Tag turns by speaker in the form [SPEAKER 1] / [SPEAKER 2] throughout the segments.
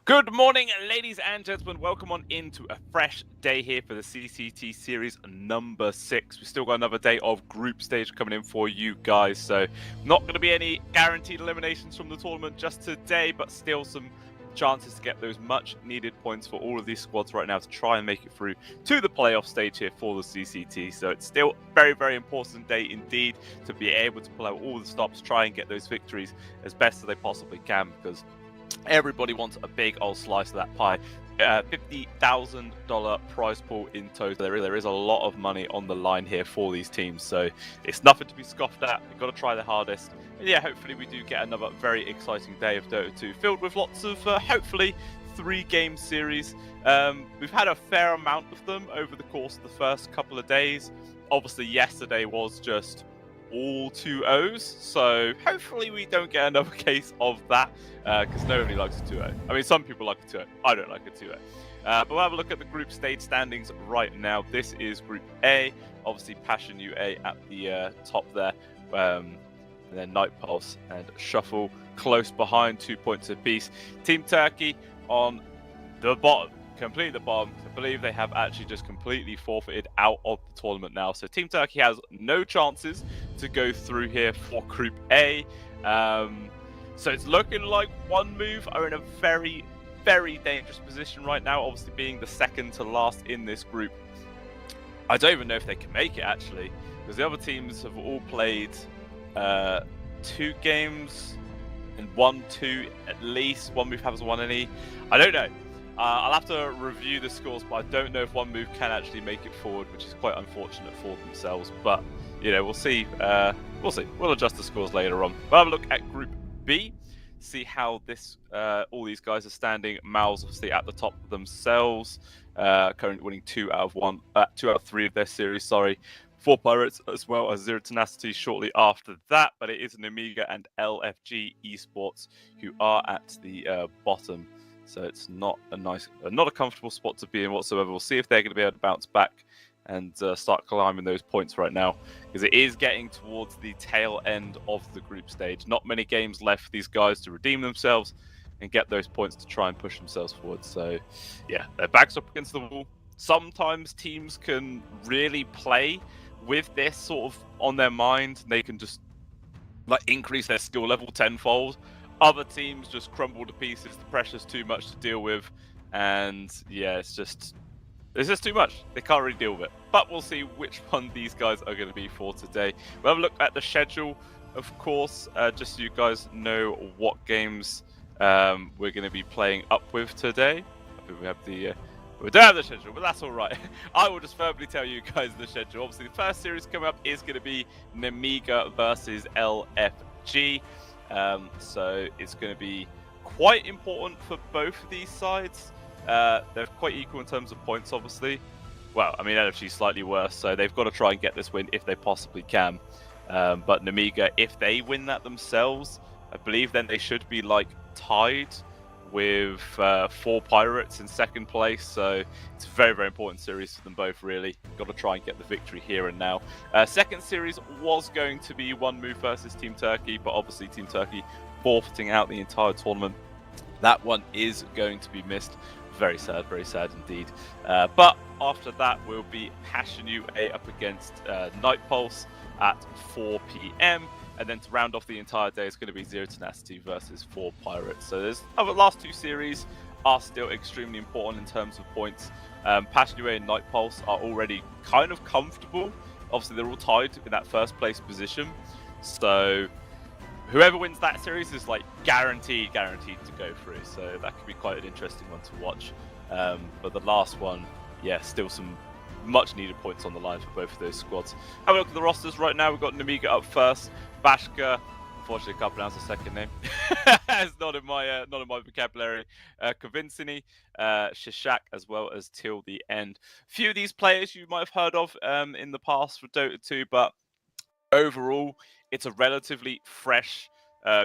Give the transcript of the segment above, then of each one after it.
[SPEAKER 1] Good morning, ladies and gentlemen. Welcome on into a fresh day here for the CCT Series number 6. We've still got another day of group stage coming in for you guys, so not going to be any guaranteed eliminations from the tournament just today, but still some chances to get those much needed points for all of these squads right now to try and make it through to the playoff stage here for the CCT. So it's still very, very important day indeed to be able to pull out all the stops, try and get those victories as best as they possibly can, because everybody wants a big old slice of that pie. $50,000 prize pool in total. There is a lot of money on the line here for these teams, so it's nothing to be scoffed at. We've got to try the hardest. And yeah, hopefully we do get another very exciting day of Dota 2, filled with lots of, hopefully, 3-game series. We've had a fair amount of them over the course of the first couple of days. Obviously, yesterday was just all 2-0s, so hopefully we don't get another case of that, because nobody likes a 2-0. I mean, some people like a 2-0. I don't like a 2-0. But we'll have a look at the group stage standings right now. This is Group A. Obviously, Passion UA at the top there. And then Night Pulse and Shuffle close behind, 2 points apiece. Team Turkey on the bottom. Completely the bottom. I believe they have actually just completely forfeited out of the tournament now. So Team Turkey has no chances to go through here for Group A. So it's looking like One Move are in a very, very dangerous position right now, obviously being the second to last in this group. I don't even know if they can make it, actually, because the other teams have all played 2 games and won 2 at least. One Move hasn't won any. I don't know. I'll have to review the scores, but I don't know if One Move can actually make it forward, which is quite unfortunate for themselves. But, you know, we'll see. We'll see. We'll adjust the scores later on. We'll have a look at Group B, see how this all these guys are standing. Mal's obviously at the top themselves, currently winning 2 out of 3 of their series. Sorry. 4 Pirates as well as Zero Tenacity shortly after that, but it is an Amiga and LFG Esports who are at the bottom. So it's not a comfortable spot to be in whatsoever. We'll see if they're going to be able to bounce back and start climbing those points right now, because it is getting towards the tail end of the group stage. Not many games left for these guys to redeem themselves and get those points to try and push themselves forward. So yeah, their backs up against the wall. Sometimes teams can really play with this sort of on their mind. They can just like increase their skill level tenfold. Other teams just crumble to pieces. The pressure's too much to deal with, and yeah, it's just too much. They can't really deal with it. But we'll see which one these guys are going to be for today. We'll have a look at the schedule, of course, just so you guys know what games we're going to be playing up with today. I think we have the we don't have the schedule, but that's all right. I will just verbally tell you guys the schedule. Obviously, the first series coming up is going to be Nemiga versus LFG. So it's going to be quite important for both of these sides. They're quite equal in terms of points, obviously. Well, I mean, LFG's slightly worse, so they've got to try and get this win if they possibly can. But Nemiga, if they win that themselves, I believe then they should be like tied with 4 Pirates in second place. So it's a very, very important series for them both, really. Got to try and get the victory here and now. Second series was going to be One Move versus Team Turkey, but obviously Team Turkey forfeiting out the entire tournament. That one is going to be missed. Very sad indeed. But after that will be Passion UA up against Night Pulse at 4 p.m. And then to round off the entire day, it's going to be Zero Tenacity versus 4 Pirates. So the last 2 series are still extremely important in terms of points. Passion UA and Night Pulse are already kind of comfortable. Obviously, they're all tied in that first place position. So whoever wins that series is like guaranteed to go through. So that could be quite an interesting one to watch. But the last one, yeah, still some much needed points on the line for both of those squads. Have a look at the rosters right now. We've got Nemiga up first. Bashka, unfortunately, I can't pronounce the second name. It's not in my vocabulary. Kavinsini, Shishak, as well as till the end. A few of these players you might have heard of in the past for Dota 2, but overall, it's a relatively fresh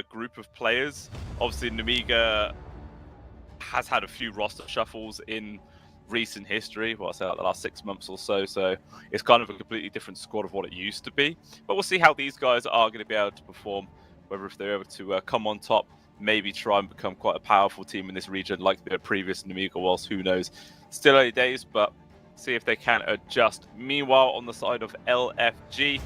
[SPEAKER 1] group of players. Obviously, Nemiga has had a few roster shuffles in recent history, well, I say like the last 6 months or so, so it's kind of a completely different squad of what it used to be. But we'll see how these guys are going to be able to perform, whether if they're able to come on top maybe try and become quite a powerful team in this region like the previous Namiga was. Who knows? Still early days, but see if they can adjust. Meanwhile, on the side of LFG,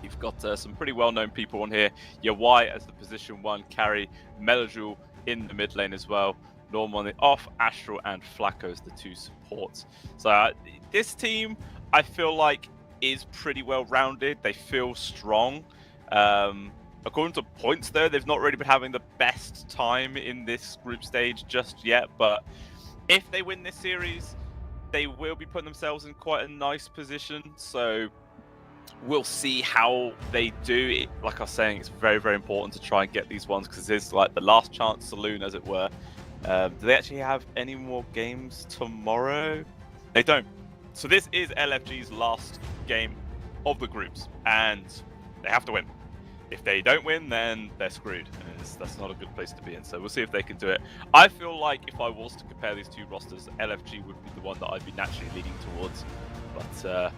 [SPEAKER 1] you've got some pretty well-known people on here. Yawai as the position 1 carry, Melajul in the mid lane as well, Norm on the off, Astral and Flacco as the 2 supports. So this team, I feel like, is pretty well-rounded. They feel strong. According to points, though, they've not really been having the best time in this group stage just yet. But if they win this series, they will be putting themselves in quite a nice position. So we'll see how they do. Like I was saying, it's very, very important to try and get these ones because it's like the last chance saloon, as it were. Do they actually have any more games tomorrow? They don't. So this is LFG's last game of the groups, and they have to win. If they don't win, then they're screwed. That's not a good place to be in. So we'll see if they can do it. I feel like if I was to compare these 2 rosters, LFG would be the one that I'd be naturally leaning towards. But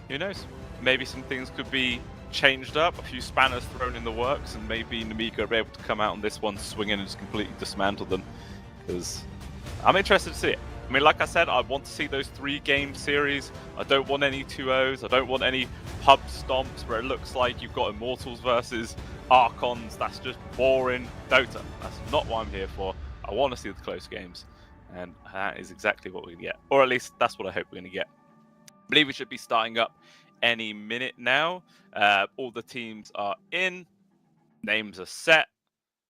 [SPEAKER 1] who knows? Maybe some things could be changed up, a few spanners thrown in the works, and maybe Namiga are able to come out on this one swinging and just completely dismantle them. Because I'm interested to see it. I mean, like I said, I want to see those 3-game series. I don't want any 2-0s. I don't want any pub stomps where it looks like you've got Immortals versus Archons. That's just boring Dota. That's not what I'm here for. I want to see the close games. And that is exactly what we're going to get. Or at least that's what I hope we're going to get. I believe we should be starting up any minute now. All the teams are in. Names are set.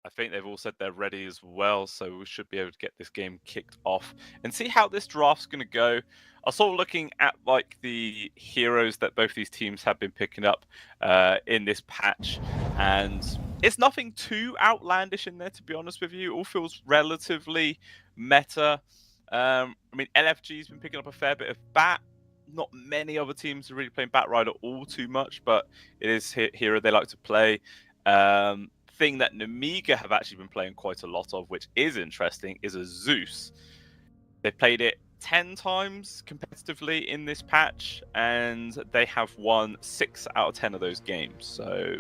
[SPEAKER 1] I think they've all said they're ready as well, so we should be able to get this game kicked off and see how this draft's going to go. I was sort of looking at like the heroes that both these teams have been picking up in this patch, and it's nothing too outlandish in there, to be honest with you. It all feels relatively meta. I mean, LFG's been picking up a fair bit of Bat. Not many other teams are really playing Bat Rider all too much, but it is hero they like to play. Thing that Namiga have actually been playing quite a lot of, which is interesting, is a Zeus. They played it 10 times competitively in this patch, and they have won 6 out of 10 of those games. So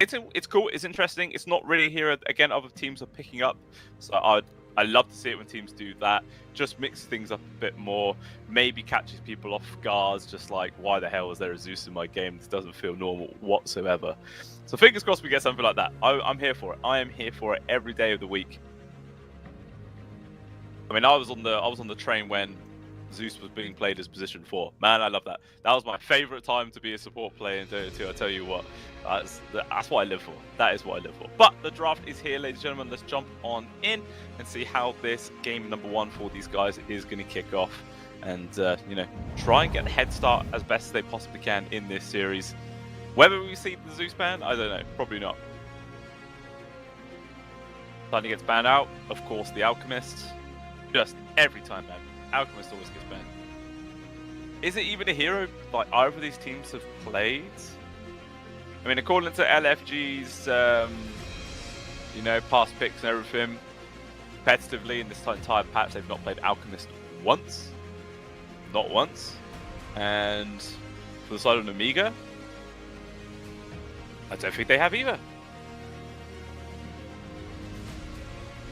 [SPEAKER 1] it's cool, it's interesting. It's not really here again, other teams are picking up. So I love to see it when teams do that. Just mix things up a bit more. Maybe catches people off guards, just like, why the hell is there a Zeus in my game? This doesn't feel normal whatsoever. So fingers crossed we get something like that. I'm here for it. I am here for it every day of the week. I mean, I was on the train when Zeus was being played as position 4. Man, I love that. That was my favorite time to be a support player in Dota 2. I tell you what, that's what I live for. That is what I live for. But the draft is here, ladies and gentlemen. Let's jump on in and see how this game number 1 for these guys is going to kick off, and you know, try and get the head start as best as they possibly can in this series. Whether we see the Zeus ban, I don't know. Probably not. Time gets banned out. Of course, the Alchemist. Just every time, man. Alchemist always gets banned. Is it even a hero like either of these teams have played? I mean, according to LFG's, you know, past picks and everything, competitively in this entire patch, they've not played Alchemist once. Not once. And for the side of Namiga, I don't think they have either.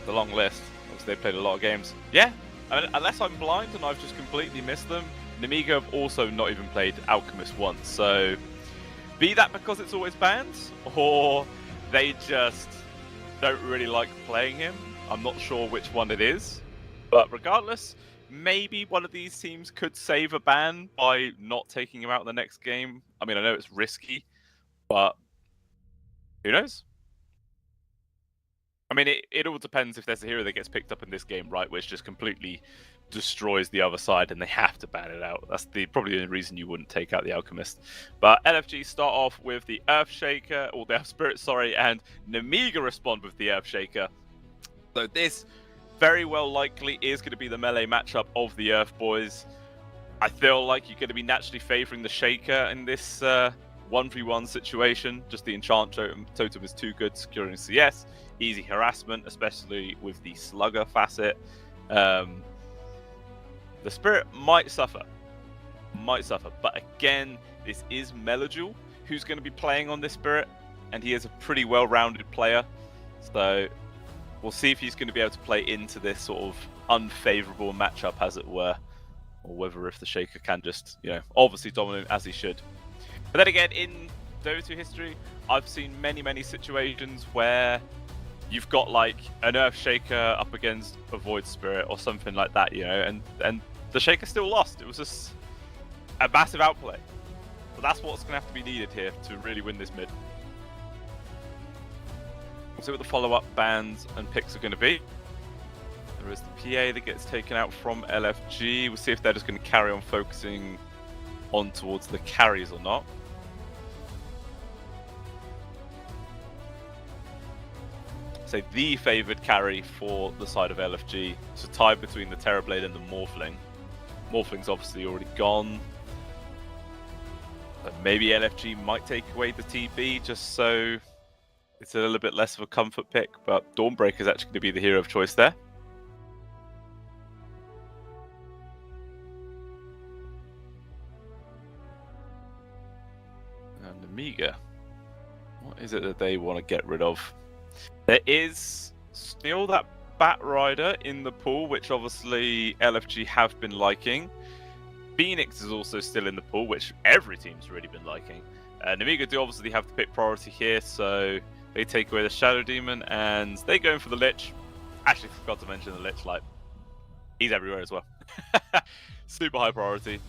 [SPEAKER 1] The long list. Obviously, they've played a lot of games. Yeah. I mean, unless I'm blind and I've just completely missed them, Namiga have also not even played Alchemist once. So, be that because it's always banned, or they just don't really like playing him. I'm not sure which one it is. But regardless, maybe one of these teams could save a ban by not taking him out in the next game. I mean, I know it's risky, but who knows? I mean, it all depends if there's a hero that gets picked up in this game, right, which just completely destroys the other side and they have to ban it out. That's probably the only reason you wouldn't take out the Alchemist. But LFG start off with the Earthshaker, or the Earth Spirit, sorry, and Namiga respond with the Earthshaker. So this very well likely is going to be the melee matchup of the Earth Boys. I feel like you're going to be naturally favouring the Shaker in this 1v1 situation. Just the enchant totem is too good, securing CS. Easy harassment, especially with the Slugger facet. The Spirit might suffer. But again, this is Melajul who's going to be playing on this Spirit, and he is a pretty well-rounded player. So we'll see if he's going to be able to play into this sort of unfavourable matchup, as it were, or whether if the Shaker can just, obviously dominate as he should. But then again, in Dota 2 history, I've seen many situations where you've got like an Earth Shaker up against a Void Spirit or something like that, and the Shaker still lost. It was just a massive outplay. So that's what's going to have to be needed here to really win this mid. We'll see what the follow-up bans and picks are going to be. There is the PA that gets taken out from LFG. We'll see if they're just going to carry on focusing on towards the carries or not. So the favoured carry for the side of LFG. It's a tie between the Terrorblade and the Morphling. Morphling's obviously already gone. But maybe LFG might take away the TB just so it's a little bit less of a comfort pick. But Dawnbreaker is actually going to be the hero of choice there. And Amiga. What is it that they want to get rid of? There is still that Bat Rider in the pool, which obviously LFG have been liking. Phoenix is also still in the pool, which every team's really been liking. Namiga do obviously have the pick priority here, so they take away the Shadow Demon and they go in for the Lich. Actually, forgot to mention the Lich, like, he's everywhere as well. Super high priority.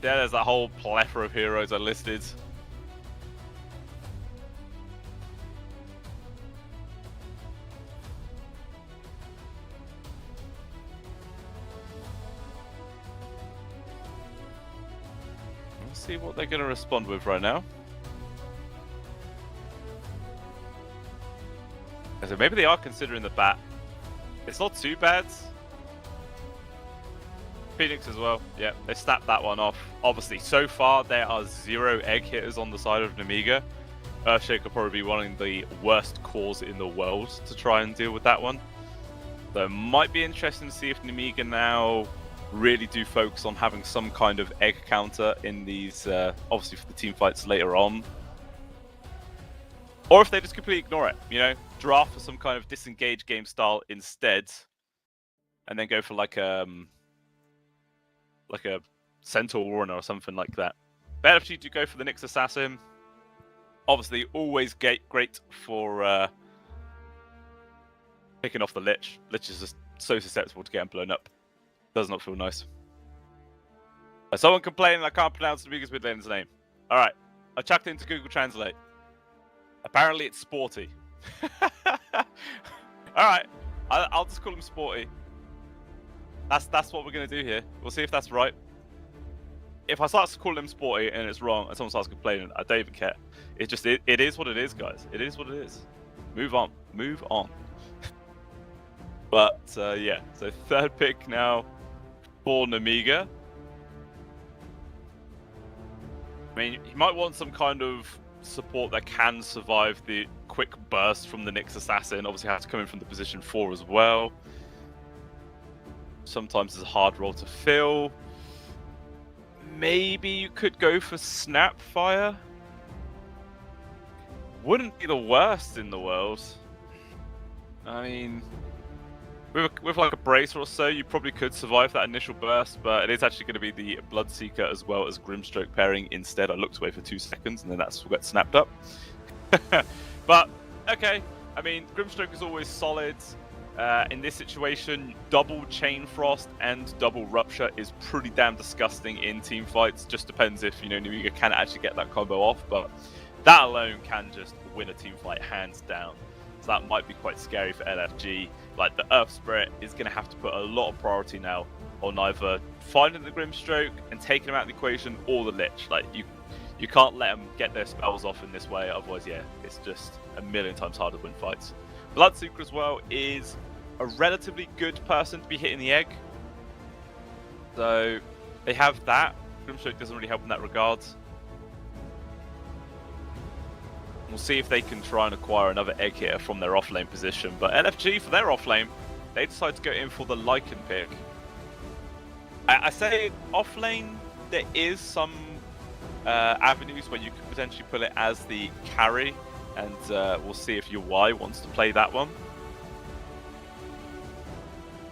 [SPEAKER 1] Yeah, there's that whole plethora of heroes I listed. See what they're going to respond with right now. So maybe they are considering the bat. It's not too bad. Phoenix as well. Yeah, they snapped that one off. Obviously, so far there are 0 egg hitters on the side of Namiga. Earthshake will probably be one of the worst cores in the world to try and deal with that one. So it might be interesting to see if Namiga now really do focus on having some kind of egg counter in these, obviously for the team fights later on. Or if they just completely ignore it, draft for some kind of disengage game style instead. And then go for like a Centaur Warner or something like that. But LFG do go for the Nyx Assassin. Obviously always great for picking off the Lich. Lich is just so susceptible to getting blown up. Does not feel nice. Someone complaining I can't pronounce Namiga's mid laner's name. Alright, I chucked it into Google Translate. Apparently it's Sporty. Alright, I'll just call him Sporty. That's what we're going to do here. We'll see if that's right. If I start to call him Sporty and it's wrong and someone starts complaining, I don't even care. It's just, it is what it is, guys. It is what it is. Move on. Move on. But, yeah. So third pick now for Namiga. I mean, he might want some kind of support that can survive the quick burst from the Nyx Assassin. Obviously, has to come in from the position 4 as well. Sometimes it's a hard role to fill. Maybe you could go for Snapfire. Wouldn't be the worst in the world. I mean, with like a bracer or so, you probably could survive that initial burst, but it is actually going to be the Bloodseeker as well as Grimstroke pairing instead. I looked away for 2 seconds and then that's what got snapped up. But, okay. I mean, Grimstroke is always solid. In this situation, double Chain Frost and double Rupture is pretty damn disgusting in team fights. Just depends if, Namiga can actually get that combo off, but that alone can just win a team fight hands down. So that might be quite scary for LFG. Like, the Earth Spirit is going to have to put a lot of priority now on either finding the Grimstroke and taking him out of the equation or the Lich. Like, you can't let them get their spells off in this way, otherwise, yeah, it's just a million times harder to win fights. Bloodseeker as well is a relatively good person to be hitting the egg. So they have that. Grimstroke doesn't really help in that regard. We'll see if they can try and acquire another egg hitter from their offlane position. But LFG, for their offlane, they decide to go in for the Lycan pick. I say offlane, there is some avenues where you could potentially put it as the carry, and we'll see if UI wants to play that one.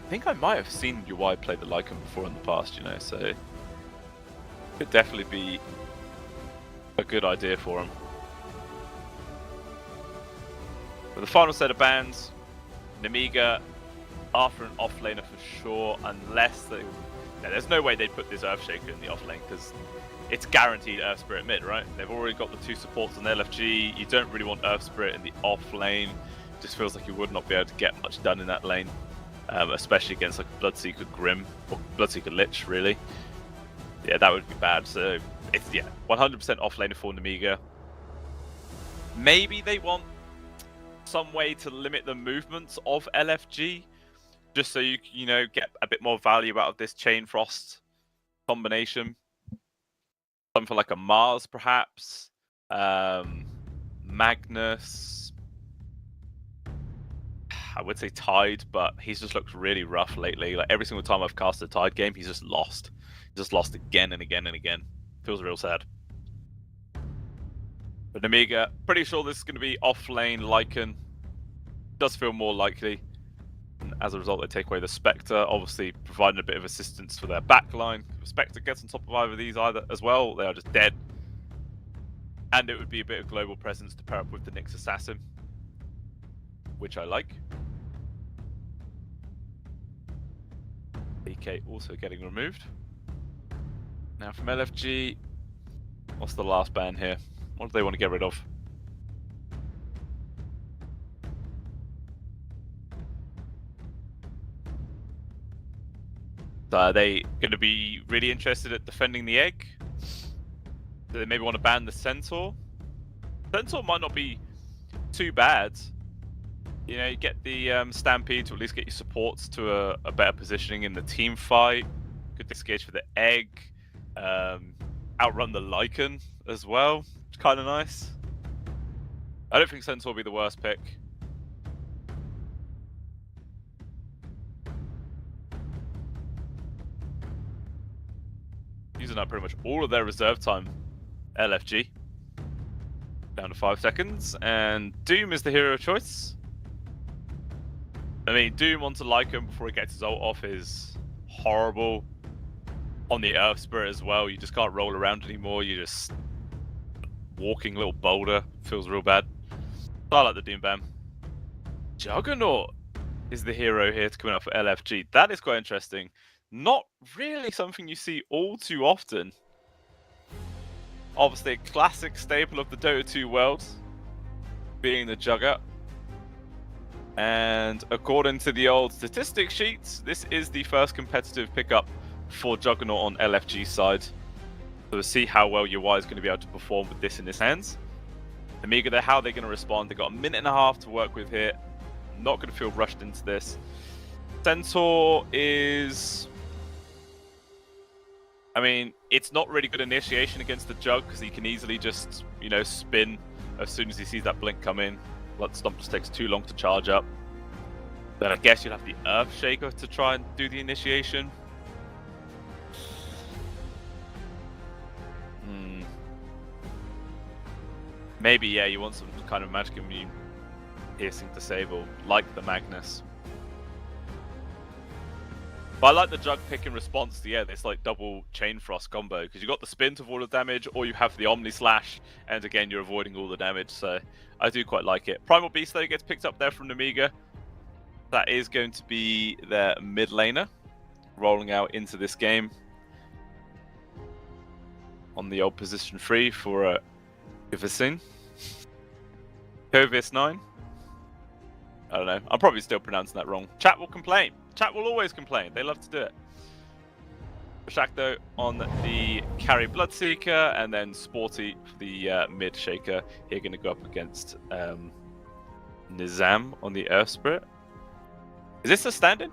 [SPEAKER 1] I think I might have seen UI play the Lycan before in the past, you know, so it could definitely be a good idea for him. But the final set of bans, Nemiga after an offlaner for sure, unless they... Yeah, there's no way they'd put this Earthshaker in the offlane, because it's guaranteed Earth Spirit mid, right? They've already got the 2 supports on LFG. You don't really want Earth Spirit in the off lane. Just feels like you would not be able to get much done in that lane. Especially against like Bloodseeker Grim, or Bloodseeker Lich, really. Yeah, that would be bad. So, it's, 100% offlaner for Nemiga. Maybe they want some way to limit the movements of LFG, just so you know, get a bit more value out of this Chain Frost combination. Something like a Mars, perhaps. Magnus. I would say Tide, but he's just looked really rough lately. Like every single time I've cast a Tide game, he's just lost. He's just lost again and again and again. Feels real sad. But Nemiga, pretty sure this is going to be off-lane Lycan. Does feel more likely. And as a result, they take away the Spectre, obviously providing a bit of assistance for their backline. If Spectre gets on top of either of these as well, they are just dead. And it would be a bit of global presence to pair up with the Nyx Assassin, which I like. DK also getting removed. Now from LFG, what's the last ban here? What do they want to get rid of? So are they going to be really interested at defending the egg? Do they maybe want to ban the Centaur? Centaur might not be too bad. You know, you get the Stampede to at least get your supports to a better positioning in the team fight. Good disengage for the egg. Outrun the Lycan as well. It's kind of nice. I don't think Centaur will be the worst pick. Using up pretty much all of their reserve time. LFG. Down to 5 seconds. And Doom is the hero of choice. I mean, Doom onto Lycan before he gets his ult off is horrible. On the Earth Spirit as well, you just can't roll around anymore. You're just walking little boulder. Feels real bad. I like the Doom ban. Juggernaut is the hero here to come out for LFG. That is quite interesting. Not really something you see all too often. Obviously, a classic staple of the Dota 2 world, being the Jugger. And according to the old statistics sheets, this is the first competitive pickup for Juggernaut on LFG side. So we'll see how well UI is going to be able to perform with this in his hands. Amiga, how they're going to respond. They've got a minute and a half to work with here. Not going to feel rushed into this. Centaur is... I mean, it's not really good initiation against the Jug because he can easily just, you know, spin as soon as he sees that blink come in. Blood Stomp just takes too long to charge up. Then I guess you'll have the Earthshaker to try and do the initiation. Maybe, yeah, you want some kind of magic immune piercing disable, like the Magnus. But I like the Jug pick in response to, this like double Chain Frost combo, because you got the spin to avoid all the damage, or you have the Omni Slash, and again, you're avoiding all the damage, so I do quite like it. Primal Beast, though, gets picked up there from Nemiga. That is going to be their mid laner, rolling out into this game. On the old position 3 for Kovisin. Kovis 9. I don't know. I'm probably still pronouncing that wrong. Chat will complain. Chat will always complain. They love to do it. Shakto on the carry Bloodseeker, and then Sporty for the mid Shaker. Here going to go up against Nizam on the Earth Spirit. Is this a stand-in?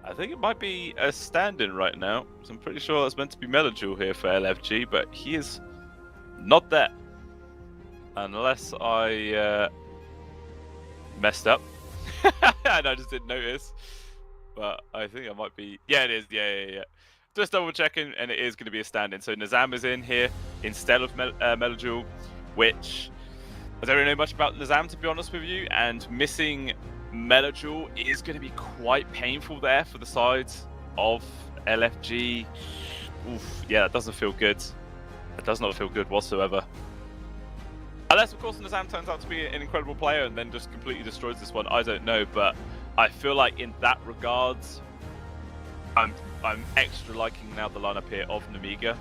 [SPEAKER 1] I think it might be a stand-in right now. So I'm pretty sure it's meant to be Melajul here for LFG, but he is not there. Unless I messed up. And I just didn't notice. But I think I might be... Yeah, it is. Yeah. Just double checking, and it is going to be a stand-in. So Nizam is in here instead of Melajul, which I don't really know much about Nizam, to be honest with you, and missing Melajul is going to be quite painful there for the sides of LFG. Oof, yeah, that doesn't feel good. It does not feel good whatsoever. Unless, of course, Nizam turns out to be an incredible player and then just completely destroys this one. I don't know, but I feel like in that regards, I'm extra liking now the lineup here of Namiga.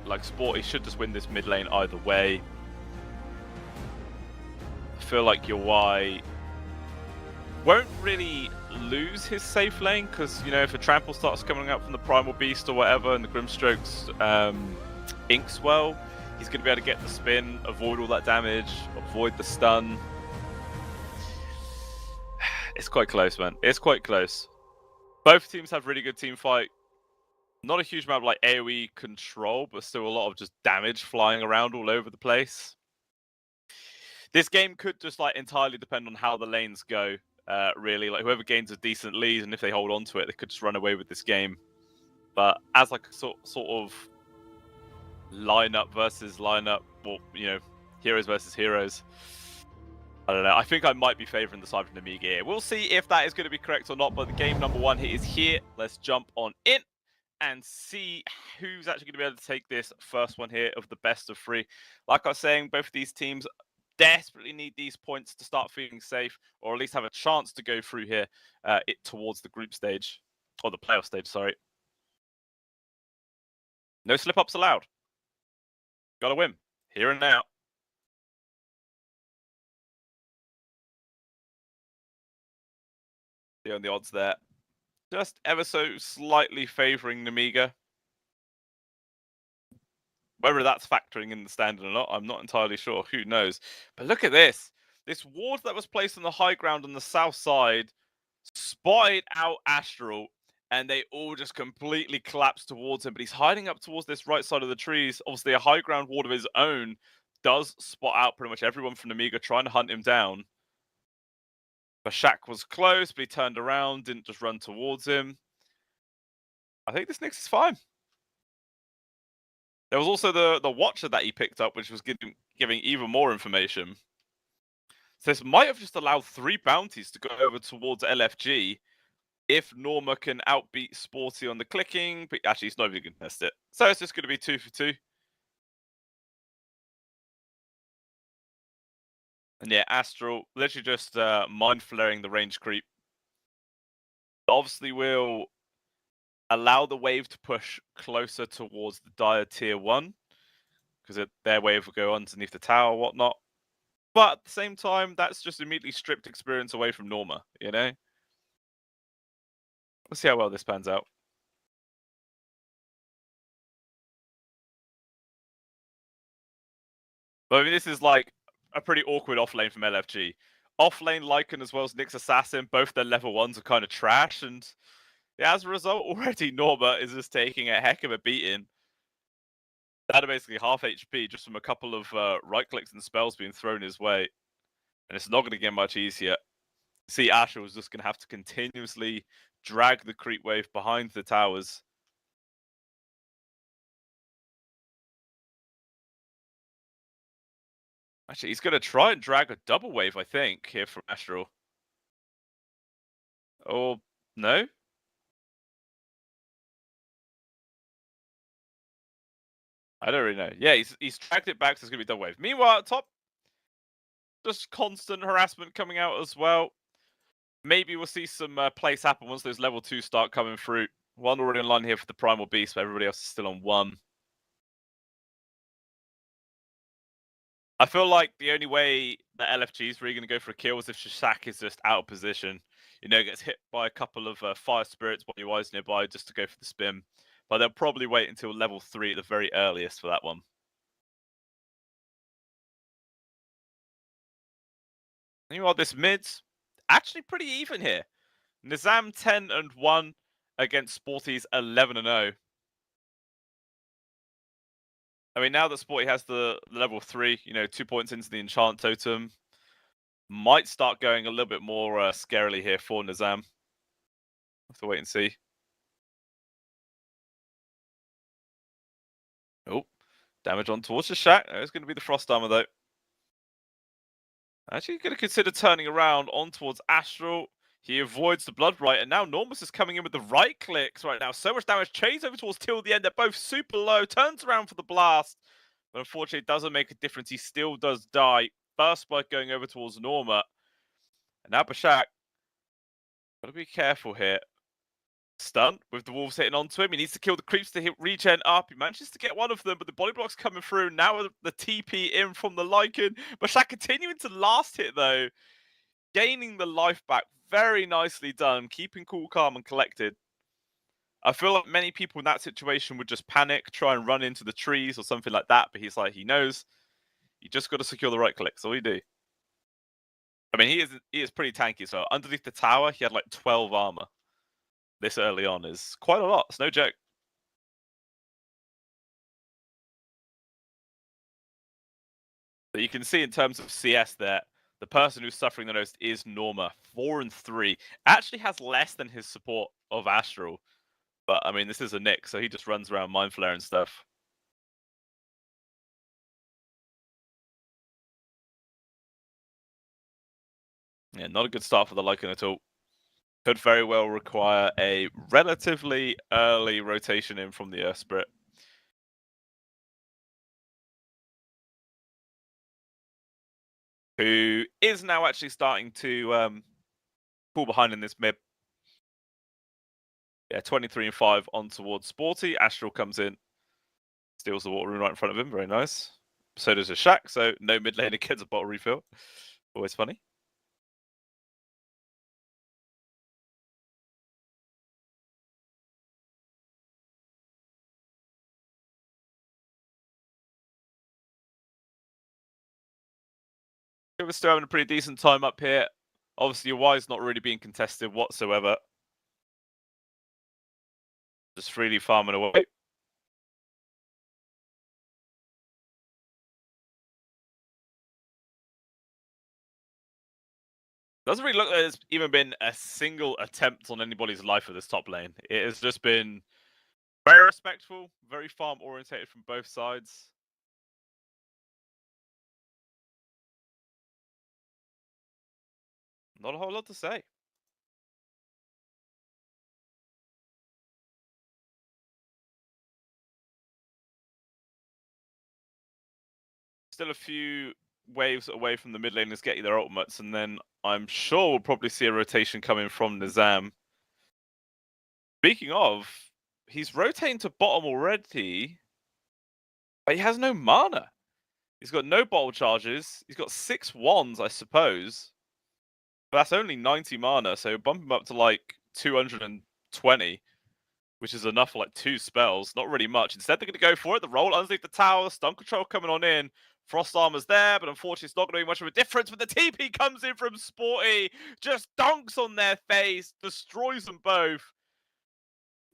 [SPEAKER 1] Like, Sporty should just win this mid lane either way. I feel like your Y won't really lose his safe lane, because, you know, if a trample starts coming up from the Primal Beast or whatever, and the Grimstrokes Inkswell, he's going to be able to get the spin, avoid all that damage, avoid the stun. It's quite close, man. It's quite close. Both teams have really good team fight. Not a huge amount of like AoE control, but still a lot of just damage flying around all over the place. This game could just like entirely depend on how the lanes go. Really, like whoever gains a decent lead, and if they hold on to it, they could just run away with this game. But as like a sort of lineup versus lineup, well, you know, heroes versus heroes, I don't know. I think I might be favouring the side from Namiga here. We'll see if that is going to be correct or not. But the game number one is here. Let's jump on in and see who's actually going to be able to take this first one here of the best of three. Like I was saying, both of these teams desperately need these points to start feeling safe, or at least have a chance to go through here towards the group stage, or the playoff stage, sorry. No slip-ups allowed. Gotta win. Here and now. See on the odds there. Just ever so slightly favouring Namiga. Whether that's factoring in the standard or not, I'm not entirely sure. Who knows? But look at this. This ward that was placed on the high ground on the south side spotted out Astral, and they all just completely collapsed towards him. But he's hiding up towards this right side of the trees. Obviously, a high ground ward of his own does spot out pretty much everyone from Namiga trying to hunt him down. Bashak was close, but he turned around, didn't just run towards him. I think this Nyx is fine. There was also the Watcher that he picked up, which was giving even more information. So this might have just allowed 3 bounties to go over towards LFG if Norma can outbeat Sporty on the clicking, but actually he's not even going to test it. So it's just going to be 2 for 2. And yeah, Astral literally just mind flaring the range creep. Obviously will allow the wave to push closer towards the Dire tier 1, because their wave will go underneath the tower or whatnot. But at the same time, that's just immediately stripped experience away from Norma, you know? Let's see how well this pans out. But I mean, this is like a pretty awkward offlane from LFG. Offlane Lycan as well as Nyx Assassin, both their level 1s are kind of trash, and yeah, as a result, already Norma is just taking a heck of a beating. That are basically half HP just from a couple of right clicks and spells being thrown his way. And it's not going to get much easier. See, Asher was just going to have to continuously drag the creep wave behind the towers. Actually, he's going to try and drag a double wave, I think, here from Astral. Or no? I don't really know. Yeah, he's dragged it back, so it's going to be double wave. Meanwhile, top, just constant harassment coming out as well. Maybe we'll see some plays happen once those level 2 start coming through. One already online here for the Primal Beast, but everybody else is still on 1. I feel like the only way that LFG is really going to go for a kill is if Shishak is just out of position. You know, gets hit by a couple of fire spirits while your eyes nearby just to go for the spin. But they'll probably wait until level 3 at the very earliest for that one. Meanwhile, this mid's actually pretty even here. Nizam 10-1 against Sporty's 11-0. I mean, now that Sporty has the level 3, you know, 2 points into the enchant totem, might start going a little bit more scarily here for Nizam. Have to wait and see. Oh, damage on towards the Shack. It's going to be the Frost Armor, though. Actually, going to consider turning around on towards Astral. He avoids the Blood Right, and now Normus is coming in with the right clicks right now. So much damage. Chains over towards till the end. They're both super low. Turns around for the blast. But unfortunately, it doesn't make a difference. He still does die. First blood going over towards Norma. And now Bashak. Gotta be careful here. Stunned with the wolves hitting onto him. He needs to kill the creeps to hit regen up. He manages to get one of them, but the body block's coming through. Now the TP in from the Lycan. Bashak continuing to last hit though. Gaining the life back. Very nicely done. Keeping cool, calm, and collected. I feel like many people in that situation would just panic, try and run into the trees or something like that. But he's like, he knows you just got to secure the right clicks. All you do. I mean, he is pretty tanky. So underneath the tower, he had like 12 armor. This early on is quite a lot. It's no joke. But you can see in terms of CS that the person who's suffering the most is Norma. 4 and 3. Actually has less than his support of Astral. But I mean, this is a Nick, so he just runs around Mind Flare and stuff. Yeah, not a good start for the Lycan at all. Could very well require a relatively early rotation in from the Earth Spirit. Who is now actually starting to pull behind in this mid. Yeah, 23 and 5 on towards Sporty. Astral comes in, steals the water rune right in front of him. Very nice. So does a Shack, so no mid laner gets a bottle refill. Always funny. We're still having a pretty decent time up here. Obviously, your Y's not really being contested whatsoever. Just freely farming away. Doesn't really look like there's even been a single attempt on anybody's life for this top lane. It has just been very respectful, very farm orientated from both sides. Not a whole lot to say. Still a few waves away from the mid laners getting their ultimates, and then I'm sure we'll probably see a rotation coming from Nizam. Speaking of, he's rotating to bottom already, but he has no mana. He's got no bottle charges. He's got 6 wands, I suppose. But that's only 90 mana, so bump him up to like 220, which is enough for like 2 spells. Not really much. Instead, they're going to go for it. The roll underneath the tower, stun control coming on in. Frost Armor's there, but unfortunately, it's not going to be much of a difference. But the TP comes in from Sporty, just dunks on their face, destroys them both.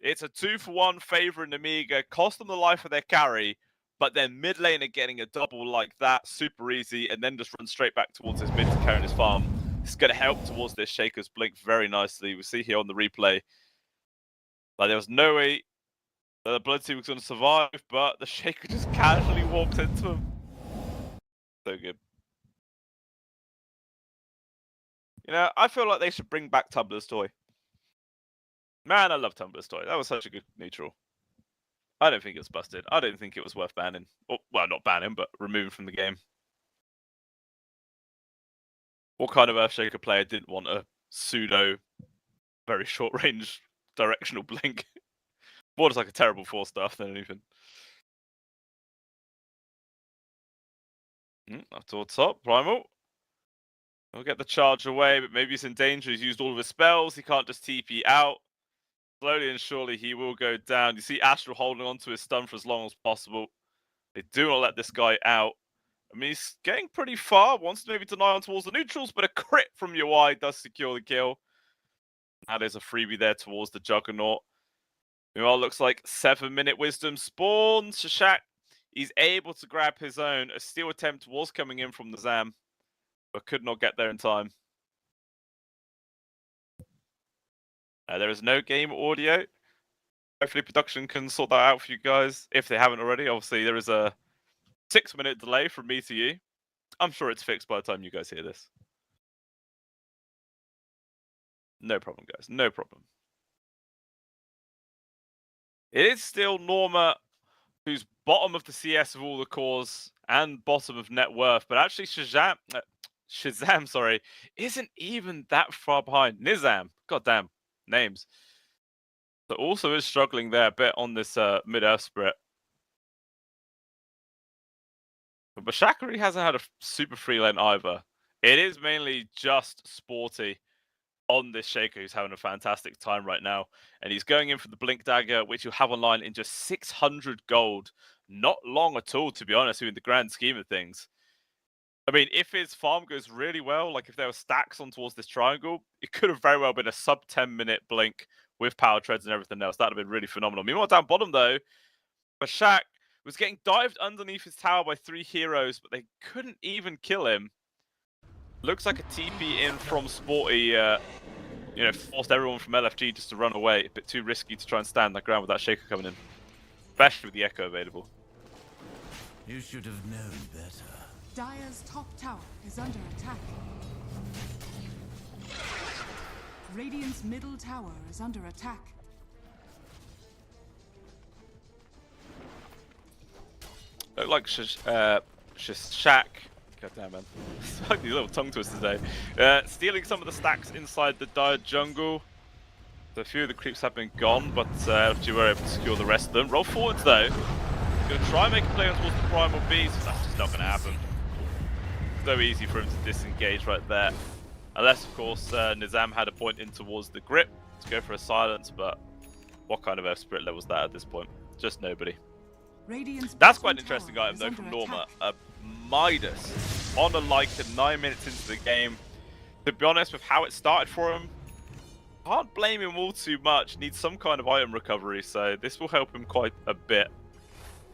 [SPEAKER 1] It's a 2-for-1 favor in Amiga, cost them the life of their carry, but then mid lane are getting a double like that, super easy, and then just run straight back towards his mid to carry his farm. It's going to help towards this Shaker's Blink very nicely. We see here on the replay, like there was no way that the Blood Team was going to survive, but the Shaker just casually walked into him. So good. You know, I feel like they should bring back Tumblr's toy. Man, I love Tumblr's toy. That was such a good neutral. I don't think it was busted. I don't think it was worth banning. Or, well, not banning, but removing from the game. What kind of Earthshaker player didn't want a pseudo, very short range directional blink? More just like a terrible 4-star than anything. Up towards top, Primal. He'll get the charge away, but maybe he's in danger. He's used all of his spells. He can't just TP out. Slowly and surely, he will go down. You see Astral holding on to his stun for as long as possible. They do not let this guy out. I mean, he's getting pretty far. Wants to maybe deny on towards the neutrals, but a crit from UI does secure the kill. Now there's a freebie there towards the Juggernaut. Meanwhile, looks like 7-minute wisdom spawns. Shashak, he's able to grab his own. A steal attempt was coming in from the Zam, but could not get there in time. There is no game audio. Hopefully production can sort that out for you guys, if they haven't already. Obviously, there is a 6-minute delay from me to you. I'm sure it's fixed by the time you guys hear this. No problem, guys. No problem. It is still Norma who's bottom of the CS of all the cores and bottom of net worth, but actually Shazam, sorry, isn't even that far behind. Nizam, goddamn names. So also is struggling there a bit on this mid-earth split. But Bashakari hasn't had a super free lane either. It is mainly just Sporty on this Shaker who's having a fantastic time right now. And he's going in for the Blink Dagger, which he'll have online in just 600 gold. Not long at all, to be honest, in the grand scheme of things. I mean, if his farm goes really well, like if there were stacks on towards this triangle, it could have very well been a sub 10-minute blink with power treads and everything else. That would have been really phenomenal. Meanwhile, down bottom though, Bashak was getting dived underneath his tower by 3 heroes, but they couldn't even kill him. Looks like a TP in from Sporty, forced everyone from LFG just to run away. A bit too risky to try and stand that ground with that Shaker coming in. Especially with the Echo available.
[SPEAKER 2] You should have known better.
[SPEAKER 3] Dire's top tower is under attack. Radiant's middle tower is under attack.
[SPEAKER 1] Look like Shaq. Goddamn, man. Like these little tongue twisters today. Stealing some of the stacks inside the Dire jungle. So a few of the creeps have been gone, but LFG were able to secure the rest of them. Roll forwards though. Gonna try and make a play on towards the Primal Beast. That's just not gonna happen. So easy for him to disengage right there. Unless, of course, Nizam had a point in towards the grip to go for a silence, but what kind of Earth Spirit level was that at this point? Just nobody. That's quite an interesting item though from Norma. A Midas on a Lycan 9 minutes into the game. To be honest, with how it started for him, can't blame him all too much. Needs some kind of item recovery, so this will help him quite a bit.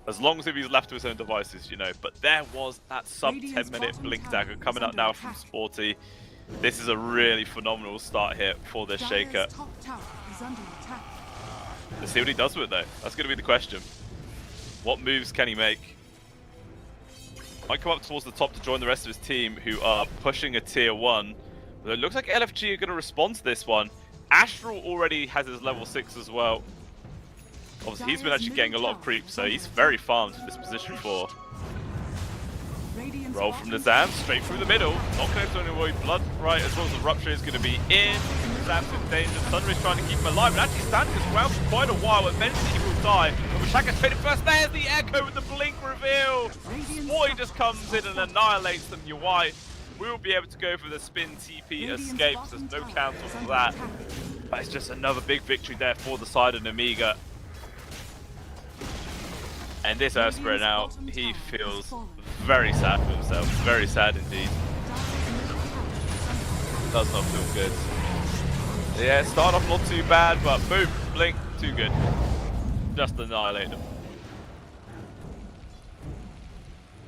[SPEAKER 1] As long as if he's left to his own devices, But there was that sub 10-minute Blink Dagger coming up now from Sporty. This is a really phenomenal start here for this Shaker. Let's see what he does with it though. That's going to be the question. What moves can he make? Might come up towards the top to join the rest of his team who are pushing a tier 1. But it looks like LFG are going to respond to this one. Astral already has his level 6 as well. Obviously, he's been actually getting a lot of creeps, so he's very farmed for this position 4. Roll from Nizam, straight through the middle. Not going to avoid blood, right, as well as the Rupture is going to be in. Nizam's in danger. Thunder is trying to keep him alive, and actually standing his ground for quite a while. Eventually, he will die. But Shaka traded first. There's the Echo with the blink reveal. Boy just comes in and annihilates them. UI. We will be able to go for the spin TP escape. There's no cancel for that. But it's just another big victory there for the side of Namiga. And this Earth Spirit now, he feels very sad for himself. Very sad indeed. Does not feel good. Yeah, start off not too bad, but boom, blink, too good. Just annihilate him.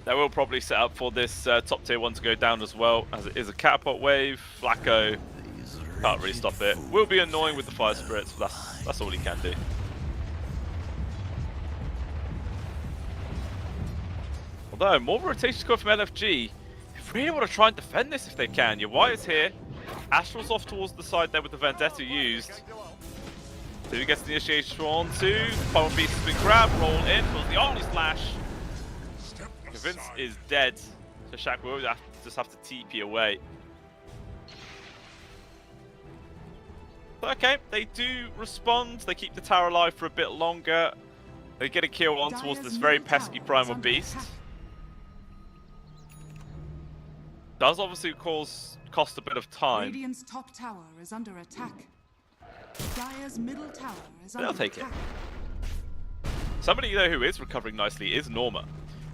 [SPEAKER 1] That will probably set up for this top tier 1 to go down as well, as it is a catapult wave. Flacco can't really stop it. Will be annoying with the fire spirits, but that's all he can do. Although, more rotations coming from LFG. They really want to try and defend this if they can. Your Y is here. Astral's off towards the side there with the Vendetta used. So he gets the initiation on two. Primal Beast has been grabbed, roll in, pulls the Omni Slash. Vince is dead. So Shaq will just have to TP away. But okay, they do respond. They keep the tower alive for a bit longer. They get a kill on towards this very pesky Primal Beast. Does obviously cost a bit of time.
[SPEAKER 3] Radiant's top tower is under attack. Dire's middle tower is
[SPEAKER 1] They'll
[SPEAKER 3] under
[SPEAKER 1] take
[SPEAKER 3] attack.
[SPEAKER 1] it. Somebody though who is recovering nicely is Norma.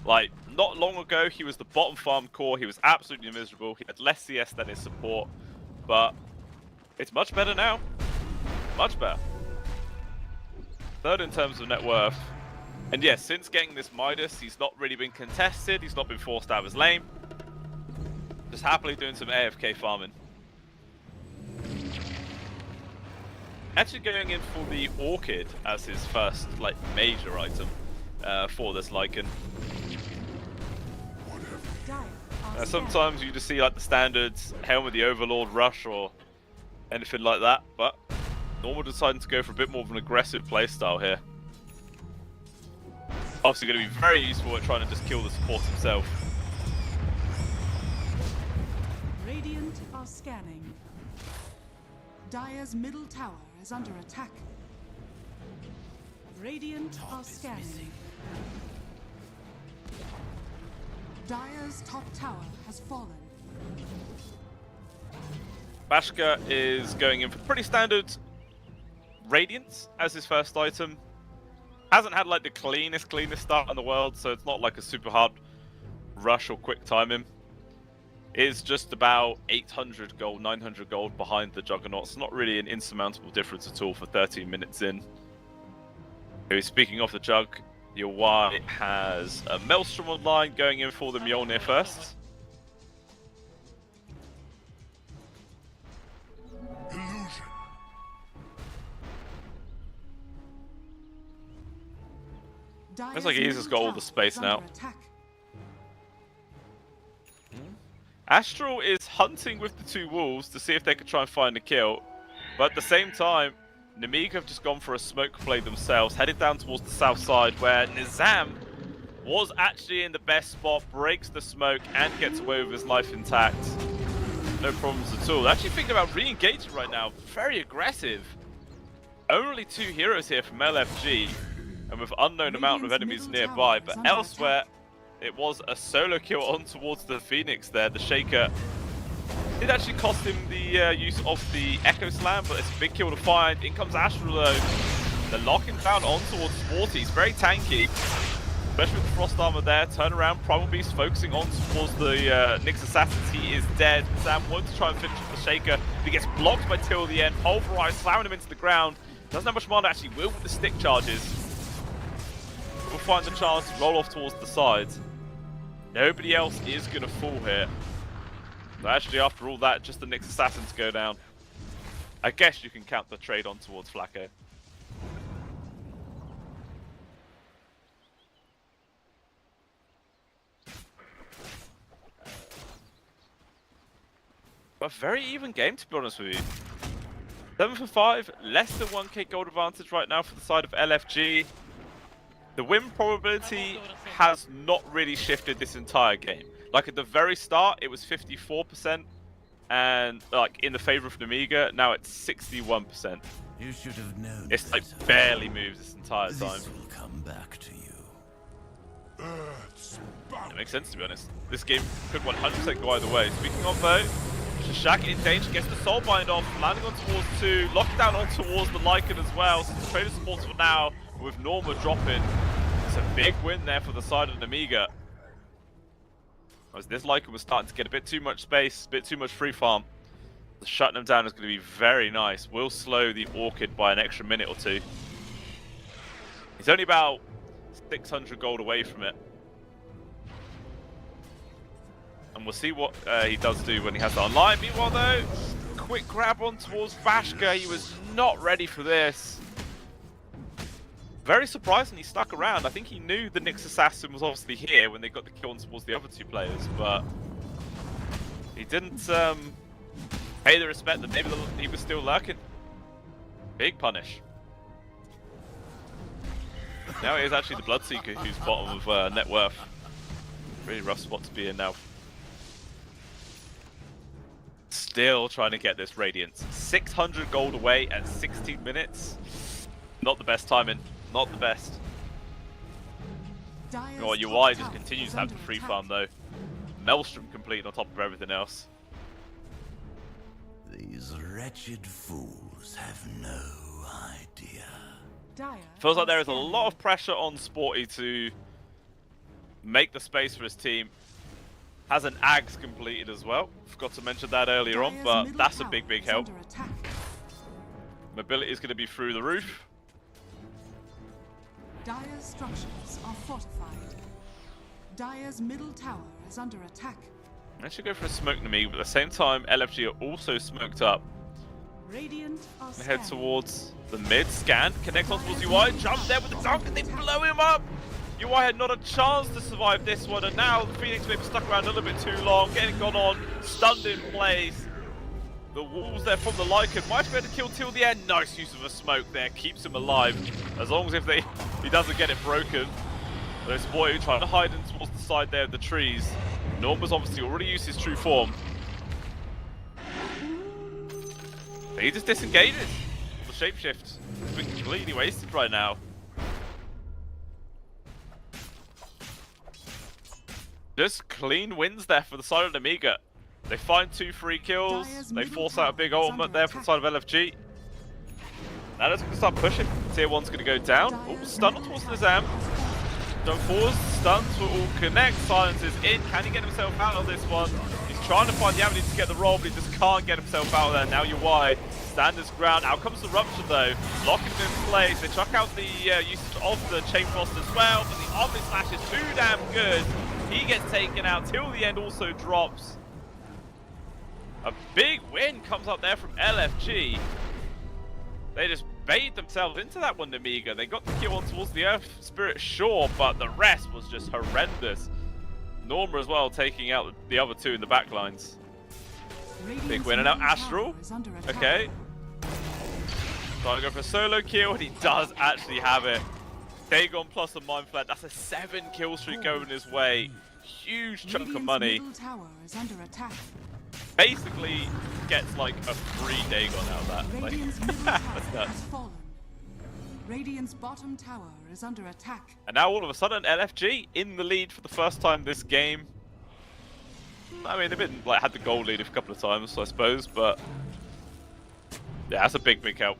[SPEAKER 1] Like, not long ago he was the bottom farm core, he was absolutely miserable, he had less CS than his support, but it's much better now. Much better. Third in terms of net worth. And yes, since getting this Midas, he's not really been contested, he's not been forced out of his lane. Just happily doing some AFK farming. Actually going in for the Orchid as his first like major item for this Lycan. Sometimes you just see like the standards Helm of the Overlord Rush or anything like that, but Normal deciding to go for a bit more of an aggressive playstyle here. Obviously going to be very useful at trying to just kill the support himself.
[SPEAKER 3] Radiant are scanning. Dire's middle tower is under attack. Radiant are scanning. Dire's top tower has fallen.
[SPEAKER 1] Bashka is going in for pretty standard Radiance as his first item. Hasn't had like the cleanest start in the world, so it's not like a super hard rush or quick timing. Is just about 800 gold, 900 gold behind the Juggernaut. It's not really an insurmountable difference at all for 13 minutes in. Speaking of the Jug, your Y has a Maelstrom online going in for the Mjolnir first.
[SPEAKER 2] Illusion.
[SPEAKER 1] Looks like he's just got all the space now. Astral is hunting with the two wolves to see if they can try and find a kill. But at the same time, Nemiga have just gone for a smoke play themselves, headed down towards the south side where Nizam was actually in the best spot, breaks the smoke and gets away with his life intact. No problems at all. Actually thinking about re-engaging right now, very aggressive. Only 2 heroes here from LFG and with unknown amount of enemies nearby, but elsewhere it was a solo kill on towards the Phoenix there. The Shaker did actually cost him the use of the Echo Slam, but it's a big kill to find. In comes Astral though. The locking down on towards Sporty. He's very tanky, especially with the Frost Armor there. Turn around, Primal Beast focusing on towards the Nyx Assassins. He is dead. Sam wants to try and finish with the Shaker. He gets blocked by Till at the end. Pulverize, slamming him into the ground. Doesn't have much mana actually. Will with the stick charges. Will find the chance to roll off towards the sides. Nobody else is going to fall here. But actually, after all that, just the Nyx Assassins go down. I guess you can count the trade on towards Flacco. A very even game, to be honest with you. 7 for 5, less than 1k gold advantage right now for the side of LFG. The win probability has not really shifted this entire game. Like at the very start, it was 54%, and like in the favor of Nemiga, now it's 61%.
[SPEAKER 2] You should have known.
[SPEAKER 1] It's like barely moves this entire time.
[SPEAKER 2] This will come back to you.
[SPEAKER 1] It makes sense, to be honest. This game could 100% go either way. Speaking of though, Shashak in danger, gets the Soulbind off, landing on towards 2, locked down on towards the Lycan as well. So the trailer supports for now, with Norma dropping. It's a big win there for the side of Nemiga. As this Lycan was starting to get a bit too much space, a bit too much free farm. Shutting them down is going to be very nice. Will slow the Orchid by an extra minute or 2. He's only about 600 gold away from it. And we'll see what he does do when he has that online. Meanwhile though, quick grab on towards Vashka. He was not ready for this. Very surprisingly stuck around. I think he knew the Nyx Assassin was obviously here when they got the kill on towards the other 2 players, but he didn't pay the respect that maybe he was still lurking. Big punish. Now it is actually the Bloodseeker who's bottom of net worth. Really rough spot to be in now. Still trying to get this Radiance. 600 gold away at 16 minutes. Not the best timing. Not the best. Your UI just continues to have the free farm though. Maelstrom complete on top of everything else.
[SPEAKER 2] These wretched fools have no idea.
[SPEAKER 1] Feels like there is a lot of pressure on Sporty to make the space for his team. Has an Axe completed as well. Forgot to mention that earlier on, but that's a big help. Mobility is going to be through the roof.
[SPEAKER 3] Dire's structures are fortified. Dire's middle tower is under attack.
[SPEAKER 1] I should go for a smoke to me, but at the same time, LFG are also smoked up.
[SPEAKER 3] Radiant are
[SPEAKER 1] Head
[SPEAKER 3] scanning.
[SPEAKER 1] towards the mid, scan, connects on towards UI, jump there with the dunk, and they blow him up! UI had not a chance to survive this one, and now the Phoenix maybe stuck around a little bit too long, getting gone on, stunned in place. The walls there from the Lycan might be able to kill till the end. Nice use of a smoke there, keeps him alive. As long as he doesn't get it broken. This boy trying to hide in towards the side there of the trees. Norma's obviously already used his true form. But he just disengages. The shapeshift has been completely wasted right now. Just clean wins there for the side of Amiga. They find 2 free kills. They force out a big ultimate there from the side of LFG. Now it's going to start pushing. Tier 1's going to go down. Oh, stun towards Nizam. Don't pause. Stuns will all connect. Silence is in. Can he get himself out of this one? He's trying to find the avenue to get the roll, but he just can't get himself out of there. Now UI stand his ground. Out comes the rupture though. Locking him in place. They chuck out the usage of the chain frost as well, but the Omni Slash is too damn good. He gets taken out. Till the end also drops. A big win comes up there from LFG. They just baited themselves into that one, Amiga. They got the kill on towards the Earth Spirit, sure, but the rest was just horrendous. Norma as well, taking out the other 2 in the backlines. Big win, and now Astral. Okay. Trying to go for a solo kill, and he does actually have it. Dagon plus a Mind Flayer. That's a 7 kill streak going his way. Huge chunk of money. Basically gets like a free Dagon out of that.
[SPEAKER 3] Radiant's middle
[SPEAKER 1] Like,
[SPEAKER 3] tower
[SPEAKER 1] that's nuts.
[SPEAKER 3] has fallen. Radiant's bottom tower is under attack.
[SPEAKER 1] And now all of a sudden, LFG in the lead for the first time this game. I mean, they've been like had the goal lead a couple of times, I suppose, but yeah, that's a big help.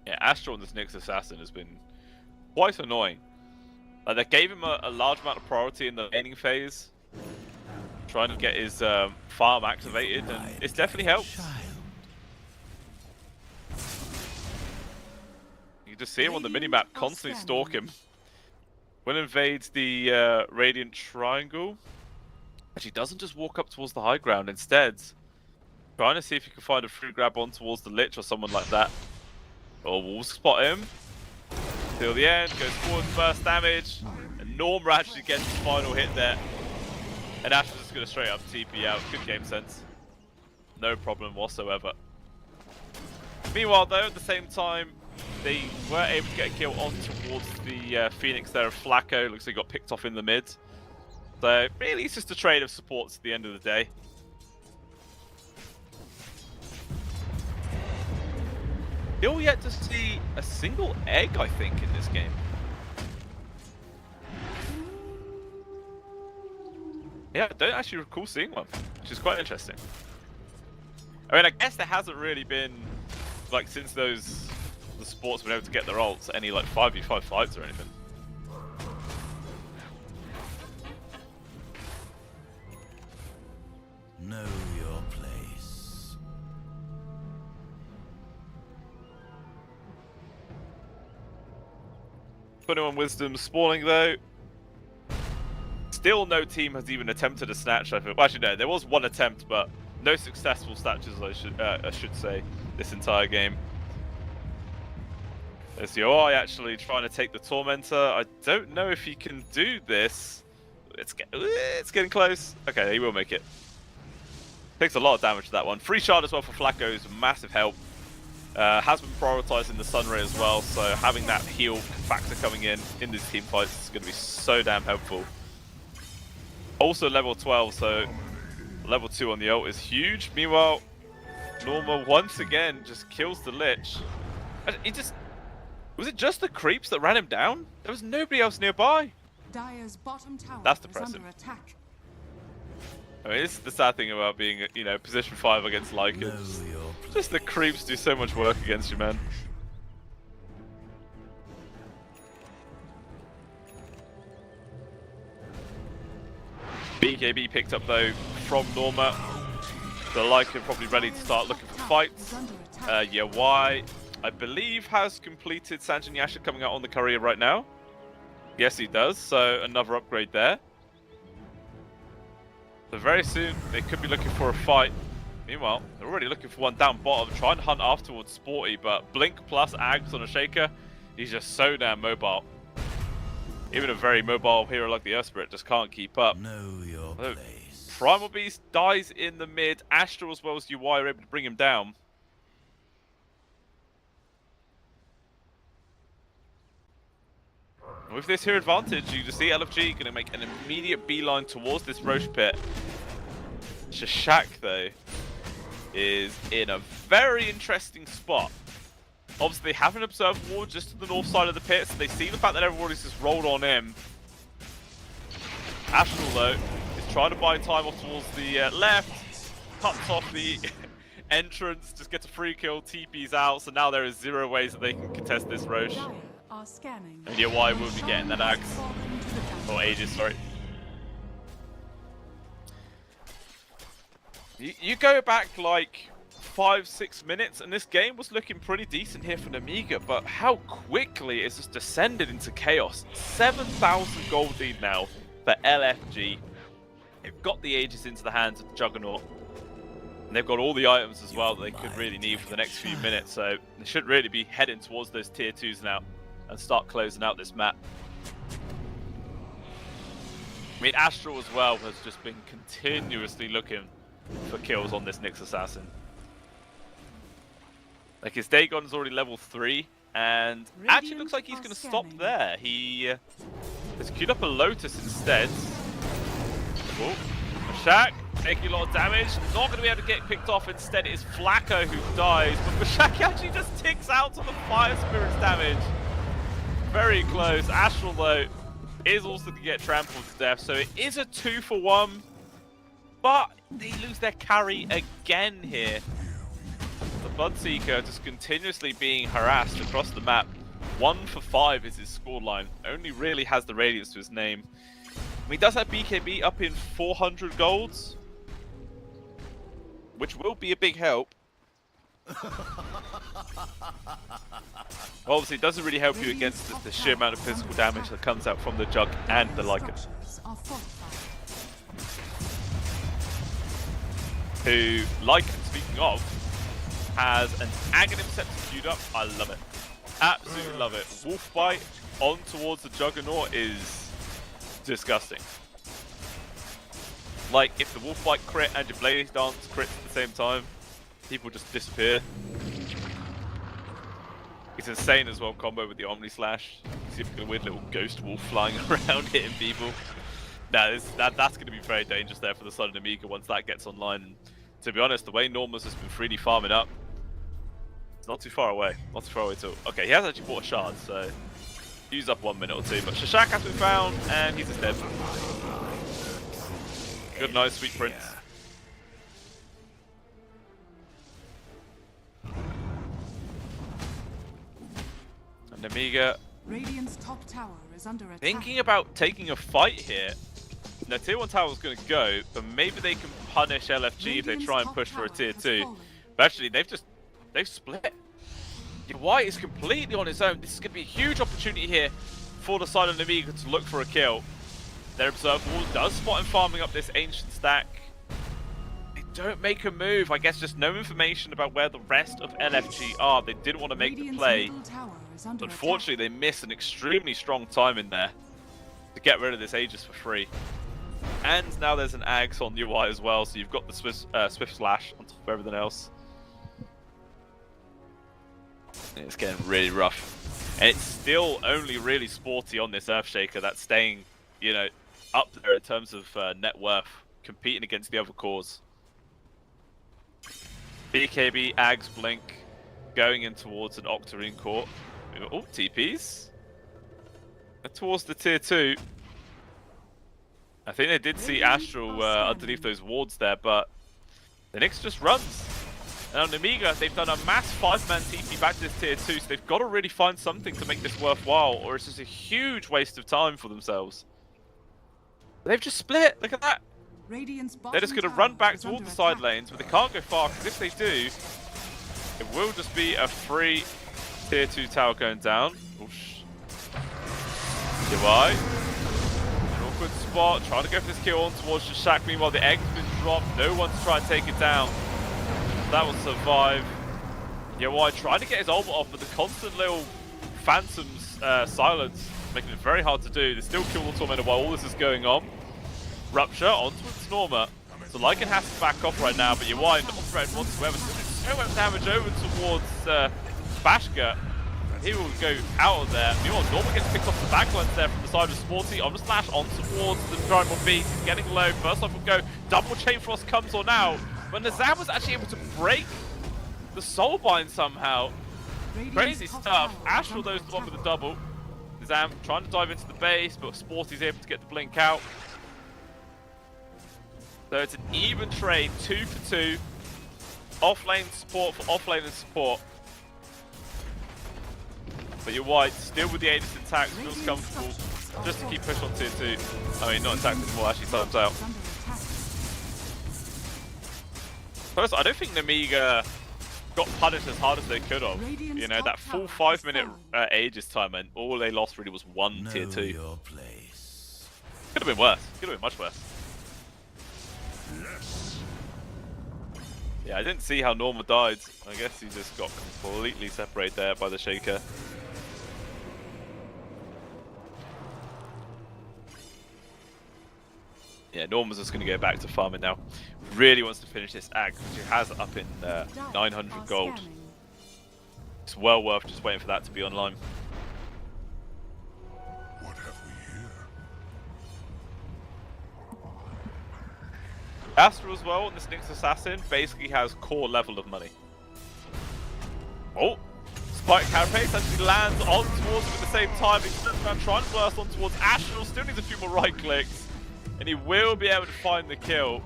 [SPEAKER 1] Yeah, Astral and this Nyx Assassin has been quite annoying. Like, they gave him a large amount of priority in the laning phase, trying to get his farm activated, and it's definitely helped. You can just see him on the minimap, constantly stalk him. When invades the Radiant Triangle, actually doesn't just walk up towards the high ground, instead trying to see if you can find a free grab on towards the Lich or someone like that. Oh, Wolves spot him. Till the end, goes forward, first damage. And Norma actually gets the final hit there. And Ash is just going to straight up TP out. Good game sense. No problem whatsoever. Meanwhile, though, at the same time, they were able to get a kill on towards the Phoenix there of Flacco. Looks like he got picked off in the mid. So, really, it's just a trade of supports at the end of the day. Still yet to see a single egg, I think, in this game. Yeah, I don't actually recall seeing one, which is quite interesting. I mean, I guess there hasn't really been, like, since the sports been able to get their ults, any, like, 5v5 fights or anything.
[SPEAKER 2] Know your place.
[SPEAKER 1] 21 Wisdom spawning, though. Still no team has even attempted a snatch, I feel. Well, actually, no, there was one attempt, but no successful snatches, I should say, this entire game. There's UI actually trying to take the Tormentor. I don't know if he can do this. It's getting close. Okay, he will make it. Takes a lot of damage to that one. Free shard as well for Flacco is massive help. Has been prioritising the Sunray as well, so having that heal factor coming in these team fights is going to be so damn helpful. Also level 12, so level 2 on the ult is huge. Meanwhile, Norma once again just kills the Lich. Was it just the creeps that ran him down? There was nobody else nearby.
[SPEAKER 3] Dire's bottom tower
[SPEAKER 1] That's
[SPEAKER 3] is
[SPEAKER 1] depressing.
[SPEAKER 3] under attack.
[SPEAKER 1] I mean, this is the sad thing about being, you know, position 5 against Lycans. Just the creeps do so much work against you, man. BKB picked up, though, from Norma. The Lycan probably ready to start looking for fights. Yeah, why? I believe, has completed Sanjin Yasha coming out on the career right now. Yes, he does. So another upgrade there. So very soon, they could be looking for a fight. Meanwhile, they're already looking for one down bottom, trying to hunt afterwards Sporty, but Blink plus Ags on a Shaker, he's just so damn mobile. Even a very mobile hero like the Earth Spirit just can't keep up.
[SPEAKER 2] Know your place.
[SPEAKER 1] Primal Beast dies in the mid. Astral as well as UI are able to bring him down. With this here advantage, you just see LFG going to make an immediate beeline towards this Roche pit. Shashak, though, is in a very interesting spot. Obviously, they have an observed ward just to the north side of the pit, so they see the fact that everybody's just rolled on him. Astral, though, is trying to buy time off towards the left, cuts off the entrance, just gets a free kill, TP's out, so now there is 0 ways that they can contest this Roche. And UI will be getting that axe. Or Aegis, sorry. You go back like 5-6 minutes, and this game was looking pretty decent here for Namiga, but how quickly it's just descended into chaos. 7,000 gold lead now for LFG. They've got the Aegis into the hands of the Juggernaut. And they've got all the items as well that they could really need for the next few minutes, so they should really be heading towards those tier 2s now and start closing out this map. I mean, Astral as well has just been continuously looking for kills on this Nyx Assassin. Like, his Dagon's already level 3, and actually looks like he's going to stop there. He has queued up a Lotus instead. Oh, Mashak taking a lot of damage. Not going to be able to get picked off. Instead, it is Flacco who dies, but Mashak actually just ticks out on the Fire Spirit's damage. Very close. Astral, though, is also going to get trampled to death, so it is a 2-for-1. But they lose their carry again here. The Bloodseeker just continuously being harassed across the map. 1 for 5 is his scoreline. Only really has the radius to his name. I mean, he does have BKB up in 400 golds, which will be a big help. Obviously, it doesn't really help you against the sheer amount of physical damage that comes out from the Jug and the Lycan. Who, Lycan, speaking of, has an Aghanim Scepter queued up. I love it. Absolutely love it. Wolf Bite on towards the Juggernaut is disgusting. Like, if the Wolf Bite crit and your Blaze Dance crits at the same time, people just disappear. It's insane as well, combo with the Omni Slash. See if we get a weird little ghost wolf flying around hitting people. Nah, that's going to be very dangerous there for the Sun and Amiga once that gets online. And to be honest, the way Normus has been freely farming up, it's not too far away. Not too far away at all. Okay, he has actually bought a shard, so use up 1 minute or two. But Shashak has been found, and he's just dead. Good night, sweet prince. And Amiga
[SPEAKER 3] Radiant's top tower is under attack.
[SPEAKER 1] thinking about taking a fight here. Now, tier 1 tower is going to go, but maybe they can punish LFG if they try and push for a tier 2. But actually, they've split. White is completely on his own. This is going to be a huge opportunity here for the side of Amiga to look for a kill. Their Observe Wall does spot him farming up this ancient stack. They don't make a move. I guess just no information about where the rest of LFG are. They didn't want to make the play. Unfortunately, they miss an extremely strong time in there to get rid of this Aegis for free. And now there's an Ags on UI as well, so you've got the Swift Slash on top of everything else. And it's getting really rough. And it's still only really Sporty on this Earthshaker that's staying, you know, up there in terms of net worth, competing against the other cores. BKB, Ags, Blink, going in towards an Octarine Court. Oh, TPs. Towards the tier 2. I think they did see Astral underneath those wards there, but the Nyx just runs. And on Amiga, they've done a mass 5-man TP back to this tier 2, so they've got to really find something to make this worthwhile, or it's just a huge waste of time for themselves. They've just split, look at that. They're just going to run back towards the side lanes, but they can't go far, because if they do, it will just be a free Tier 2 tower going down. Oosh. UI. An awkward spot. Trying to go for this kill on towards Shaq. Meanwhile, the egg's been dropped. No one to try and take it down. That will survive. UI trying to get his ult off, but the constant little phantoms silence making it very hard to do. They still kill the Tormentor while all this is going on. Rupture onto Norma. So Lycan has to back off right now, but UI not threatened whatsoever. So much damage over towards Bashka. He will go out of there. Meanwhile, Norma gets picked off the backlines there from the side of Sporty. On the slash on towards the Primal Beast. He's getting low. First off will go. Double Chain Frost comes on now. But Nazam was actually able to break the Soulbind somehow. Crazy stuff. Astral though is the one with the double. Nazam trying to dive into the base, but Sporty's able to get the blink out. So it's an even trade, 2 for 2. Off-lane support for off-lane and support. But your white still with the Aegis intact, feels comfortable just to keep push on tier 2. I mean, not intact anymore, actually times out. First, I don't think Namiga got punished as hard as they could have. You know, that full 5-minute Aegis time, and all they lost really was one tier 2. Could have been worse. Could have been much worse. Yeah, I didn't see how Norma died. I guess he just got completely separated there by the Shaker. Yeah, Norma's just going to go back to farming now. Really wants to finish this ag, which he has up in 900 gold. It's well worth just waiting for that to be online.
[SPEAKER 2] What have we here?
[SPEAKER 1] Astro as well, and this Nyx Assassin basically has core level of money. Oh! Spike Carapace actually lands on towards him at the same time. He's trying to blast on towards Astral, still needs a few more right clicks. And he will be able to find the kill.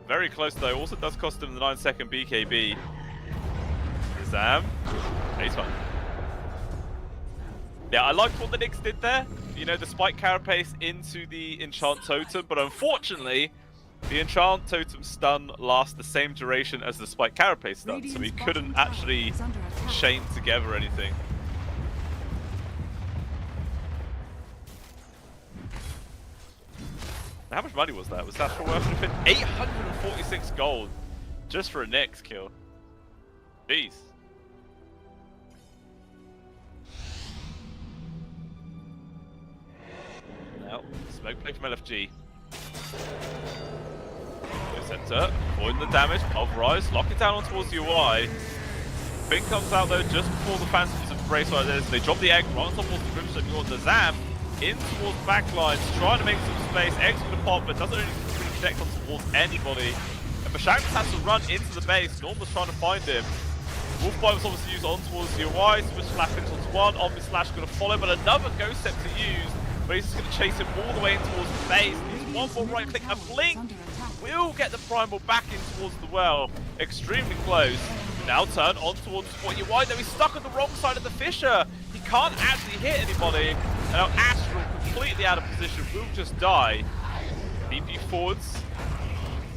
[SPEAKER 1] Very close though, also does cost him the 9-second BKB. Zam. He's fine. Yeah, I liked what the Nyx did there. You know, the Spike Carapace into the Enchant Totem, but unfortunately, the Enchant Totem stun lasts the same duration as the Spike Carapace stun, so he couldn't actually chain together anything. How much money was that? Was that for worth it? 846 gold just for a Nyx kill. Jeez. Now, smoke play from LFG. Center, avoiding the damage, pulverize, lock it down on towards the UI. Fink comes out though just before the Phantoms embrace like this. They drop the egg right on top of the Brimstone. You want the Zam in towards the backlines, trying to make some space. Egg's gonna pop, but doesn't really connect on towards anybody. And Bashanks has to run into the base. Norma's trying to find him. Wolfbite was obviously used on towards the UI. Switch slap into one. Omni Slash gonna follow, but another Ghost Step to use. But he's just gonna chase him all the way in towards the base. Needs one more right click. A blink will get the Primal back in towards the well. Extremely close. Now turn on towards what you want. Though he's stuck on the wrong side of the Fissure. He can't actually hit anybody. And now Astral, completely out of position, will just die. DP forwards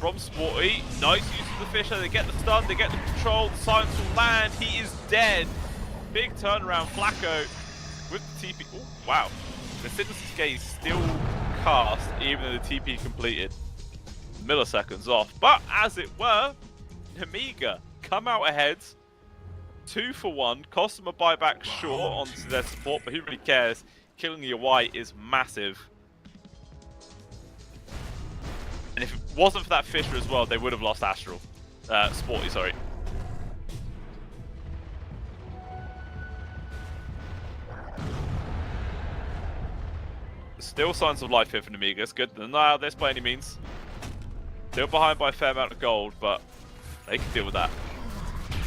[SPEAKER 1] from Sporty. Nice use of the Fissure. They get the stun, they get the control. The silence will land. He is dead. Big turnaround. Flacco with the TP. Oh, wow. The Synthesis Gaze still cast, even though the TP completed. Milliseconds off. But as it were, Amiga come out ahead. 2 for 1. Cost them a buyback short onto their support, but who really cares? Killing your white is massive. And if it wasn't for that Fissure as well, they would have lost Astral. Sporty, sorry. Still signs of life here for Amiga. It's good. They're not out of this by any means. Still behind by a fair amount of gold, but they can deal with that.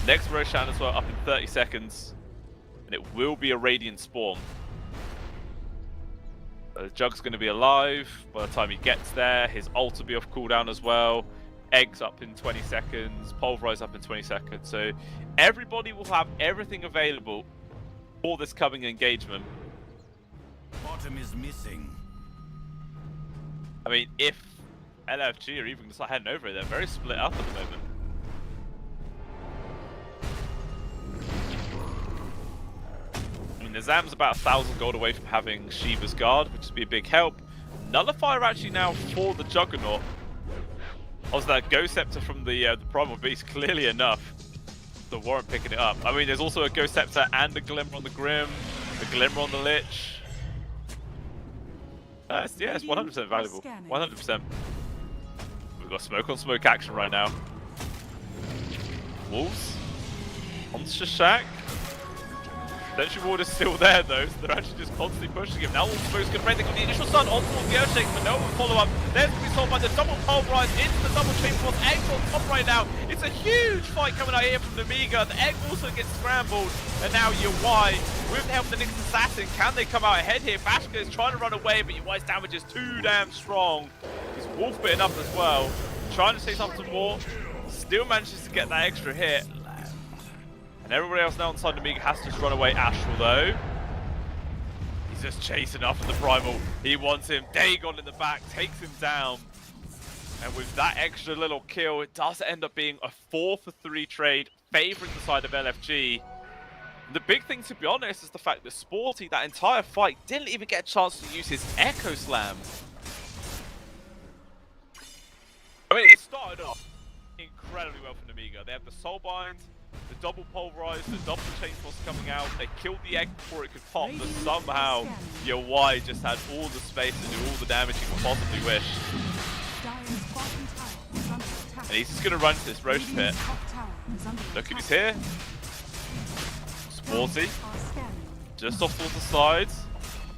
[SPEAKER 1] Next Roshan as well, up in 30 seconds. And it will be a Radiant Spawn. Jug's going to be alive by the time he gets there. His ult will be off cooldown as well. Eggs up in 20 seconds. Pulverize up in 20 seconds. So everybody will have everything available for this coming engagement.
[SPEAKER 2] Bottom is missing.
[SPEAKER 1] I mean, if LFG are even going to start heading over it, they're very split up at the moment. Nizam's about 1,000 gold away from having Shiva's Guard, which would be a big help. Nullifier actually now for the Juggernaut. Also, that Ghost Scepter from the Primal Beast, clearly enough. The Warrant picking it up. I mean, there's also a Ghost Scepter and a Glimmer on the Grim, a Glimmer on the Lich. Yeah, it's 100% valuable. 100%. We've got smoke on smoke action right now. Wolves. Monster Shack. Sentry Ward is still there though, so they're actually just constantly pushing him. Now all smoke's gonna break. They got the initial stun on towards the Earthshake, but no one follow up. There's gonna be solved by the double pulverize into the double chain force. Egg's on top right now. It's a huge fight coming out here from the Amiga. The Egg also gets scrambled, and now UI with the help of the Nyx Assassin, can they come out ahead here? Bashka is trying to run away, but UI's damage is too damn strong. He's wolf bitten up as well, trying to say something more. Still manages to get that extra hit. And everybody else now inside the Amiga has to just run away. Astral though, he's just chasing after the Primal. He wants him. Dagon in the back takes him down. And with that extra little kill, it does end up being a 4-for-3 trade, favouring the side of LFG. The big thing, to be honest, is the fact that Sporty, that entire fight, didn't even get a chance to use his Echo Slam. I mean, it started off incredibly well from the Amiga. They have the Soulbind, the double pulverize, the double chain force coming out. They killed the egg before it could pop, but somehow UI just had all the space to do all the damage he could possibly wish. And he's just going to run to this Roche pit. Look who's here. Sporty. Just off towards the sides.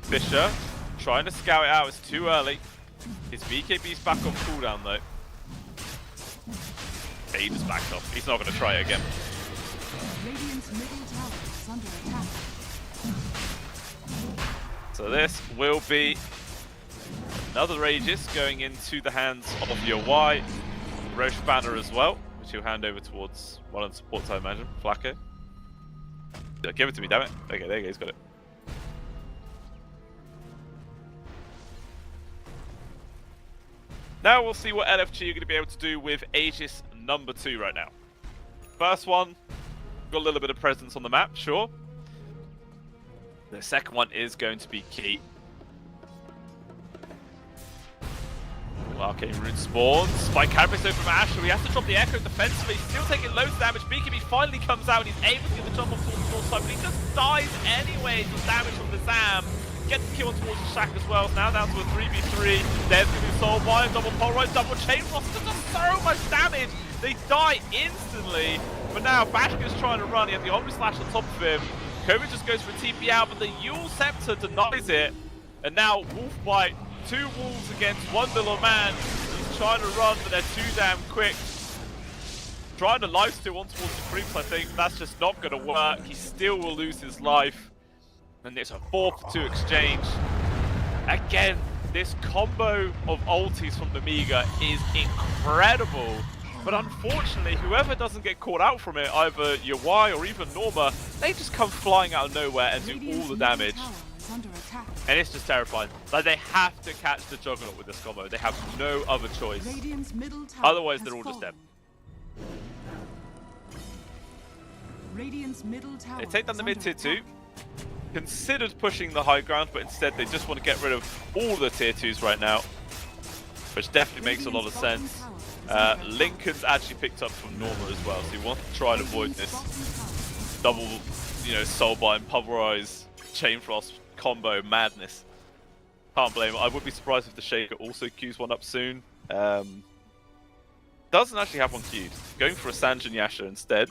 [SPEAKER 1] Fisher trying to scout it out. It's too early. His BKB's back on cooldown though. He just backed off. He's not going to try it again. So this will be another Aegis going into the hands of UI. Roche banner as well, which he'll hand over towards one of the supports, I imagine. Flacco. Yeah, give it to me, damn it. Okay, there you go, he's got it. Now we'll see what LFG are going to be able to do with Aegis number 2 right now. First one, got a little bit of presence on the map, sure. The second one is going to be key. Arcane Rune spawns. Spike Carapace over from Asher. He has to drop the Echo defensively. He's still taking loads of damage. BKB finally comes out and he's able to get the jump on towards the north side, but he just dies anyway with damage from the Zam. Gets the kill on towards the Shack as well. So now down to a 3v3. There's going to be Soul Bind, double pulverize, double chain frost. There's just so much damage. They die instantly. But now Bashka's trying to run. He has the Omni Slash on top of him. Kobe just goes for a TP out, but the Yule Scepter denies it. And now Wolf Bite. 2 wolves against 1 little man. He's trying to run, but they're too damn quick. Trying to lifesteal on towards the creeps, I think. That's just not going to work. He still will lose his life. And it's a 4-for-2 exchange. Again, this combo of ultis from the Amiga is incredible. But unfortunately, whoever doesn't get caught out from it, either UI or even Norma, they just come flying out of nowhere and do all the damage. And it's just terrifying. Like, they have to catch the Juggernaut with this combo. They have no other choice. Otherwise, they're all just dead. They take down the mid tier 2. Considered pushing the high ground, but instead they just want to get rid of all the tier 2s right now. Which definitely makes a lot of sense. Lincoln's actually picked up from Norma as well, so he wants to try and avoid this double, Soulbind, Pulverize, Chain Frost combo madness. Can't blame him. I would be surprised if the Shaker also queues one up soon. Doesn't actually have one queued. Going for a Sanjin Yasha instead.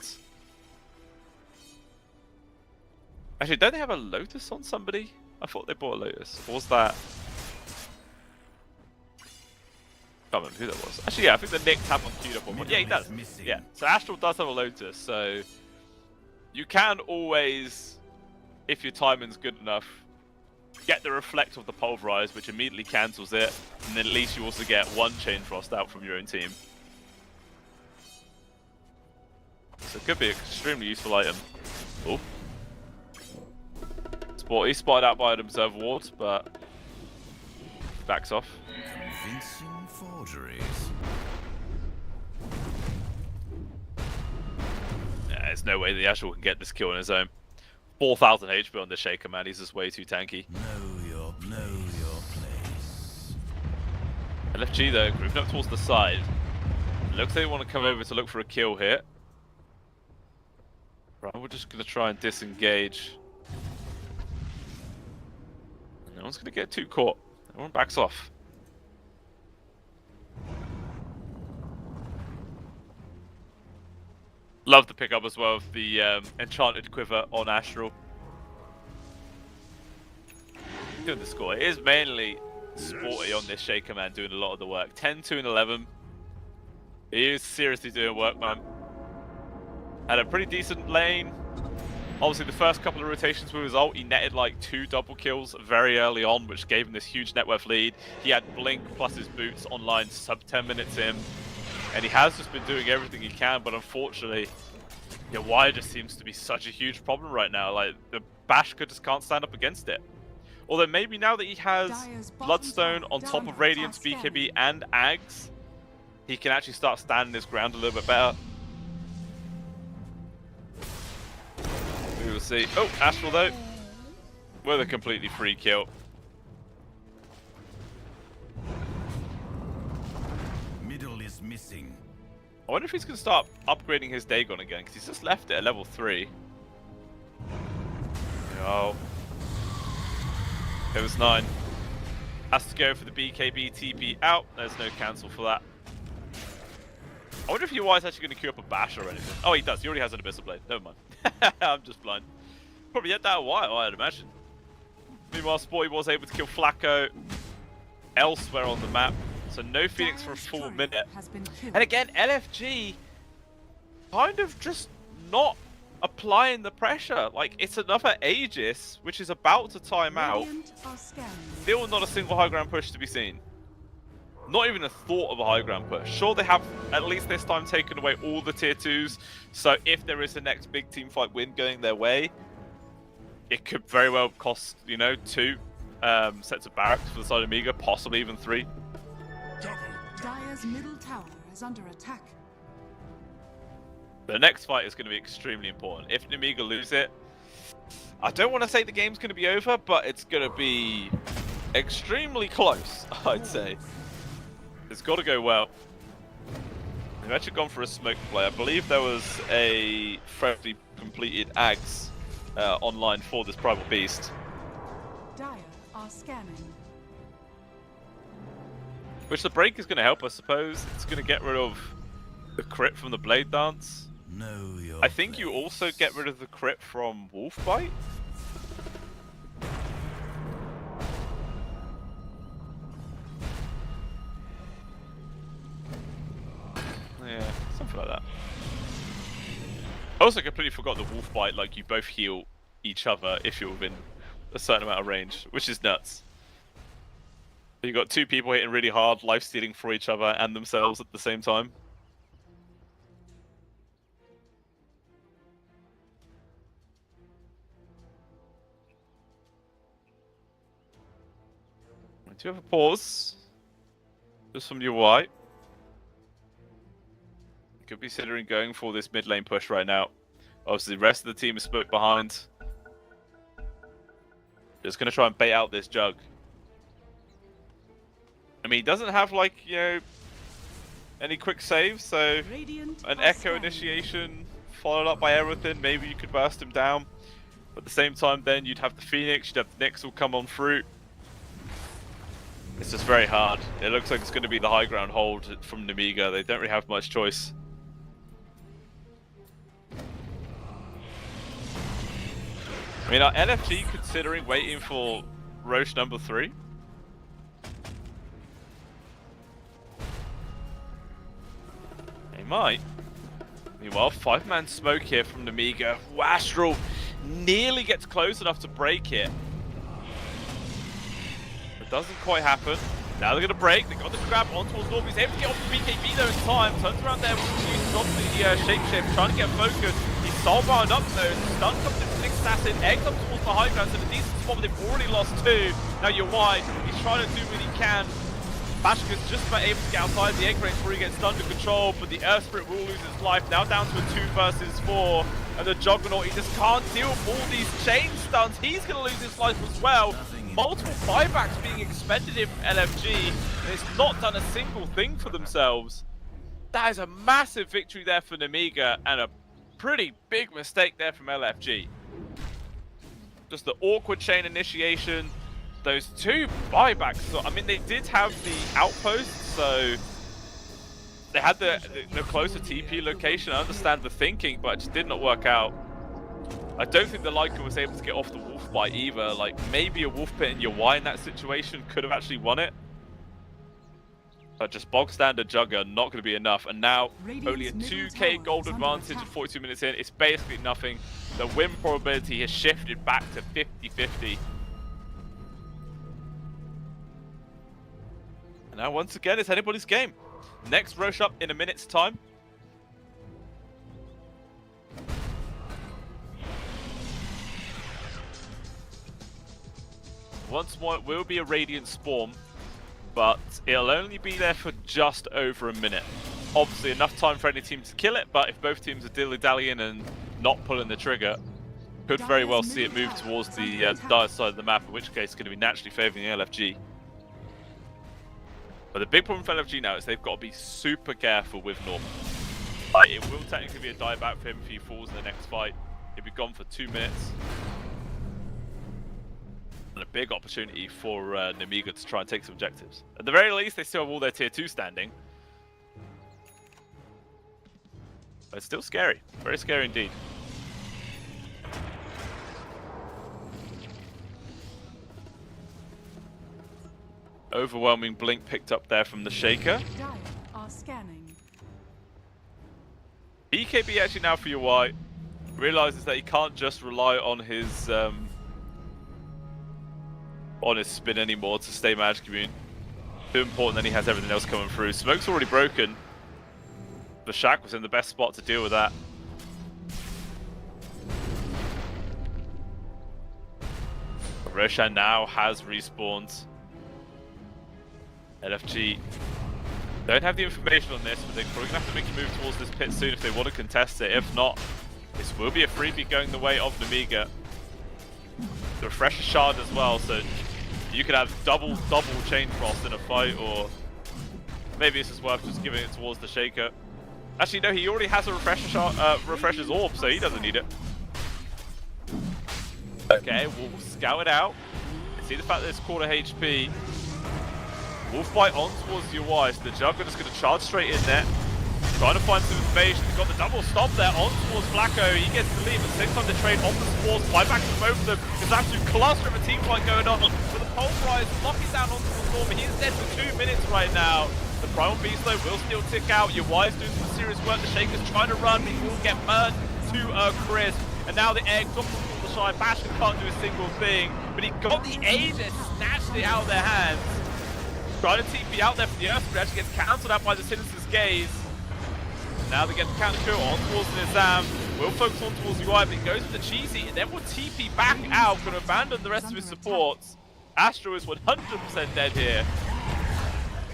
[SPEAKER 1] Actually, don't they have a Lotus on somebody? I thought they bought a Lotus. Or was that? Can't remember who that was. Actually, yeah, I think the Nyx have one queued up on one. Yeah, he does. Yeah, so Astral does have a Lotus, so you can always, if your timing's good enough, get the Reflect of the Pulverize, which immediately cancels it, and then at least you also get 1 Chain Frost out from your own team. So it could be an extremely useful item. Oh. Sporty spotted out by an Observer Ward, but backs off.
[SPEAKER 2] Convincing forgeries.
[SPEAKER 1] Yeah, there's no way the Astral can get this kill on his own. 4,000 HP on this Shaker, man. He's just way too tanky.
[SPEAKER 2] Know your place.
[SPEAKER 1] LFG, though, grouping up towards the side. Looks like they want to come over to look for a kill here. Right, we're just going to try and disengage. No one's going to get too caught. Everyone backs off. Love the pickup as well of the Enchanted Quiver on Astral. Doing the score. It is mainly Sporty on this Shaker, man, doing a lot of the work. 10, 2, and 11. He is seriously doing work, man. Had a pretty decent lane. Obviously, the first couple of rotations with his ult, he netted like 2 double kills very early on, which gave him this huge net worth lead. He had Blink plus his boots online sub 10 minutes in. And he has just been doing everything he can, but unfortunately, why just seems to be such a huge problem right now. Like, the Bashka just can't stand up against it. Although maybe now that he has Bloodstone on top of Radiance, BKB, and Ags, he can actually start standing his ground a little bit better. We will see. Oh, Astral though, with a completely free kill.
[SPEAKER 2] Middle is missing.
[SPEAKER 1] I wonder if he's going to start upgrading his Dagon again, because he's just left it at level 3. Oh. It was 9. Has to go for the BKB TP out. There's no cancel for that. I wonder if UI is actually going to queue up a bash or anything. Oh, he does. He already has an Abyssal Blade. Never mind. I'm just blind. Probably had that a while, I'd imagine. Meanwhile, Sporty was able to kill Flacco elsewhere on the map. So no Phoenix for a full minute. And again, LFG kind of just not applying the pressure. Like, it's another Aegis, which is about to time out. Still not a single high ground push to be seen. Not even a thought of a high ground push. Sure, they have, at least this time, taken away all the tier 2s. So if there is a next big team fight win going their way, it could very well cost, 2 sets of barracks for the side of Amiga, possibly even 3.
[SPEAKER 3] Dire's middle tower is under attack.
[SPEAKER 1] The next fight is going to be extremely important. If Nemiga lose it, I don't want to say the game's going to be over, but it's going to be extremely close, I'd say. It's got to go well. They've actually gone for a smoke play. I believe there was a freshly completed Ags online for this Primal Beast.
[SPEAKER 3] Dire are scanning.
[SPEAKER 1] Which the break is going to help, I suppose. It's going to get rid of the crit from the Blade Dance.
[SPEAKER 2] Know your
[SPEAKER 1] I think you also get rid of the crit from Wolf Bite. Yeah, something like that. I also completely forgot the Wolf Bite, like you both heal each other if you're within a certain amount of range, which is nuts. You got 2 people hitting really hard, life stealing for each other and themselves at the same time. I do have a pause. Just from UI. Could be considering going for this mid lane push right now. Obviously, the rest of the team is split behind. Just going to try and bait out this Jug. I mean, he doesn't have, like, any quick saves, so an Echo initiation followed up by everything. Maybe you could burst him down. But at the same time, then you'd have the Phoenix, you'd have the Nyx will come on through. It's just very hard. It looks like it's going to be the high ground hold from Nemiga. They don't really have much choice. I mean, are LFG considering waiting for Roche number 3? They might. Meanwhile, 5-man smoke here from Nemiga. Astral nearly gets close enough to break it. It doesn't quite happen. Now they're going to break. They got the grab on towards Norby. He's able to get off the BKB though in time. Turns around there, uses off the shapeshift, trying to get focused. He's soul-bound up though. Stun comes in for the assassin. Eggs up towards the high ground. So the decent spot, but they've already lost 2. Now you're wide. He's trying to do what he can. Bashka's just about able to get outside the egg range before he gets stunned to control, but the Earth Spirit will lose its life. Now down to a 2 versus 4. And the Juggernaut, he just can't deal with all these chain stuns. He's going to lose his life as well. Multiple buybacks being expended in LFG, and it's not done a single thing for themselves. That is a massive victory there for Nemiga, and a pretty big mistake there from LFG. Just the awkward chain initiation, those two buybacks. So, I mean, they did have the outpost, so they had the closer TP location. I understand the thinking, but it just did not work out. I don't think the Lycan was able to get off the Wolf Bite either. Like, maybe a Wolf Pit in your Y in that situation could have actually won it. But just bog standard Jugger, not going to be enough. And now, only a 2k gold advantage at 42 minutes in. It's basically nothing. The win probability has shifted back to 50-50. And now, once again, it's anybody's game. Next Roche up in a minute's time. Once more, it will be a Radiant Spawn, but it'll only be there for just over a minute. Obviously, enough time for any team to kill it, but if both teams are dilly-dallying and not pulling the trigger, could very well see it move towards the dire side of the map, in which case it's going to be naturally favouring the LFG. But the big problem for LFG now is they've got to be super careful with Norm. It will technically be a dieback for him if he falls in the next fight. He'll be gone for 2 minutes. And a big opportunity for Nemiga to try and take some objectives. At the very least, they still have all their tier 2 standing. But it's still scary. Very scary indeed. Overwhelming blink picked up there from the Shaker. BKB actually now for your Y realizes that he can't just rely on his spin anymore to stay magic immune. Too important that he has everything else coming through. Smoke's already broken. The Shack was in the best spot to deal with that. Roshan now has respawned. LFG don't have the information on this, but they're probably going to have to make a move towards this pit soon if they want to contest it. If not, this will be a freebie going the way of Nemiga. The Refresher Shard as well, so you could have double Chain Frost in a fight, or maybe it's just worth just giving it towards the Shaker. Actually, no, he already has a Refresher's Orb, so he doesn't need it. Okay, we'll scout it out. See the fact that it's quarter HP. Wolfbite on towards the UI, so the Juggernaut's going to charge straight in there. Trying to find some information. He's got the double stop there on towards Blacko. He gets the lead, but 600 trade on the spores. Buyback from both of them. There's actually a cluster of a team fight going on. With the Pulverize locking down onto the Storm. He is dead for 2 minutes right now. The Primal Beast though will still tick out. UI is doing some serious work. The Shaker's trying to run, but he will get burned to a crisp. And now the egg drops from the Shine. Bastion can't do a single thing, but he got the Aegis, snatched it out of their hands. Trying to TP out there for the Earthspring, actually gets cancelled out by the Sinister's Gaze. Now they get the counter kill on towards Nizam. Will focus on towards UI, but he goes for the cheesy, and then will TP back out, going to abandon the rest of his supports. Astro is 100% dead here.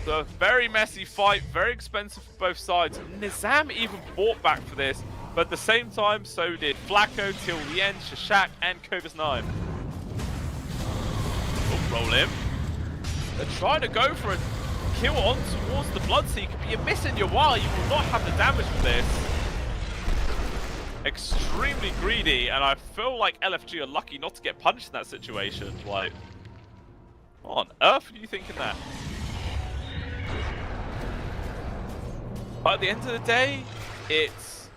[SPEAKER 1] So a very messy fight, very expensive for both sides. Nizam even fought back for this, but at the same time, so did Flacco, Till the End, Shashak, and Cobus 9. Oh, roll in. They're trying to go for a kill on towards the Bloodseeker, but you're missing your wire. You will not have the damage for this. Extremely greedy, and I feel like LFG are lucky not to get punched in that situation. Like, what on earth are you thinking that? But at the end of the day, it's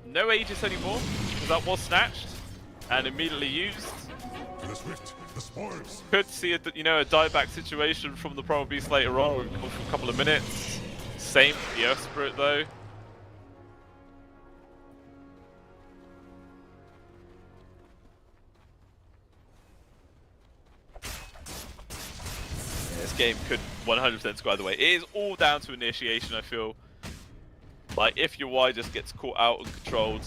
[SPEAKER 1] no Aegis anymore, because that was snatched and immediately used. Could see a dieback situation from the Primal Beast later on for a couple of minutes. Same for the Earth Spirit though. This game could 100% go either way. It is all down to initiation, I feel. Like, if your Y just gets caught out and controlled,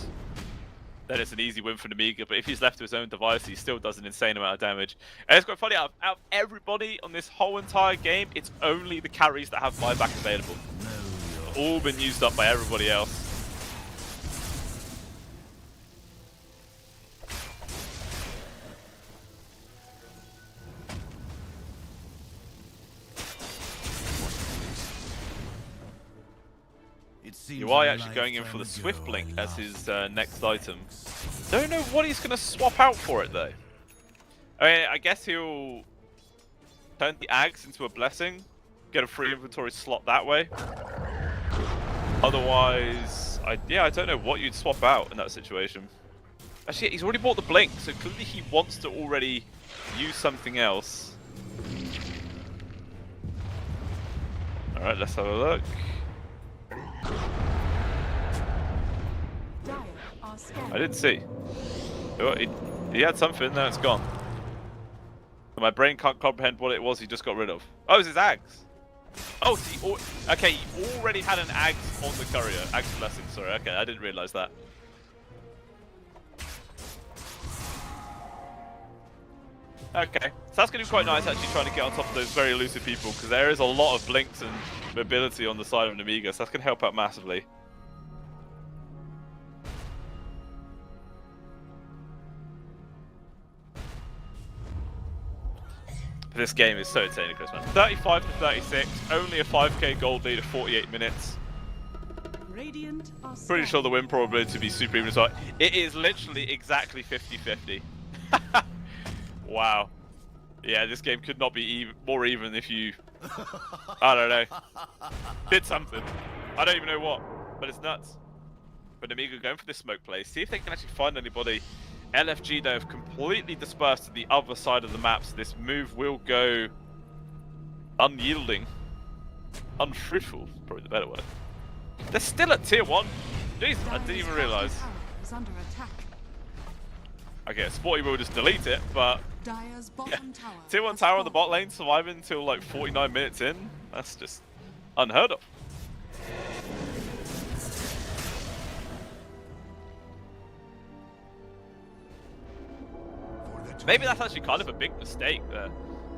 [SPEAKER 1] then it's an easy win for Nemiga, but if he's left to his own device, he still does an insane amount of damage. And it's quite funny, out of everybody on this whole entire game, it's only the carries that have buyback available. All been used up by everybody else.
[SPEAKER 2] It seems
[SPEAKER 1] UI
[SPEAKER 2] a
[SPEAKER 1] actually going in for the
[SPEAKER 2] lifetime
[SPEAKER 1] Swift
[SPEAKER 2] ago
[SPEAKER 1] Blink
[SPEAKER 2] I
[SPEAKER 1] as
[SPEAKER 2] laughed
[SPEAKER 1] his
[SPEAKER 2] at
[SPEAKER 1] next item. Don't know what he's going to swap out for it though. I mean, I guess he'll turn the Ags into a Blessing, get a free inventory slot that way. Otherwise, I don't know what you'd swap out in that situation. Actually, he's already bought the Blink, so clearly he wants to already use something else. Alright, let's have a look.
[SPEAKER 3] Dire are scanning.
[SPEAKER 1] I didn't see. Oh, he had something, now it's gone. My brain can't comprehend what it was he just got rid of. Oh, it was his Ags. Oh, so okay, he already had an Ags on the courier. Ags Blessing, sorry. Okay, I didn't realise that. Okay, so that's going to be quite nice actually trying to get on top of those very elusive people because there is a lot of blinks and mobility on the side of an Amiga, so that's going to help out massively. This game is so entertaining, Chris, man. 35 to 36, only a 5k gold lead of 48 minutes.
[SPEAKER 3] Radiant are
[SPEAKER 1] Pretty sure the win probability to be super even as well. It is literally exactly 50-50. Wow. Yeah, this game could not be more even if you, I don't know, did something. I don't even know what, but it's nuts. But Amiga going for this smoke play, see if they can actually find anybody. LFG, though, have completely dispersed to the other side of the map, so this move will go unyielding. Unfruitful, probably the better word. They're still at tier 1. Jeez, I didn't even realise.
[SPEAKER 3] Under attack.
[SPEAKER 1] Okay, Sporty will just delete it, but
[SPEAKER 3] Dire's bottom tower.
[SPEAKER 1] tier 1 tower on the bot lane surviving until like 49 minutes in. That's just unheard of. Maybe that's actually kind of a big mistake there.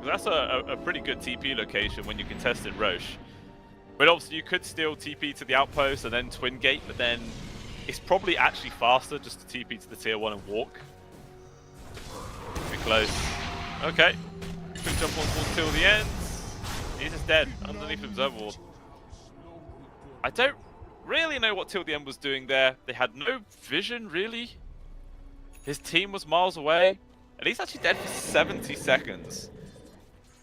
[SPEAKER 1] Because that's a pretty good TP location when you contest in Roche. But obviously you could still TP to the outpost and then twin gate, but then it's probably actually faster just to TP to the tier 1 and walk. Pretty close. Okay. Quick jump on till the end. He's just dead underneath the observer wall. I don't really know what Till the End was doing there. They had no vision, really. His team was miles away. And he's actually dead for 70 seconds.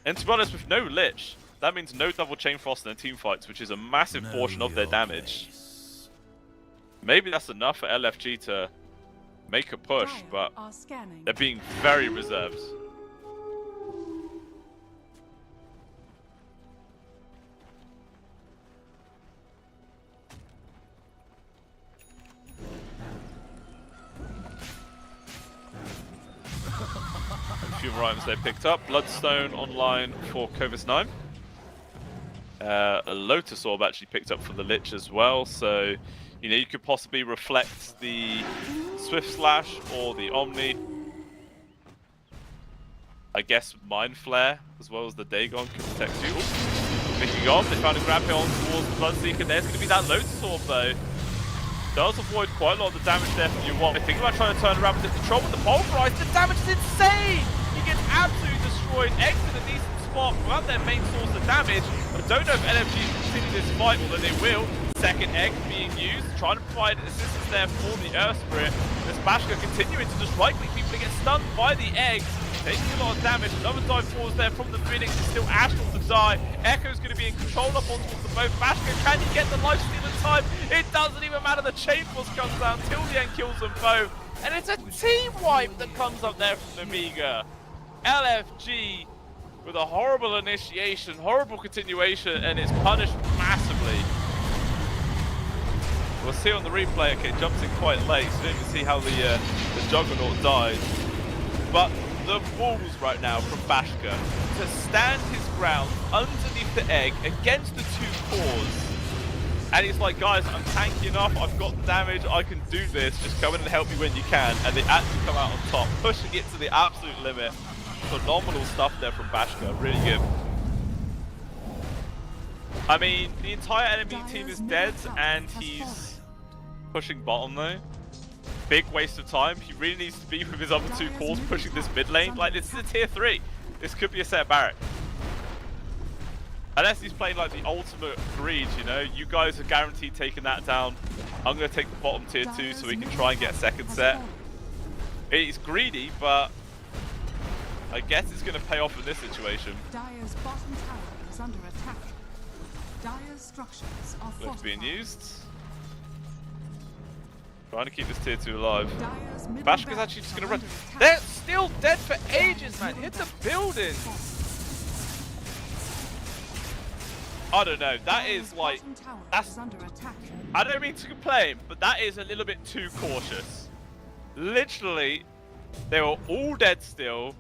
[SPEAKER 1] And to be honest, with no Lich, that means no double chain frost in their team fights, which is a massive portion of their damage. Maybe that's enough for LFG to make a push, but they're being very reserved. A few more items they picked up. Bloodstone online for Covis 9. A Lotus Orb actually picked up from the Lich as well, so you know you could possibly reflect the Swift Slash or the Omni. I guess Mind Flare as well as the Dagon could protect you. Nicking on, they found a grab here on towards the Bloodseeker. There's going to be that Lotus Orb though. Does avoid quite a lot of the damage there from you. I think about trying to turn around with the control with the pulverize. The damage is insane! He gets absolutely destroyed. Exit a decent spot without their main source of damage. I don't know if LFG continue this fight, although they will. Second egg being used, trying to provide assistance there for the Earth Spirit. This Bashka continuing to just right-click people to get stunned by the eggs. Taking a lot of damage. Another dive forwards there from the Phoenix. It's still Astral to die. Echo's going to be in control up on towards the both. Bashka, can he get the lifesteal in time? It doesn't even matter. The Chain Force comes down. Till the End kills them both. And it's a team wipe that comes up there from Amiga. LFG with a horrible initiation, horrible continuation, and it's punished massively. We'll see on the replay. Okay, jumps in quite late, so you don't even see how the Juggernaut died. But the balls right now from Bashka to stand his ground underneath the egg against the two cores. And he's like, guys, I'm tanky enough, I've got the damage, I can do this, just come in and help me when you can. And they actually come out on top, pushing it to the absolute limit. Phenomenal stuff there from Bashka, really good. I mean, the entire enemy team is dead and he's pushing bottom though. Big waste of time. He really needs to be with his other two cores pushing this mid lane. Like, this is a tier 3. This could be a set of Barrack. Unless he's playing like the ultimate greed, you know? You guys are guaranteed taking that down. I'm going to take the bottom tier 2 so we can try and get a second set. He's greedy, but I guess it's going to pay off in this situation.
[SPEAKER 3] Dire's bottom tower is under attack. Dire's structures are
[SPEAKER 1] Looks being
[SPEAKER 3] fortified.
[SPEAKER 1] used. Trying to keep this tier 2 alive.
[SPEAKER 3] Dire's middle
[SPEAKER 1] Bashka's
[SPEAKER 3] barracks
[SPEAKER 1] actually just
[SPEAKER 3] are
[SPEAKER 1] going to run.
[SPEAKER 3] under attack.
[SPEAKER 1] They're still dead for ages, man. Hit the building. I don't know. That is like,
[SPEAKER 3] Bottom tower
[SPEAKER 1] that's,
[SPEAKER 3] is under attack.
[SPEAKER 1] I don't mean to complain, but that is a little bit too cautious. Literally, they were all dead still.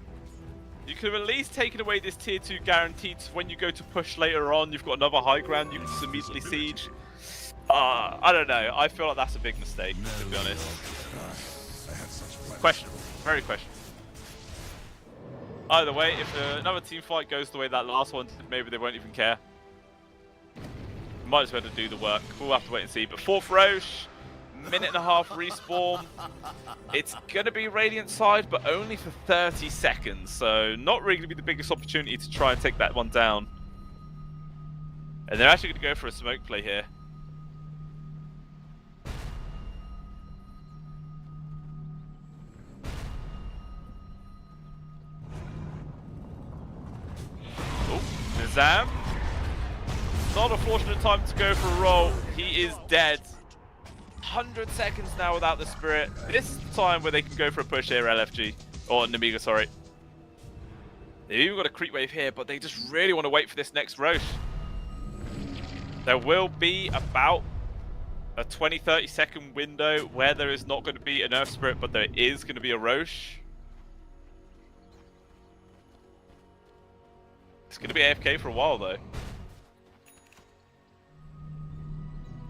[SPEAKER 1] You could have at least taken away this tier 2 guaranteed, so when you go to push later on, you've got another high ground, you can just immediately siege. I don't know. I feel like that's a big mistake, to be honest. Questionable. Very questionable. Either way, if another team fight goes the way that last one did, maybe they won't even care. Might as well do the work. We'll have to wait and see. But 4th Roche, minute and a half respawn. It's going to be Radiant side, but only for 30 seconds. So not really going to be the biggest opportunity to try and take that one down. And they're actually going to go for a smoke play here. Oh, Nizam. Not a fortunate time to go for a roll. He is dead. 100 seconds now without the spirit. This is the time where they can go for a push here, LFG. Or Namiga, sorry. They've even got a creep wave here, but they just really want to wait for this next Roche. There will be about a 20-30 second window where there is not going to be an Earth Spirit, but there is going to be a Roche. It's going to be AFK for a while, though.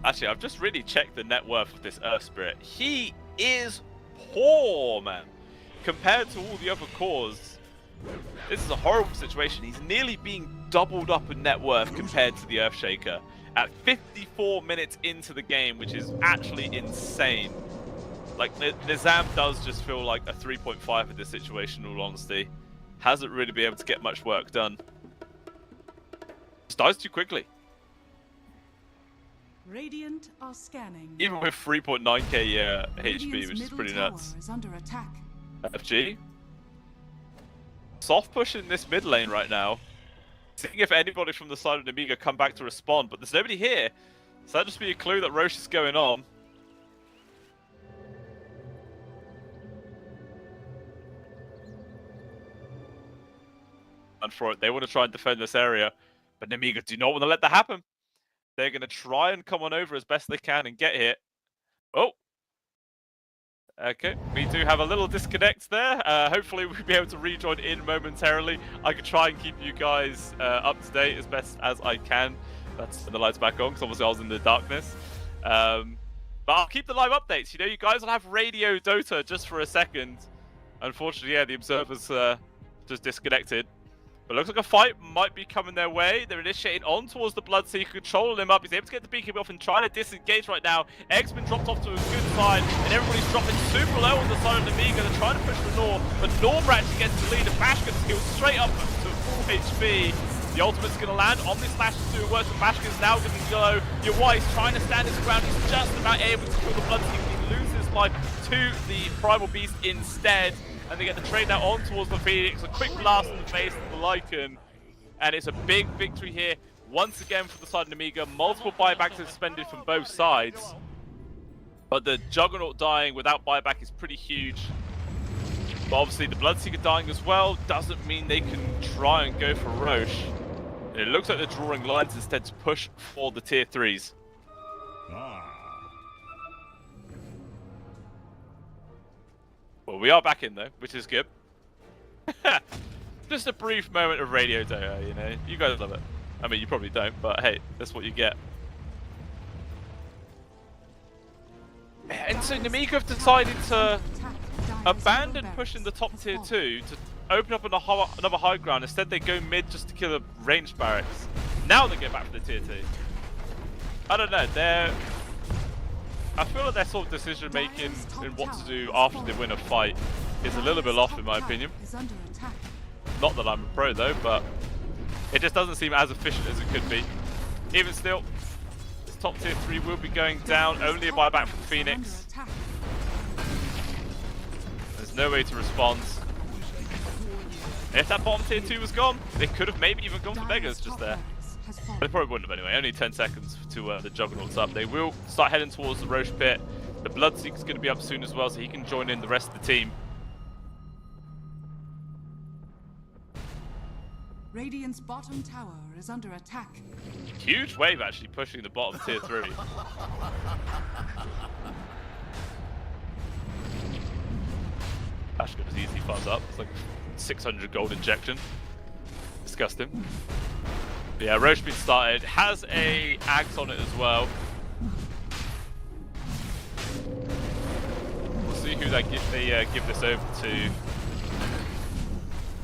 [SPEAKER 1] Actually, I've just really checked the net worth of this Earth Spirit. He is poor, man. Compared to all the other cores, this is a horrible situation. He's nearly being doubled up in net worth compared to the Earthshaker at 54 minutes into the game, which is actually insane. Like, Nizam does just feel like a 3.5 in this situation, in all honesty. Hasn't really been able to get much work done. Just dies too quickly.
[SPEAKER 3] Radiant are scanning.
[SPEAKER 1] Even with 3.9k HP, which is pretty
[SPEAKER 3] tower
[SPEAKER 1] nuts.
[SPEAKER 3] is under attack.
[SPEAKER 1] FG. Soft push in this mid lane right now. Seeing if anybody from the side of Namiga come back to respond, but there's nobody here. So that just be a clue that Roche is going on. And for it, they want to try and defend this area, but Namiga do not want to let that happen. They're going to try and come on over as best they can and get hit. Oh. Okay, we do have a little disconnect there. Hopefully we'll be able to rejoin in momentarily. I could try and keep you guys up to date as best as I can. That's the lights back on, because obviously I was in the darkness. But I'll keep the live updates. You know, you guys will have Radio Dota just for a second. Unfortunately, yeah, the observers just disconnected. But looks like a fight might be coming their way. They're initiating on towards the Bloodseeker, controlling him up. He's able to get the beacon off and trying to disengage right now. Egg's been dropped off to a good side, and everybody's dropping super low on the side of Namiga. They're trying to push for Norm, but Norm actually gets the lead, and Bashka's healed straight up to full HP. The ultimate's going to land on this slash to do worse, and Bashka's now going to go. Your Wise trying to stand his ground. He's just about able to kill the Bloodseeker. He loses life to the Primal Beast instead. And they get the trade now on towards the Phoenix. A quick blast in the face of the Lycan. And it's a big victory here. Once again for the side of Namiga. Multiple buybacks are suspended from both sides. But the Juggernaut dying without buyback is pretty huge. But obviously the Bloodseeker dying as well doesn't mean they can try and go for Roche. And it looks like they're drawing lines instead to push for the tier 3s. Well, we are back in though, which is good. Just a brief moment of Radio Dota, you know. You guys love it. I mean, you probably don't, but hey, that's what you get. And so Namiga have decided to abandon pushing the top tier 2 to open up another high ground. Instead, they go mid just to kill a ranged barracks. Now they go back for the tier 2. I don't know, I feel like their sort of decision making in what to do after they win a fight is a little bit off in my opinion. Not that I'm a pro though, but It just doesn't seem as efficient as it could be. Even still, this top tier 3 will be going down, only a buyback from Phoenix. There's no way to respond. If that bottom tier 2 was gone, they could have maybe even gone for beggars just there. They probably wouldn't have anyway. Only 10 seconds to the Juggernaut's up. They will start heading towards the Roche pit. The Bloodseeker's going to be up soon as well, so he can join in the rest of the team.
[SPEAKER 3] Radiant's bottom tower is under attack.
[SPEAKER 1] Huge wave actually pushing the bottom tier 3. Ash got his easy fuzz up. It's like 600 gold injection. Disgusting. But yeah, Roche been started. Has a axe on it as well. We'll see who they give this over to.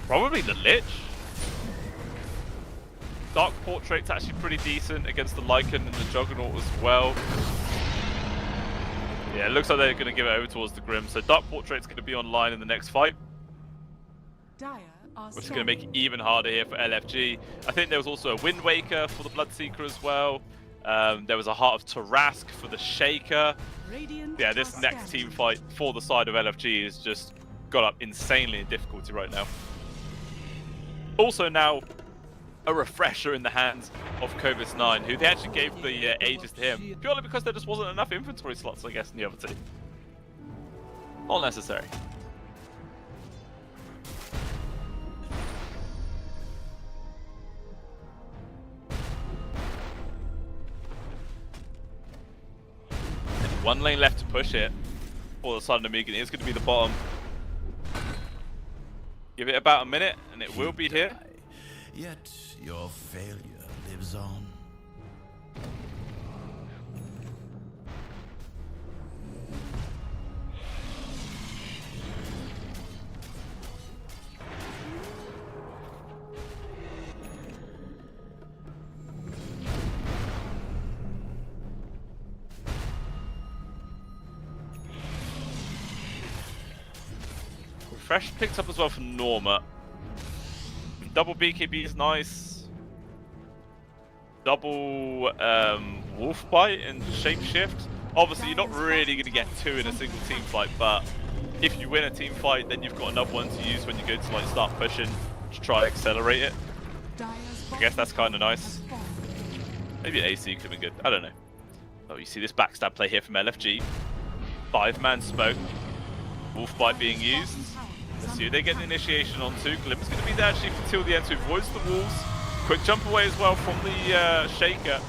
[SPEAKER 1] Probably the Lich. Dark Portrait's actually pretty decent against the Lycan and the Juggernaut as well. Yeah, it looks like they're going to give it over towards the Grim. So Dark Portrait's going to be online in the next fight, which is going to make it even harder here for LFG. I think there was also a Wind Waker for the Bloodseeker as well. There was a Heart of Tarask for the Shaker. Yeah, this next team fight for the side of LFG has just got up insanely in difficulty right now. Also now, a refresher in the hands of Kovis9, who they actually gave the Aegis to him, purely because there just wasn't enough inventory slots, I guess, in the other two. Not necessary. And one lane left to push it for the side of Namigan. It's going to be the bottom. Give it about a minute, and it will be here.
[SPEAKER 2] Yet your failure lives on.
[SPEAKER 1] Refresh picked up as well from Norma. Double BKB is nice. Double Wolf Bite and Shapeshift. Obviously, you're not really going to get two in a single team fight, but if you win a team fight, then you've got another one to use when you go to like start pushing to try and accelerate it. I guess that's kind of nice. Maybe an AC could be good. I don't know. Oh, you see this backstab play here from LFG. 5-man smoke. Wolf Bite being used. Let's see who they get the initiation onto. Glimmer's going to be there actually until the end to avoid the walls. Quick jump away as well from the Shaker.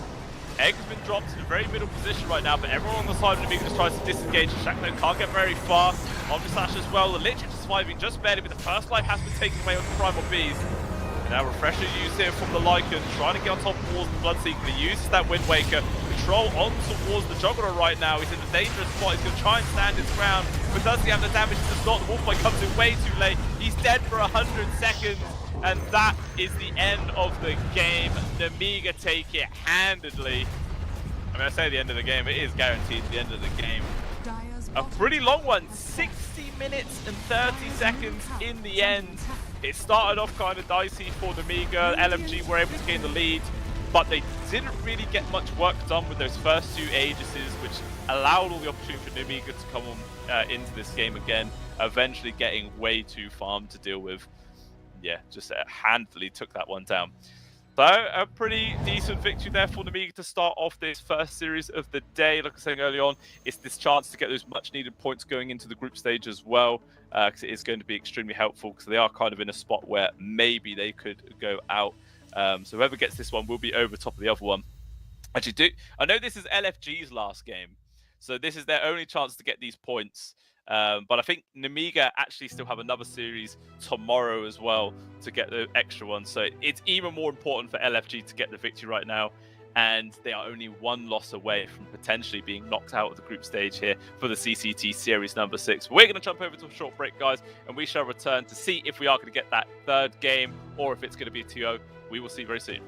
[SPEAKER 1] Egg has been dropped in a very middle position right now, but everyone on the side of the Namiga just tries to disengage. Shackman can't get very far. Omnislash as well. The Lich is surviving just barely, but the first life has been taken away with the Primal Beast. Now Refresher used here from the Lycan, trying to get on top of walls of the Bloodseeker. He uses that Wind Waker. Control on towards the Juggernaut right now. He's in a dangerous spot. He's going to try and stand his ground. But does he have the damage? He does not. The Wolfbite comes in way too late. He's dead for 100 seconds. And that is the end of the game. Namiga take it handedly. I mean, I say the end of the game. It is guaranteed the end of the game. A pretty long one. 60 minutes and 30 seconds in the end. It started off kind of dicey for Namiga. LMG were able to gain the lead, but they didn't really get much work done with those first two Aegises, which allowed all the opportunity for Namiga to come on into this game again, eventually getting way too farmed to deal with. Yeah, just handfully took that one down. So a pretty decent victory there for Namiga to start off this first series of the day. Like I was saying early on, it's this chance to get those much needed points going into the group stage as well, because it is going to be extremely helpful, because they are kind of in a spot where maybe they could go out. So whoever gets this one will be over top of the other one. Actually, I know this is LFG's last game, so this is their only chance to get these points. But I think Namiga actually still have another series tomorrow as well to get the extra one. So it's even more important for LFG to get the victory right now. And they are only one loss away from potentially being knocked out of the group stage here for the CCT Series number 6. We're going to jump over to a short break, guys, and we shall return to see if we are going to get that third game or if it's going to be a 2-0. We will see very soon.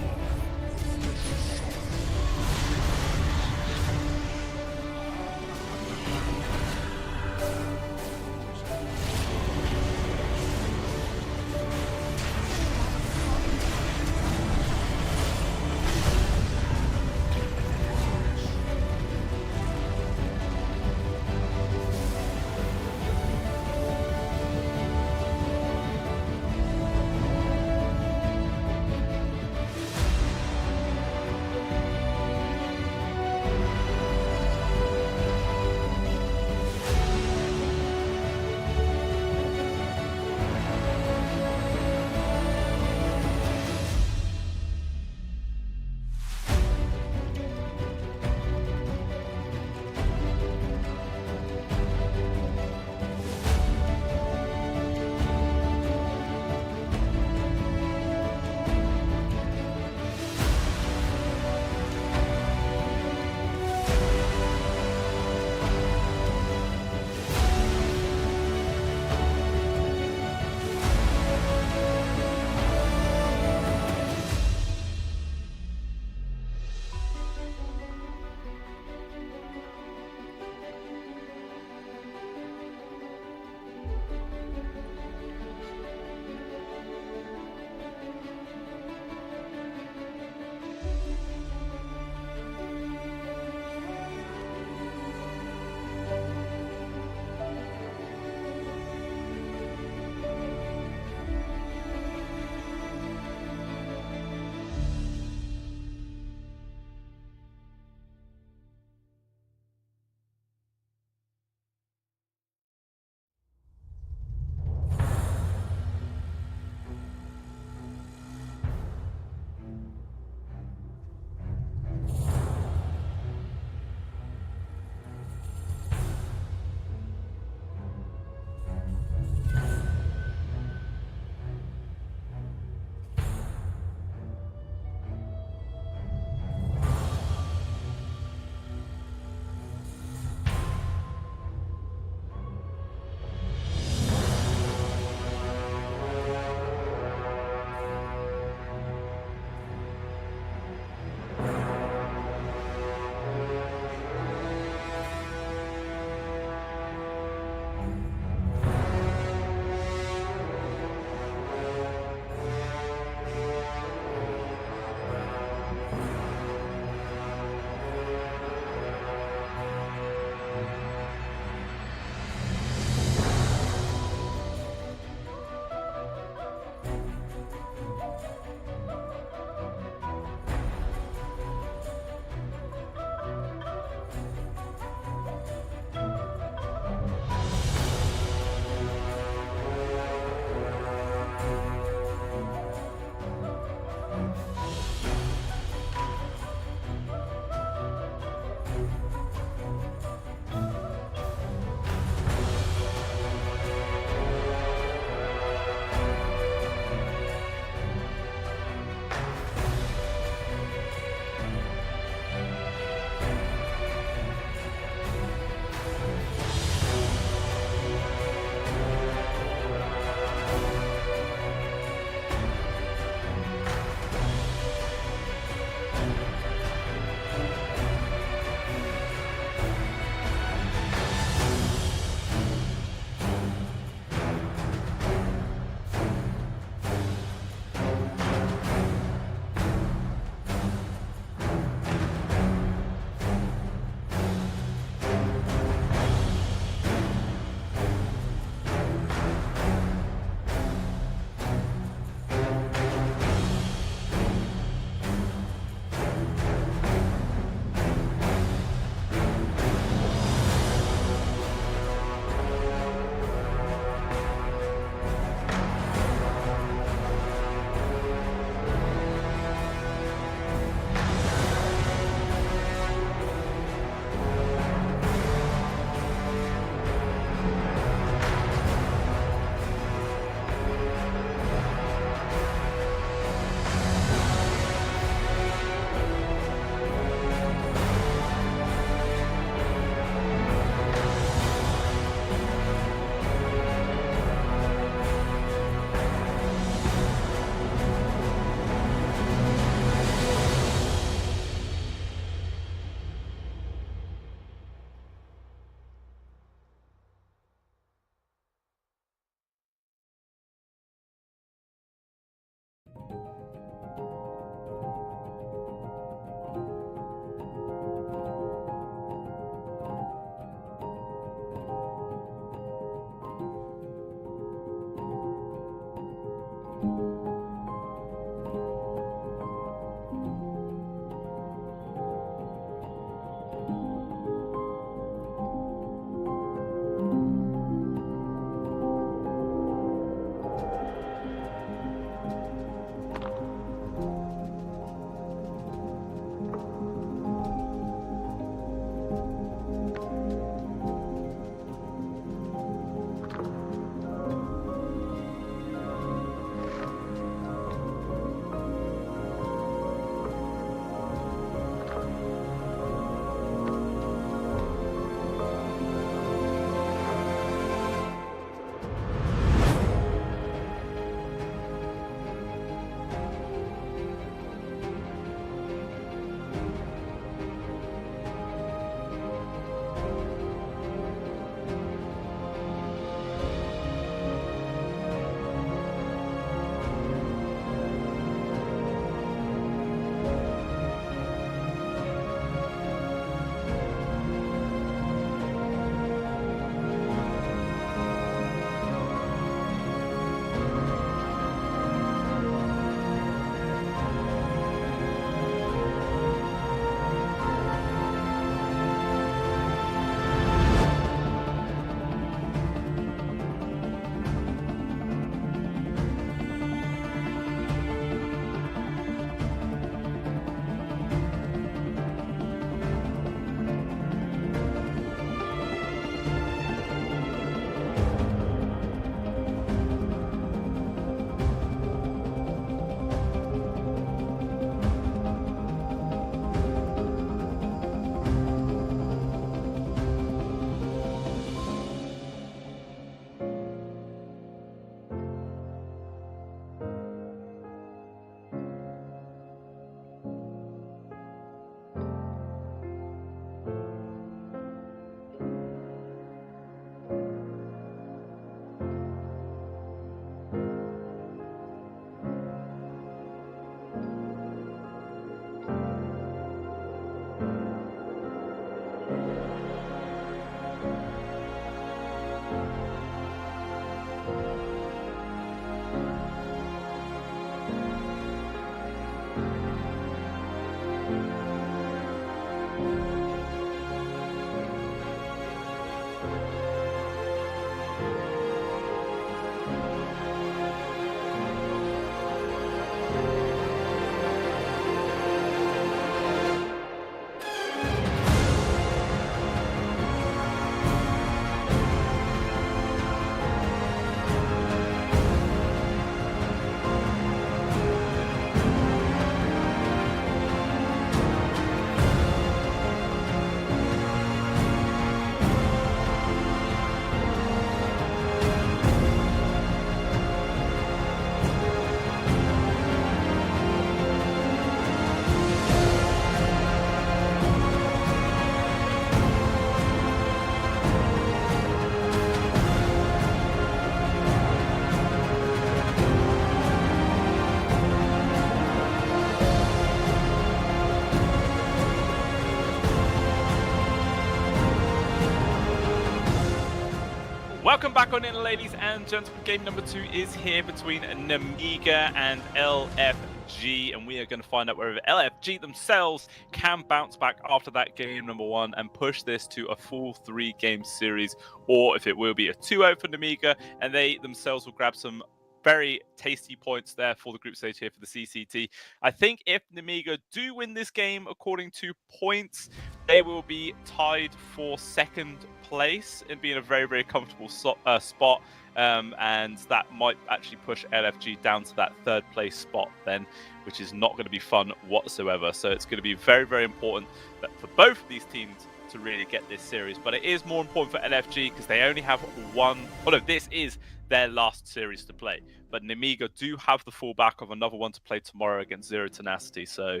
[SPEAKER 1] Welcome back on in, ladies and gentlemen. Game number 2 is here between Nemiga and LFG, and we are going to find out whether LFG themselves can bounce back after that game number 1 and push this to a full 3-game series, or if it will be a 2-0 for Nemiga, and they themselves will grab some very tasty points there for the group stage here for the CCT. I think if Nemiga do win this game according to points, they will be tied for 2nd place and be in a very, very comfortable spot. And that might actually push LFG down to that 3rd place spot then, which is not going to be fun whatsoever. So it's going to be very, very important that for both of these teams to really get this series. But it is more important for LFG because they only have one. Oh no, this is their last series to play. But Nemiga do have the fallback of another one to play tomorrow against Zero Tenacity. So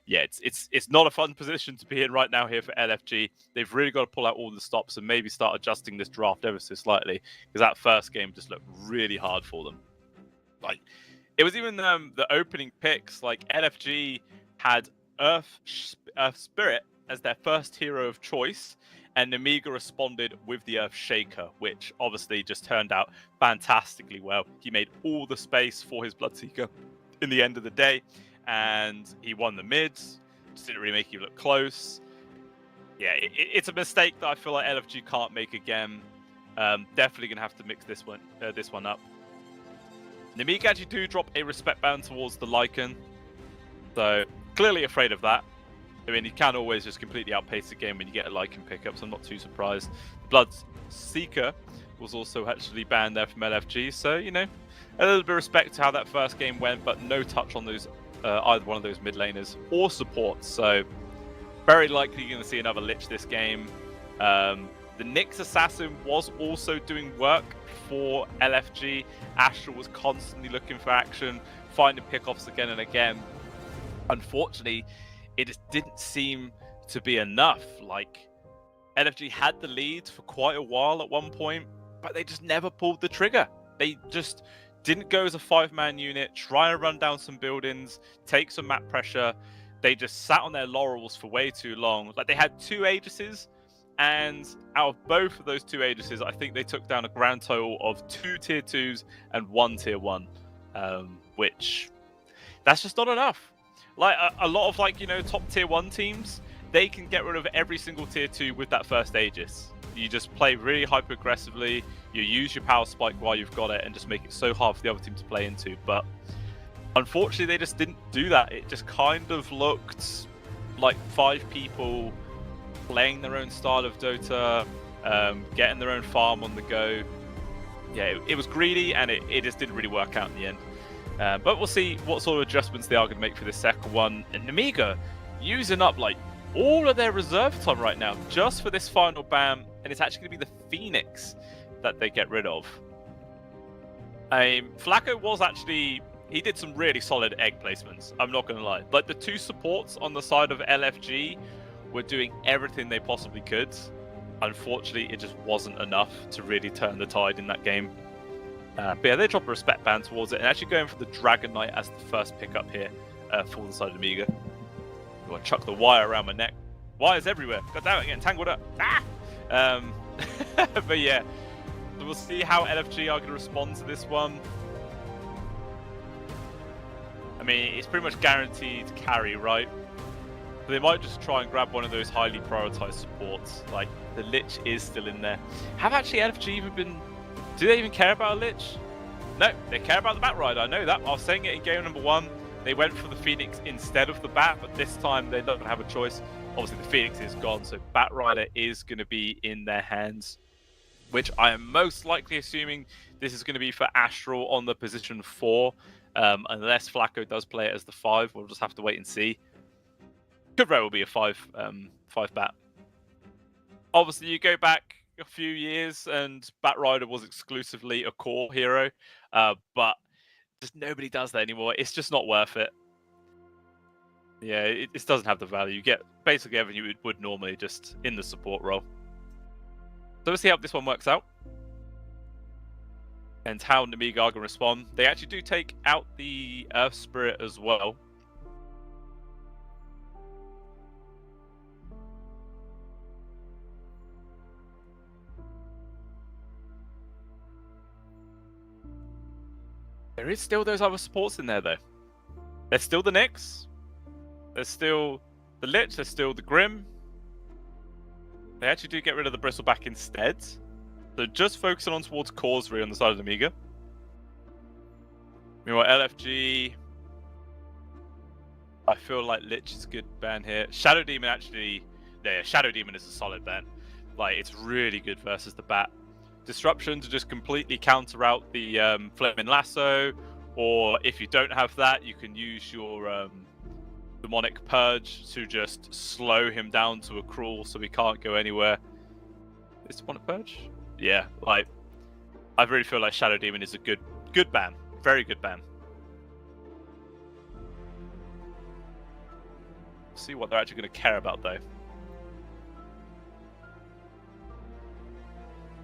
[SPEAKER 1] yeah, it's not a fun position to be in right now here for LFG. They've really got to pull out all the stops and maybe start adjusting this draft ever so slightly, because that first game just looked really hard for them. Like, it was even the opening picks. Like, LFG had Earth Spirit as their first hero of choice, and Nemiga responded with the Earth Shaker, which obviously just turned out fantastically well. He made all the space for his Bloodseeker in the end of the day, and he won the mids. Just didn't really make you look close. Yeah, it's a mistake that I feel like LFG can't make again. Definitely gonna have to mix this one up. Nemiga actually do drop a respect band towards the Lycan, so clearly afraid of that. I mean, he can always just completely outpace the game when you get a Lycan pickup, so I'm not too surprised. Bloodseeker was also actually banned there from LFG, so, you know, a little bit of respect to how that first game went, but no touch on those either one of those mid laners or supports, so very likely you're going to see another Lich this game. The Nyx Assassin was also doing work for LFG. Astral was constantly looking for action, finding pickoffs again and again. Unfortunately, it just didn't seem to be enough. Like, LFG had the lead for quite a while at one point, but they just never pulled the trigger. They just didn't go as a 5-man unit, try and run down some buildings, take some map pressure. They just sat on their laurels for way too long. Like, they had 2 Aegises, and out of both of those 2 Aegises, I think they took down a grand total of 2 tier 2s and 1 tier 1, which that's just not enough. Like, a lot of, like, you know, top tier 1 teams, they can get rid of every single tier 2 with that first Aegis. You just play really hyper aggressively, you use your power spike while you've got it, and just make it so hard for the other team to play into. But unfortunately, they just didn't do that. It just kind of looked like 5 people playing their own style of Dota, getting their own farm on the go. Yeah, it was greedy, and it just didn't really work out in the end. But we'll see what sort of adjustments they are going to make for this second one. And Nemiga using up, like, all of their reserve time right now just for this final ban, and it's actually going to be the Phoenix that they get rid of. Flacco was actually... he did some really solid egg placements, I'm not going to lie. Like, the 2 supports on the side of LFG were doing everything they possibly could. Unfortunately, it just wasn't enough to really turn the tide in that game. But yeah, they drop a respect band towards it, and actually going for the Dragon Knight as the first pickup here for the side of Nemiga. I chuck the wire around my neck. Wires everywhere. God damn it, getting tangled up. Ah! But yeah, we'll see how LFG are going to respond to this one. I mean, it's pretty much guaranteed carry, right? But they might just try and grab one of those highly prioritized supports. Like, the Lich is still in there. Have actually LFG even been... do they even care about a Lich? No, they care about the Bat Rider. I know that. I was saying it in game number 1. They went for the Phoenix instead of the Bat, but this time they don't have a choice. Obviously, the Phoenix is gone, so Bat Rider is going to be in their hands, which I am most likely assuming this is going to be for Astral on the position 4, unless Flacco does play it as the 5. We'll just have to wait and see. Could very well be a 5 Bat. Obviously, you go back a few years, and Bat Rider was exclusively a core hero, but just nobody does that anymore. It's just not worth it. Yeah, it doesn't have the value. You get basically everything you would normally just in the support role. So let's see how this one works out. And how Nemiga are going to respond. They actually do take out the Earth Spirit as well. There is still those other supports in there, though. There's still the Nyx. There's still the Lich. There's still the Grim. They actually do get rid of the Bristleback instead. So just focusing on towards Causery on the side of the Amiga. Meanwhile, LFG... I feel like Lich is a good ban here. Shadow Demon actually... Yeah, Shadow Demon is a solid ban. Like, it's really good versus the Bat. Disruption to just completely counter out the Flaming Lasso, or if you don't have that, you can use your Demonic Purge to just slow him down to a crawl so he can't go anywhere. Is Demonic Purge? Yeah, like, I really feel like Shadow Demon is a good ban. Very good ban. See what they're actually going to care about, though.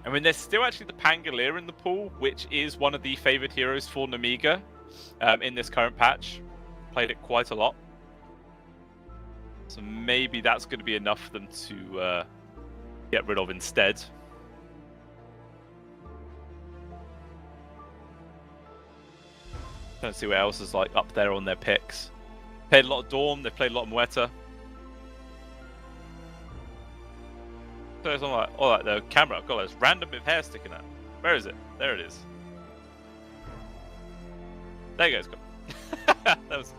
[SPEAKER 1] I mean, there's still actually the Pangolier in the pool, which is one of the favoured heroes for Namiga in this current patch. Played it quite a lot. So maybe that's going to be enough for them to get rid of instead. Don't see what else is like up there on their picks. Played a lot of Dawn, they've played a lot of Muerta. So it's like, oh, like the camera, God, there's random bit of hair sticking out. Where is it? There it is. There you go, that was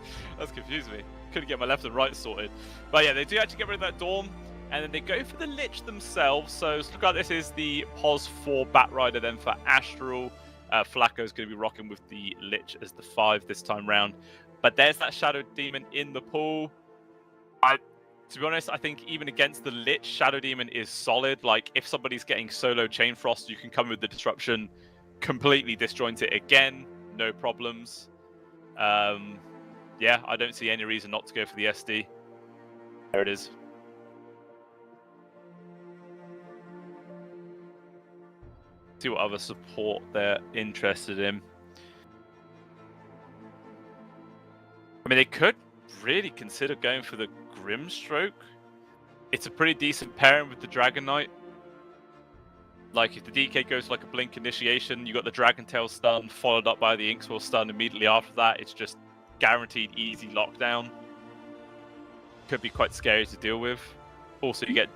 [SPEAKER 1] confusing me. Couldn't get my left and right sorted. But yeah, they do actually get rid of that Dawn, and then they go for the Lich themselves. So look like this is the POS 4 Bat Rider then for Astral. Flacco's going to be rocking with the Lich as the 5 this time round. But there's that Shadow Demon in the pool. To be honest, I think even against the Lich, Shadow Demon is solid. Like, if somebody's getting solo Chain Frost, you can come with the Disruption, completely disjoint it again, no problems. Yeah, I don't see any reason not to go for the SD. There it is. See what other support they're interested in. I mean, they could really consider going for the Grimstroke. It's a pretty decent pairing with the Dragon Knight. Like, if the DK goes like a Blink Initiation, you got the Dragon Tail stun, followed up by the Inkswell stun immediately after that. It's just guaranteed easy lockdown. Could be quite scary to deal with. Also, you get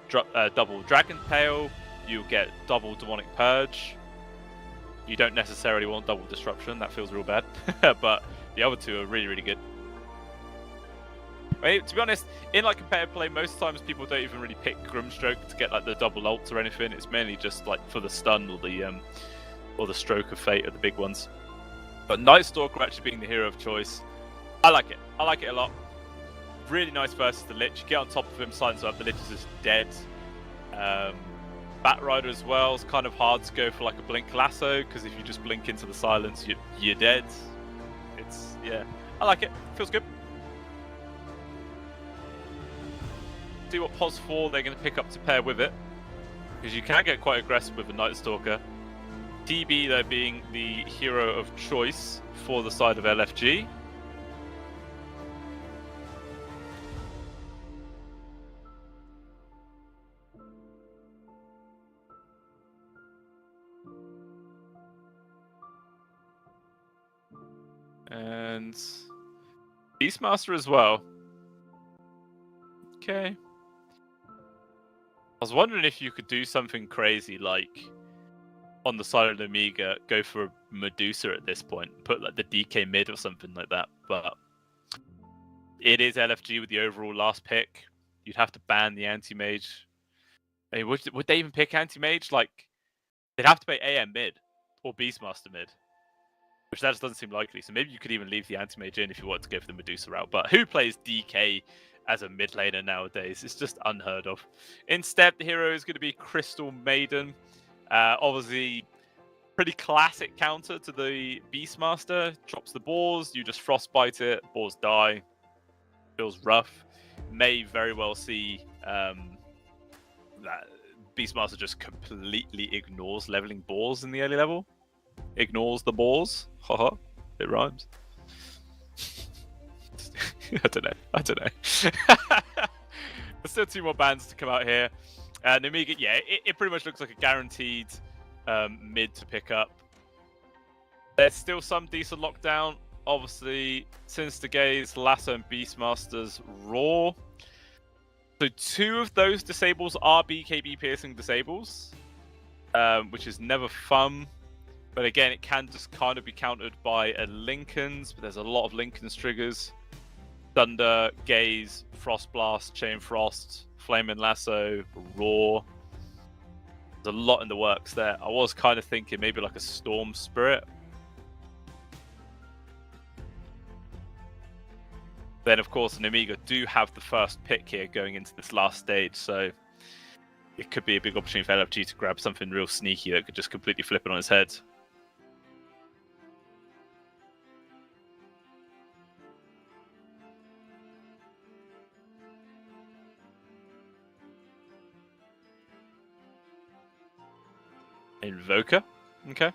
[SPEAKER 1] double Dragon Tail, you get double Demonic Purge. You don't necessarily want double Disruption, that feels real bad. But the other two are really, really good. I mean, to be honest, in like competitive play, most times people don't even really pick Grimstroke to get like the double ults or anything. It's mainly just like for the stun or the Stroke of Fate are the big ones. But Night Stalker actually being the hero of choice, I like it. I like it a lot. Really nice versus the Lich. You get on top of him, silence up. The Lich is just dead. Bat Rider as well. It's kind of hard to go for like a Blink Lasso because if you just blink into the silence, you're dead. Yeah, I like it. Feels good. See what POS 4 they're going to pick up to pair with it, because you can get quite aggressive with a Night Stalker. DB though being the hero of choice for the side of LFG. And Beastmaster as well. Okay. I was wondering if you could do something crazy like on the side of the Amiga, go for a Medusa at this point, put like the DK mid or something like that, but it is LFG with the overall last pick. You'd have to ban the anti-mage. I mean, would they even pick anti-mage? Like, they'd have to play AM mid or Beastmaster mid, which that just doesn't seem likely. So maybe you could even leave the anti-mage in if you wanted to go for the Medusa route, but who plays DK as a mid laner nowadays? It's just unheard of. Instead, the hero is going to be Crystal Maiden. Obviously, pretty classic counter to the Beastmaster. Drops the boars, you just frostbite it, boars die. Feels rough. May very well see that Beastmaster just completely ignores leveling boars in the early level. Ignores the boars. Haha, it rhymes. I don't know. There's still 2 more bans to come out here. Namiga, yeah, it pretty much looks like a guaranteed mid to pick up. There's still some decent lockdown. Obviously, Sinister Gaze, Lasso, and Beastmaster's Raw. So 2 of those disables are BKB piercing disables, which is never fun. But again, it can just kind of be countered by a Lincoln's, but there's a lot of Lincoln's triggers. Thunder, Gaze, Frost Blast, Chain Frost, Flame and Lasso, Raw. There's a lot in the works there. I was kind of thinking maybe like a Storm Spirit. Then, of course, Nemiga do have the first pick here going into this last stage, so it could be a big opportunity for LFG to grab something real sneaky that could just completely flip it on his head. Invoker? Okay.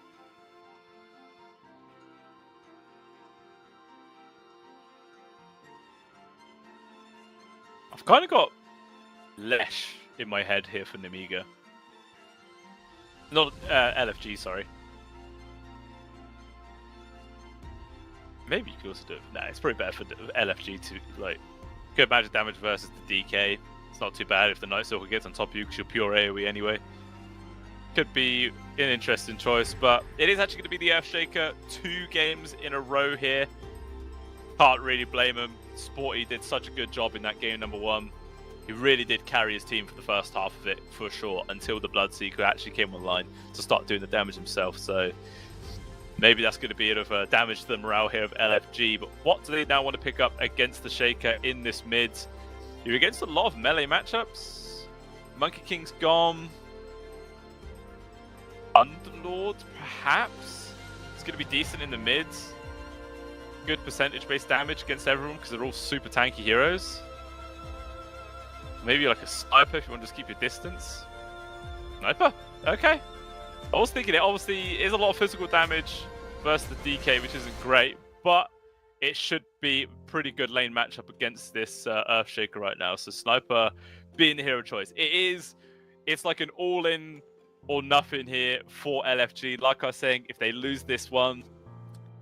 [SPEAKER 1] I've kind of got Lesh in my head here for Nemiga. Not LFG, sorry. Maybe you could also do it. Nah, it's probably better for LFG to, like, good magic damage versus the DK. It's not too bad if the Night Stalker gets on top of you because you're pure AoE anyway. Could be an interesting choice, but it is actually going to be the Earthshaker 2 games in a row here. Can't really blame him. Sporty did such a good job in that game number 1. He really did carry his team for the first half of it, for sure, until the Bloodseeker actually came online to start doing the damage himself. So maybe that's going to be a bit of damage to the morale here of LFG. But what do they now want to pick up against the Shaker in this mid? You're against a lot of melee matchups. Monkey King's gone. Underlord, perhaps? It's going to be decent in the mids. Good percentage-based damage against everyone because they're all super tanky heroes. Maybe like a sniper if you want to just keep your distance. Sniper? Okay. I was thinking it obviously is a lot of physical damage versus the DK, which isn't great, but it should be a pretty good lane matchup against this Earthshaker right now. So Sniper being the hero choice. It's like an all-in or nothing here for LFG. Like I was saying, if they lose this one,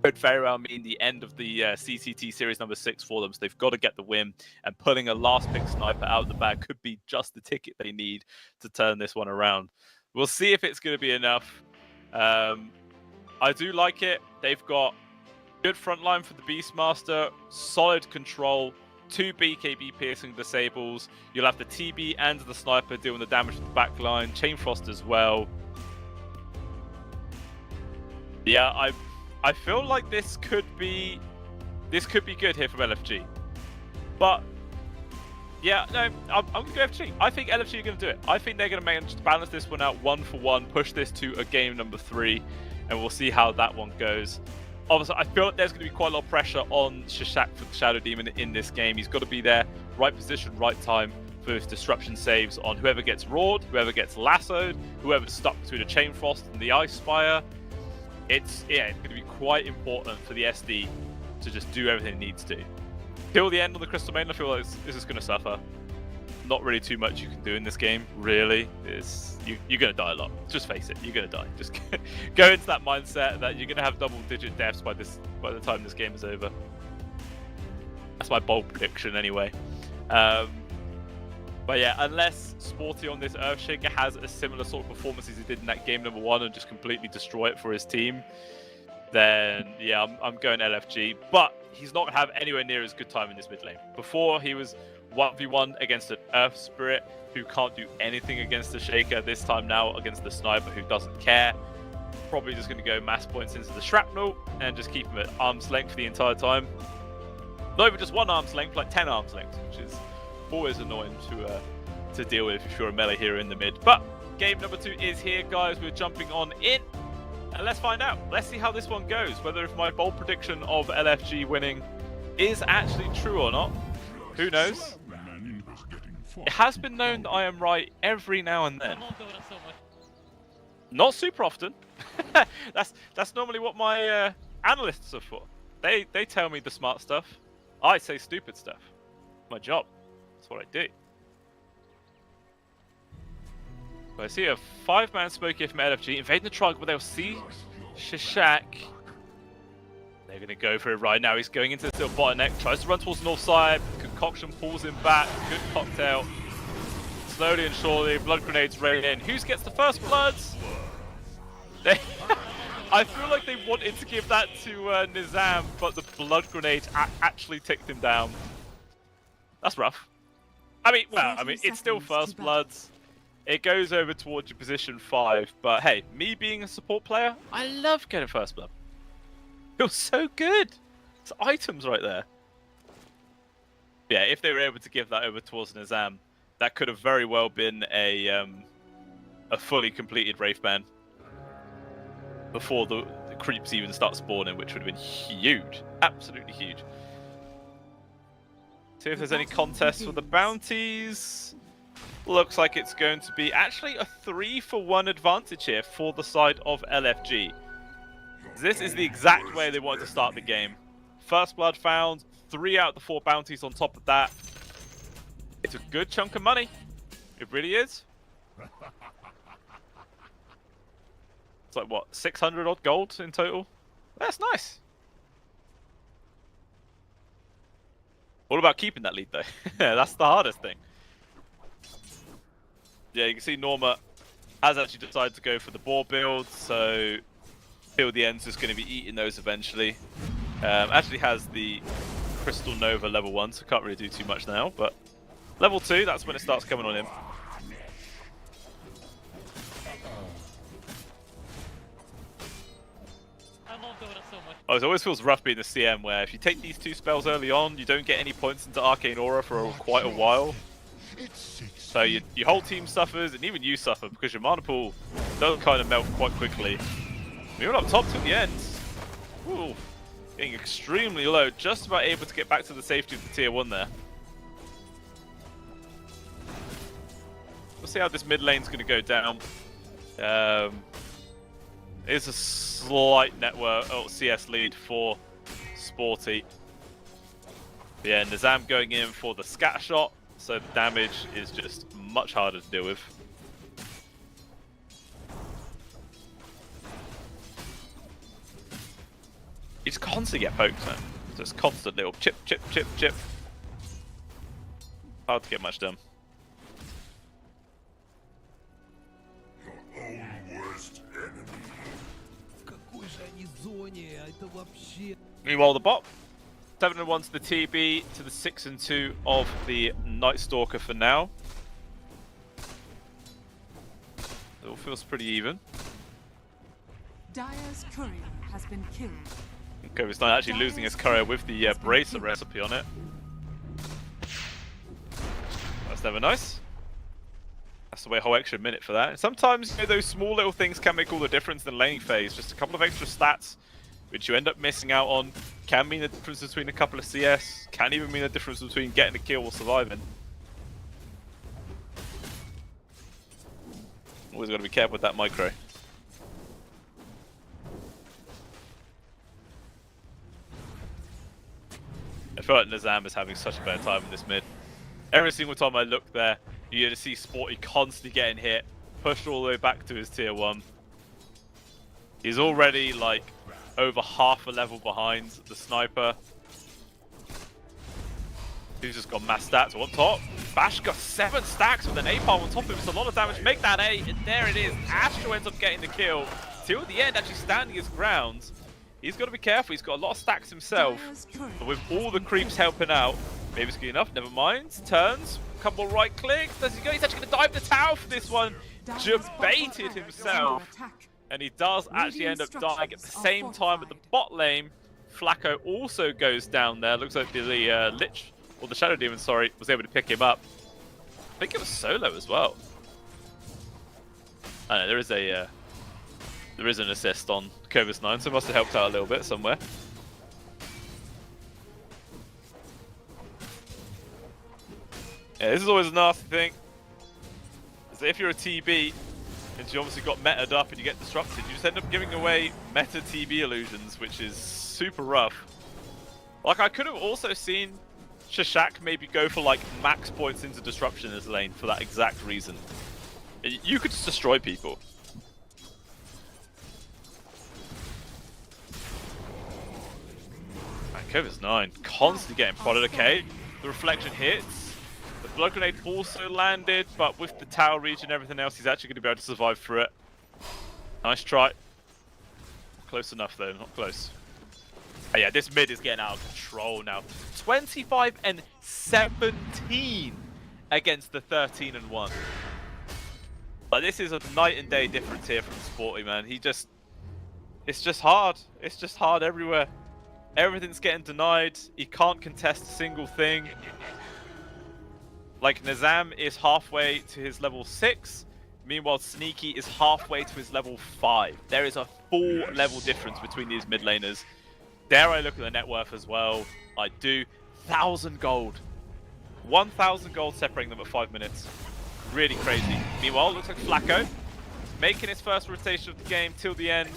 [SPEAKER 1] could very well mean the end of the CCT Series number 6 for them. So they've got to get the win, and pulling a last pick Sniper out of the bag could be just the ticket they need to turn this one around. We'll see if it's going to be enough. I do like it. They've got good front line for the Beastmaster, solid control, 2 BKB piercing disables. You'll have the TB and the Sniper doing the damage to the back line, Chain Frost as well. Yeah, I feel like this could be good here from LFG. But yeah, no, I'm going to go FG. I think LFG are going to do it. I think they're going to manage to balance this one out 1-for-1, push this to a game number 3, and we'll see how that one goes. Obviously, I feel like there's going to be quite a lot of pressure on Shishak for the Shadow Demon in this game. He's got to be there, right position, right time for his disruption saves on whoever gets roared, whoever gets lassoed, whoever's stuck between the Chain Frost and the Ice Spire. It's going to be quite important for the SD to just do everything it needs to. Till the end on the Crystal Main, I feel like this is going to suffer. Not really too much you can do in this game, really. You're going to die a lot. Just face it, you're going to die. Just go into that mindset that you're going to have double-digit deaths by the time this game is over. That's my bold prediction, anyway. But yeah, unless Sporty on this Earthshaker has a similar sort of performance as he did in that game number 1 and just completely destroy it for his team, then yeah, I'm going LFG. But he's not going to have anywhere near as good time in this mid lane. Before, he was 1v1 against an Earth Spirit who can't do anything against the Shaker. This time now against the Sniper who doesn't care. Probably just going to go mass points into the Shrapnel and just keep him at arm's length the entire time. Not even just 1 arm's length, like 10 arm's length, which is always annoying to deal with if you're a melee hero in the mid. But game number 2 is here, guys. We're jumping on in, and let's find out. Let's see how this one goes, whether if my bold prediction of LFG winning is actually true or not. Who knows? It has been known that I am right every now and then. Not super often. That's normally what my analysts are for. They tell me the smart stuff. I say stupid stuff. My job. That's what I do. So I see a 5-man smoke here from LFG invading the trunk, but they'll see Shishak They're going to go for it right now. He's going into this little bottleneck, tries to run towards the north side. Concoction pulls him back. Good cocktail. Slowly and surely, blood grenades rain in. Who gets the first bloods? I feel like they wanted to give that to Nizam, but the blood grenade actually ticked him down. That's rough. I mean, well, it's still first bloods. It goes over towards your position 5, but hey, me being a support player, I love getting first blood. Feels so good. It's items right there. Yeah, if they were able to give that over towards Nizam, that could have very well been a fully completed Wraith ban before the creeps even start spawning, which would have been huge. Absolutely huge. See if there's any contests for the bounties. Looks like it's going to be actually a 3-for-1 advantage here for the side of LFG. This is the exact way they wanted to start the game. First blood found, 3 out of the 4 bounties on top of that. It's a good chunk of money. It really is. It's like, what, 600 odd gold in total? That's nice. What about keeping that lead, though? That's the hardest thing. Yeah, you can see Norma has actually decided to go for the boar build, so till the end's just going to be eating those eventually. Actually has the Crystal Nova level 1, so can't really do too much now, but level 2, that's when it starts coming on him. Oh, it always feels rough being the CM, where if you take these 2 spells early on, you don't get any points into Arcane Aura for quite a while. So your whole team suffers, and even you suffer, because your mana pool does kind of melt quite quickly. Moving up top to the end. Ooh, getting extremely low, just about able to get back to the safety of the tier 1 there. We'll see how this mid lane's going to go down. It's a slight network CS lead for Sporty. But yeah, Nizam going in for the scatter shot, so the damage is just much harder to deal with. You just constantly get poked, man. Just constant little chip, chip, chip, chip. Hard to get much done. Meanwhile, the bot 7-1 to the TB, to the 6-2 of the Night Stalker for now. It all feels pretty even.
[SPEAKER 3] Dire's courier has been killed.
[SPEAKER 1] Okay, he's not actually losing his courier with the bracer recipe on it. That's never nice. That's the way a whole extra minute for that. And sometimes, you know, those small little things can make all the difference in the laning phase. Just a couple of extra stats, which you end up missing out on, can mean the difference between a couple of CS, can even mean the difference between getting a kill or surviving. Always got to be careful with that micro. I feel like Nizam is having such a bad time in this mid. Every single time I look there, you get to see Sporty constantly getting hit, pushed all the way back to his tier 1. He's already like over half a level behind the sniper. He's just got mass stats on top. Bash got 7 stacks with an A-palm on top of him. It's a lot of damage. Make that A, and there it is. Astro ends up getting the kill. Till the end, actually standing his ground. He's got to be careful. He's got a lot of stacks himself. But with all the creeps helping out, maybe it's good enough. Never mind. Turns. Couple right clicks. Does he go? He's actually going to dive the tower for this one. Just baited himself. And he does actually end up dying at the same time at the bot lane. Flacco also goes down there. Looks like the Lich, or the Shadow Demon, sorry, was able to pick him up. I think it was solo as well. I know, there is an assist on Cobus 9, so it must have helped out a little bit somewhere. Yeah, this is always a nasty thing. So if you're a TB, and you obviously got metaed up and you get disrupted, you just end up giving away meta TB illusions, which is super rough. Like, I could have also seen Shashak maybe go for like max points into disruption in his lane for that exact reason. You could just destroy people. Cover's 9. Constantly getting prodded. Okay, the reflection hits. The blood grenade also landed, but with the tower reach and everything else, he's actually going to be able to survive through it. Nice try. Close enough though, not close. Oh, yeah, this mid is getting out of control now. 25 and 17 against the 13 and 1. But this is a night and day difference here from Sporty, man. It's just hard. It's just hard everywhere. Everything's getting denied. He can't contest a single thing. Like, Nizam is halfway to his level 6. Meanwhile, Sneaky is halfway to his level 5. There is a full level difference between these mid laners. Dare I look at the net worth as well? I do. 1,000 gold. 1,000 gold separating them at 5 minutes. Really crazy. Meanwhile, looks like Flacco making his first rotation of the game till the end.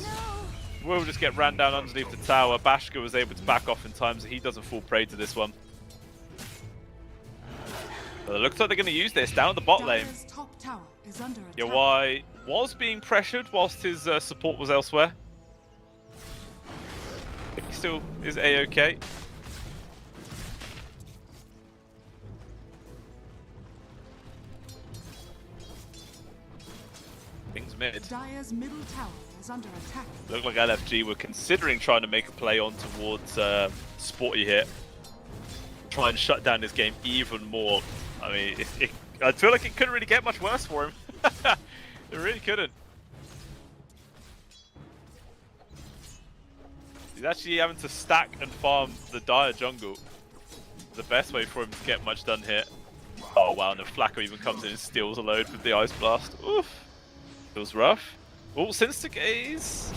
[SPEAKER 1] We'll just get ran down underneath the tower. Bashka was able to back off in time so he doesn't fall prey to this one. But it looks like they're going to use this down at the bot lane. Yawai was being pressured whilst his support was elsewhere. He still is A-okay. Things mid.
[SPEAKER 3] Dire's middle tower is under attack.
[SPEAKER 1] Looked like LFG were considering trying to make a play on towards Sporty here. Try and shut down this game even more. I mean, I feel like it couldn't really get much worse for him. It really couldn't. He's actually having to stack and farm the Dire jungle. The best way for him to get much done here. Oh wow, and the Flacco even comes in and steals a load with the Ice Blast. Oof. Feels rough. Oh, Sinister Gaze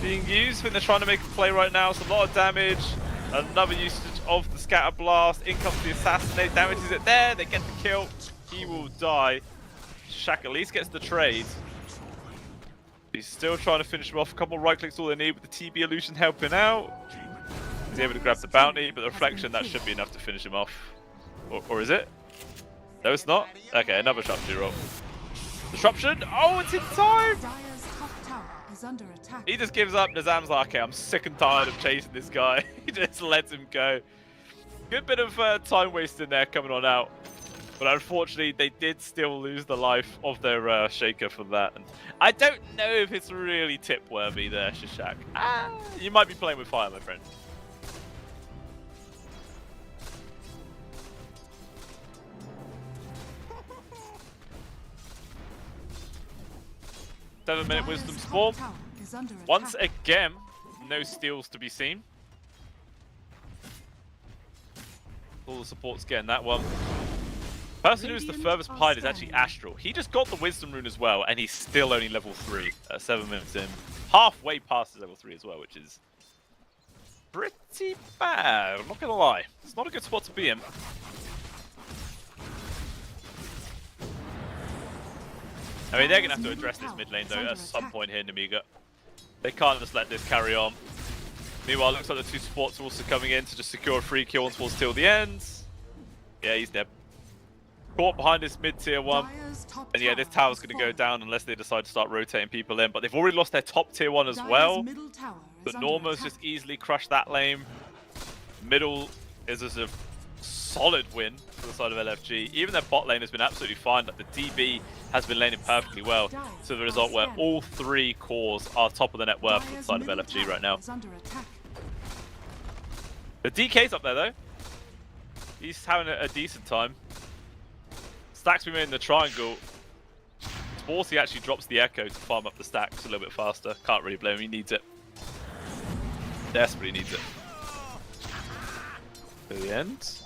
[SPEAKER 1] being used. I think they're trying to make a play right now. It's a lot of damage. Another usage of the Scatter Blast. In comes the Assassinate. Damages it there. They get the kill. He will die. Shaq at least gets the trade. He's still trying to finish him off. A couple of right clicks, all they need with the TB illusion helping out. He's able to grab the bounty, but the reflection, that should be enough to finish him off. Or is it? No, it's not. Okay, another sharpshooter roll. Disruption. Oh, it's in time. He just gives up. Nizam's like, okay, I'm sick and tired of chasing this guy. He just lets him go. Good bit of time wasting there coming on out. But unfortunately, they did still lose the life of their Shaker for that. And I don't know if it's really tip-worthy there, Shishak. You might be playing with fire, my friend. Seven-minute Wisdom Spawn. Once again, no steals to be seen. All the support's getting that one. Person who's the furthest behind is actually Astral. He just got the Wisdom Rune as well, and he's still only level 3 at 7 minutes in. Halfway past his level 3 as well, which is pretty bad. I'm not going to lie. It's not a good spot to be in. I mean, they're going to have to address this mid lane, though, at some point here in Namiga. They can't just let this carry on. Meanwhile, it looks like the two supports are also coming in to just secure a free kill towards till the end. Yeah, he's dead. Caught behind this mid-tier one. And yeah, this tower's going to go down unless they decide to start rotating people in. But they've already lost their top tier one as well. But Norma's just easily crushed that lane. Middle is just a solid win for the side of LFG. Even their bot lane has been absolutely fine. Like the DB has been laning perfectly well. To the result where all 3 cores are top of the net worth for the side of LFG right now. The DK's up there though. He's having a decent time. Stacks being made in the triangle. Sporty actually drops the Echo to farm up the stacks a little bit faster. Can't really blame him, he needs it. Desperately needs it. To the end.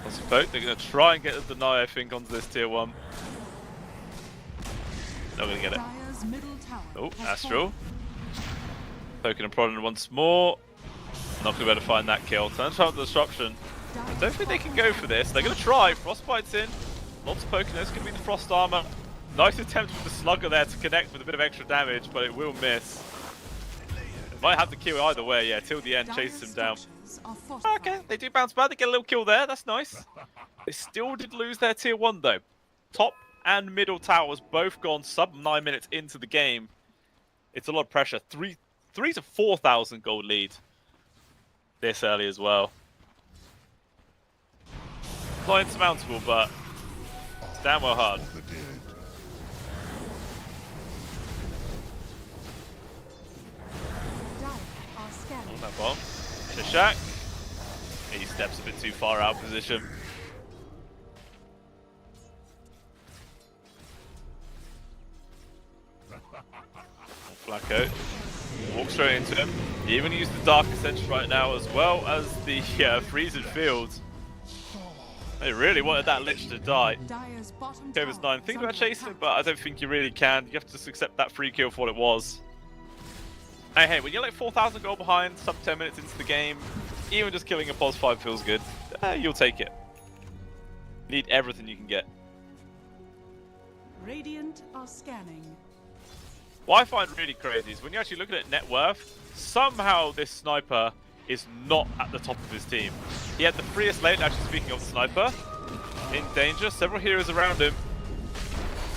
[SPEAKER 1] Lots of poke. They're going to try and get a deny, I think, onto this tier 1. Not going to get it. Oh, Astral. Poking and prodding once more. Not going to be able to find that kill. Turn to the disruption. I don't think they can go for this. They're going to try. Frostbite's in. Lots of poking. This could be the Frost Armor. Nice attempt with the Slugger there to connect with a bit of extra damage, but it will miss. Might have the kill either way. Yeah, till the end, chases him down. Okay, they do bounce back. They get a little kill there. That's nice. They still did lose their tier 1 though. Top and middle towers both gone sub 9 minutes into the game. It's a lot of pressure. 3 to 4,000 gold lead. this early as well. Not insurmountable, but it's damn well hard. On that bomb. Shaq. He steps a bit too far out of position. Flacco walks straight into him. He even used the Dark Ascension right now, as well as the Freezing Fields. They really wanted that Lich to die. Covis 9 thinking about chasing it, but I don't think you really can. You have to just accept that free kill for what it was. Hey, when you're like 4,000 gold behind, sub 10 minutes into the game, even just killing a pos 5 feels good. You'll take it. Need everything you can get.
[SPEAKER 3] Radiant are scanning.
[SPEAKER 1] What I find really crazy is when you're actually looking at net worth, somehow this sniper is not at the top of his team. He had the freest lane, actually speaking of the sniper, in danger, several heroes around him.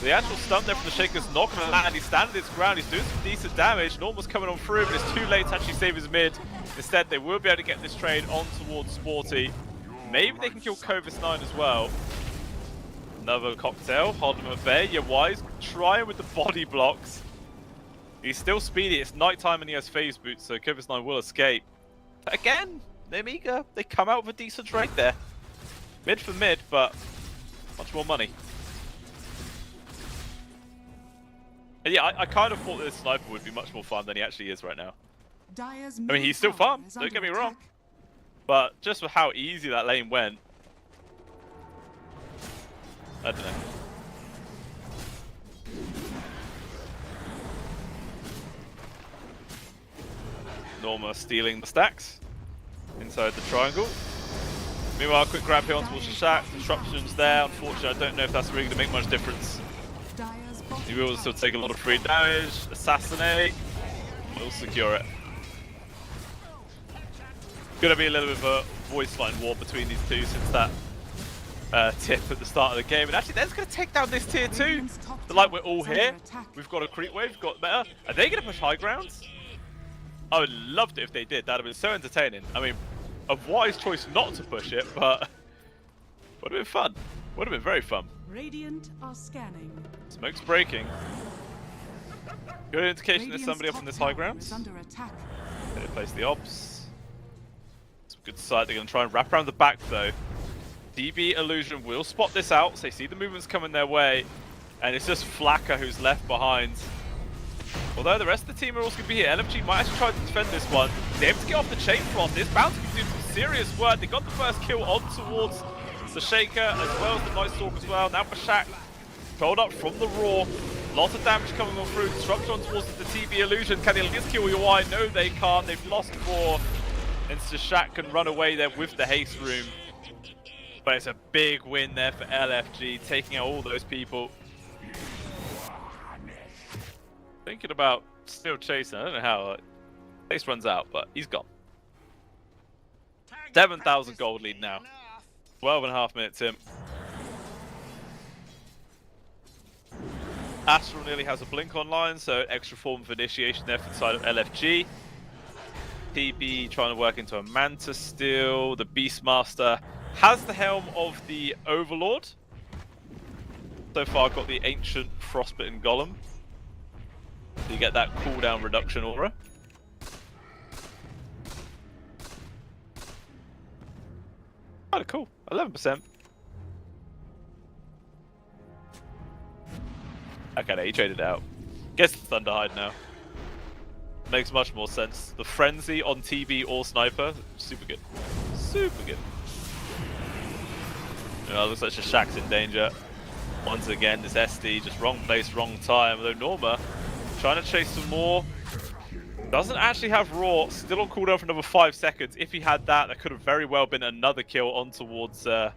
[SPEAKER 1] The actual stun there from the Shaker's not going to land. He's standing his ground, he's doing some decent damage. Normal's coming on through, but it's too late to actually save his mid. Instead, they will be able to get this trade on towards Sporty. Maybe they can kill Covis 9 as well. Another cocktail, hold him at bay. Yeah, Wise trying with the body blocks. He's still speedy, it's nighttime and he has phase boots, so Covis 9 will escape. But again, Nemiga, they come out with a decent trade there. Mid for mid, but much more money. And yeah, I kind of thought this sniper would be much more fun than he actually is right now. I mean, he's still fun, don't get me wrong. But just with how easy that lane went, I don't know. Norma stealing the stacks inside the triangle. Meanwhile, quick grab here on towards the Shaq. Disruptions there. Unfortunately, I don't know if that's really going to make much difference. He will still take a lot of free damage. Assassinate. We'll secure it. Gonna be a little bit of a voice line war between these two since that tip at the start of the game. And actually, they're just going to take down this tier 2. So, like, we're all here. We've got a creep wave, we've got meta. Are they going to push high grounds? I would have loved it if they did. That would have been so entertaining. I mean, a wise choice not to push it, but would have been fun. Would have been very fun.
[SPEAKER 3] Radiant are scanning.
[SPEAKER 1] Smoke's breaking. Good indication there's somebody up on this high ground. They place the ops. It's a good sight. They're going to try and wrap around the back though. DB Illusion will spot this out, so they see the movements coming their way, and it's just Flacco who's left behind. Although the rest of the team are also going to be here. LFG might actually try to defend this one. They're able to get off the chain frost. This bounce can do some serious work. They got the first kill on towards the Shaker as well as the Night Stalk as well. Now Bashak pulled up from the Raw. Lots of damage coming on through. Disruption on towards the TB Illusion. Can they at least kill UI? No, they can't. They've lost 4. And Shaq can run away there with the haste room. But it's a big win there for LFG, taking out all those people. Thinking about still chasing. I don't know how Ace runs out, but he's gone. 7,000 gold lead now. 12.5 minutes in. Astral nearly has a blink online, so extra form of initiation there for the side of LFG. TB trying to work into a Manta still. The Beastmaster has the helm of the Overlord. So far got the Ancient Frostbitten Golem. So you get that cooldown reduction aura. Kind of cool. 11%. Okay, no, he traded out. Gets the Thunderhide now. Makes much more sense. The Frenzy on TB or Sniper, super good. Super good. You know, looks like Shaq's in danger. Once again, this SD, just wrong place, wrong time. Although Norma trying to chase some more. Doesn't actually have Raw, still on cooldown for another 5 seconds. If he had that, that could have very well been another kill on towards the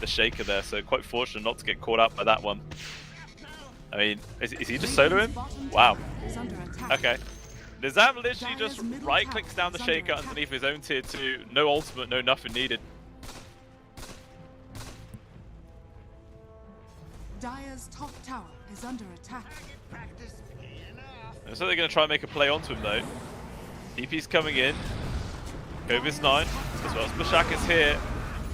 [SPEAKER 1] Shaker there. So quite fortunate not to get caught up by that one. I mean, is he just soloing? Wow. Okay. Nizam literally just right-clicks down the Shaker underneath his own tier 2. No ultimate, no nothing needed.
[SPEAKER 3] Dire's top tower is under attack.
[SPEAKER 1] So they're going to try and make a play onto him though. TP's coming in. Kovis 9, as well as Bashak is here.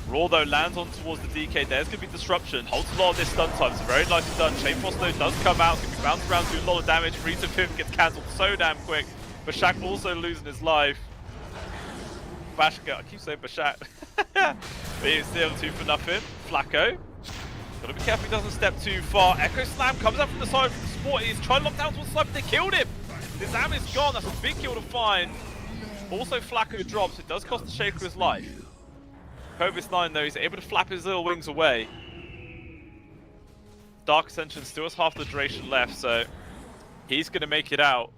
[SPEAKER 1] Raw though lands on towards the DK. There's going to be disruption. Holds a lot of this stun time. It's very nicely done. Chain Force though does come out. It's going to be bounced around, do a lot of damage. Freeze of him gets cancelled so damn quick. Bashak also losing his life. Bashka, I keep saying Bashak. But he's still 2 for nothing. Flacco. Gotta be careful he doesn't step too far. Echo Slam comes up from the side from the sport. He's trying to lock down towards the sniper. They killed him. His Am is gone. That's a big kill to find. Also, Flacco drops. It does cost the Shaker his life. Kovis 9 though, he's able to flap his little wings away. Dark Ascension still has half the duration left, so he's going to make it out.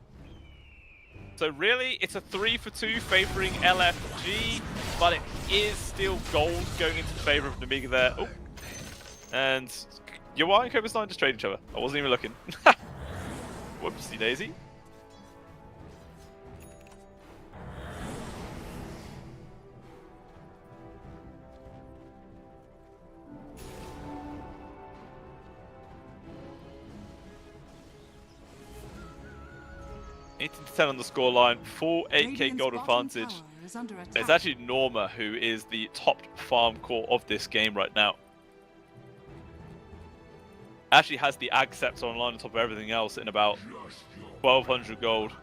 [SPEAKER 1] So really, it's a 3 for 2 favoring LFG, but it is still gold going into the favor of Nemiga there. Oh. And Yawai and Kovis 9 just trade each other. I wasn't even looking. Whoopsie daisy. to 10 on the scoreline, full 8k gold advantage. It's actually Norma who is the top farm core of this game right now. Actually has the Ag Scepter online on top of everything else in about 1200 gold.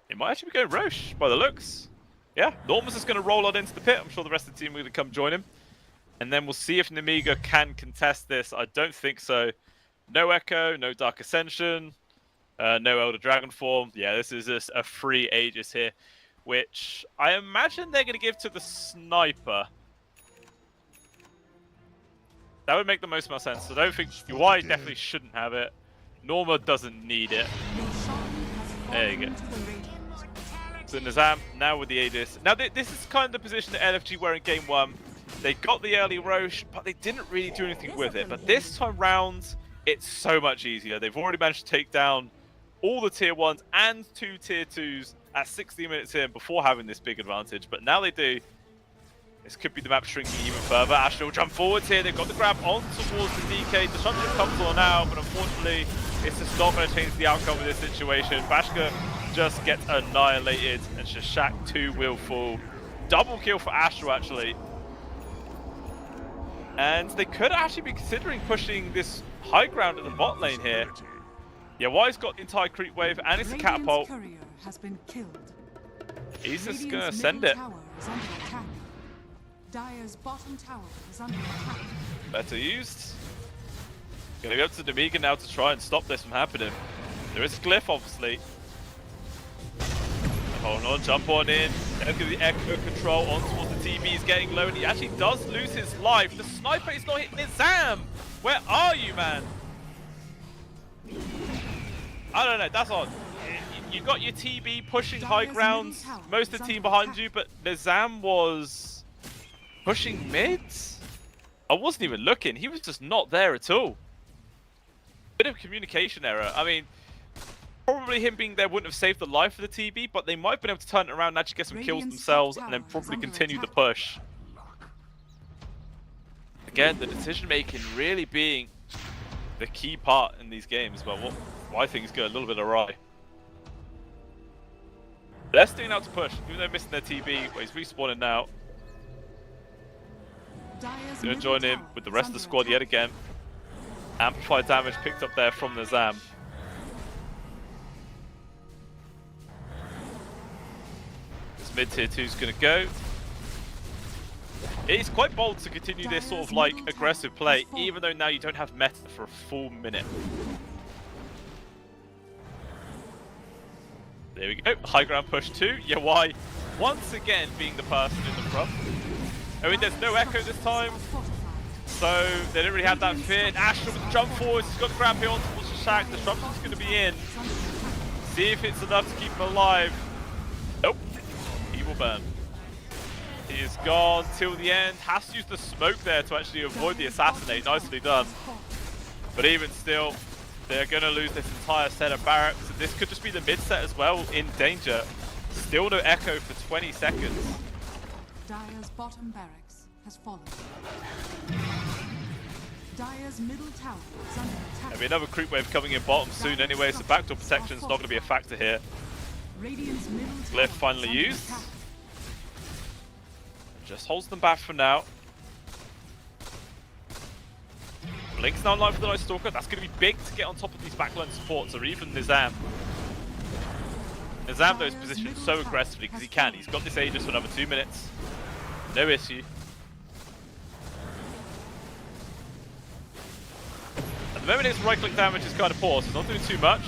[SPEAKER 1] It might actually be going Roche by the looks. Yeah, Norma's just going to roll on into the pit. I'm sure the rest of the team are going to come join him. And then we'll see if Nemiga can contest this. I don't think so. No Echo, no Dark Ascension, no Elder Dragon form. Yeah, this is just a free Aegis here, which I imagine they're going to give to the Sniper. That would make the most amount of sense. So I don't think UI definitely shouldn't have it. Norma doesn't need it. There you go. So Nizam now with the Aegis. Now this is kind of the position that LFG were in game 1. They got the early Roche, but they didn't really do anything with it. But this time round, it's so much easier. They've already managed to take down all the tier 1s and 2 tier 2s at 60 minutes in before having this big advantage. But now they do. This could be the map shrinking even further. Ashley will jump forwards here. They've got the grab on towards the DK. Disruption comes on now, but unfortunately, it's just not going to change the outcome of this situation. Bashka just gets annihilated, and Shashak 2 will fall. Double kill for Astro, actually. And they could actually be considering pushing this high ground at the bot lane here. Yeah, Y's got the entire creep wave, and it's a catapult.
[SPEAKER 3] Has been killed.
[SPEAKER 1] He's just going to send it.
[SPEAKER 3] Dire's bottom tower is under attack.
[SPEAKER 1] Better used. Gonna go up to Nemiga now to try and stop this from happening. There is a glyph, obviously. Hold on, jump on in. There's gonna be Echo control on towards the TV. He's getting low, and he actually does lose his life. The sniper is not hitting Nizam. Where are you, man? I don't know. That's odd. You got your TB pushing high ground, most of the team behind you, but Nizam was pushing mids? I wasn't even looking. He was just not there at all. Bit of communication error. I mean, probably him being there wouldn't have saved the life of the TB, but they might have been able to turn it around and actually get some kills themselves and then probably continue the push. Again, the decision making really being the key part in these games, but why things go a little bit awry. They're still out to push, even though they're missing their TB, but he's respawning now. He's going to join in with the rest of the squad yet again. Amplified damage picked up there from Nizam. This mid-tier 2 is going to go. It's quite bold to continue this sort of like aggressive play, even though now you don't have meta for a full minute. There we go, high ground push 2. Yawai once again being the person in the front. I mean, there's no Echo this time, so they didn't really have that fear. Asher with the jump forwards, he's got the grab here on towards Shashak. Disruption's going to be in. See if it's enough to keep him alive. Nope, he will burn. He is gone till the end. Has to use the smoke there to actually avoid the assassinate. Nicely done. But even still, they're going to lose this entire set of barracks. So this could just be the mid set as well in danger. Still no Echo for 20 seconds.
[SPEAKER 3] Dire's bottom barracks has fallen. Dire's middle tower is under attack.
[SPEAKER 1] There'll be another creep wave coming in bottom soon anyway, so backdoor protection's not going to be a factor here.
[SPEAKER 3] Radiant's middle
[SPEAKER 1] Glyph
[SPEAKER 3] tower
[SPEAKER 1] finally
[SPEAKER 3] is under
[SPEAKER 1] used.
[SPEAKER 3] attack.
[SPEAKER 1] Just holds them back for now. Blink's now online for the Night Stalker. That's going to be big to get on top of these backline supports, or even Nizam. Nizam though is positioned so aggressively because he can. He's got this Aegis for another 2 minutes. No issue. At the moment his right click damage is kind of poor, so it's not doing too much.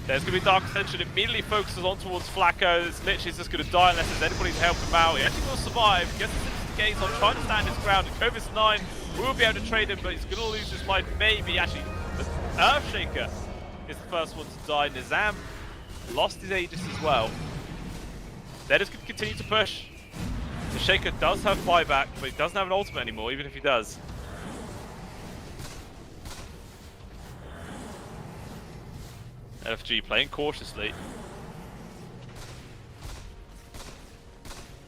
[SPEAKER 1] There's going to be Dark Ascension, immediately focuses on towards Flacco. It's literally just going to die unless there's anybody to help him out. He actually will survive, gets the gaze on, trying to stand his ground. And Kovis 9 will be able to trade him, but he's going to lose his life maybe. Actually, the Earthshaker is the first one to die. Nizam lost his Aegis as well. They're just going to continue to push. The Shaker does have buyback, but he doesn't have an ultimate anymore, even if he does. LFG playing cautiously.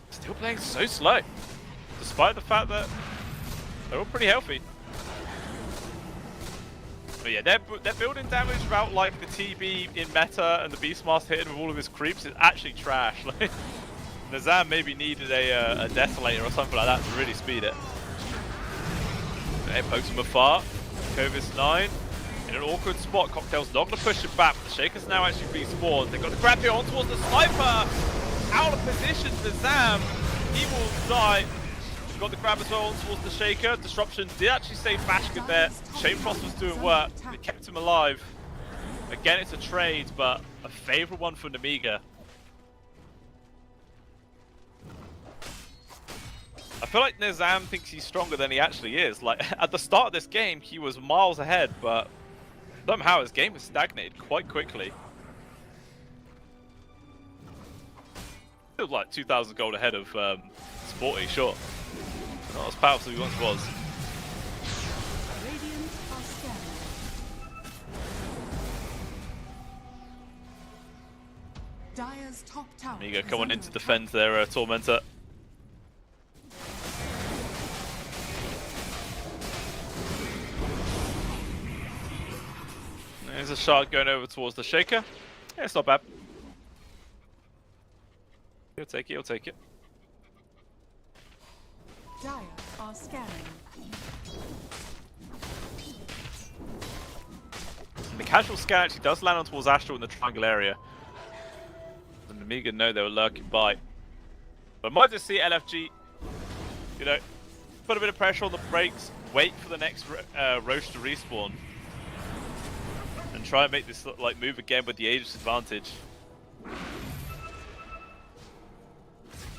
[SPEAKER 1] Still playing so slow, despite the fact that they're all pretty healthy. But yeah, they're building damage without like the TB in meta and the Beastmaster hitting with all of his creeps. It's actually trash. Like, Nizam maybe needed a Desolator or something like that to really speed it. It pokes from afar. Kovis 9 in an awkward spot. Cocktail's not going to push it back. But the Shaker's now actually respawned. They've got the grab here on towards the Sniper. Out of position, Nizam. He will die. We've got the grab as well on towards the Shaker. Disruption did actually save Bashkid there. Chain Frost was doing work. It kept him alive. Again, it's a trade, but a favourable one for Nemiga. I feel like Nizam thinks he's stronger than he actually is. Like, at the start of this game, he was miles ahead, but somehow his game has stagnated quite quickly. Still like 2,000 gold ahead of Sporty, sure. Not as powerful as he once was.
[SPEAKER 3] Radiant are scanning. Dire's top tower.
[SPEAKER 1] Nemiga
[SPEAKER 3] is
[SPEAKER 1] coming
[SPEAKER 3] under
[SPEAKER 1] in to
[SPEAKER 3] attack.
[SPEAKER 1] defend their Tormentor. There's a shard going over towards the Shaker. Yeah, it's not bad. He'll take it, he'll take it.
[SPEAKER 3] Dire are scanning.
[SPEAKER 1] The casual scan actually does land on towards Astral in the triangle area. And Nemiga know they were lurking by. But I might just see LFG, you know, put a bit of pressure on the brakes, wait for the next Roche to respawn. And try and make this like move again with the Aegis advantage. And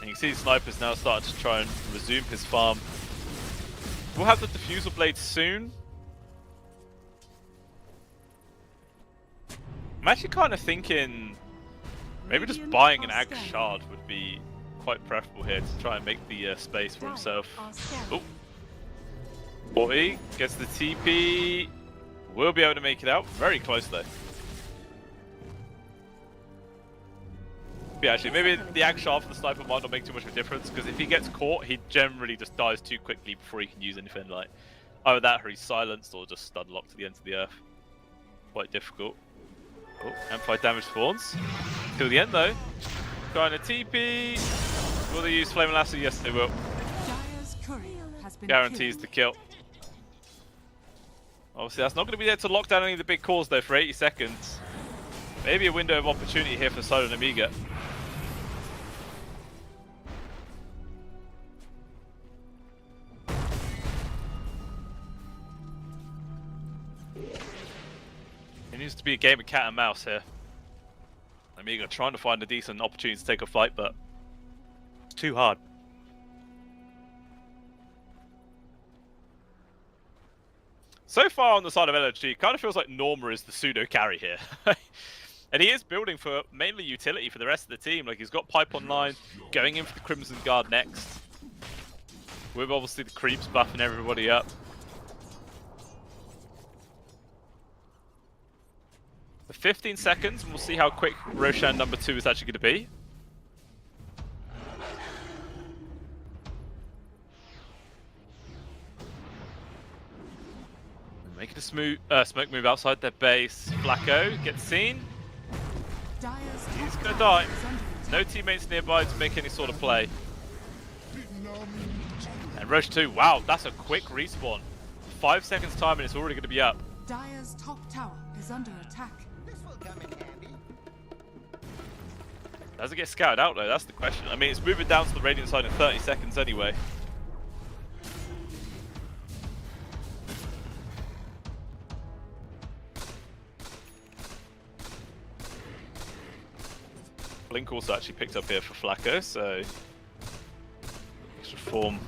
[SPEAKER 1] you can see the Sniper's now starting to try and resume his farm. We'll have the Diffusal Blade soon. I'm actually kind of thinking maybe just buying an Ag Shard would be quite preferable here to try and make the space for himself. Oh, 40 gets the TP. Will be able to make it out. Very close though. Yeah, actually, maybe the Ag Shard for the Sniper might not make too much of a difference, because if he gets caught, he generally just dies too quickly before he can use anything. Like either that or he's silenced or just stun locked to the end of the earth. Quite difficult. Oh, amplified damage spawns. Till the end though. Trying a TP. Will they use Flame Lasso? Yes, they will.
[SPEAKER 3] Dire's courier has been
[SPEAKER 1] Guarantees
[SPEAKER 3] killed.
[SPEAKER 1] the kill. Obviously, that's not going to be there to lock down any of the big calls though for 80 seconds. Maybe a window of opportunity here for Solo and Amiga. It needs to be a game of cat and mouse here. Amiga trying to find a decent opportunity to take a fight, but it's too hard. So far on the side of LFG, it kind of feels like Norma is the pseudo carry here. And he is building for mainly utility for the rest of the team. Like, he's got Pipe online, going in for the Crimson Guard next. With obviously the creeps buffing everybody up. For 15 seconds, and we'll see how quick Roshan number 2 is actually going to be. Making a smoke move outside their base. Flacco gets seen.
[SPEAKER 3] Dire's
[SPEAKER 1] He's
[SPEAKER 3] top
[SPEAKER 1] gonna
[SPEAKER 3] tower
[SPEAKER 1] die.
[SPEAKER 3] is under attack.
[SPEAKER 1] No teammates nearby to make any sort of play. And Roche 2, wow, that's a quick respawn. 5 seconds time and it's already going to be up.
[SPEAKER 3] Dire's top tower is under attack.
[SPEAKER 1] Does it get scouted out though? That's the question. I mean, it's moving down to the Radiant side in 30 seconds anyway. Blink also actually picked up here for Flacco, so extra form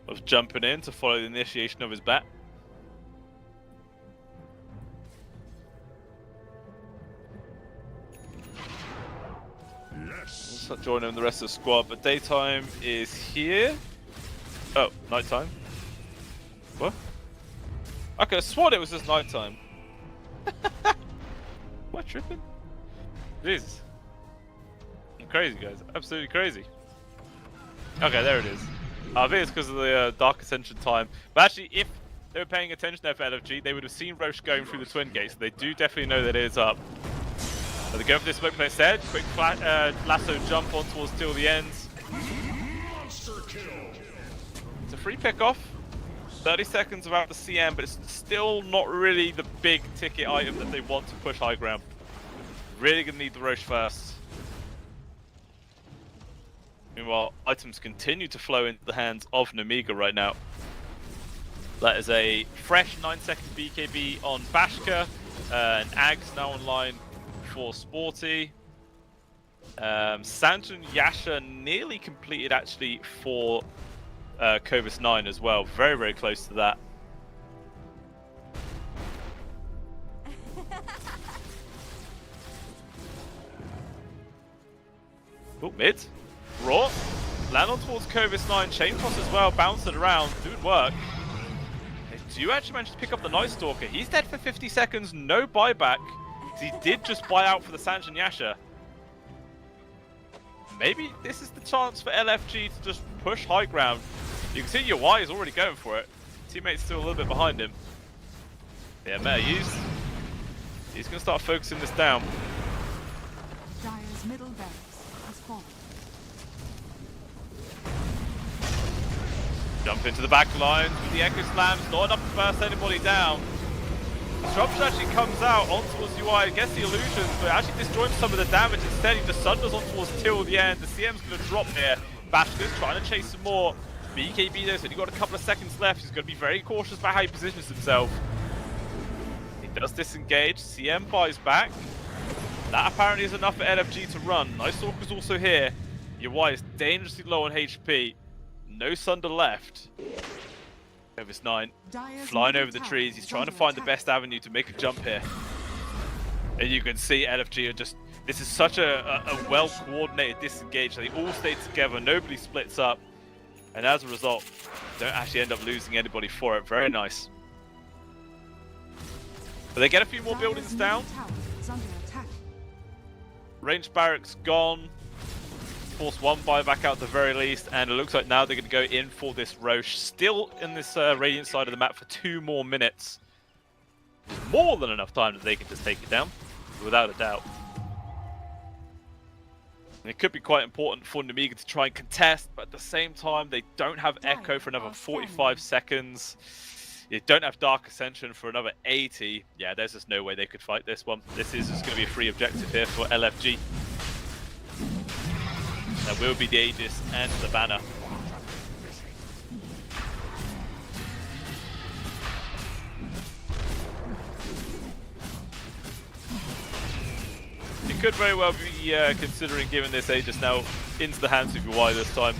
[SPEAKER 1] of jumping in to follow the initiation of his bat. Yes. Let's join in the rest of the squad, but daytime is here. Oh, nighttime. What? Okay, I swore it was just nighttime. What, tripping? Jesus. I'm crazy, guys. Absolutely crazy. Okay, there it is. I think it's because of the Dark Ascension time. But actually, if they were paying attention there for LFG, they would have seen Roche going through the Twin Gates. So they do definitely know that it is up. So they go for this smoke play instead. Quick lasso jump on towards till the ends. It's a free pick-off. 30 seconds without the CM, but it's still not really the big ticket item that they want to push high ground. Really going to need the Roche first. Meanwhile, items continue to flow into the hands of Nemiga right now. That is a fresh 9-second BKB on Bashka, and Ags now online for Sporty. Sanjun Yasha nearly completed actually for Kovis 9 as well. Very, very close to that. Oh, mid. Raw. Land on towards Kovis 9. Chain toss as well. Bounce it around. Doing work. Do you actually manage to pick up the Night Stalker? He's dead for 50 seconds. No buyback. He did just buy out for the Sanjin Yasha. Maybe this is the chance for LFG to just push high ground. You can see UI is already going for it. Teammate's still a little bit behind him. Yeah, meta used. He's going to start focusing this down.
[SPEAKER 3] Dire's middle barracks has fallen.
[SPEAKER 1] Jump into the back line with the Echo Slams, not enough to burst anybody down. Disruption actually comes out on towards UI, gets the illusions, but actually disjoints some of the damage. Instead, he just sunders on towards till the end. The CM's going to drop here. Bashka's trying to chase some more. BKB though, so he's got a couple of seconds left. He's going to be very cautious about how he positions himself. He does disengage. CM buys back. That apparently is enough for LFG to run. Night Stalker's also here. UI is dangerously low on HP. No Sunder left. Kovis 9 flying over the trees. He's trying to find the best avenue to make a jump here. And you can see LFG are just... This is such a well-coordinated disengage. They all stay together. Nobody splits up. And as a result, don't actually end up losing anybody for it. Very nice. But they get a few more buildings down. Range barracks gone. Force one buyback out at the very least, and it looks like now they're going to go in for this Roche. Still in this Radiant side of the map for 2 more minutes. More than enough time that they can just take it down, without a doubt. And it could be quite important for Nemiga to try and contest, but at the same time, they don't have Echo for another 45 seconds. They don't have Dark Ascension for another 80. Yeah, there's just no way they could fight this one. This is just going to be a free objective here for LFG. That will be the Aegis and the banner. It could very well be considering giving this Aegis now into the hands of UI this time.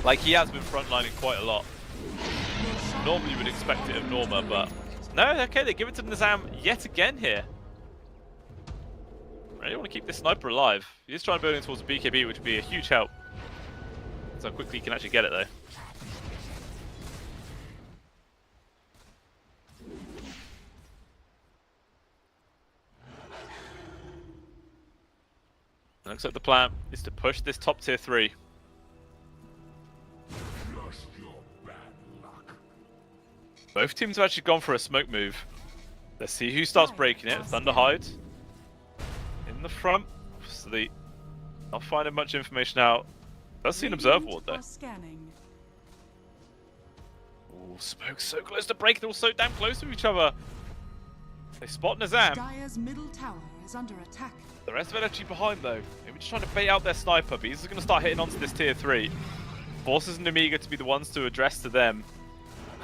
[SPEAKER 1] Like, he has been frontlining quite a lot. Normally you would expect it of Norma, but... No, okay, they give it to Nizam yet again here. I really want to keep this sniper alive. He's trying to build in towards the BKB, which would be a huge help. That's how quickly he can actually get it, though. Looks like the plan is to push this top tier 3. Both teams have actually gone for a smoke move. Let's see who starts breaking it. Thunderhide in the front. Obviously, not finding much information out. Does see an observer ward though. Oh, smoke's so close to break. They're all so damn close to each other. They spot Nazam.
[SPEAKER 3] Dire's middle tower is under attack.
[SPEAKER 1] The rest of LFG behind though. Maybe just trying to bait out their sniper, but he's going to start hitting onto this tier 3. Forces Nemiga to be the ones to address to them.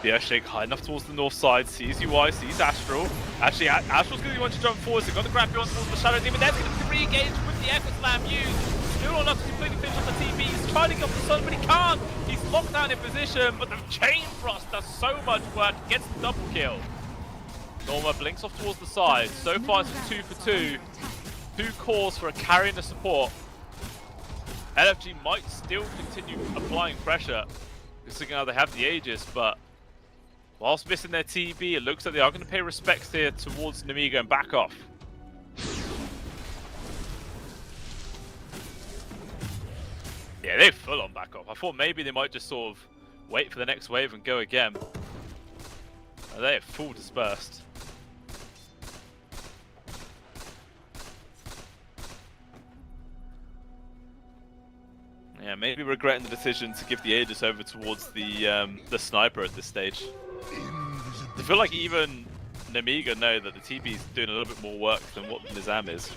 [SPEAKER 1] The Earthshake high enough towards the north side, sees UI, sees Astral. Actually, Astral's going to be one to jump forward, so they've got to grab you on towards the Shadow Demon. There's going to be re-engaged with the Echo Slam used. Still not enough to completely finish off the TP. He's trying to get off the sun, but he can't. He's locked down in position, but the Chain Frost does so much work, gets the double kill. Norma blinks off towards the side. So far it's 2 for 2. 2 cores for a carry and a support. LFG might still continue applying pressure, considering how they have the Aegis, but whilst missing their TB, it looks like they are going to pay respects here towards Nemiga and back off. Yeah, they full on back off. I thought maybe they might just sort of wait for the next wave and go again. They are full dispersed. Yeah, maybe regretting the decision to give the Aegis over towards the sniper at this stage. I feel like even Nemiga know that the TB is doing a little bit more work than what Nizam is.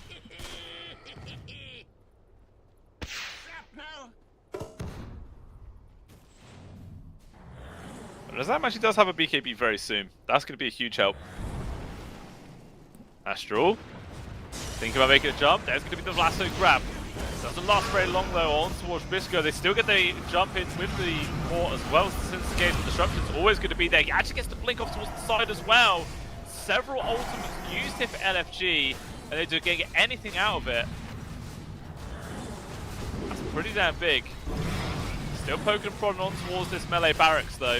[SPEAKER 1] Nizam actually does have a BKB very soon. That's going to be a huge help. Astral. Think about making a jump. There's going to be the lasso grab. Doesn't last very long though on towards Bisco. They still get the jump in with the port as well, since the game of disruption is always going to be there. He actually gets to blink off towards the side as well. Several ultimates used here for LFG, and they don't get anything out of it. That's pretty damn big. Still poking and prodding on towards this melee barracks though.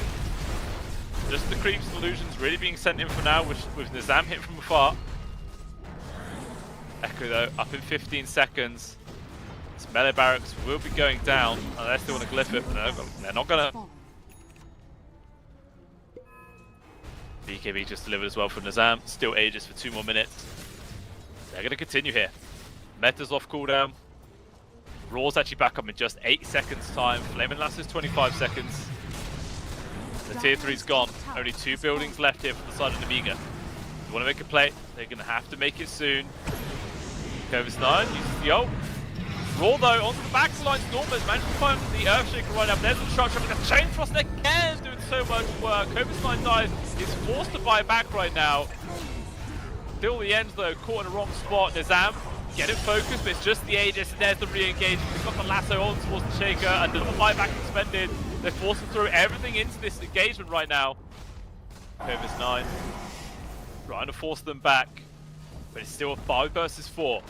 [SPEAKER 1] Just the creeps and illusions really being sent in for now with Nizam hit from afar. Echo though, up in 15 seconds. This melee barracks will be going down unless they want to glyph it, but they're not gonna. BKB just delivered as well from Nizam. Still Aegis for 2 more minutes. They're gonna continue here. Meta's off cooldown. Raw's actually back up in just 8 seconds time. Flaming Lass is 25 seconds. The tier 3's gone. Only 2 buildings left here from the side of Nemiga. If you want to make a play, they're gonna have to make it soon. Covis 9 uses the ult. Raw though, onto the back lines, Norma's managed to find the Earthshaker right up. There's the structure, but the Chain Frost again is doing so much work. Covis 9 dies, is forced to buy back right now. Till the end though, caught in the wrong spot. Nizam, get it focused, but it's just the Aegis, and there's the re-engagement. They've got the lasso on towards the Shaker, and the buyback expended. They're forced to throw everything into this engagement right now. Covis 9, trying to force them back, but it's still a 5 versus 4.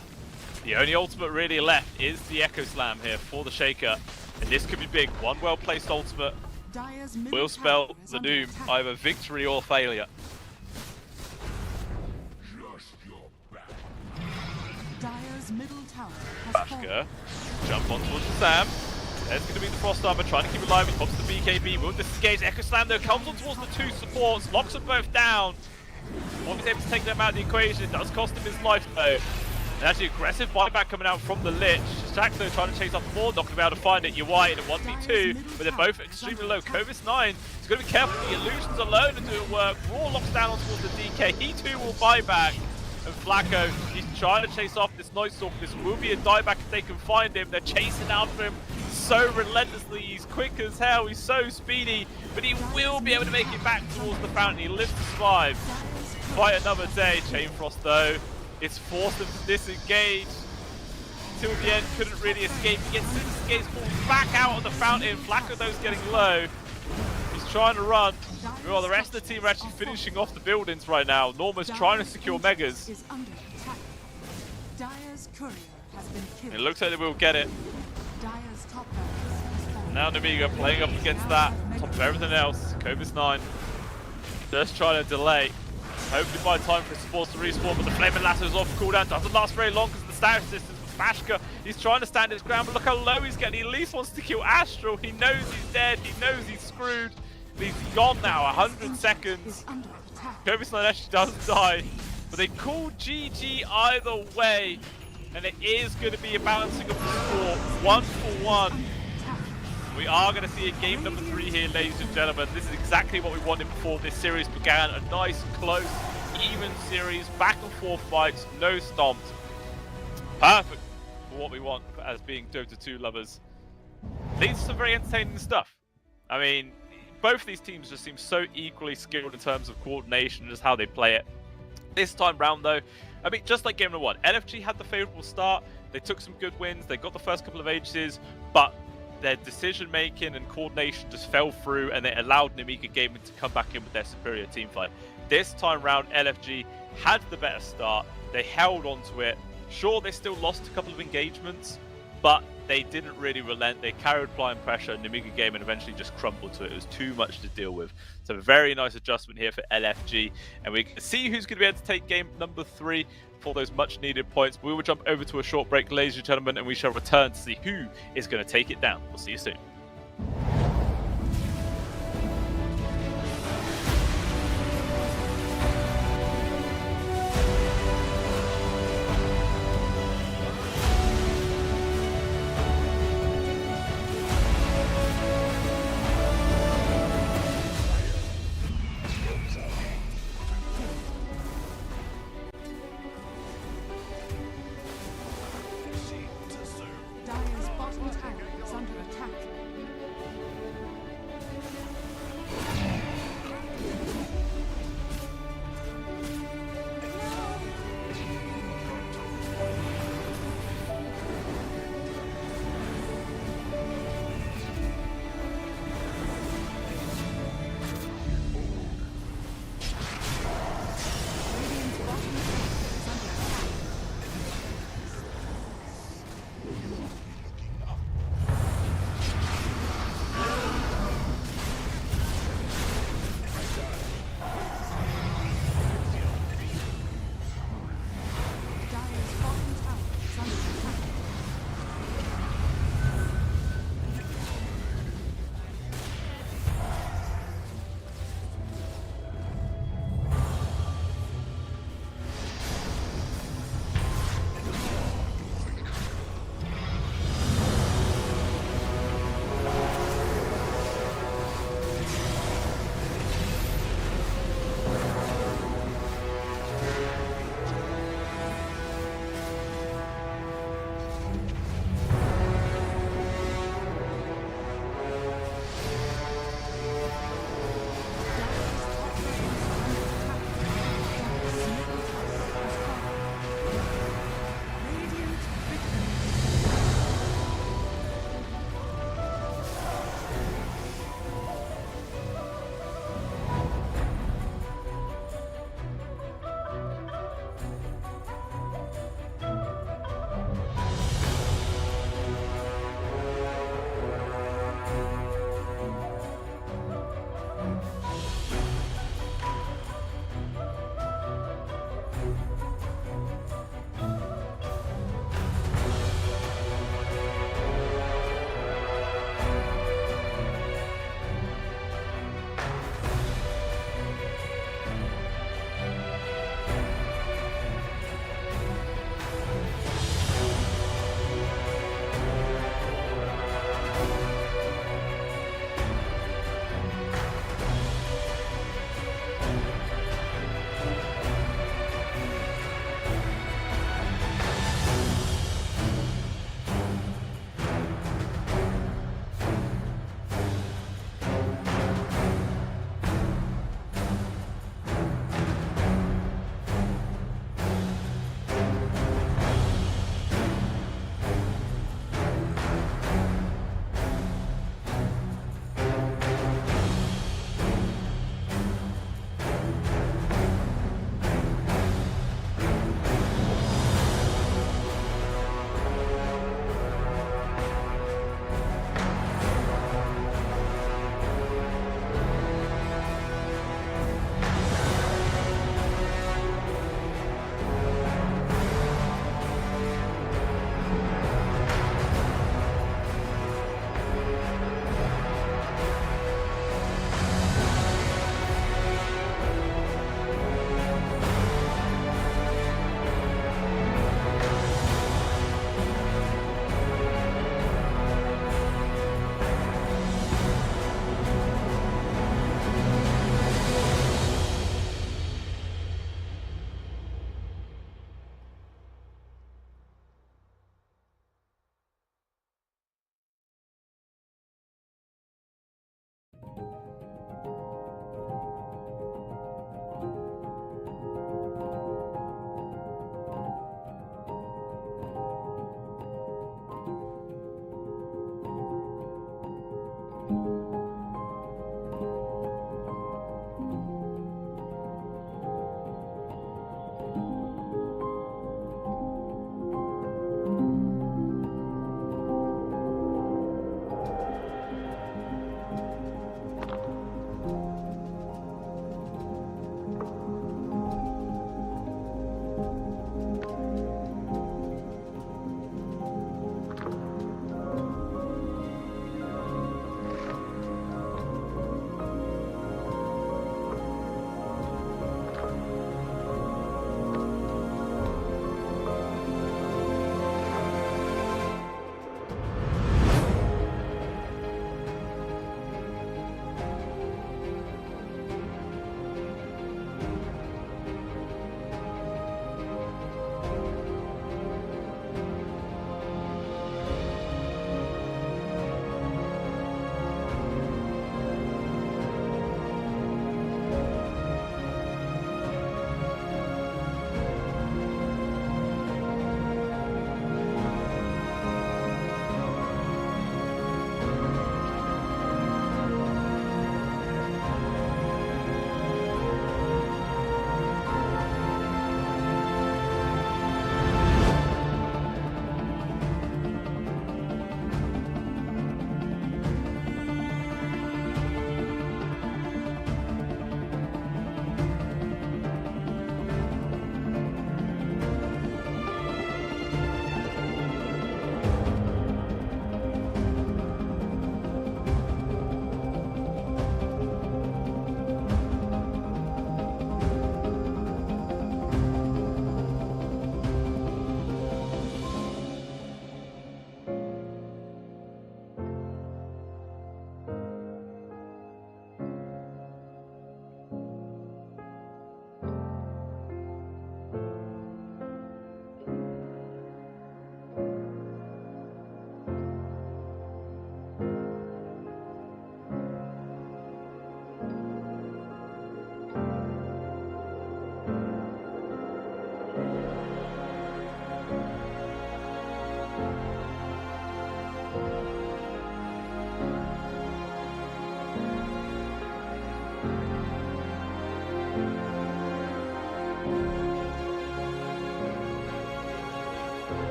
[SPEAKER 1] The only ultimate really left is the Echo Slam here for the Shaker, and this could be big. One well-placed ultimate will spell the doom, either victory or failure. Bashka, jump on towards Sam. There's going to be the Frost Armor trying to keep it alive. He pops the BKB, will disengage. Echo Slam though comes on towards the 2 supports, locks them both down. One is able to take them out of the equation. It does cost him his life though. And actually aggressive buyback coming out from the Lich. Shaq though trying to chase off more, not going to be able to find it. UI in a 1v2, but they're both extremely low. Covis 9 is going to be careful. The illusions alone to do it work. Raw locks down on towards the DK. He too will buy back. And Flacco, he's trying to chase off this Night Stalker. This will be a dieback if they can find him. They're chasing after him so relentlessly. He's quick as hell. He's so speedy, but he will be able to make it back towards the fountain. He lives to survive. Fight another day. Chain Frost though, it's forced him to disengage. Till the end, couldn't really escape. He gets disengaged, falls back out of the fountain. Flacco though's getting low. He's trying to run. Well, the rest of the team are actually finishing off the buildings right now. Norma's trying to secure Megas. It looks like they will get it. Now Nemiga playing up against that, on top of everything else. Covis 9 just trying to delay. Hopefully by time for supports to respawn, but the Flaming Lasso's off cooldown. Doesn't last very long because of the status distance. Bashka, he's trying to stand his ground, but look how low he's getting. He at least wants to kill Astral. He knows he's dead. He knows he's screwed. He's gone now, 100 seconds.
[SPEAKER 3] Is under attack.
[SPEAKER 1] Kobe Slanesh does die, but they call GG either way, and it is going to be a balancing of the score, 1-for-1. We are going to see a game number 3 here, ladies and gentlemen. This is exactly what we wanted before this series began. A nice, close, even series, back and forth fights, no stomps. Perfect for what we want as being Dota 2 lovers. Leads to some very entertaining stuff. I mean, both of these teams just seem so equally skilled in terms of coordination and just how they play it. This time round, though, I mean, just like game number 1, LFG had the favourable start. They took some good wins. They got the first couple of ages, but their decision-making and coordination just fell through, and it allowed Namiga Gaming to come back in with their superior team fight. This time round, LFG had the better start. They held on to it. Sure, they still lost a couple of engagements, but they didn't really relent. They carried applying pressure, and Namiga Gaming eventually just crumbled to it. It was too much to deal with. So a very nice adjustment here for LFG, and we can see who's going to be able to take game number 3 for those much needed points. We will jump over to a short break, ladies and gentlemen, and we shall return to see who is going to take it down. We'll see you soon.
[SPEAKER 3] Dire's bottom tower is under attack.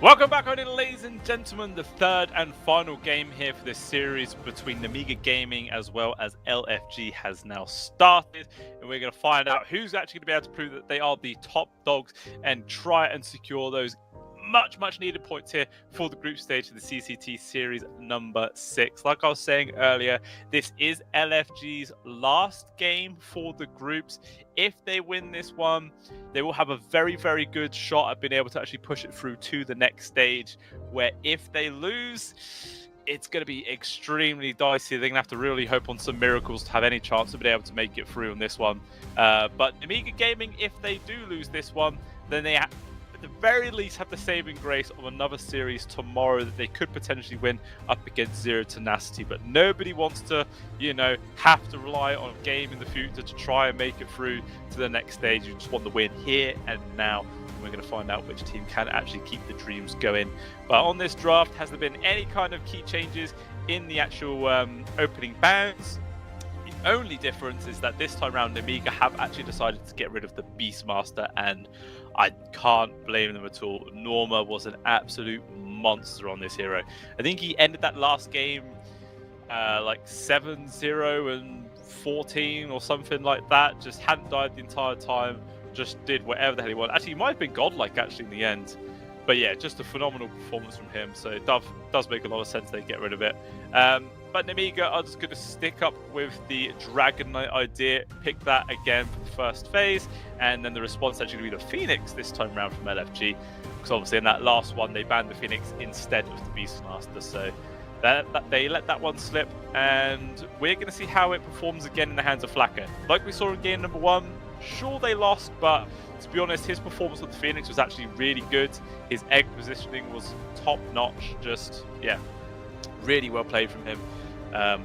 [SPEAKER 1] Welcome back, ladies and gentlemen. The third and final game here for this series between Namiga Gaming as well as LFG has now started, and we're going to find out who's actually going to be able to prove that they are the top dogs and try and secure those much needed points here for the group stage of the CCT Series number 6. Like I was saying earlier, this is LFG's last game for the groups. If they win this one, they will have a very good shot at being able to actually push it through to the next stage, where if they lose, it's going to be extremely dicey. They're going to have to really hope on some miracles to have any chance of being able to make it through on this one. But Amiga Gaming, if they do lose this one, then they at the very least have the saving grace of another series tomorrow that they could potentially win up against Zero Tenacity. But nobody wants to, have to rely on a game in the future to try and make it through to the next stage. You just want the win here and now. And we're going to find out which team can actually keep the dreams going. But on this draft, has there been any kind of key changes in the actual opening bands? The only difference is that this time around, Amiga have actually decided to get rid of the Beastmaster, and I can't blame them at all. Norma was an absolute monster on this hero. I think he ended that last game like 7-0 and 14 or something like that. Just hadn't died the entire time. Just did whatever the hell he wanted. Actually, he might have been godlike actually in the end. But yeah, just a phenomenal performance from him. So it does make a lot of sense they get rid of it. But Namiga are just going to stick up with the Dragon Knight idea, pick that again for the first phase, and then the response actually going to be the Phoenix this time around from LFG, because obviously in that last one they banned the Phoenix instead of the Beastmaster, so they let that one slip, and we're going to see how it performs again in the hands of Flacker. Like we saw in game number 1, sure they lost, but to be honest, his performance with the Phoenix was actually really good. His egg positioning was top notch, just, yeah, really well played from him.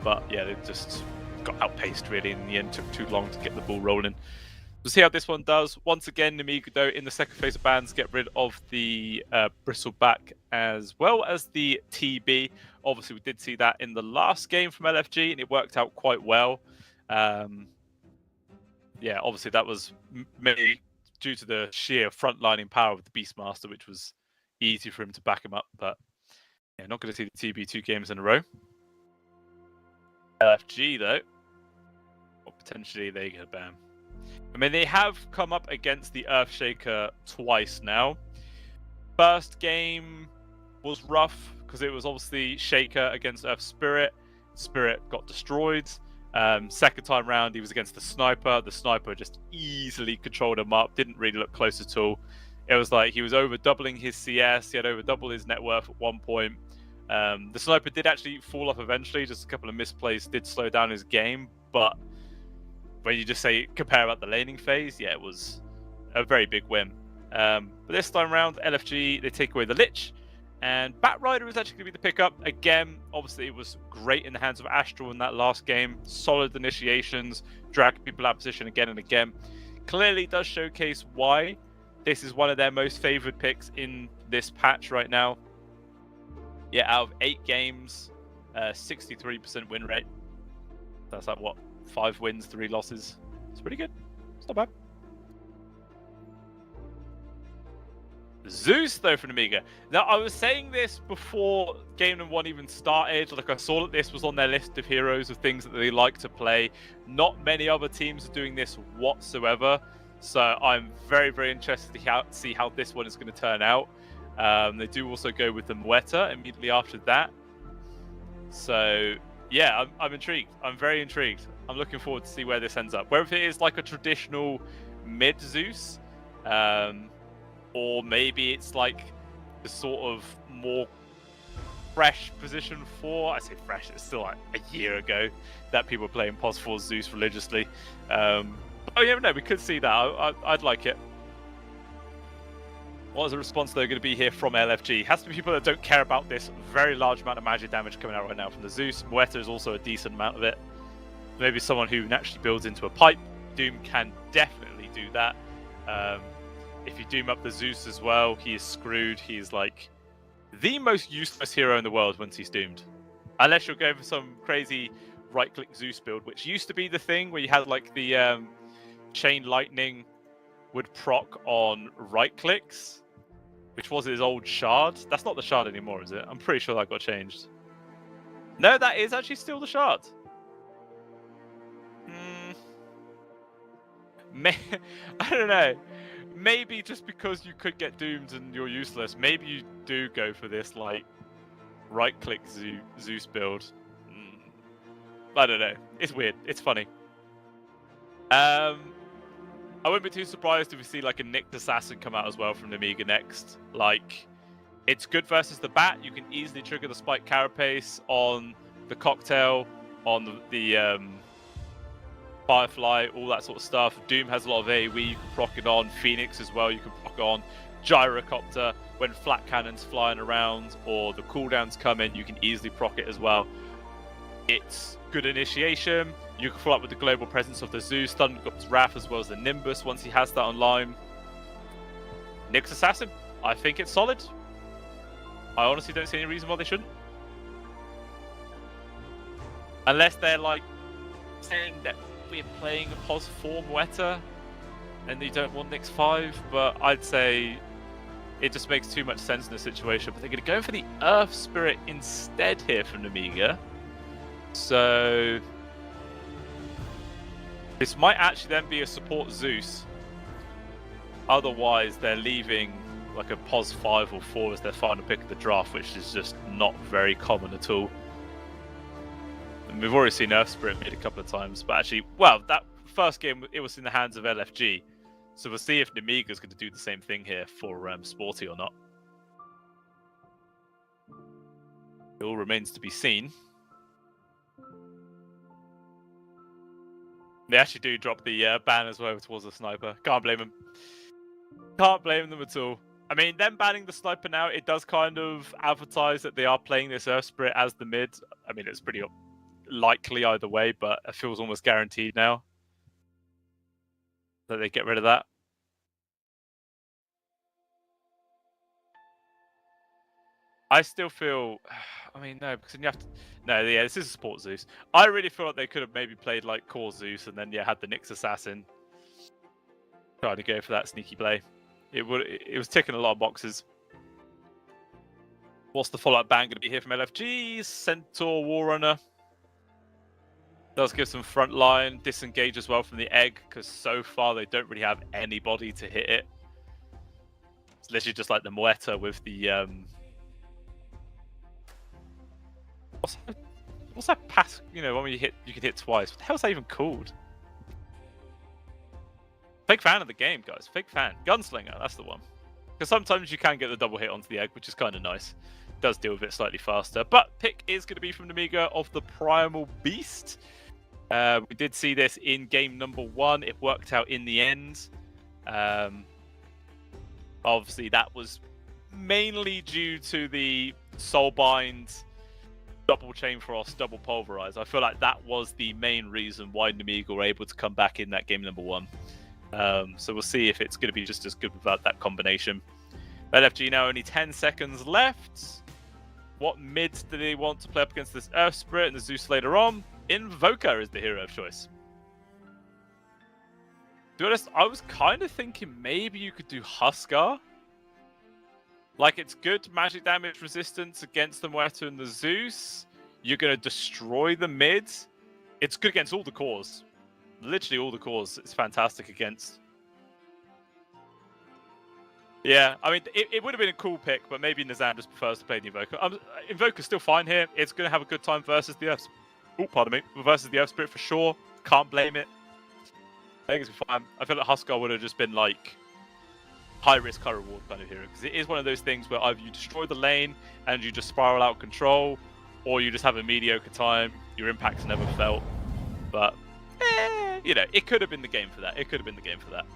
[SPEAKER 1] But yeah, they just got outpaced really in the end. Took too long to get the ball rolling. We'll see how this one does. Once again, Namiga though in the second phase of bans get rid of the Bristleback as well as the TB. Obviously, we did see that in the last game from LFG, and it worked out quite well. Yeah, obviously that was mainly due to the sheer frontlining power of the Beastmaster, which was easy for him to back him up. But yeah, not going to see the TB 2 games in a row. LFG though, or potentially they get a ban. I mean, they have come up against the Earthshaker twice now. First game was rough because it was obviously Shaker against Earth Spirit. Spirit got destroyed. Second time round, he was against the Sniper. The Sniper just easily controlled him up. Didn't really look close at all. It was like he was over doubling his CS. He had over double his net worth at one point. The Sniper did actually fall off eventually. Just a couple of misplays did slow down his game. But when you just say compare about the laning phase, yeah, it was a very big win. But this time around, LFG, they take away the Lich. And Batrider is actually going to be the pickup. Again, obviously it was great in the hands of Astral in that last game. Solid initiations, dragged people out of position again and again. Clearly does showcase why this is one of their most favored picks in this patch right now. Yeah, out of 8 games, 63% win rate. That's like, what, 5 wins, 3 losses? It's pretty good. It's not bad. Zeus, though, from Amiga. Now, I was saying this before game number 1 even started. Like, I saw that this was on their list of heroes of things that they like to play. Not many other teams are doing this whatsoever. So I'm very interested to see how this one is going to turn out. They do also go with the Mueta immediately after that. So, yeah, I'm intrigued. I'm very intrigued. I'm looking forward to see where this ends up. Whether it is like a traditional mid Zeus, or maybe it's like the sort of more fresh position 4. I say fresh, it's still like a year ago that people were playing POS 4 Zeus religiously. Oh yeah, no, we could see that. I'd like it. What is the response though going to be here from LFG? Has to be people that don't care about this very large amount of magic damage coming out right now from the Zeus. Mueta is also a decent amount of it. Maybe someone who naturally builds into a pipe. Doom can definitely do that. If you Doom up the Zeus as well, he is screwed. He is like the most useless hero in the world once he's doomed. Unless you're going for some crazy right-click Zeus build, which used to be the thing where you had like the chain lightning would proc on right clicks, which was his old shard. That's not the shard anymore, is it? I'm pretty sure that got changed. No, that is actually still the shard. I don't know. Maybe just because you could get doomed and you're useless, maybe you do go for this, like, right-click Zeus build. I don't know. It's weird. It's funny. I wouldn't be too surprised if we see, like, a Nicked Assassin come out as well from Nemiga next. Like, it's good versus the Bat. You can easily trigger the Spike Carapace on the Cocktail, on the Firefly, all that sort of stuff. Doom has a lot of AoE, you can proc it on. Phoenix as well, you can proc on. Gyrocopter, when flat cannons flying around or the cooldowns come in, you can easily proc it as well. It's good initiation. You can follow up with the global presence of the Zeus, Thundergod's Wrath, as well as the Nimbus once he has that online. Nick's Assassin, I think it's solid. I honestly don't see any reason why they shouldn't. Unless they're like saying that we're playing a POS 4 Moeta and you don't want Nyx 5, but I'd say it just makes too much sense in the situation. But they're going to go for the Earth Spirit instead here from Nemiga. So this might actually then be a support Zeus. Otherwise, they're leaving like a POS 5 or 4 as their final pick of the draft, which is just not very common at all. And we've already seen Earth Spirit made a couple of times, but actually, well, that first game, it was in the hands of LFG. So we'll see if Nemiga's going to do the same thing here for Sporty or not. It all remains to be seen. They actually do drop the ban as well towards the sniper. Can't blame them. Can't blame them at all. I mean, them banning the sniper now, it does kind of advertise that they are playing this Earth Spirit as the mid. I mean, it's pretty likely either way, but it feels almost guaranteed now that they get rid of that. I still feel... I mean, no, because then you have to... No, yeah, this is a support Zeus. I really feel like they could have maybe played like core Zeus and then, yeah, had the Nyx Assassin. Trying to go for that sneaky play. It was ticking a lot of boxes. What's the follow-up ban going to be here from LFG? Centaur Warrunner. Does give some front line. Disengage as well from the egg, because so far they don't really have anybody to hit it. It's literally just like the Moeta with the... What's that pass? You know, when you can hit twice. What the hell's that even called? Big fan of the game, guys. Big fan. Gunslinger, that's the one. Because sometimes you can get the double hit onto the egg, which is kind of nice. Does deal with it slightly faster. But pick is going to be from Nemiga of the Primal Beast. We did see this in game number 1. It worked out in the end. Obviously, that was mainly due to the Soulbind, double Chain Frost, double Pulverize. I feel like that was the main reason why Nemiga were able to come back in that game number 1. So we'll see if it's going to be just as good without that combination. LFG now only 10 seconds left. What mids do they want to play up against this Earth Spirit and the Zeus later on? Invoker is the hero of choice. To be honest, I was kind of thinking maybe you could do Huskar. Like, it's good magic damage resistance against the Moeta and the Zeus. You're going to destroy the mid. It's good against all the cores. Literally all the cores. It's fantastic against. Yeah, I mean, it would have been a cool pick, but maybe Nazan just prefers to play the Invoker. Invoker's still fine here. It's going to have a good time versus the Earth... Oh, pardon me. Versus the Earth Spirit for sure. Can't blame it. I think it's fine. I feel like Huskar would have just been like high risk, high reward kind of hero. Because it is one of those things where either you destroy the lane and you just spiral out of control, or you just have a mediocre time. Your impact's never felt. But, you know, it could have been the game for that. It could have been the game for that.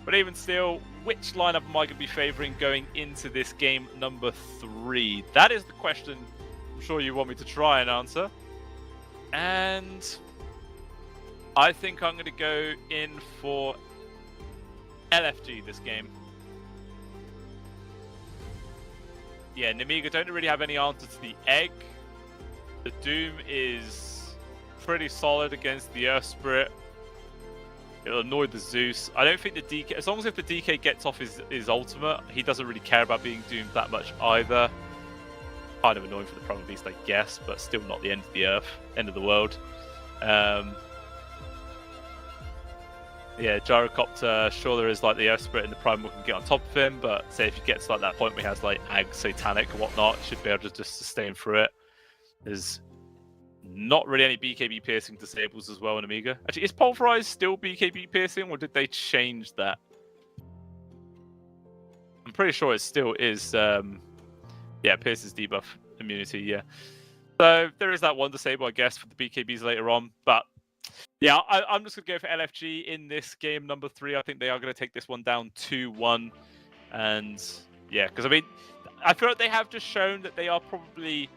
[SPEAKER 1] But even still, which lineup am I going to be favouring going into this game number 3? That is the question I'm sure you want me to try and answer. And I think I'm going to go in for LFG this game. Yeah, Nemiga don't really have any answer to the egg. The Doom is pretty solid against the Earth Spirit. It'll annoy the Zeus. I don't think the DK, as long as if the DK gets off his ultimate, he doesn't really care about being doomed that much either. Kind of annoying for the Primal Beast, I guess, but still not the end of the earth, end of the world. Yeah, Gyrocopter, sure there is like the Earth Spirit and the Primal can get on top of him, but say if he gets to like that point where he has like Ag, Satanic and whatnot, should be able to just sustain through it. There's not really any BKB piercing disables as well in Amiga. Actually, is Pulverize still BKB piercing, or did they change that? I'm pretty sure it still is, yeah, pierces debuff immunity, yeah. So there is that one disable, I guess, for the BKBs later on, but yeah, I'm just going to go for LFG in this game number 3. I think they are going to take this one down 2-1. And yeah, because I mean, I feel like they have just shown that they are probably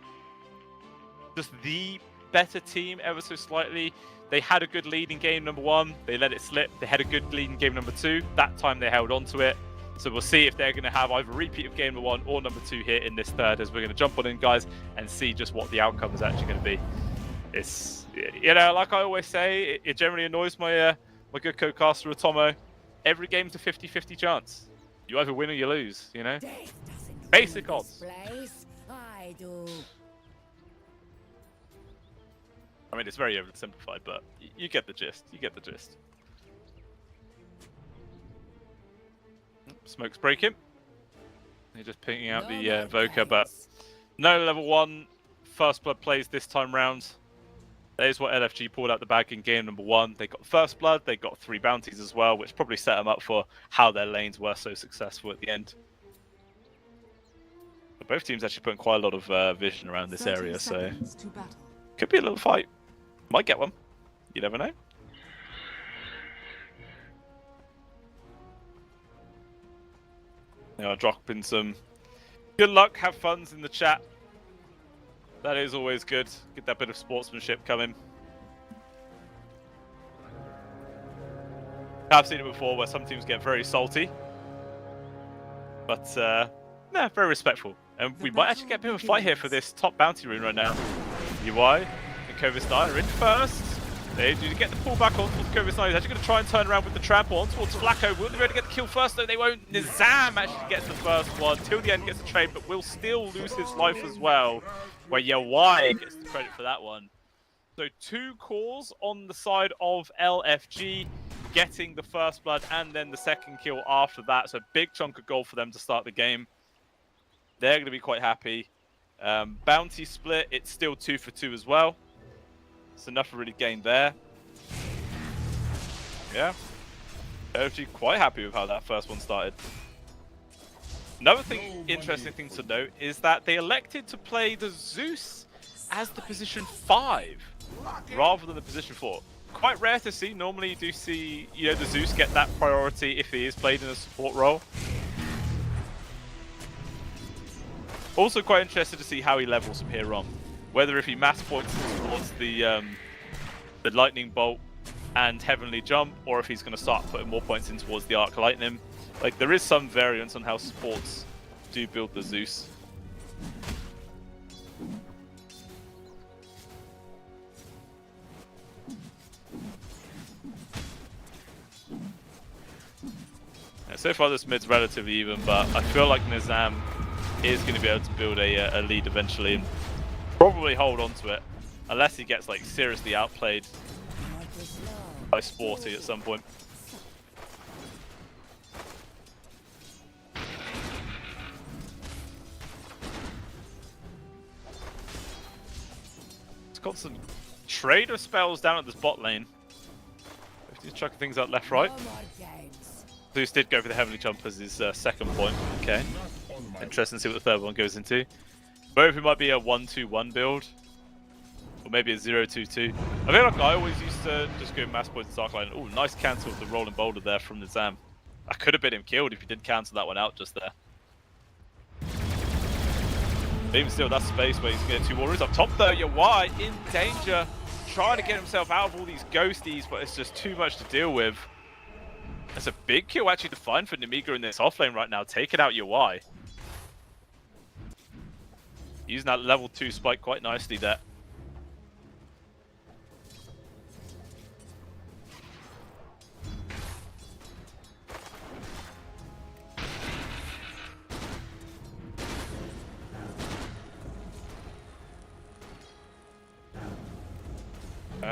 [SPEAKER 1] just the better team ever so slightly. They had a good lead in game number 1. They let it slip. They had a good lead in game number 2. That time they held on to it. So we'll see if they're going to have either a repeat of game number 1 or number 2 here in this third, as we're going to jump on in, guys, and see just what the outcome is actually going to be. It's, you know, like I always say, it generally annoys my my good co-caster Otomo. Every game's a 50-50 chance. You either win or you lose, you know? Basic odds.
[SPEAKER 4] I do.
[SPEAKER 1] I mean, it's very oversimplified, but you get the gist. You get the gist. Smoke's breaking. You're just picking out the Invoker, but no level 1 first blood plays this time round. That is what LFG pulled out the bag in game number 1. They got first blood, they got 3 bounties as well, which probably set them up for how their lanes were so successful at the end. But both teams actually putting quite a lot of vision around this area, so could be a little fight. Might get one. You never know. I'll drop in some good luck, have funs in the chat. That is always good. Get that bit of sportsmanship coming. I've seen it before where some teams get very salty. But, nah, very respectful. And we might actually get a bit of a fight here for this top bounty rune right now. UI and Kovistar are in first. They do get the pullback on towards Kovistar. He's actually going to try and turn around with the trample on towards Flacco. Will they be able to get the kill first? No, they won't. Nizam actually gets the first one. Till the end gets the trade, but will still lose his life as well. Where Yawai gets the credit for that one. So 2 calls on the side of LFG, getting the first blood and then the second kill after that. So a big chunk of gold for them to start the game. They're going to be quite happy. Bounty split, it's still 2 for 2 as well. So nothing really gained there. Yeah. LFG quite happy with how that first one started. Another thing, interesting thing to note is that they elected to play the Zeus as the position 5 rather than the position 4. Quite rare to see. Normally you do see, you know, the Zeus get that priority if he is played in a support role. Also quite interested to see how he levels from here on. Whether if he mass points towards the lightning bolt and heavenly jump, or if he's going to start putting more points in towards the arc lightning. Like, there is some variance on how supports do build the Zeus. Yeah, so far this mid's relatively even, but I feel like Nizam is going to be able to build a lead eventually and probably hold on to it. Unless he gets, like, seriously outplayed by Sporty at some point. Got some trader spells down at this bot lane. He's chucking things out left, right. Zeus did go for the heavenly jump as his second point. Okay. Interesting to see what the third one goes into. Both of them might be a 1-2-1 build. Or maybe a 0-2-2. I feel like I always used to just go mass points to Dark Line. Oh, nice cancel with the rolling boulder there from Nizam. I could have been him killed if he did cancel that one out just there. But even still, that space where he's getting 2 warriors up top though. Yawai in danger, trying to get himself out of all these ghosties, but it's just too much to deal with. That's a big kill actually to find for Nemiga in this offlane right now, taking out Yawai. Using that level 2 spike quite nicely there.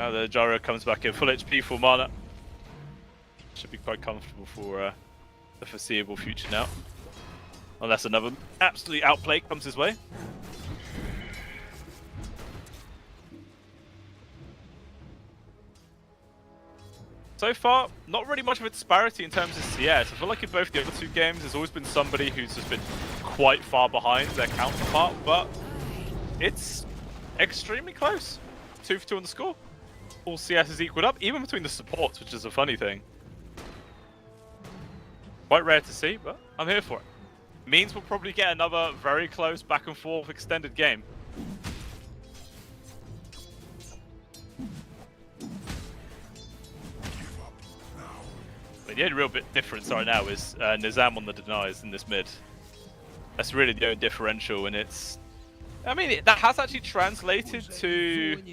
[SPEAKER 1] Now the gyro comes back in full HP, full mana. Should be quite comfortable for the foreseeable future now. Unless another absolute outplay comes his way. So far, not really much of a disparity in terms of CS. I feel like in both the other two games, there's always been somebody who's just been quite far behind their counterpart, but it's extremely close. 2 for 2 on the score. All CS is equaled up, even between the supports, which is a funny thing. Quite rare to see, but I'm here for it. Means we'll probably get another very close back and forth extended game. But the only real bit difference right now is Nizam on the denies in this mid. That's really the only differential, and it's... I mean, that has actually translated to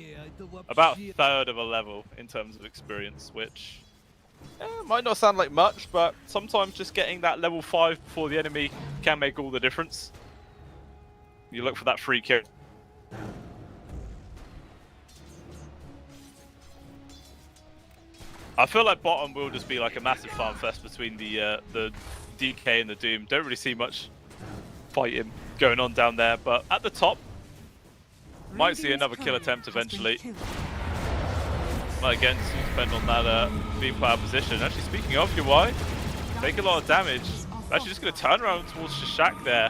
[SPEAKER 1] about a third of a level in terms of experience, which might not sound like much, but sometimes just getting that level 5 before the enemy can make all the difference. You look for that free kill. I feel like bottom will just be like a massive farm fest between the DK and the Doom. Don't really see much fighting going on down there, but at the top, might see another kill attempt eventually. Might again depend on that V-power position. Actually, speaking of UI, take a lot of damage. I'm actually just going to turn around towards Shishak there.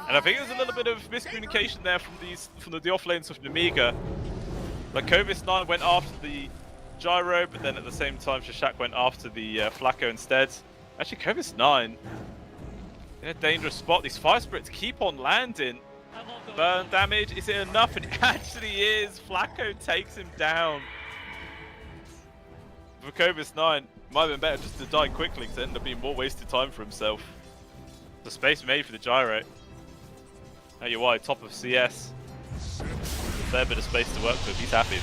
[SPEAKER 1] And I think there's a little bit of miscommunication there from the off lanes of Nemiga. Like Kovis9 went after the gyro, but then at the same time Shishak went after the Flacco instead. Actually, Kovis9 in a dangerous spot. These fire spirits keep on landing. Burn damage, is it enough? It actually is. Flacco takes him down. For Kovis9, might have been better just to die quickly because it ended up being more wasted time for himself. The space made for the gyro. Now UI, top of CS. A fair bit of space to work with, he's happy.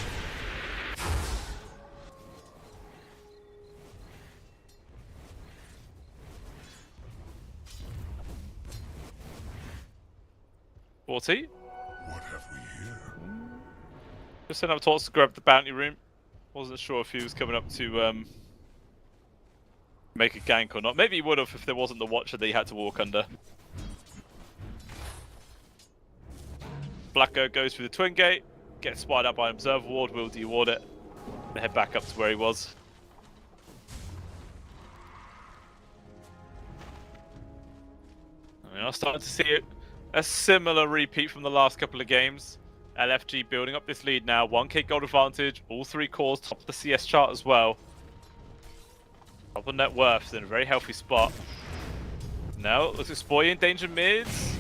[SPEAKER 1] What have we here? Just sent up Tots to grab the bounty room. Wasn't sure if he was coming up to make a gank or not. Maybe he would have if there wasn't the watcher that he had to walk under. Blacko goes through the twin gate, gets spied out by an observer ward, will de-ward it, and head back up to where he was. I mean, I'm starting to see it. A similar repeat from the last couple of games. LFG building up this lead now. 1k gold advantage. All 3 cores top of the CS chart as well. Top of net worth in a very healthy spot. Now looks like Spoy in danger mids.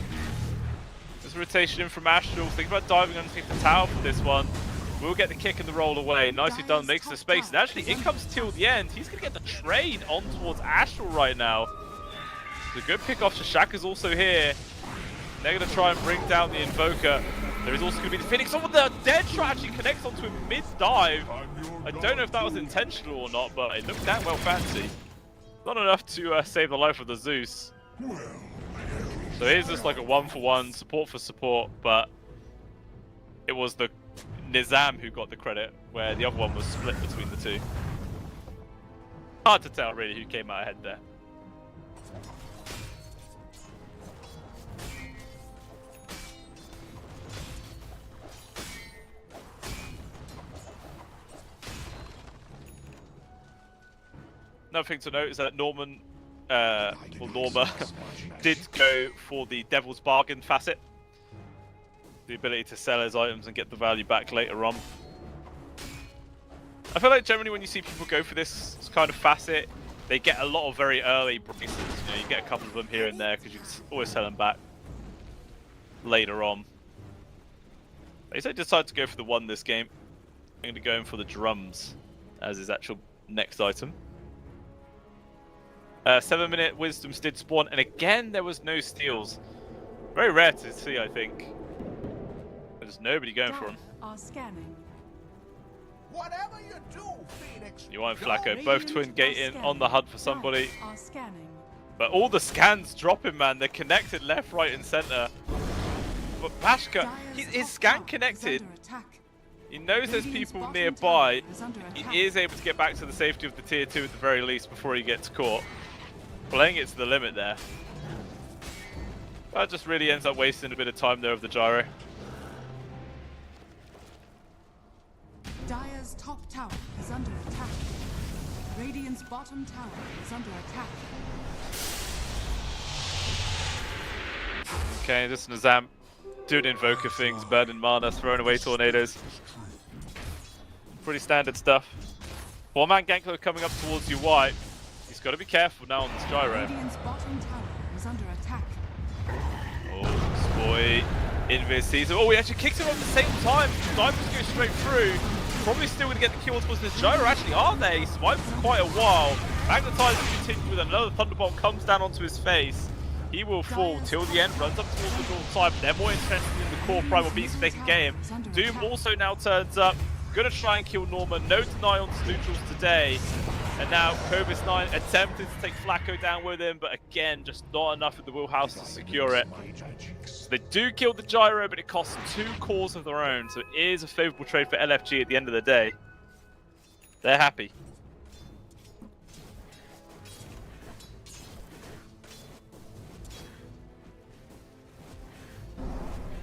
[SPEAKER 1] There's a rotation in from Astral. Think about diving underneath the tower for this one. We'll get the kick and the roll away. Nicely done. Makes the space. And actually, in comes till the end. He's going to get the trade on towards Astral right now. The good pick off Shishak is also here. They're going to try and bring down the Invoker. There is also going to be the Phoenix. Oh, the dead shot actually connects onto him mid-dive. I don't know if that was intentional or not, but it looked damn well fancy. Not enough to save the life of the Zeus. So here's just like a 1-for-1, support for support, but it was the Nizam who got the credit, where the other one was split between the two. Hard to tell really who came out ahead there. Another thing to note is that Norma did go for the Devil's Bargain facet. The ability to sell his items and get the value back later on. I feel like generally when you see people go for this kind of facet, they get a lot of very early braces. You know, you get a couple of them here and there because you can always sell them back later on. They decided to go for the 1 this game. I'm going to go in for the drums as his actual next item. 7-minute wisdoms did spawn, and again there was no steals. Very rare to see, I think. There's nobody going for him.
[SPEAKER 3] Are scanning.
[SPEAKER 5] Whatever you do, Phoenix.
[SPEAKER 1] You want Flacco, both twin gating on the hunt for somebody.
[SPEAKER 3] Are scanning.
[SPEAKER 1] But all the scans dropping, man. They're connected left, right, and center. But Bashka, his scan connected. He knows there's
[SPEAKER 3] Radiant's
[SPEAKER 1] people
[SPEAKER 3] bottom
[SPEAKER 1] nearby.
[SPEAKER 3] tower is under attack.
[SPEAKER 1] He is able to get back to the safety of the tier 2 at the very least before he gets caught. Playing it to the limit there. That just really ends up wasting a bit of time there of the gyro.
[SPEAKER 3] Dire's top tower is under attack. Radiant's bottom tower is under attack.
[SPEAKER 1] Okay, this is Nazam doing invoker things, burning mana, throwing away tornadoes. Pretty standard stuff. 4-man Gankler coming up towards you, White. He's got to be careful now on this gyro.
[SPEAKER 3] Radiant's bottom tower is under attack.
[SPEAKER 1] Oh, boy. Invis sees him. Oh, he actually kicks him at the same time. Diamonds go straight through. Probably still going to get the kill towards this gyro. Actually, are they? He survived for quite a while. Magnetizer continues with another Thunderbolt, comes down onto his face. He will fall till the end, runs up towards the north side, but they're more interested in the core Primal Beast if they can get him. Doom also now turns up. Gonna try and kill Norma. No deny on neutrals today. And now Cobus 9 attempted to take Flacco down with him, but again, just not enough in the wheelhouse to secure it. So they do kill the gyro, but it costs 2 cores of their own, so it is a favourable trade for LFG at the end of the day. They're happy.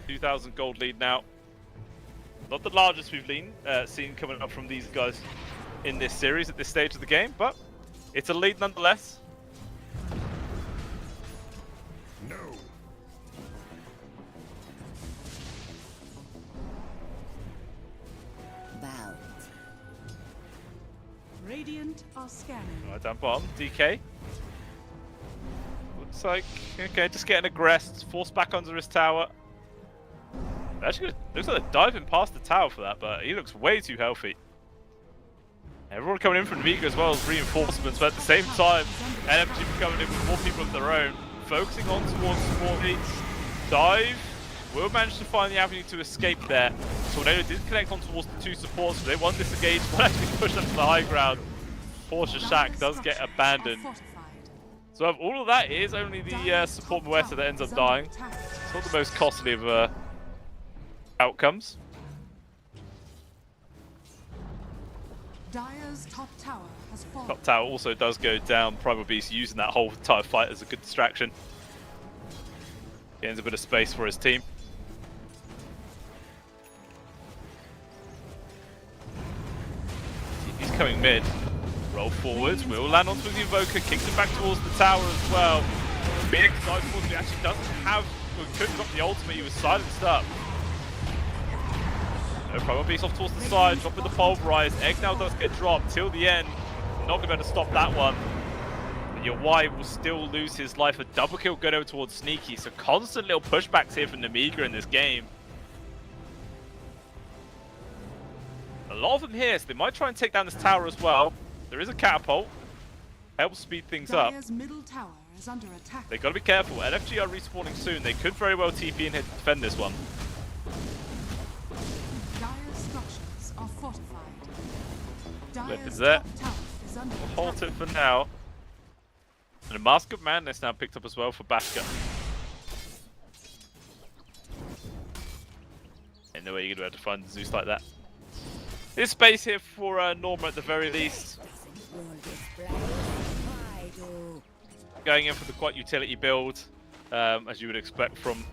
[SPEAKER 1] $2,000 gold lead now. Not the largest we've seen coming up from these guys in this series at this stage of the game, but it's a lead nonetheless.
[SPEAKER 2] No.
[SPEAKER 4] Bound.
[SPEAKER 3] Radiant are scanning.
[SPEAKER 1] Right down bottom, DK. Looks like, okay, just getting aggressed, forced back under his tower. Actually, looks like they're diving past the tower for that, but he looks way too healthy. Everyone coming in from Vega as well as reinforcements, but at the same time, LFG coming in with more people of their own, focusing on towards Sporty. Dive will manage to find the avenue to escape there. Tornado did connect on towards the 2 supports, but they won this engage, will actually push them to the high ground. Porsche Shack does get abandoned. So of all of that, it is only the support Moetta that ends up dying. It's not the most costly of outcomes.
[SPEAKER 3] Dire's top tower has fallen.
[SPEAKER 1] Top tower also does go down. Primal Beast using that whole entire fight as a good distraction. Gains a bit of space for his team. He's coming mid. Roll forwards. Will land onto the Invoker. Kicks him back towards the tower as well. Phoenix dives towards him. He actually doesn't have... Well, he couldn't drop the ultimate. He was silenced up. No Primal Beast off towards the side, dropping the pulverize. Egg now does get dropped till the end. Not going to be able to stop that one. But your Y will still lose his life. A double kill going over towards Sneaky. So constant little pushbacks here from Nemiga in this game. A lot of them here, so they might try and take down this tower as well. There is a catapult. Helps speed things up.
[SPEAKER 3] Dire's middle tower is under attack.
[SPEAKER 1] They've got to be careful. LFG are respawning soon. They could very well TP in here to defend this one.
[SPEAKER 3] Dire's structures are fortified.
[SPEAKER 1] Weapons
[SPEAKER 3] Dire's
[SPEAKER 1] there.
[SPEAKER 3] top tower is under attack.
[SPEAKER 1] Halt it for now. And a Mask of Madness now picked up as well for Bashka. Ain't no way you're going to be able to find Zeus like that. There's space here for Norma at the very least. Going in for the quite utility build, as you would expect from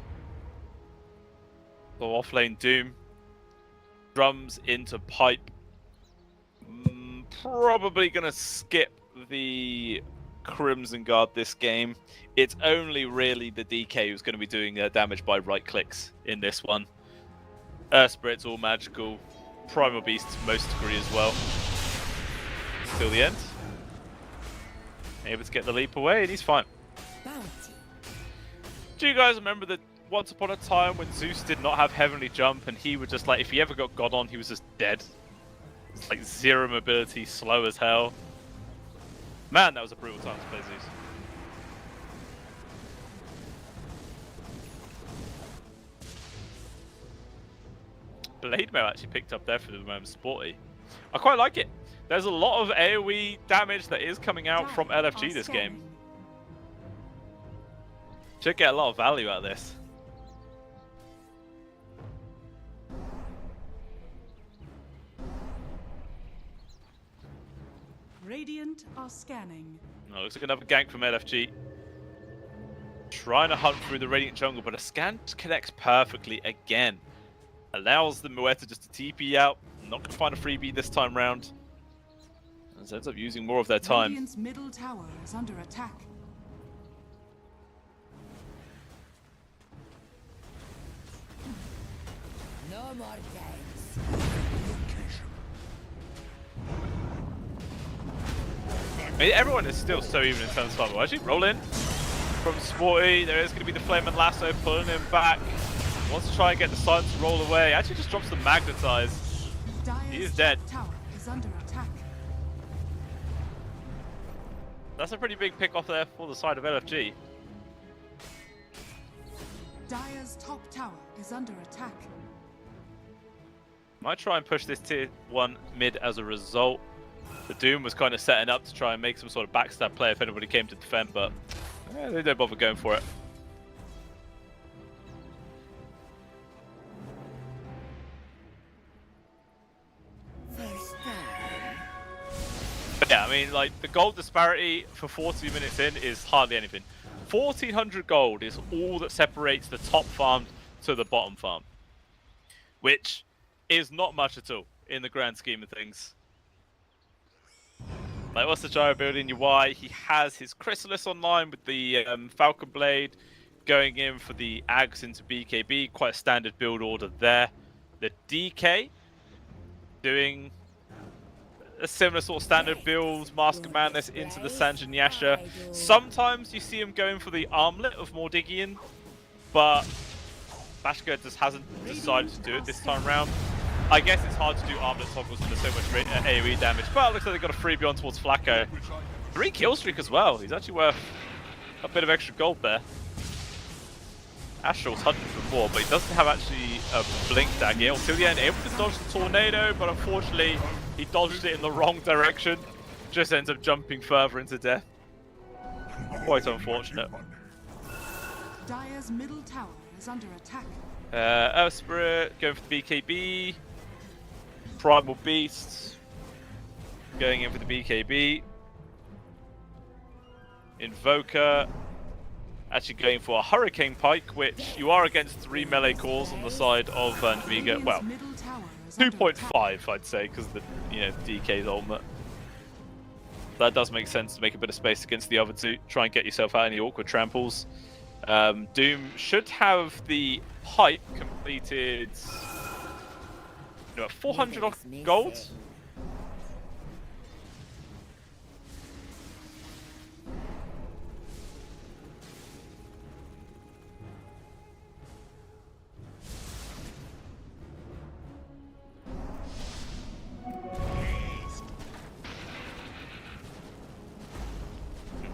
[SPEAKER 1] the offlane Doom. Drums into pipe. Probably going to skip the Crimson Guard this game. It's only really the DK who's going to be doing damage by right clicks in this one. Earth Spirit's all magical. Primal Beast to most degree as well. Till the end. Able to get the leap away and he's fine.
[SPEAKER 4] Bounty.
[SPEAKER 1] Do you guys remember that once upon a time when Zeus did not have Heavenly Jump and he would just like, if he ever got God on, he was just dead? It's like 0 mobility, slow as hell. Man, that was a brutal time to play Zeus. Blade Mail actually picked up there for the moment, Sporty. I quite like it. There's a lot of AoE damage that is coming out from LFG this game. Should get a lot of value out of this.
[SPEAKER 3] Radiant are scanning.
[SPEAKER 1] Oh, looks like another gank from LFG. Trying to hunt through the Radiant jungle, but a scan connects perfectly again. Allows the Muerta just to TP out. Not going to find a freebie this time round. And ends up using more of their time.
[SPEAKER 3] Radiant's middle tower is under attack.
[SPEAKER 4] No more games.
[SPEAKER 1] I mean, everyone is still so even in terms of level. Actually, roll in from Sporty. There is going to be the Flame and Lasso pulling him back. Wants to try and get the Silence to roll away. Actually, just drops the Magnetize. He is dead.
[SPEAKER 3] Tower is under attack.
[SPEAKER 1] That's a pretty big pick off there for the side of LFG.
[SPEAKER 3] Dire's top tower is under attack.
[SPEAKER 1] Might try and push this tier 1 mid as a result. The Doom was kind of setting up to try and make some sort of backstab play if anybody came to defend, but they don't bother going for it.
[SPEAKER 4] First time.
[SPEAKER 1] But yeah, I mean, like, the gold disparity for 40 minutes in is hardly anything. 1400 gold is all that separates the top farm to the bottom farm, which is not much at all in the grand scheme of things. Like, what's the gyro building UI? He has his Chrysalis online with the Falcon Blade, going in for the Ags into BKB, quite a standard build order there. The DK doing a similar sort of standard build, Mask of Madness into the Sanjin Yasha. Sometimes you see him going for the Armlet of Mordigian, but Bashka just hasn't decided to do it this time around. I guess it's hard to do Armlet toggles when there's so much AoE damage, but it looks like they've got a freebie on towards Flacco. 3 kill streak as well. He's actually worth a bit of extra gold there. Astral's hunting for more, but he doesn't have actually a blink dagger. Ultilian able to dodge the tornado, but unfortunately he dodged it in the wrong direction. Just ends up jumping further into death. Quite unfortunate.
[SPEAKER 3] Dire's middle tower is under attack.
[SPEAKER 1] Earth Spirit going for the BKB. Primal Beast going in for the BKB. Invoker actually going for a Hurricane Pike, which you are against 3 melee calls on the side of Nviga. Well, 2.5 I'd say, because the DK's ultimate. That does make sense to make a bit of space against the other two. Try and get yourself out any awkward tramples. Doom should have the pipe completed. 400 gold.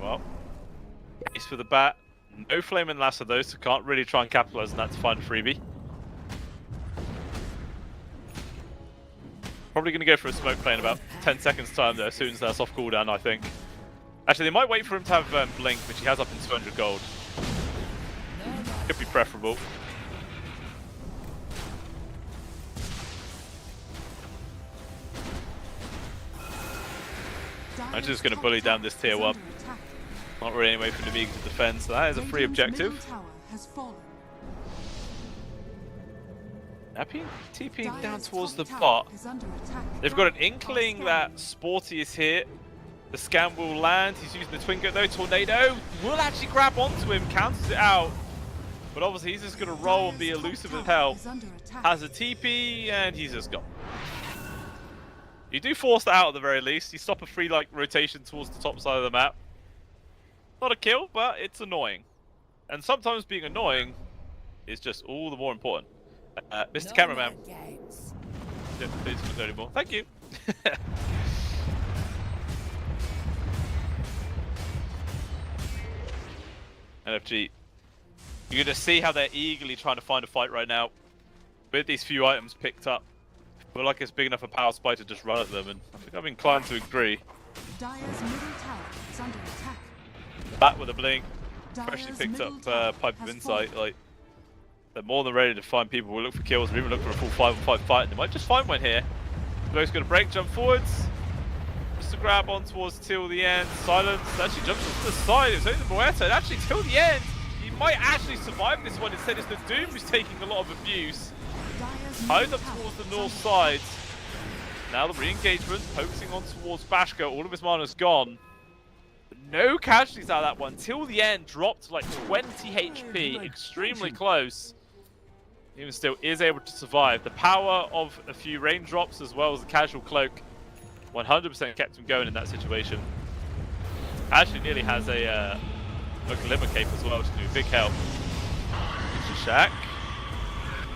[SPEAKER 1] Well, ace for the bat. No Flame and Lasso though, so can't really try and capitalize on that to find a freebie. Probably going to go for a smoke play in about 10 seconds time though, as soon as that's off cooldown, I think. Actually, they might wait for him to have Blink, which he has up in 200 gold. Could be preferable. I'm just going to bully down this tier 1. Not really any way for Nviga to defend, so that is a free objective. Nappy TPing down towards the bot. They've got an inkling that Sporty is here. The scan will land. He's using the Twingo though. Tornado will actually grab onto him, counters it out. But obviously he's just going to roll and be elusive as hell. Has a TP and he's just gone. You do force that out at the very least. You stop a free rotation towards the top side of the map. Not a kill, but it's annoying. And sometimes being annoying is just all the more important. Mr. Cameraman. Don't need to anymore. Thank you. NFG. You're going to see how they're eagerly trying to find a fight right now. With these few items picked up. I feel like it's big enough a power spike to just run at them, and I think I'm inclined to agree.
[SPEAKER 3] Dire's middle tower is under attack.
[SPEAKER 1] That with a blink. Especially picked up Pipe of Insight. Like, they're more than ready to find people who look for kills or even look for a full 5-on-5 fight. And they might just find one here. Bloke's going to break, jump forwards. Just grab on towards till the end. Silence actually jumps to the side. It's only the Muerta. And actually, till the end, he might actually survive this one. Instead, it's the Doom who's taking a lot of abuse. Hides up towards the north side. Now the re-engagement, focusing on towards Bashka. All of his mana's gone. No casualties out of that one. Till the end, dropped to like 20 HP. Extremely close. Even still, is able to survive. The power of a few raindrops as well as the casual cloak 100% kept him going in that situation. Actually nearly has a glimmer cape as well to do big help. Shaq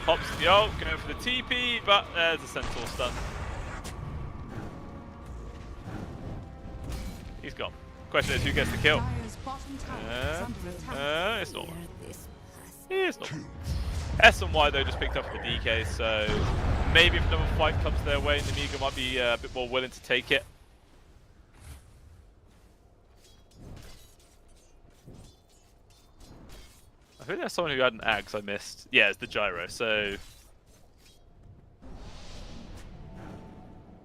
[SPEAKER 1] pops the ult, going for the TP, but there's a centaur stun. He's gone. Question is, who gets the kill? It's not. It's not. S&Y though just picked up the DK, so maybe if another fight comes their way, Nemiga might be a bit more willing to take it. I think there's someone who had an axe I missed. Yeah, it's the gyro, so...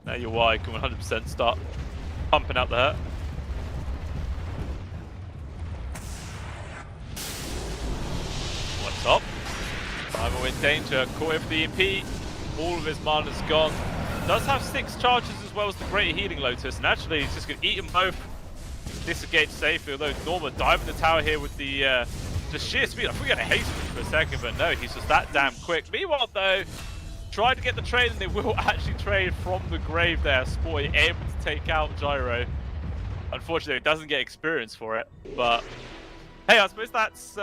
[SPEAKER 1] Now your Y can 100% start pumping out the hurt. What's up? Primal in danger, caught him for the EMP. All of his mana's gone. Does have 6 charges as well as the Greater Healing Lotus, and actually he's just going to eat them both. Disengage safely, although Norma diving the tower here with the sheer speed. I forgot to hasten him for a second, but no, he's just that damn quick. Meanwhile though, trying to get the trade, and they will actually trade from the grave there. Spoy able to take out Gyro. Unfortunately, it doesn't get experience for it, but hey, I suppose that's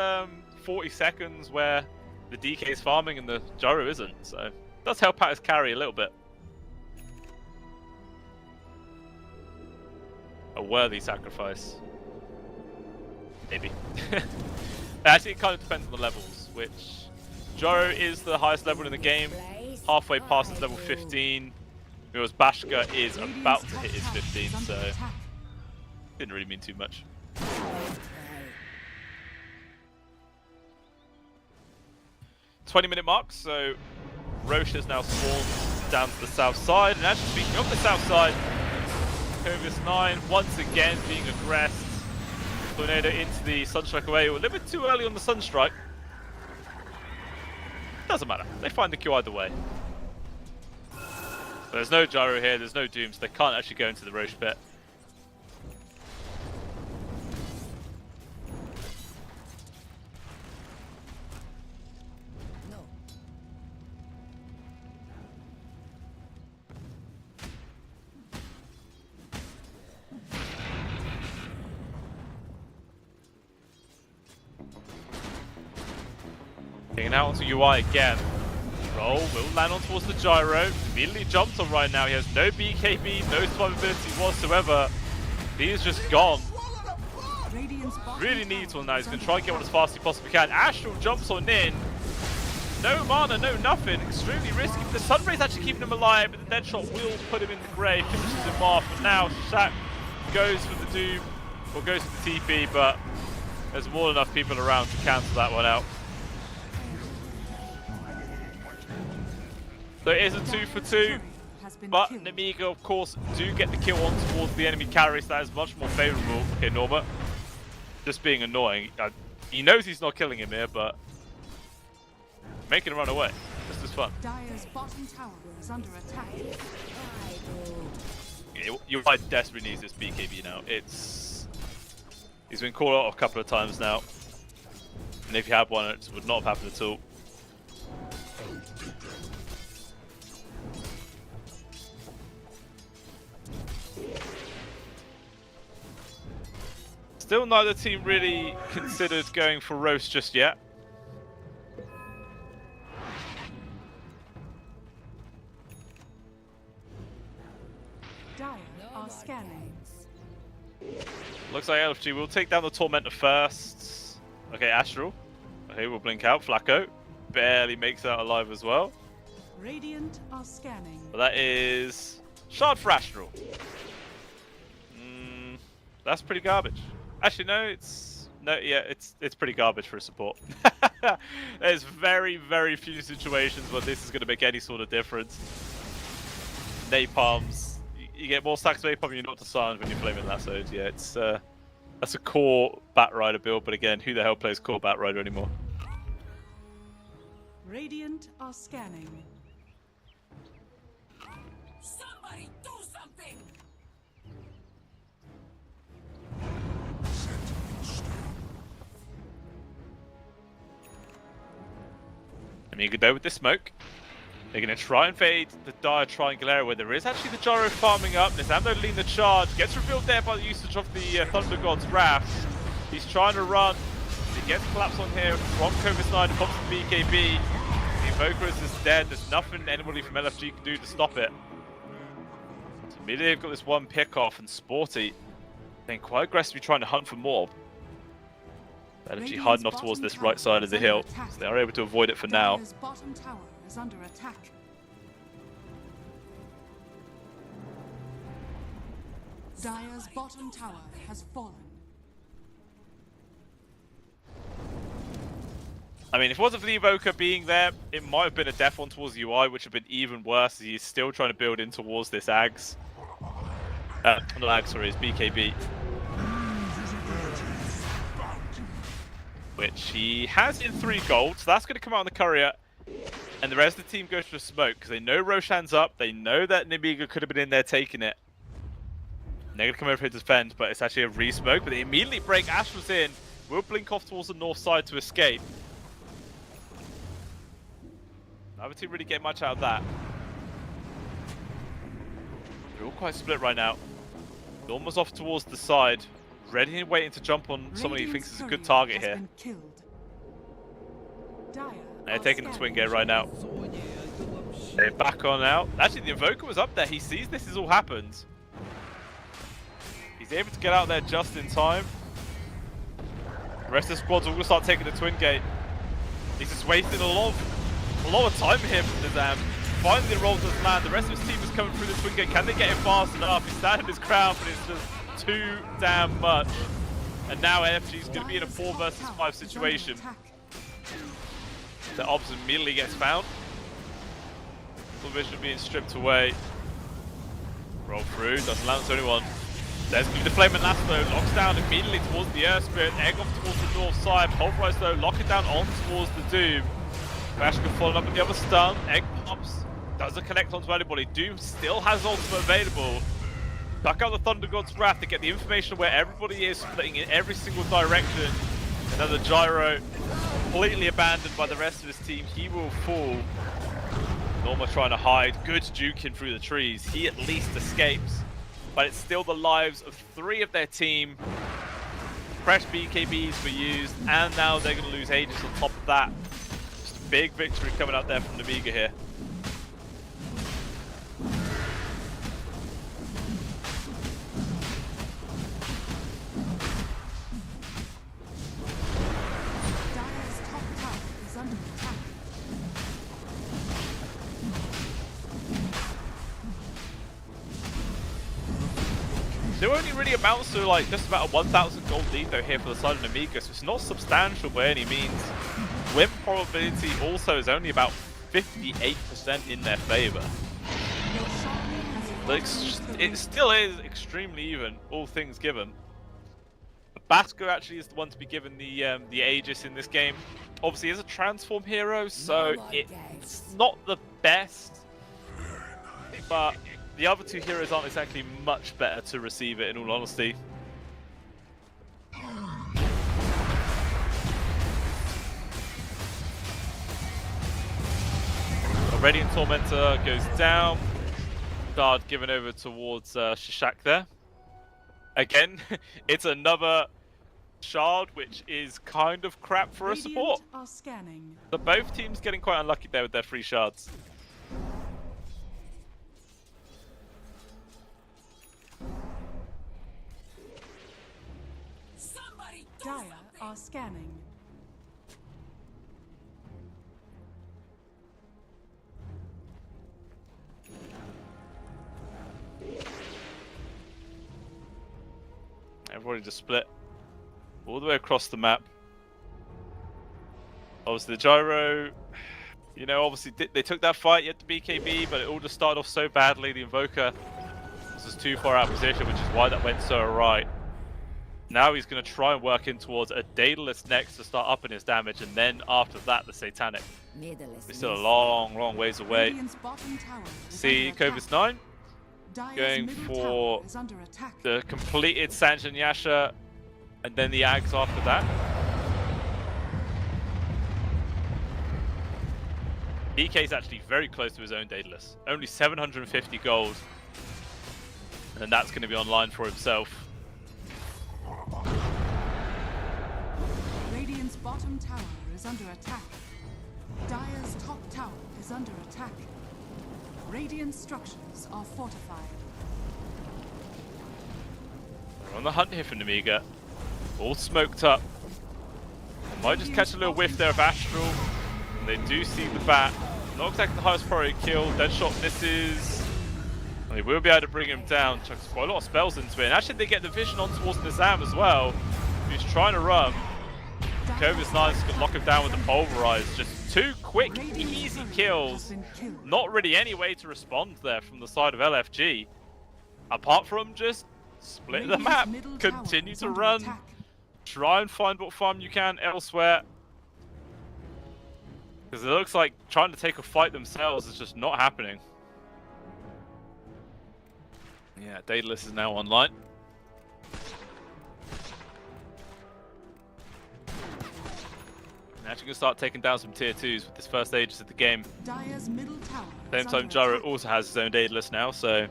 [SPEAKER 1] 40 seconds where the DK is farming and the Gyro isn't, so it does help out his carry a little bit. A worthy sacrifice. Maybe. Actually, it kind of depends on the levels, which Gyro is the highest level in the game, halfway past his level 15, whereas Bashka is about to hit his 15, so didn't really mean too much. 20-minute mark, so Roche has now spawned down to the south side, and actually speaking of the south side, Covius 9 once again being aggressed. Tornado into the Sunstrike away, a little bit too early on the Sunstrike. Doesn't matter, they find the Q either way. But there's no Gyro here, there's no Doom, so they can't actually go into the Roche pit. Getting out onto UI again. Roll will land on towards the Gyro. Immediately jumps on right now. He has no BKB, no survivability whatsoever. He is just gone. Really needs one now. He's going to try and get one as fast as he possibly can. Astral jumps on in. No mana, no nothing. Extremely risky. The Sunray's actually keeping him alive, but the Deadshot will put him in the grave. Finishes him off. But now Shaq goes for the Doom, or goes for the TP, but there's more than enough people around to cancel that one out. So it is a 2 for 2, but Nemiga, of course, do get the kill on towards the enemy carry, so that is much more favourable. Okay, Norma, just being annoying. He knows he's not killing him here, but making him run away. This is fun.
[SPEAKER 3] Dire's bottom tower is under attack.
[SPEAKER 1] Yeah, your right desperately needs this BKB now. He's been called out a couple of times now, and if you had one, it would not have happened at all. Still neither team really considered going for Roast just yet.
[SPEAKER 3] Dire are scanning.
[SPEAKER 1] Looks like LFG will take down the Tormentor first. Okay, Astral. Okay, we'll blink out. Flacco barely makes it out alive as well.
[SPEAKER 3] Radiant are scanning.
[SPEAKER 1] But that is Shard for Astral. That's pretty garbage. Actually, no, it's pretty garbage for a support. There's very, very few situations where this is going to make any sort of difference. Napalms, you get more stacks away from you, not disarmed when you're flaming lassoed. Yeah, it's that's a core Batrider build, but again, who the hell plays core Batrider anymore?
[SPEAKER 3] Radiant are scanning.
[SPEAKER 4] Somebody do something!
[SPEAKER 1] I mean, you could go with this smoke. They're going to try and fade the dire triangle area where there is actually the gyro farming up. Nizamdo leading the charge. Gets revealed there by the usage of the Thunder God's Wrath. He's trying to run. He gets collapsed on here from Covid-9, pops the BKB. The Invoker is just dead. There's nothing anybody from LFG can do to stop it. So immediately they've got this one pick off, and Sporty being quite aggressively trying to hunt for more. LFG hiding off towards this right side of the hill, so they are able to avoid it for now.
[SPEAKER 3] Dire's bottom tower is under attack. Dire's bottom tower has fallen.
[SPEAKER 1] I mean, if it wasn't for the Evoker being there, it might have been a death one towards the UI, which would have been even worse as he's still trying to build in towards this Ags. Not Ags, sorry, it's BKB. Which he has in 3 gold, so that's going to come out on the courier. And the rest of the team goes for a smoke, because they know Roshan's up, they know that Nemiga could have been in there taking it. And they're going to come over here to defend, but it's actually a re-smoke, but they immediately break Astra's in. Will blink off towards the north side to escape. Neither team really get much out of that. They're all quite split right now. They're almost off towards the side. Ready and waiting to jump on somebody who thinks is a good target here. They're taking the twin gate right now. They're back on out. Actually, the Invoker was up there. He sees this has all happened. He's able to get out there just in time. The rest of the squad's all going to start taking the twin gate. He's just wasting a lot of time here from Nizam. Finally, the roll does land. The rest of his team is coming through the twin gate. Can they get him fast enough? He's standing his ground, but it's just too damn much. And now LFG is going to be in a 4 versus 5 situation. The Obs immediately gets found. Full vision being stripped away. Roll through, doesn't land to anyone. There's going to be the Flame and Lasso, locks down immediately towards the Earth Spirit. Egg off towards the north side. Pulverize though, lock it down on towards the Doom. Bashka following up with the other stun. Egg pops, doesn't connect onto anybody. Doom still has ultimate available. Duck out the Thunder God's Wrath to get the information of where everybody is, splitting in every single direction. And then the Gyro, completely abandoned by the rest of his team. He will fall. Norma trying to hide. Good juking through the trees. He at least escapes. But it's still the lives of 3 of their team. Fresh BKBs were used, and now they're going to lose Aegis on top of that. Just a big victory coming out there from Nemiga here.
[SPEAKER 3] Dire's top tower is under attack.
[SPEAKER 1] There only really amounts to like just about a 1,000 gold lead though here for the side of Nemiga, so it's not substantial by any means. Win probability also is only about 58% in their favour. Like, it still is extremely even, all things given. Basco actually is the one to be given the Aegis in this game. Obviously, is a transform hero, so it's not the best, but the other 2 heroes aren't exactly much better to receive it, in all honesty. Radiant Tormentor goes down. Guard given over towards Shishak there. Again, it's another shard, which is kind of crap for a support.
[SPEAKER 3] Are scanning.
[SPEAKER 1] So both teams getting quite unlucky there with their 3 shards.
[SPEAKER 3] Dire are scanning.
[SPEAKER 1] Everybody just split all the way across the map. Obviously the Gyro, you know, obviously they took that fight, you had the BKB, but it all just started off so badly. The Invoker was us too far out of position, which is why that went so right. Now he's going to try and work in towards a Daedalus next to start upping his damage, and then after that, the Satanic. We're still a long, long ways away.
[SPEAKER 3] Radiant's bottom tower is
[SPEAKER 1] See
[SPEAKER 3] under attack.
[SPEAKER 1] Kovis 9
[SPEAKER 3] Dire's
[SPEAKER 1] going
[SPEAKER 3] middle
[SPEAKER 1] for
[SPEAKER 3] tower is under attack.
[SPEAKER 1] the completed Sanjin Yasha, and then the Ags after that. DK is actually very close to his own Daedalus. Only 750 gold. And that's going to be online for himself.
[SPEAKER 3] Radiant's bottom tower is under attack. Dire's top tower is under attack. Radiant structures are fortified.
[SPEAKER 1] We're on the hunt here for Nemiga. All smoked up. Might just catch a little whiff there of Astral. And they do see the bat. Not exactly the highest priority kill. Deadshot misses. And they will be able to bring him down. Chucks quite a lot of spells into it. And actually they get the vision on towards Nizam as well. He's trying to run. Kovis 9 can lock him down with the Pulverize. Just two quick, easy kills. Not really any way to respond there from the side of LFG. Apart from just split the map. Continue to run. Try and find what farm you can elsewhere. Because it looks like trying to take a fight themselves is just not happening. Yeah, Daedalus is now online. Actually going to start taking down some tier 2s with this first Aegis of the game.
[SPEAKER 3] Dire's middle tower
[SPEAKER 1] Same
[SPEAKER 3] is
[SPEAKER 1] time,
[SPEAKER 3] under
[SPEAKER 1] Gyro
[SPEAKER 3] attack.
[SPEAKER 1] also has his own Daedalus now, so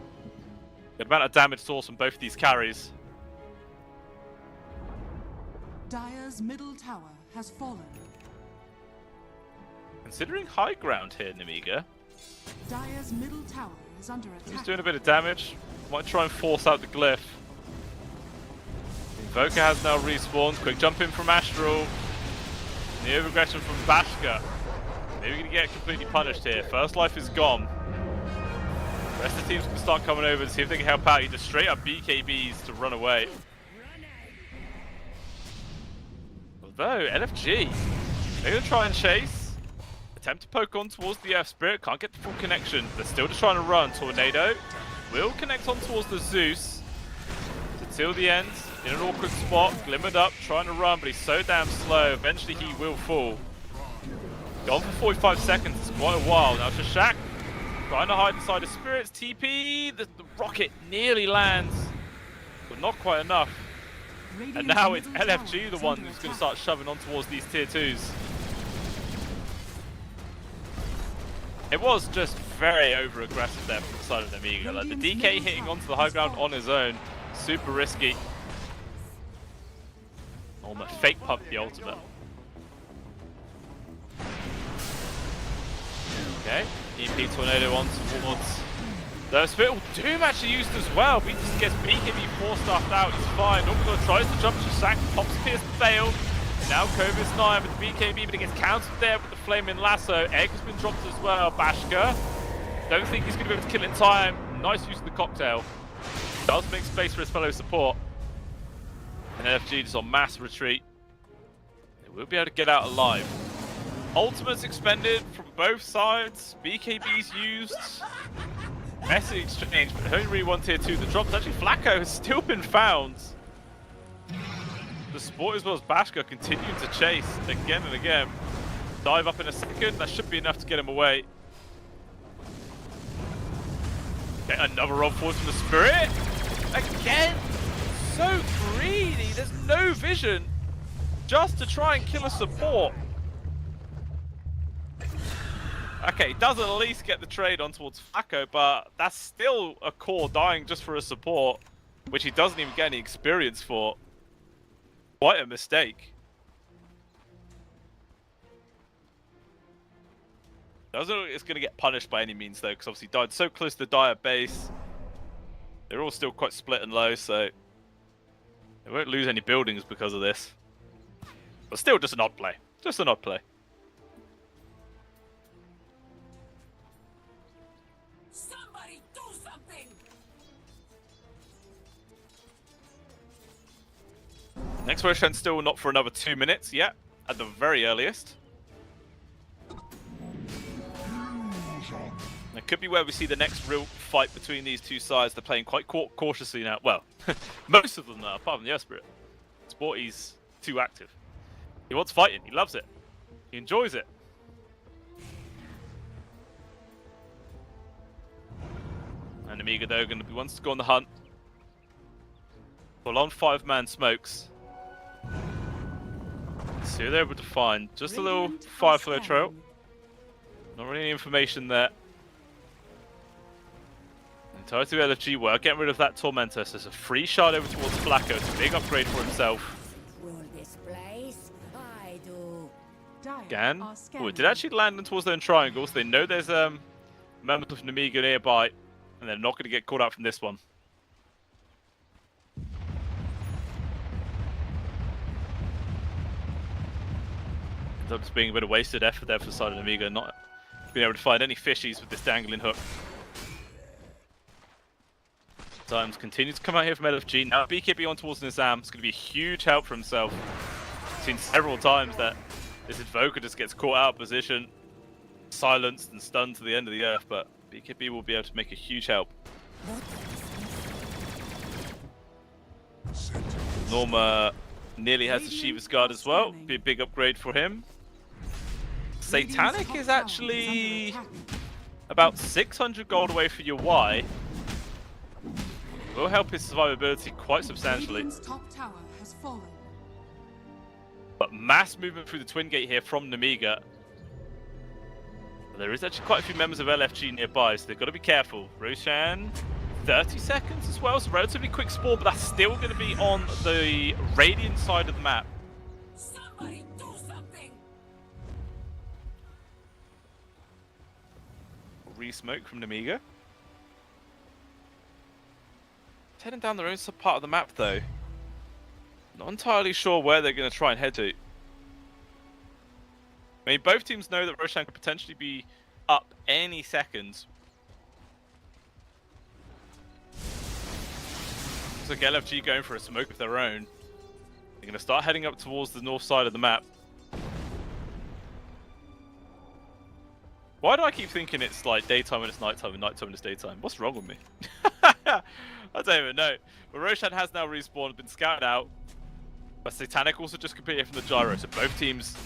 [SPEAKER 1] good amount of damage source from both of these carries.
[SPEAKER 3] Dire's middle tower has fallen.
[SPEAKER 1] Considering high ground here, Nemiga.
[SPEAKER 3] Dire's middle tower is under attack.
[SPEAKER 1] He's doing a bit of damage. Might try and force out the glyph. Invoker has now respawned. Quick jump in from Astral. The overaggression from Bashka. Maybe we're going to get completely punished here. First life is gone. The rest of the teams can start coming over and see if they can help out. He just straight up BKBs to run away. Although, LFG, they're going to try and chase. Attempt to poke on towards the Earth Spirit. Can't get the full connection. They're still just trying to run. Tornado will connect on towards the Zeus. Till the end. In an awkward spot. Glimmered up. Trying to run, but he's so damn slow. Eventually he will fall. Gone for 45 seconds. It's quite a while. Now Shashak trying to hide inside the Spirits. TP. The rocket nearly lands. But not quite enough. And now it's LFG the one who's going to start shoving on towards these tier 2s. It was just very over-aggressive there from the side of Nemiga. Like the DK hitting onto the high ground on his own, super risky. Almost fake pump the ultimate. Okay, EP Tornado on towards the Spirit. Doom actually used as well, but he just gets BKB 4-staffed out, he's fine. Normal tries to jump to Sack, pops Pierce, failed. Now Kovis 9 with the BKB, but it gets countered there with the Flaming Lasso. Egg has been dropped as well. Bashka. Don't think he's going to be able to kill it in time. Nice use of the cocktail. Does make space for his fellow support. And LFG just on mass retreat. They will be able to get out alive. Ultimates expended from both sides. BKBs used. Messy exchange, but only really one tier 2 that drops. Actually, Flacco has still been found. The Sport as well as Bashka continuing to chase again and again. Dive up in a second, that should be enough to get him away. Okay, another roll forward from the Spirit. Again, so greedy, there's no vision. Just to try and kill a support. Okay, does at least get the trade on towards Flacco, but that's still a core dying just for a support, which he doesn't even get any experience for. Quite a mistake. Doesn't look like it's going to get punished by any means though, because obviously died so close to the Dire base. They're all still quite split and low, so they won't lose any buildings because of this. But still just an odd play. Just an odd play.
[SPEAKER 4] Somebody do something!
[SPEAKER 1] Next version still not for another 2 minutes yet, at the very earliest. It could be where we see the next real fight between these two sides. They're playing quite cautiously now. Well, most of them are, apart from the Esprit. Sporty's too active. He wants fighting. He loves it. He enjoys it. And Amiga, though, going to be wants to go on the hunt. Full on 5-man smokes. See who they're able to find. Just a little Firefly trail. Not really any information there. Entirety of LFG were getting rid of that Tormentor. So there's a free shot over towards Flacco. It's a big upgrade for himself. Gan. Oh, it did actually land towards their own triangles. They know there's members of Nemiga nearby, and they're not going to get caught out from this one. Ends up just being a bit of wasted effort there for the side of Nemiga, not being able to find any fishies with this dangling hook. Times continues to come out here from LFG. Now BKB on towards Nizam. It's going to be a huge help for himself. I've seen several times that this Invoker just gets caught out of position, silenced and stunned to the end of the earth, but BKB will be able to make a huge help. Norma nearly has the Shiva's Guard as well. Be a big upgrade for him. Satanic is actually about 600 gold away for your Y. Will help his survivability quite substantially.
[SPEAKER 3] Top tower has fallen.
[SPEAKER 1] But mass movement through the Twin Gate here from Nemiga. There is actually quite a few members of LFG nearby, so they've got to be careful. Roshan, 30 seconds as well, so relatively quick spawn, but that's still going to be on the Radiant side of the map.
[SPEAKER 4] Somebody do something!
[SPEAKER 1] Re-smoke from Nemiga. Heading down their own part of the map though. Not entirely sure where they're going to try and head to. I mean, both teams know that Roshan could potentially be up any second. So LFG going for a smoke of their own. They're going to start heading up towards the north side of the map. Why do I keep thinking it's like daytime when it's nighttime and nighttime when it's daytime? What's wrong with me? I don't even know. But Roshan has now respawned, been scouted out. But Satanic also just completed from the gyro, so both teams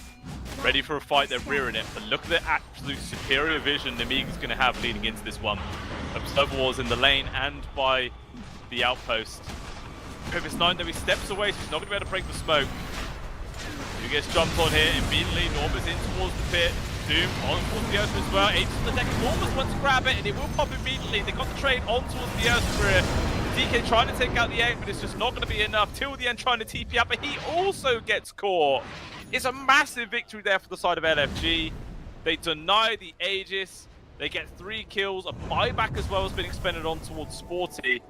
[SPEAKER 1] ready for a fight, they're rearing it. But look at the absolute superior vision Nemiga's going to have leading into this one. Observer Wars in the lane and by the outpost. Purpose 9 though, he steps away, so he's not going to be able to break the smoke. He gets jumped on here immediately. Norma's in towards the pit. Doom on towards the Earth as well. Agents on the deck. Norma's wants to grab it and it will pop immediately. They got the trade on towards the Earth career. DK trying to take out the egg, but it's just not going to be enough. Till the end trying to TP up, but he also gets caught. It's a massive victory there for the side of LFG. They deny the Aegis. They get 3 kills. A buyback as well has been expended on towards Sporty.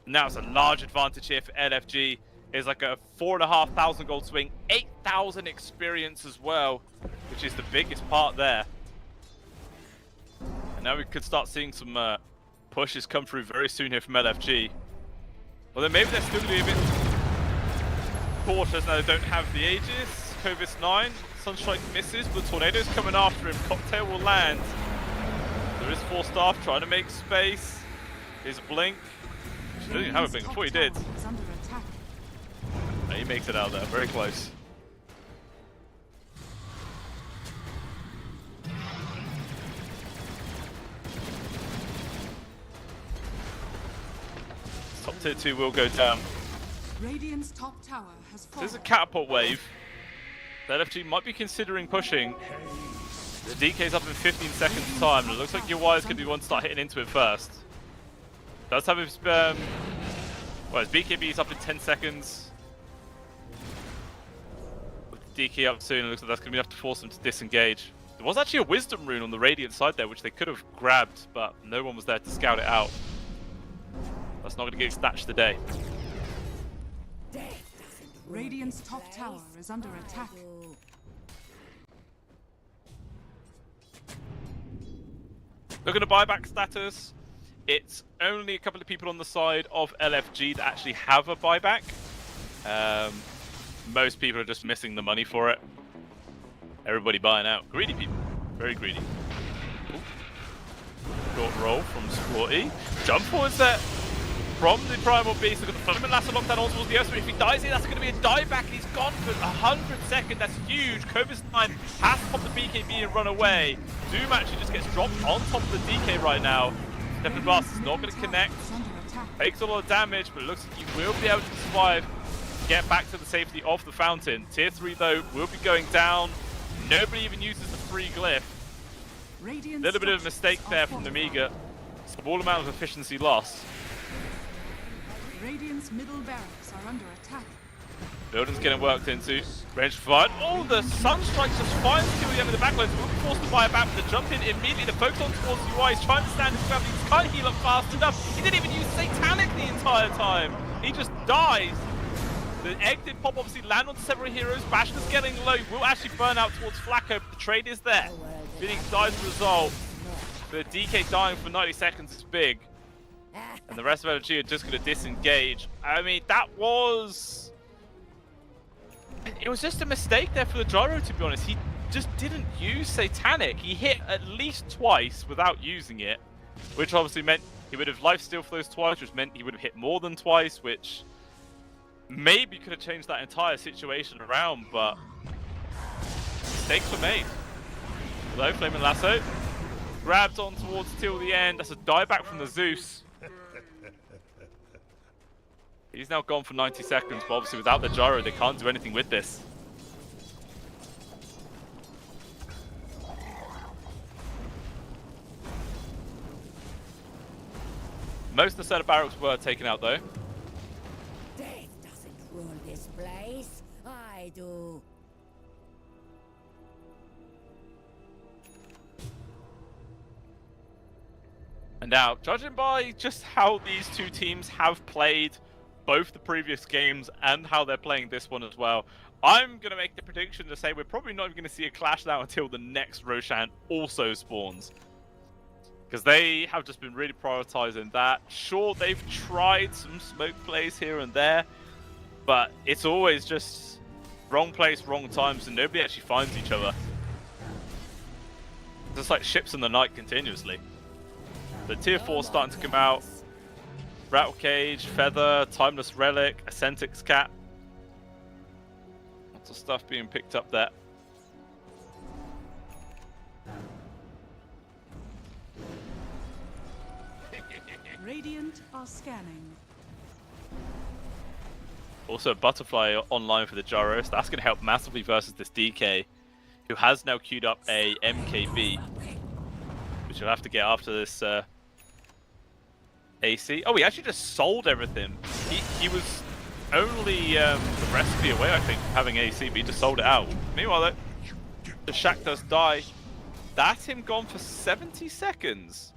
[SPEAKER 1] Now it's a large advantage here for LFG. It's like a 4,500 gold swing, 8,000 experience as well, which is the biggest part there. And now we could start seeing some pushes come through very soon here from LFG. Well, then maybe they're still going to be a bit cautious now they don't have the Aegis. Covis 9, Sunstrike misses, but Tornado's coming after him. Cocktail will land. There is 4 staff trying to make space. Here's a blink. He didn't even have a blink before he did. And he makes it out there, very close. Top tier 2 will go down.
[SPEAKER 3] Radiant's top tower has fallen.
[SPEAKER 1] There's a catapult wave. The LFG might be considering pushing. The DK's up in 15 seconds time, and it looks like your Wire's going to be one to start hitting into it first. Does have his well, his BKB's up in 10 seconds. With the DK up soon, it looks like that's going to be enough to force them to disengage. There was actually a Wisdom rune on the Radiant side there, which they could have grabbed, but no one was there to scout it out. That's not going to get snatched today.
[SPEAKER 3] Radiant's top tower is under attack.
[SPEAKER 1] Looking at buyback status, it's only a couple of people on the side of LFG that actually have a buyback. Most people are just missing the money for it. Everybody buying out. Greedy people. Very greedy. Ooh. short roll from Squatty. Jump forwards there from the Primal Beast. They've got the Flamin' Lasso locked down on towards the Earth. If he dies here, that's going to be a dieback. He's gone for 100 seconds. That's huge. Cobus 9 has to pop the BKB and run away. Doom actually just gets dropped on top of the DK right now. Definitely Blast is not going to connect. Takes a lot of damage, but it looks like he will be able to survive. Get back to the safety of the fountain. Tier 3 though will be going down. Nobody even uses the free glyph. A little bit of a mistake there from the Mega. Small amount of efficiency loss.
[SPEAKER 3] Radiant's middle barracks are under attack.
[SPEAKER 1] Building's getting worked into. Range fired. Oh, the Sunstrike just finds kill the end of the backline. So we'll be forced to buy it back with the jump in immediately. The focus on towards UI. He's trying to stand his gravity. He can't heal up fast enough. He didn't even use Satanic the entire time. He just dies. The egg did pop, obviously land on several heroes. Bastion's getting low. Will actually burn out towards Flacco. The trade is there. Phoenix dies as a result. The DK dying for 90 seconds is big. And the rest of LG are just going to disengage. I mean, that was... It was just a mistake there for the Gyro, to be honest. He just didn't use Satanic. He hit at least twice without using it, which obviously meant he would have lifestealed for those twice, which meant he would have hit more than twice, which maybe could have changed that entire situation around, but mistakes were made. Hello, Flamin' Lasso. Grabbed on towards till the end. That's a dieback from the Zeus. He's now gone for 90 seconds, but obviously without the Gyro, they can't do anything with this. Most of the set of barracks were taken out though.
[SPEAKER 4] Death doesn't rule this place. I do.
[SPEAKER 1] And now, judging by just how these two teams have played both the previous games and how they're playing this one as well, I'm going to make the prediction to say we're probably not even going to see a clash now until the next Roshan also spawns. Because they have just been really prioritizing that. Sure, they've tried some smoke plays here and there, but it's always just wrong place, wrong time, so nobody actually finds each other. Just like ships in the night continuously. The tier 4 starting to come out. Rattle Cage, Feather, Timeless Relic, Ascentix Cap. Lots of stuff being picked up there.
[SPEAKER 3] Radiant are scanning.
[SPEAKER 1] Also, Butterfly online for the Gyros. That's going to help massively versus this DK, who has now queued up a MKB, which he'll have to get after this AC. Oh, he actually just sold everything. He was only the recipe away, I think, from having AC, but he just sold it out. Meanwhile, though, the Shaq does die. That's him gone for 70 seconds.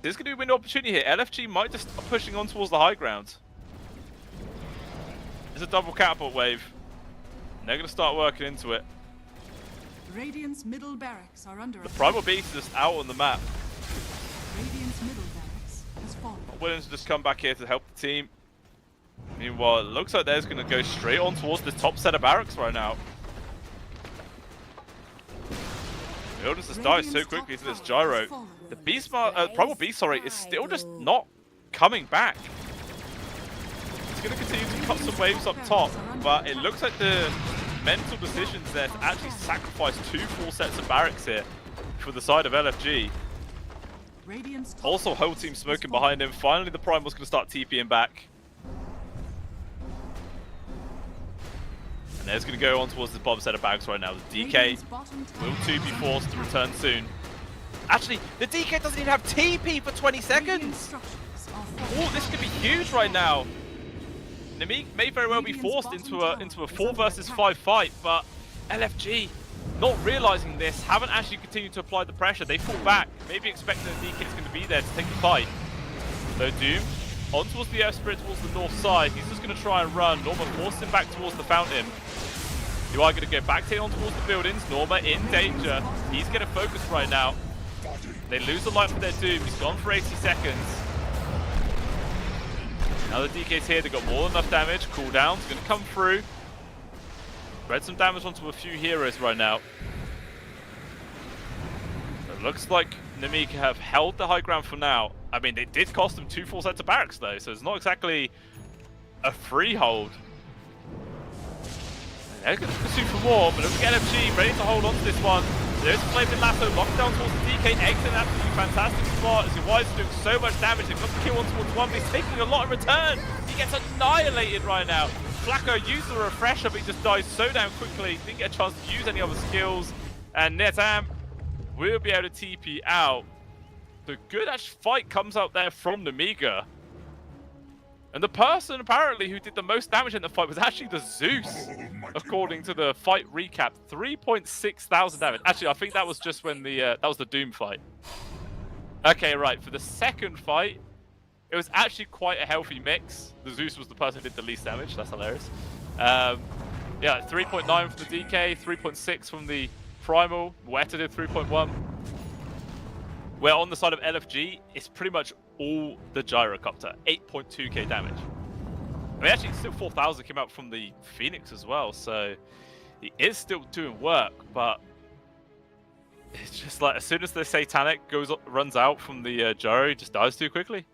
[SPEAKER 1] There's going to be a window opportunity here. LFG might just start pushing on towards the high ground. There's a double catapult wave. And they're going to start working into it.
[SPEAKER 3] Radiant's middle barracks are under
[SPEAKER 1] The
[SPEAKER 3] attack.
[SPEAKER 1] Primal Beast is just out on the map.
[SPEAKER 3] Radiant's middle barracks has fallen.
[SPEAKER 1] Not willing to just come back here to help the team. Meanwhile, it looks like they're going to go straight on towards the top set of barracks right now. Buildings just died so quickly to this Gyro. The Beast, Primal Beast, sorry, is still just not coming back. It's going to continue to cut some waves up top, but it looks like the mental decisions there to actually sacrifice 2 full sets of barracks here for the side of LFG. Also, whole team smoking behind him. Finally, the Primal's going to start TPing back. And there's going to go on towards the bottom set of barracks right now. The DK will too be forced to return soon. Actually, the DK doesn't even have TP for 20 seconds. Oh, this could be huge right now. Nameek may very well be forced into a 4 versus 5 fight, but LFG, not realizing this, haven't actually continued to apply the pressure. They fall back, maybe expecting the DK is going to be there to take the fight. So Doom, on towards the Earth Spirit towards the north side. He's just going to try and run. Norma forced him back towards the fountain. You are going to go back on towards the buildings. Norma in danger. He's getting focused right now. They lose the light for their Doom. He's gone for 80 seconds. Now the DK's here. They've got more than enough damage. Cooldown's going to come through. Spread some damage onto a few heroes right now. It looks like Namika have held the high ground for now. I mean, it did cost them 2 full sets of barracks though, so it's not exactly a freehold. They're going to pursue for more, but look at LFG ready to hold on to this one. There's a flaming lasso, locked down towards the DK, eggs in an absolutely fantastic spot as he is doing so much damage. They've got the kill on towards one, but he's taking a lot in return. He gets annihilated right now. Flacco used the refresher, but he just dies so damn quickly. Didn't get a chance to use any other skills. And Netam will be able to TP out. The good fight comes out there from Namiga. And the person apparently who did the most damage in the fight was actually the Zeus, according to the fight recap. 3.6 thousand damage. Actually, I think that was just when that was the Doom fight. Okay, right. For the second fight, it was actually quite a healthy mix. The Zeus was the person who did the least damage. That's hilarious. Yeah, 3.9 from the DK, 3.6 from the Primal. Weta did 3.1. Where on the side of LFG, it's pretty much all the Gyrocopter, 8.2k damage. I mean, actually, still 4,000 came out from the Phoenix as well, so he is still doing work, but it's just like as soon as the Satanic runs out from the Gyro, he just dies too quickly.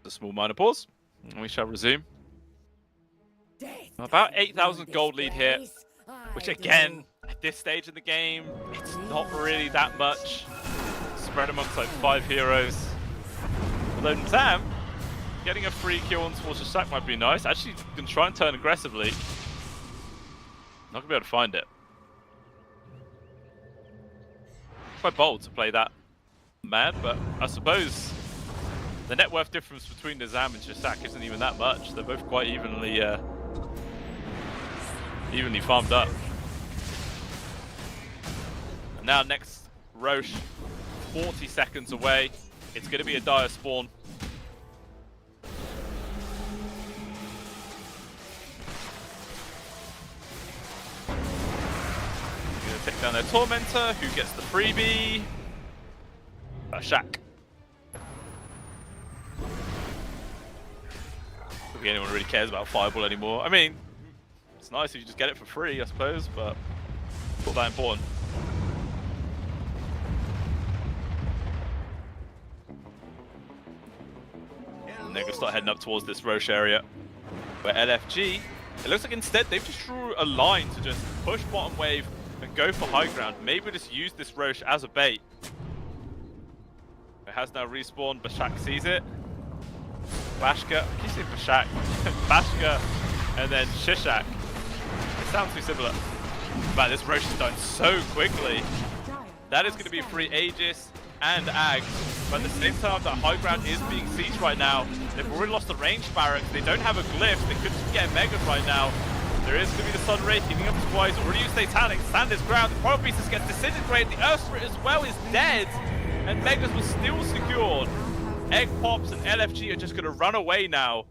[SPEAKER 1] A small minor pause, and we shall resume. About 8,000 gold lead here, which again, at this stage in the game, it's not really that much. Spread amongst like 5 heroes. Although Tam getting a free kill on towards the sack might be nice. Actually, can try and turn aggressively. Not gonna be able to find it. Quite bold to play that mad, but I suppose the net worth difference between Nizam and Shisak isn't even that much. They're both quite evenly farmed up. And now next Roche, 40 seconds away. It's going to be a dire spawn. Going to take down their Tormentor, who gets the freebie. Shaq. I don't think anyone really cares about Fireball anymore. I mean, it's nice if you just get it for free, I suppose, but it's not that important. And they're going to start heading up towards this Roche area, where LFG, it looks like instead they've just drew a line to just push bottom wave and go for high ground. Maybe just use this Roche as a bait. It has now respawned, Bashak sees it. Bashka, I keep saying Bashak. Bashka, and then Shishak. It sounds too similar. Man, this Roche is done so quickly. That is going to be free Aegis and Ag. But at the same time, that high ground is being sieged right now. They've already lost the range barracks. They don't have a glyph. They could just get Megas right now. There is going to be the Sun Ray keeping up twice. Already used Satanic. Stand his ground. The Power Beast gets disintegrated. The Earth Spirit as well is dead. And Megas was still secured. Egg Pops and LFG are just going to run away now.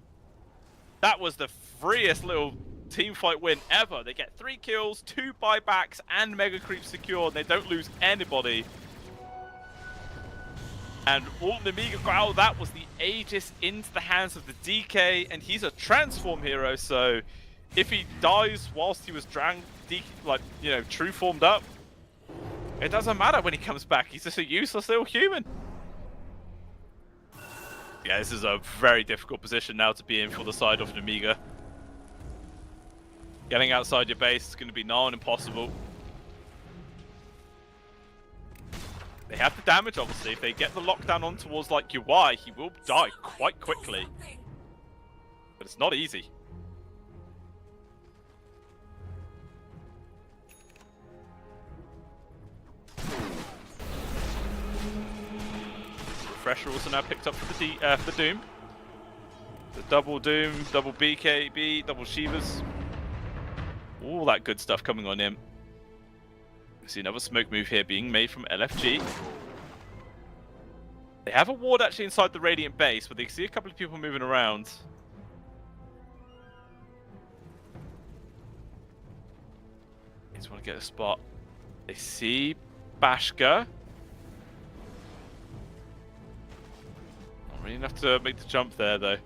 [SPEAKER 1] That was the freest little team fight win ever. They get 3 kills, 2 buybacks, and Mega Creep secured. They don't lose anybody. And all Namiga got out of that was the Aegis into the hands of the DK, and he's a transform hero, so if he dies whilst he was true formed up, it doesn't matter when he comes back. He's just a useless little human. Yeah, this is a very difficult position now to be in for the side of Namiga. Getting outside your base is going to be nigh on impossible. They have the damage, obviously. If they get the lockdown on towards like UI, he will die quite quickly. But it's not easy. Refresher also now picked up for the Doom. The double Doom, double BKB, double Shivas. All that good stuff coming on him. See another smoke move here being made from LFG. They have a ward actually inside the Radiant base, but they see a couple of people moving around. They just want to get a spot. They see Bashka. We didn't have to make the jump there, though.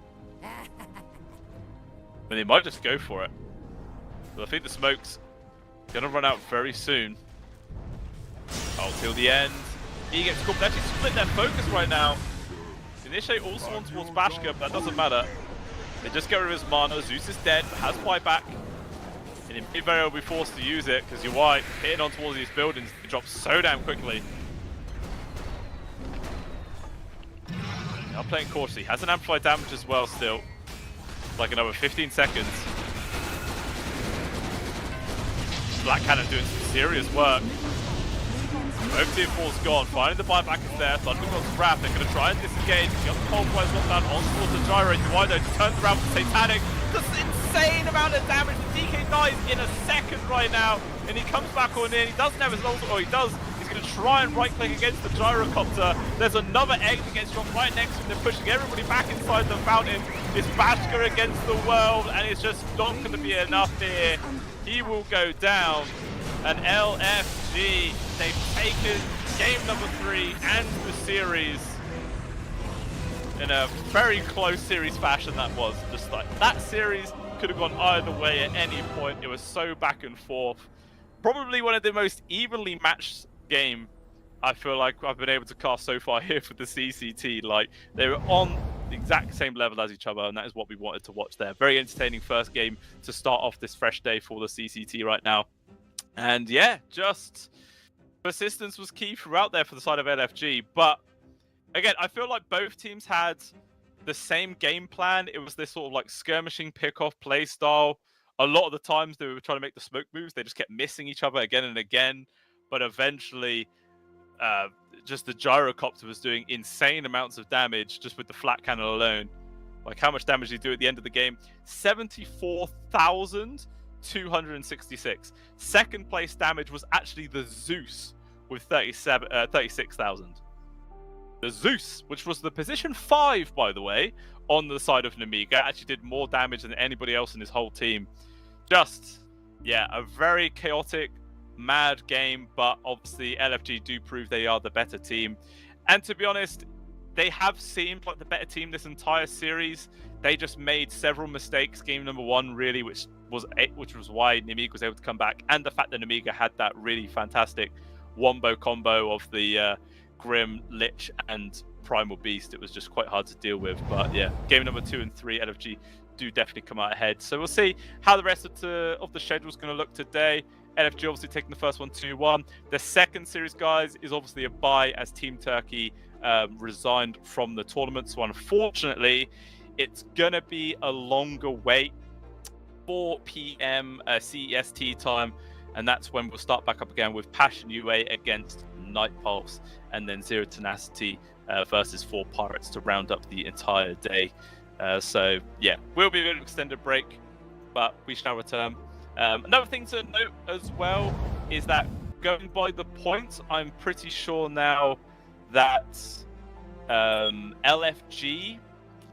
[SPEAKER 1] And they might just go for it. But I think the smoke's gonna run out very soon. Oh, till the end. He gets caught. They actually split their focus right now. Initiate also on towards Bashka, but that doesn't matter. They just get rid of his mana. Zeus is dead, but has buyback. And he may very well be forced to use it, because you're right, hitting on towards these buildings, they drop so damn quickly. Now playing cautiously. Has an amplified damage as well still. Like another 15 seconds. Black Cannon doing some serious work. Both team falls gone. Finding the buyback is there. Thunderbolt's wrapped. They're going to try and disengage. The other cold boys got down on towards the gyro. UI though just turns around with Satanic. Just insane amount of damage. The DK dies in a second right now. And he comes back on in. He doesn't have his ult, or he does. He's going to try and right click against the gyrocopter. There's another egg that gets dropped right next to him. They're pushing everybody back inside the fountain. It's Bashka against the world. And it's just not going to be enough here. He will go down. And LFG, they've taken game number 3 and the series in a very close series fashion. That was just like, that series could have gone either way at any point. It was so back and forth. Probably one of the most evenly matched game I feel like I've been able to cast so far here for the CCT. Like, they were on the exact same level as each other, and that is what we wanted to watch there. Very entertaining first game to start off this fresh day for the CCT right now. And yeah, just persistence was key throughout there for the side of LFG. But again, I feel like both teams had the same game plan. It was this sort of like skirmishing pick-off play style. A lot of the times they were trying to make the smoke moves. They just kept missing each other again and again. But eventually, just the gyrocopter was doing insane amounts of damage just with the flat cannon alone. Like, how much damage did he do at the end of the game? 74,266. Second place damage was actually the Zeus with 36,000. The Zeus, which was the position 5, by the way, on the side of Nemiga, actually did more damage than anybody else in his whole team. Just, yeah, a very chaotic, mad game, but obviously LFG do prove they are the better team. And to be honest, they have seemed like the better team this entire series. They just made several mistakes game number 1, really, which was why Nemiga was able to come back, and the fact that Nemiga had that really fantastic wombo combo of the Grim, Lich, and Primal Beast. It was just quite hard to deal with. But yeah, game number 2 and 3, LFG do definitely come out ahead. So we'll see how the rest of the schedule is going to look today. LFG obviously taking the first one 2-1. The second series, guys, is obviously a bye as Team Turkey resigned from the tournament. So unfortunately, it's going to be a longer wait. 4 p.m. CEST time, and that's when we'll start back up again with Passion UA against Night Pulse, and then Zero Tenacity versus 4 Pirates to round up the entire day. So yeah, will be a bit of an extended break, but we shall return. Another thing to note as well is that going by the points, I'm pretty sure now that LFG,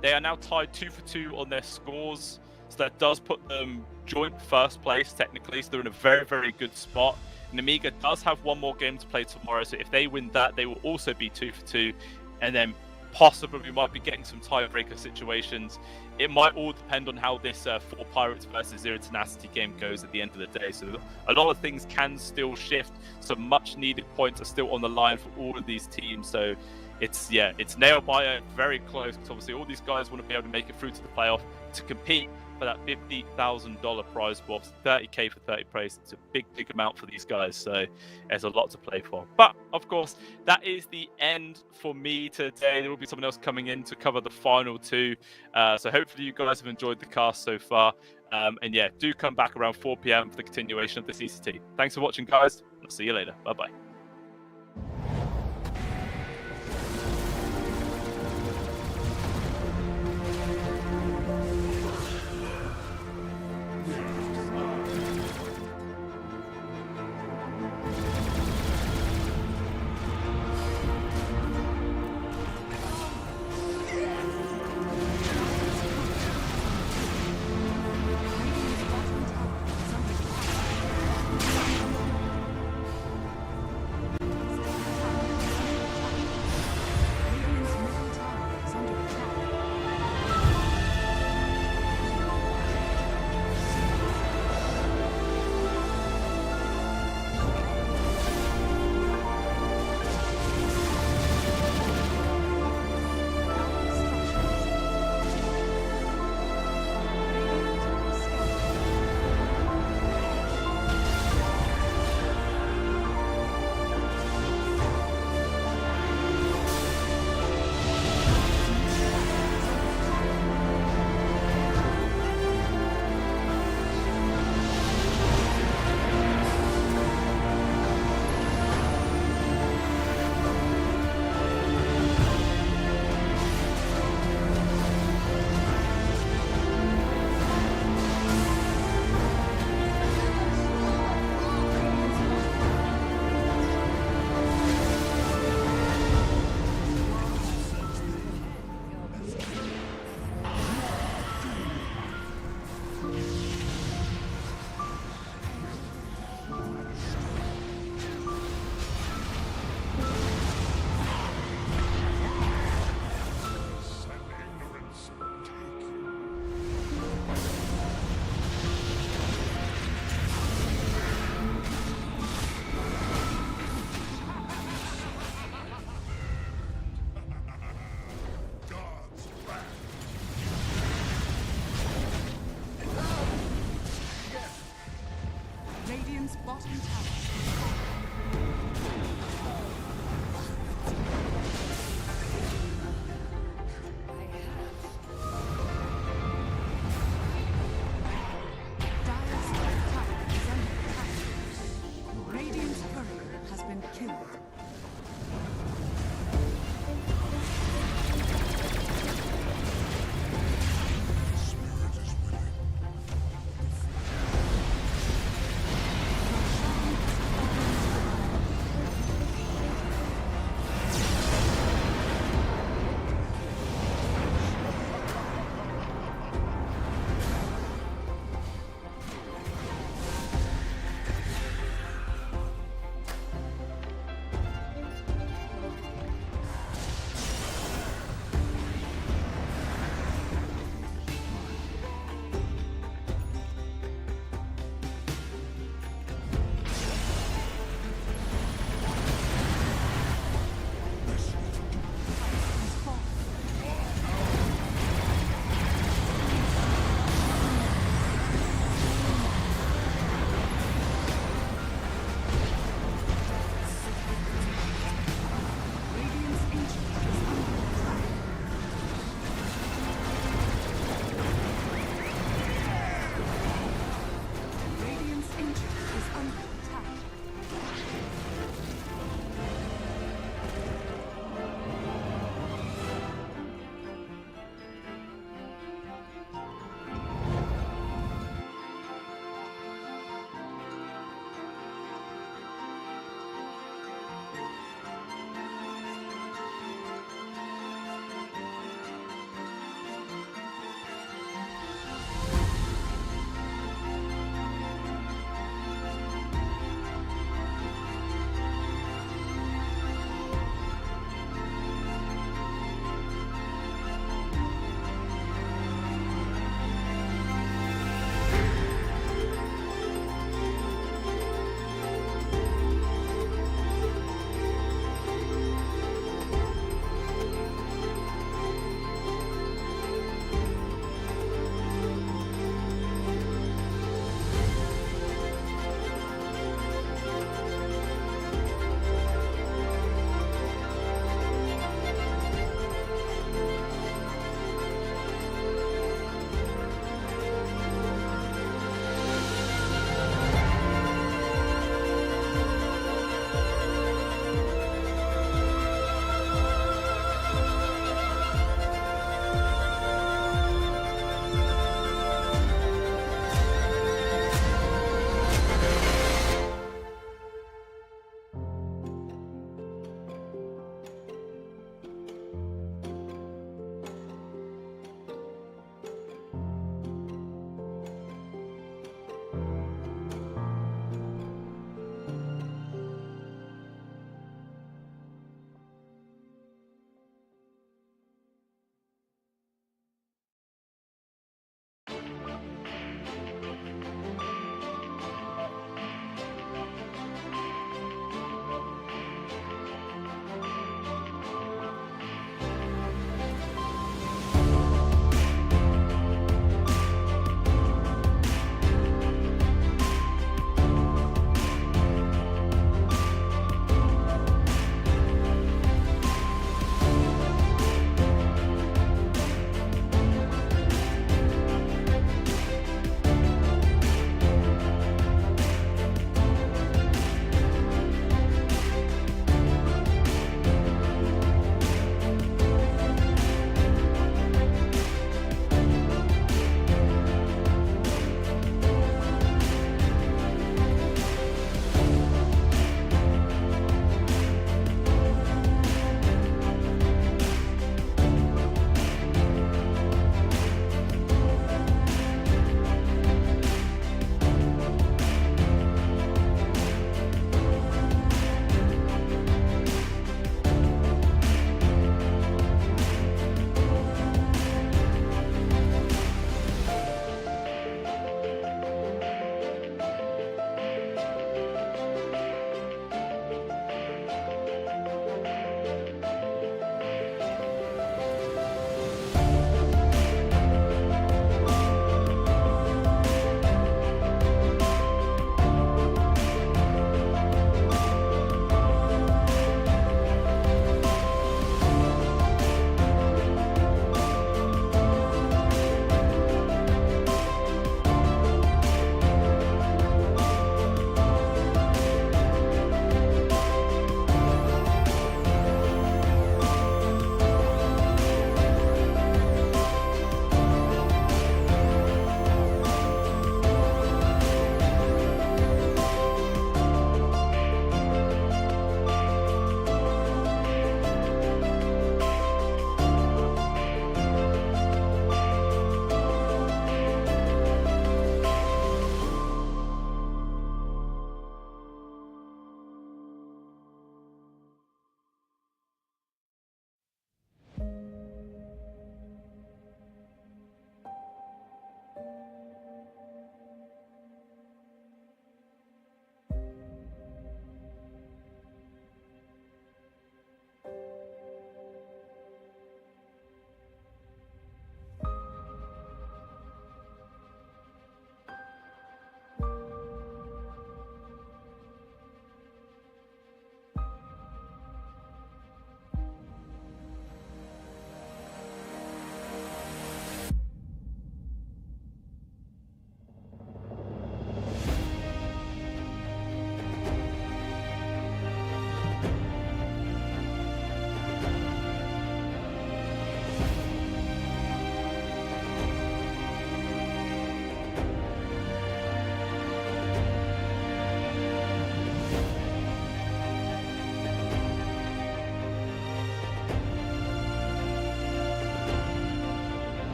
[SPEAKER 1] they are now tied 2 for 2 on their scores. So that does put them joint first place, technically. So they're in a very, very good spot. Nemiga does have one more game to play tomorrow. So if they win that, they will also be 2 for 2. And then possibly we might be getting some tiebreaker situations. It might all depend on how this 4 Pirates versus Zero Tenacity game goes at the end of the day. So a lot of things can still shift. Some much needed points are still on the line for all of these teams. So it's nail biter, very close. Because obviously all these guys want to be able to make it through to the playoff to compete for that $50,000 prize box, 30k for 30 place. It's a big amount for these guys, so there's a lot to play for. But of course, that is the end for me today. There will be someone else coming in to cover the final 2. So hopefully you guys have enjoyed the cast so far. And yeah, do come back around 4 p.m. for the continuation of the CCT. Thanks for watching, guys. I'll see you later. Bye-bye.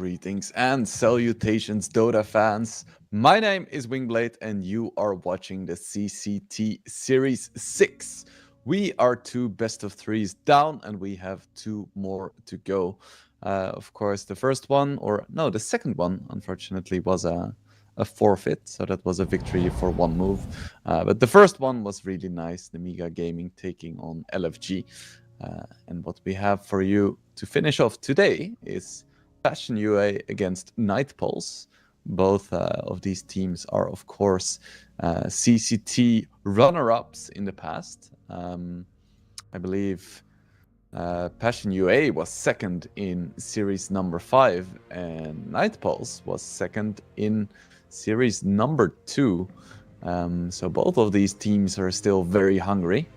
[SPEAKER 6] Greetings and salutations, Dota fans. My name is Wingblade, and you are watching the CCT Series 6. We are 2 best of 3s down, and we have 2 more to go. Of course, the first one, or no, the second one, unfortunately, was a forfeit, so that was a victory for 1 move. But the first one was really nice, the Mega Gaming taking on LFG. And what we have for you to finish off today is Passion UA against Night Pulse. Both of these teams are, of course, CCT runner-ups in the past. I believe Passion UA was second in series number 5, and Night Pulse was second in series number 2. So both of these teams are still very hungry.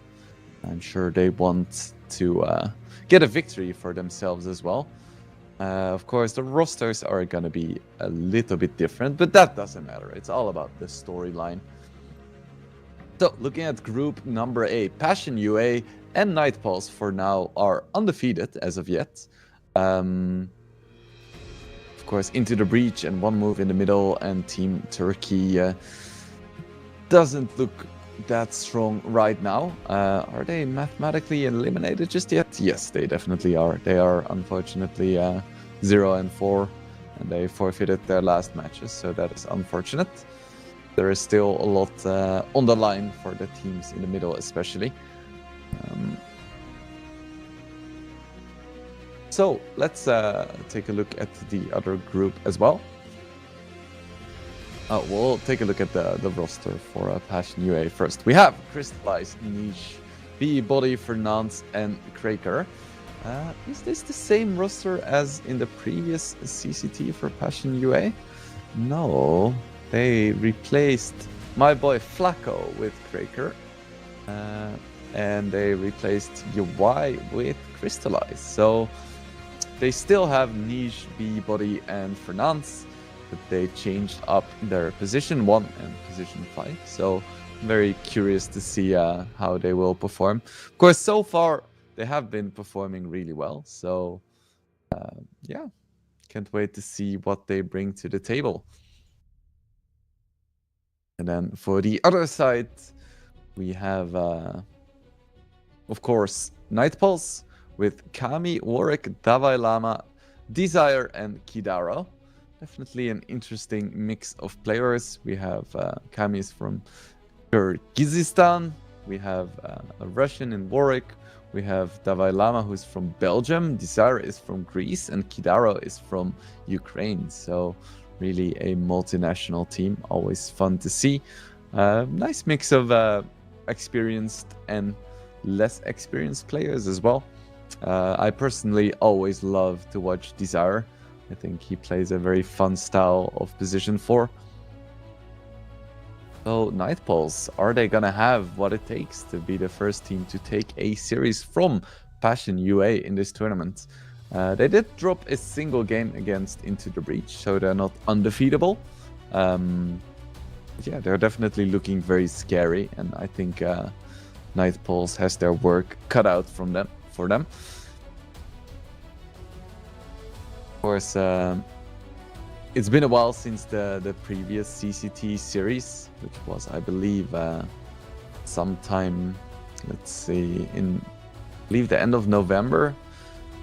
[SPEAKER 6] I'm sure they want to get a victory for themselves as well. Of course, the rosters are going to be a little bit different, but that doesn't matter. It's all about the storyline. So, looking at group number A, Passion UA and Night Pulse for now are undefeated as of yet. Of course, Into the Breach and 1 move in the middle, and Team Turkey doesn't look that strong right now. Are they mathematically eliminated just yet? Yes, they definitely are. They are unfortunately 0-4, and they forfeited their last matches, so that is unfortunate. There is still a lot on the line for the teams in the middle, especially. So let's take a look at the other group as well. We'll take a look at the roster for Passion UA first. We have Crystallized, Niche, B-Body, Fernance, and Kraker. Is this the same roster as in the previous CCT for Passion UA? No, they replaced my boy Flacco with Kraker. And they replaced UI with Crystallized. So they still have Niche, B-Body, and Fernance, but they changed up their position 1 and position 5. So I'm very curious to see how they will perform. Of course, so far they have been performing really well. So yeah, can't wait to see what they bring to the table. And then for the other side, we have, of course, Night Pulse with Kami, Warwick, Dalai Lama, Desire, and Kidaro. Definitely an interesting mix of players. We have Kami is from Kyrgyzstan. We have a Russian in Warwick. We have Dalai Lama, who's from Belgium. Desire is from Greece, and Kidaro is from Ukraine. So really a multinational team. Always fun to see. Nice mix of experienced and less experienced players as well. I personally always love to watch Desire. I think he plays a very fun style of position 4. So Night Pulse, are they gonna have what it takes to be the first team to take a series from Passion UA in this tournament? They did drop a single game against Into the Breach, so they're not undefeatable. Yeah, they're definitely looking very scary, and I think Night Pulse has their work cut out for them. Of course, it's been a while since the previous CCT series, which was, I believe, sometime, let's see, I believe the end of November.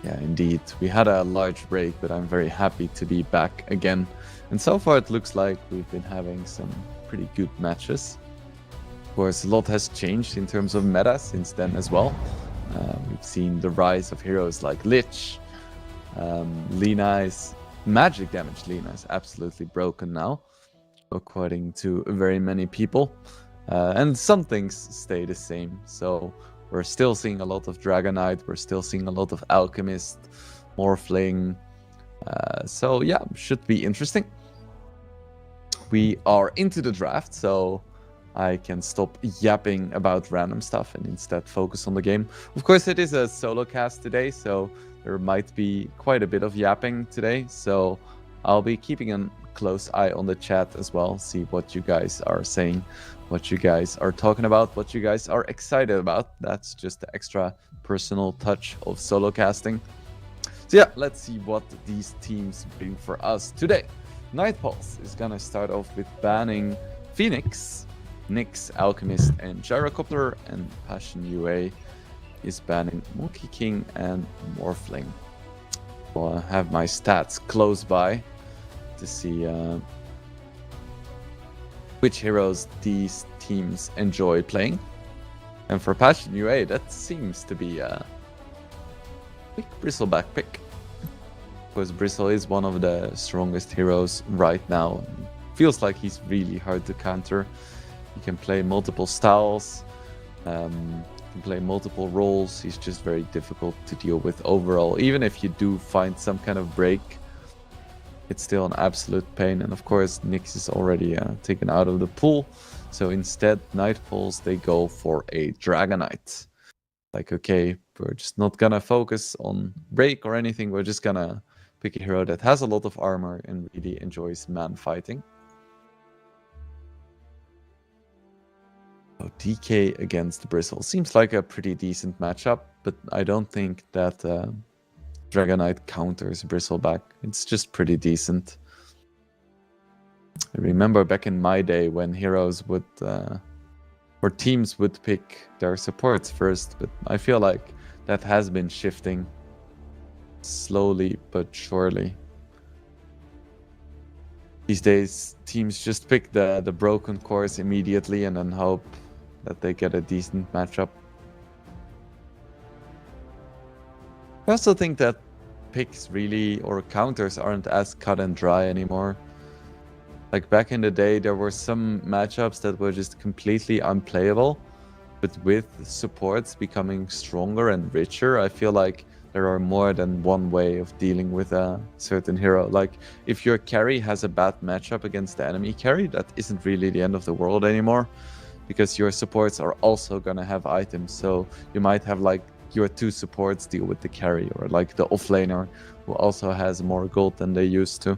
[SPEAKER 6] Yeah, indeed. We had a large break, but I'm very happy to be back again. And so far, it looks like we've been having some pretty good matches. Of course, a lot has changed in terms of meta since then as well. We've seen the rise of heroes like Lich. Magic damage Lina is absolutely broken now, according to very many people. And some things stay the same. So we're still seeing a lot of Dragonite. We're still seeing a lot of Alchemist, Morphling. So yeah, should be interesting. We are into the draft, so I can stop yapping about random stuff and instead focus on the game. Of course, it is a solo cast today, so there might be quite a bit of yapping today. So I'll be keeping a close eye on the chat as well, see what you guys are saying, what you guys are talking about, what you guys are excited about. That's just the extra personal touch of solo casting. So yeah, let's see what these teams bring for us today. Night Pulse is gonna start off with banning Phoenix, Nyx, Alchemist, and Gyrocopter, and Passion UA is banning Monkey King and Morphling. I'll have my stats close by to see which heroes these teams enjoy playing. And for Passion UA, that seems to be a quick Bristleback pick. Because Bristle is one of the strongest heroes right now. Feels like he's really hard to counter. He can play multiple styles, can play multiple roles. He's just very difficult to deal with overall. Even if you do find some kind of break, it's still an absolute pain. And of course, Nyx is already taken out of the pool. So instead, Night Pulse, they go for a Dragonite. Like, okay, we're just not gonna focus on break or anything. We're just gonna pick a hero that has a lot of armor and really enjoys man fighting. Oh, DK against Bristle seems like a pretty decent matchup, but I don't think that Dragonite counters Bristleback. It's just pretty decent. I remember back in my day when heroes would, or teams would pick their supports first, but I feel like that has been shifting slowly but surely. These days, teams just pick the broken cores immediately and then hope that they get a decent matchup. I also think that picks really, or counters, aren't as cut and dry anymore. Like back in the day, there were some matchups that were just completely unplayable, but with supports becoming stronger and richer, I feel like there are more than one way of dealing with a certain hero. Like, if your carry has a bad matchup against the enemy carry, that isn't really the end of the world anymore, because your supports are also gonna have items. So you might have like your two supports deal with the carry, or like the offlaner who also has more gold than they used to.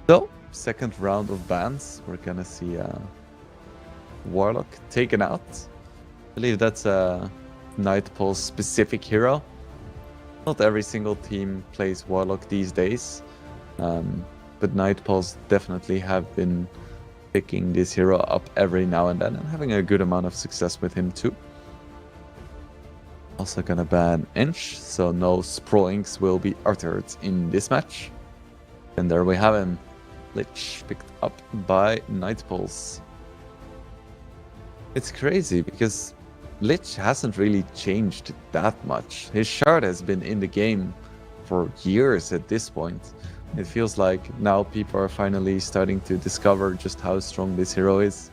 [SPEAKER 6] So, second round of bans, we're gonna see Warlock taken out. I believe that's a Night Pulse specific hero. Not every single team plays Warlock these days, but Night Pulse definitely have been picking this hero up every now and then and having a good amount of success with him too. Also gonna ban Inch, so no Sprawlings will be uttered in this match. And there we have him. Lich picked up by Night Pulse. It's crazy because Lich hasn't really changed that much. His shard has been in the game for years at this point. It feels like now people are finally starting to discover just how strong this hero is.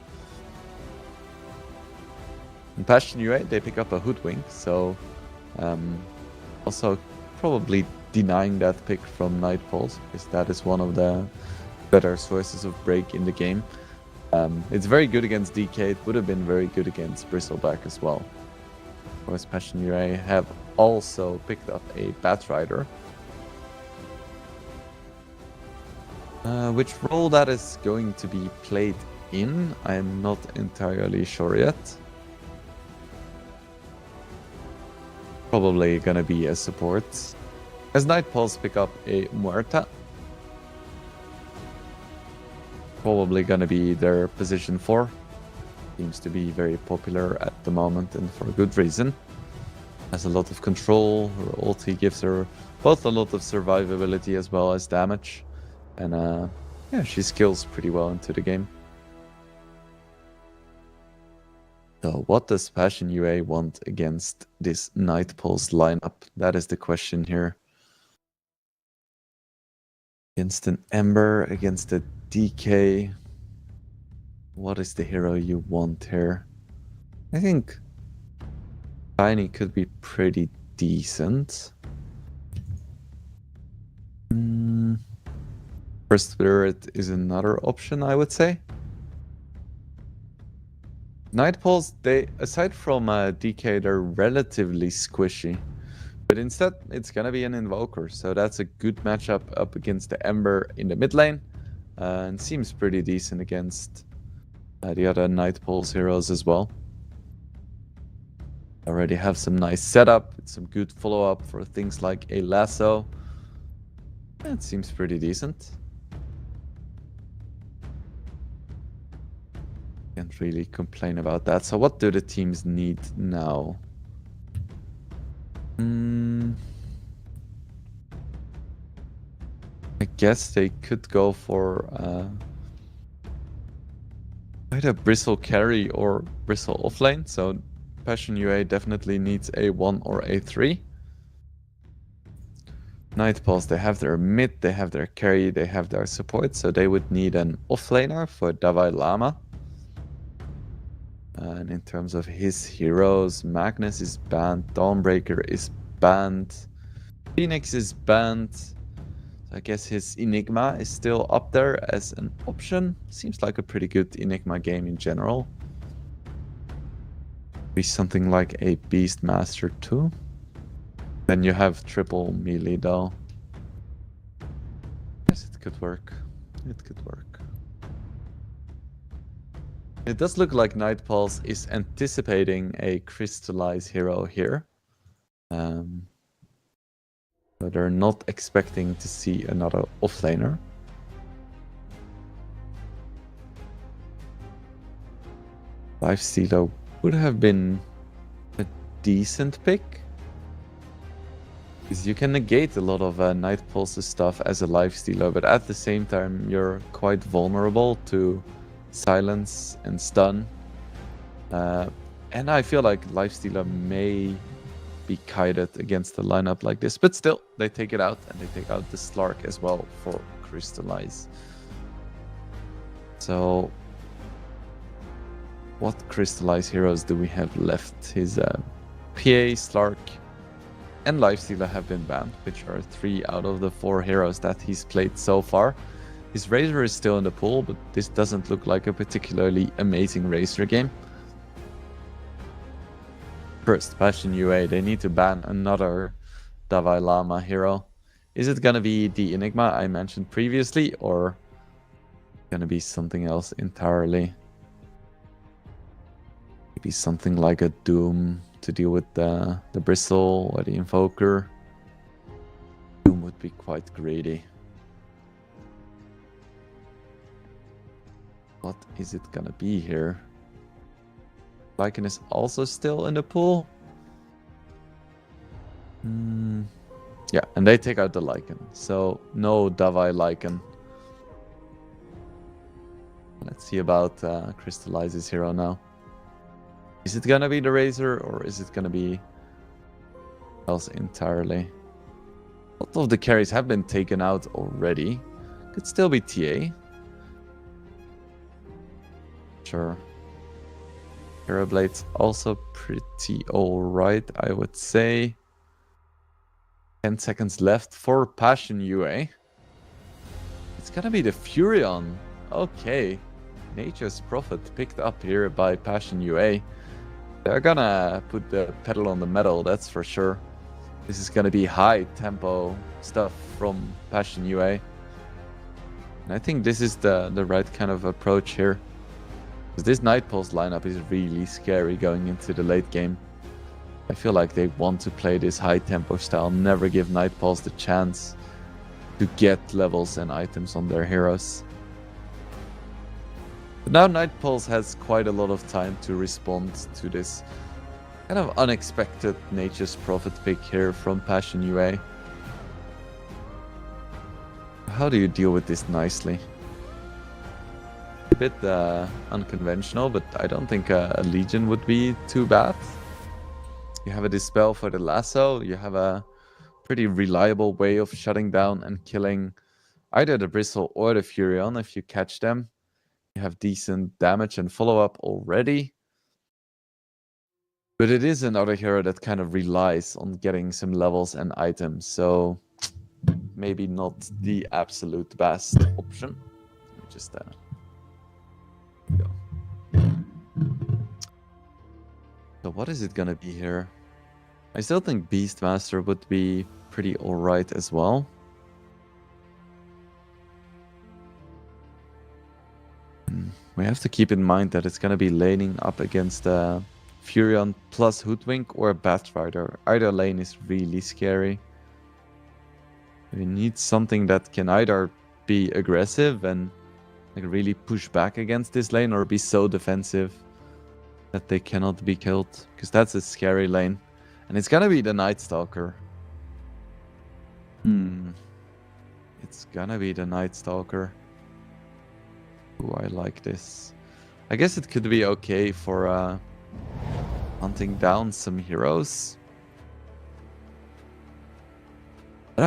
[SPEAKER 6] In Passion UA, they pick up a Hoodwink, so also probably denying that pick from Night Pulse, because that is one of the better sources of break in the game. It's very good against DK. It would have been very good against Bristleback as well. Of course, Passion UA have also picked up a Batrider. Which role that is going to be played in, I'm not entirely sure yet. Probably gonna be a support. As Night Pulse pick up a Muerta. Probably gonna be their position 4. Seems to be very popular at the moment, and for good reason. Has a lot of control. Her ulti gives her both a lot of survivability as well as damage. And yeah, she skills pretty well into the game. So what does Passion UA want against this Night Pulse lineup? That is the question here. Against an Ember, against a DK. What is the hero you want here? I think Tiny could be pretty decent. First Spirit is another option, I would say. Night Pulse, they, aside from DK, they're relatively squishy. But instead, it's gonna be an Invoker, so that's a good matchup up against the Ember in the mid lane. And seems pretty decent against the other Night Pulse heroes as well. Already have some nice setup, some good follow-up for things like a lasso. That seems pretty decent. Can't really complain about that. So what do the teams need now? I guess they could go for either Bristle carry or Bristle offlane. So Passion UA definitely needs a 1 or a 3. Night Pulse, they have their mid, they have their carry, they have their support. So they would need an offlaner for Dalai Lama. And in terms of his heroes, Magnus is banned, Dawnbreaker is banned, Phoenix is banned. So I guess his Enigma is still up there as an option. Seems like a pretty good Enigma game in general. Be something like a Beastmaster too. Then you have triple melee though. Yes, it could work. It could work. It does look like Night Pulse is anticipating a Crystallize hero here. But they're not expecting to see another offlaner. Lifestealer would have been a decent pick. Because you can negate a lot of Night Pulse's stuff as a Lifestealer, but at the same time you're quite vulnerable to silence and stun. And I feel like Lifestealer may be kited against a lineup like this, but still they take it out, and they take out the Slark as well for Crystallize. So what Crystallize heroes do we have left? His PA, Slark, and Lifestealer have been banned, which are 3 out of the 4 heroes that he's played so far. His Razor is still in the pool, but this doesn't look like a particularly amazing Razor game. First, Passion UA, they need to ban another Dalai Lama hero. Is it gonna be the Enigma I mentioned previously, or gonna be something else entirely? Maybe something like a Doom to deal with the Bristle or the Invoker. Doom would be quite greedy. What is it gonna be here? Lycan is also still in the pool. Yeah, and they take out the Lycan. So no Davai Lycan. Let's see about Crystallize's hero now. Is it gonna be the Razor, or is it gonna be else entirely? A lot of the carries have been taken out already. Could still be TA. Sure. Terablade's also pretty alright, I would say. 10 seconds left for Passion UA. It's gonna be the Furion. Okay. Nature's Prophet picked up here by Passion UA. They're gonna put the pedal on the metal, that's for sure. This is gonna be high tempo stuff from Passion UA. And I think this is the right kind of approach here. Because this Night Pulse lineup is really scary going into the late game. I feel like they want to play this high tempo style, never give Night Pulse the chance to get levels and items on their heroes. But now Night Pulse has quite a lot of time to respond to this kind of unexpected Nature's Prophet pick here from Passion UA. How do you deal with this nicely? A bit unconventional, but I don't think a Legion would be too bad. You have a Dispel for the Lasso, you have a pretty reliable way of shutting down and killing either the Bristle or the Furion if you catch them. You have decent damage and follow-up already. But it is another hero that kind of relies on getting some levels and items, so maybe not the absolute best option. Let me just go. So what is it gonna be here? I still think Beastmaster would be pretty alright as well. We have to keep in mind that it's gonna be laning up against Furion plus Hoodwink or a Batrider. Either lane is really scary. We need something that can either be aggressive and like really push back against this lane, or be so defensive that they cannot be killed, because that's a scary lane. And it's gonna be the Night Stalker. It's gonna be the Night Stalker. Ooh, I like this. I guess it could be okay for hunting down some heroes. But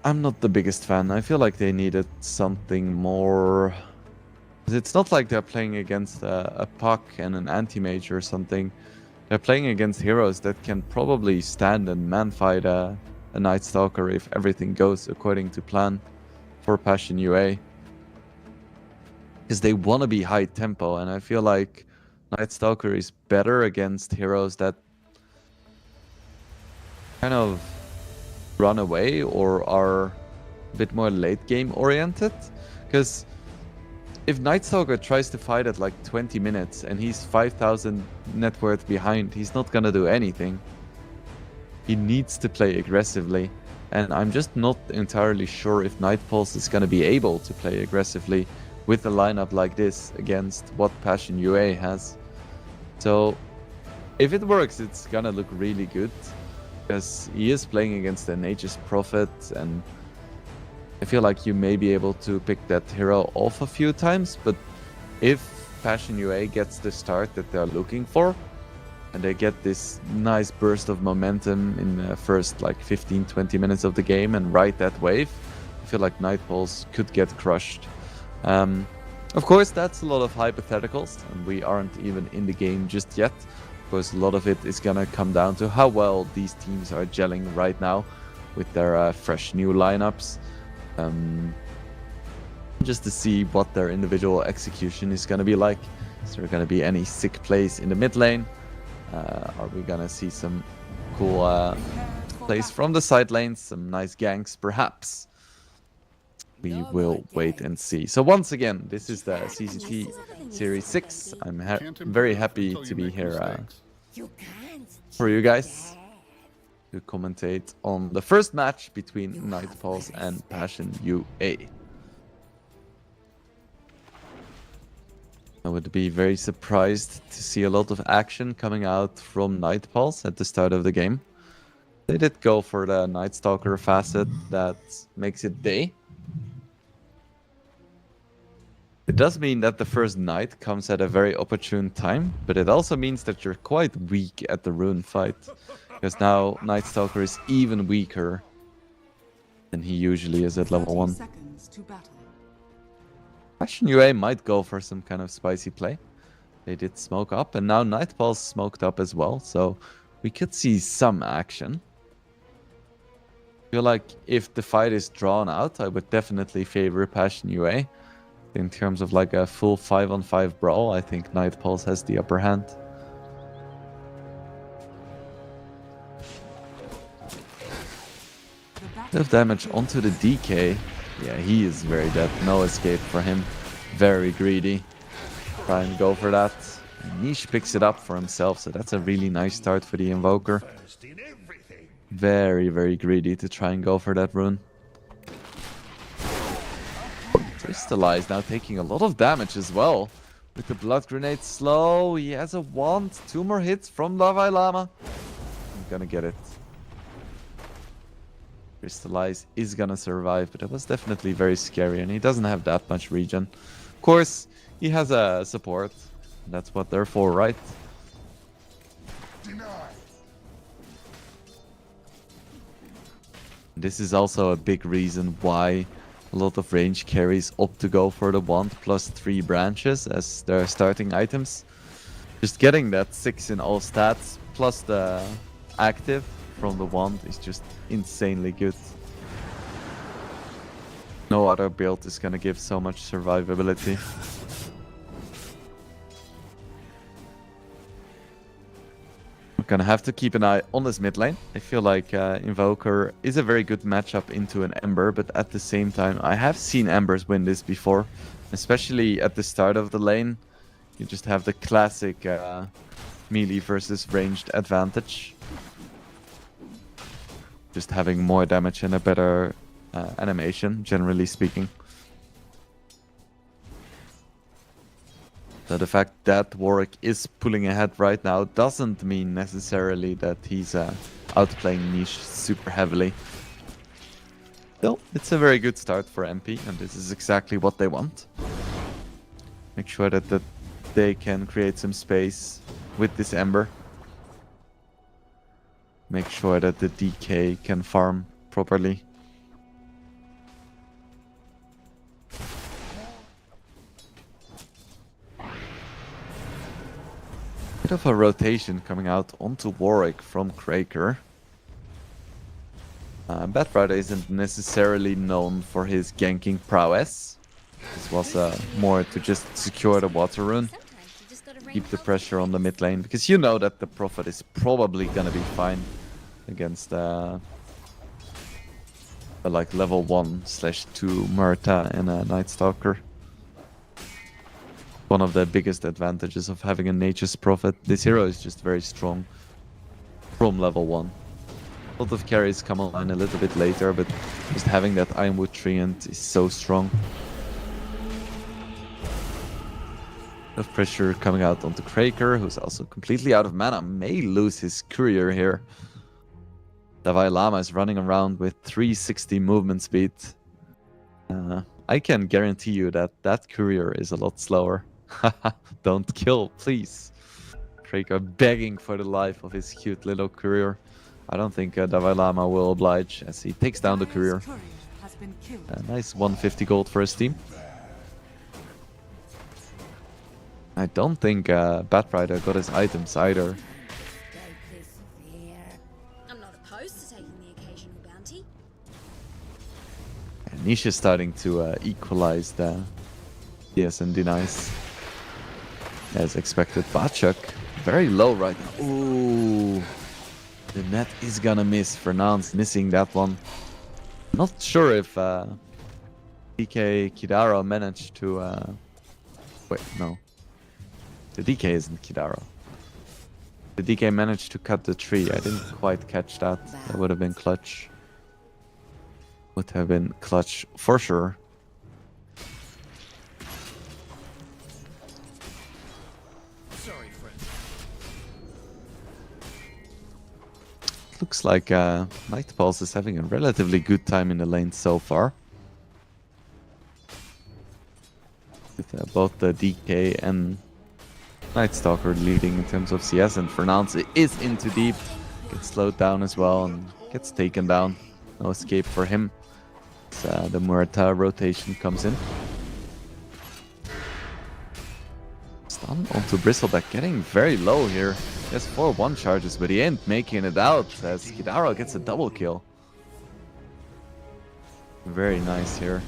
[SPEAKER 6] I'm not the biggest fan. I feel like they needed something more. It's not like they're playing against a Puck and an anti-mage or something. They're playing against heroes that can probably stand and man-fight a Night Stalker if everything goes according to plan for Passion UA. Because they want to be high tempo, and I feel like Night Stalker is better against heroes that kind of run away or are a bit more late game oriented. Because if Night Stalker tries to fight at like 20 minutes and he's 5,000 net worth behind, he's not gonna do anything. He needs to play aggressively, and I'm just not entirely sure if Night Pulse is gonna be able to play aggressively with a lineup like this against what Passion UA has. So if it works, it's gonna look really good, because he is playing against an Aegis Prophet, and I feel like you may be able to pick that hero off a few times. But if Passion UA gets the start that they're looking for, and they get this nice burst of momentum in the first like 15-20 minutes of the game and ride that wave, I feel like Night Pulse could get crushed. Of course, that's a lot of hypotheticals, and we aren't even in the game just yet. Of course, a lot of it is gonna come down to how well these teams are gelling right now with their fresh new lineups. Just to see what their individual execution is gonna be like. Is there gonna be any sick plays in the mid lane? Are we gonna see some cool plays from the side lanes, some nice ganks perhaps? We will wait and see. So once again, this is the CCT Series 6. I'm very happy to be here for you guys to commentate on the first match between Night Pulse and Passion UA. I would be very surprised to see a lot of action coming out from Night Pulse at the start of the game. They did go for the Night Stalker facet that makes it day. It does mean that the first night comes at a very opportune time, but it also means that you're quite weak at the rune fight, because now Night Stalker is even weaker than he usually is at level 1. Passion UA might go for some kind of spicy play. They did smoke up, and now Night Pulse smoked up as well, so we could see some action. I feel like if the fight is drawn out, I would definitely favor Passion UA. In terms of like a full 5-on-5 brawl, I think Night Pulse has the upper hand. Bit of damage onto the DK. Yeah, he is very dead. No escape for him. Very greedy. Try and go for that. Niche picks it up for himself, so that's a really nice start for the Invoker. Very, very greedy to try and go for that rune. Crystallize now taking a lot of damage as well. With the blood grenade slow, he has a wand. 2 more hits from Lavai Lama. I'm gonna get it. Crystallize is gonna survive, but it was definitely very scary, and he doesn't have that much regen. Of course, he has a support. That's what they're for, right? This is also a big reason why a lot of range carries opt to go for the wand plus 3 branches as their starting items. Just getting that 6 in all stats plus the active from the wand is just insanely good. No other build is gonna give so much survivability. We're gonna have to keep an eye on this mid lane. I feel like Invoker is a very good matchup into an Ember, but at the same time, I have seen Embers win this before, especially at the start of the lane. You just have the classic melee versus ranged advantage. Just having more damage and a better animation, generally speaking. So the fact that Warwick is pulling ahead right now doesn't mean necessarily that he's outplaying Niche super heavily. Still, it's a very good start for MP, and this is exactly what they want. Make sure that they can create some space with this Ember. Make sure that the DK can farm properly. Bit of a rotation coming out onto Warwick from Kraker. Batrider isn't necessarily known for his ganking prowess. This was more to just secure the water rune. Keep the pressure on the mid lane, because you know that the Prophet is probably gonna be fine against like level 1/2 Murta and a Night Stalker. One of the biggest advantages of having a Nature's Prophet. This hero is just very strong from level 1. A lot of carries come online a little bit later, but just having that Ironwood Treant is so strong. Of pressure coming out onto Kraker, who's also completely out of mana. May lose his courier here. Davai Lama is running around with 360 movement speed. I can guarantee you that that courier is a lot slower. Don't kill, please. Kraker begging for the life of his cute little courier. I don't think Davai Lama will oblige as he takes down the courier. A nice 150 gold for his team. I don't think Batrider got his items either.
[SPEAKER 7] I'm not opposed to taking the occasional bounty.
[SPEAKER 6] And Niche is starting to equalize the DS and denies. As expected, Bachuk very low right now. Ooh, the net is gonna miss. Fernand's missing that one. Not sure if DK Kidara managed to... Wait, no. The DK isn't Kidara. The DK managed to cut the tree. I didn't quite catch that. That would have been clutch. Would have been clutch for sure.
[SPEAKER 2] Sorry, friend.
[SPEAKER 6] Looks like Night Pulse is having a relatively good time in the lane so far. With both the DK and Night Stalker leading in terms of CS, and Fernand is into deep. Gets slowed down as well and gets taken down. No escape for him. The Murata rotation comes in. Stun onto Bristleback, getting very low here. He has 4 1 charges, but he ain't making it out as Kidara gets a double kill. Very nice here.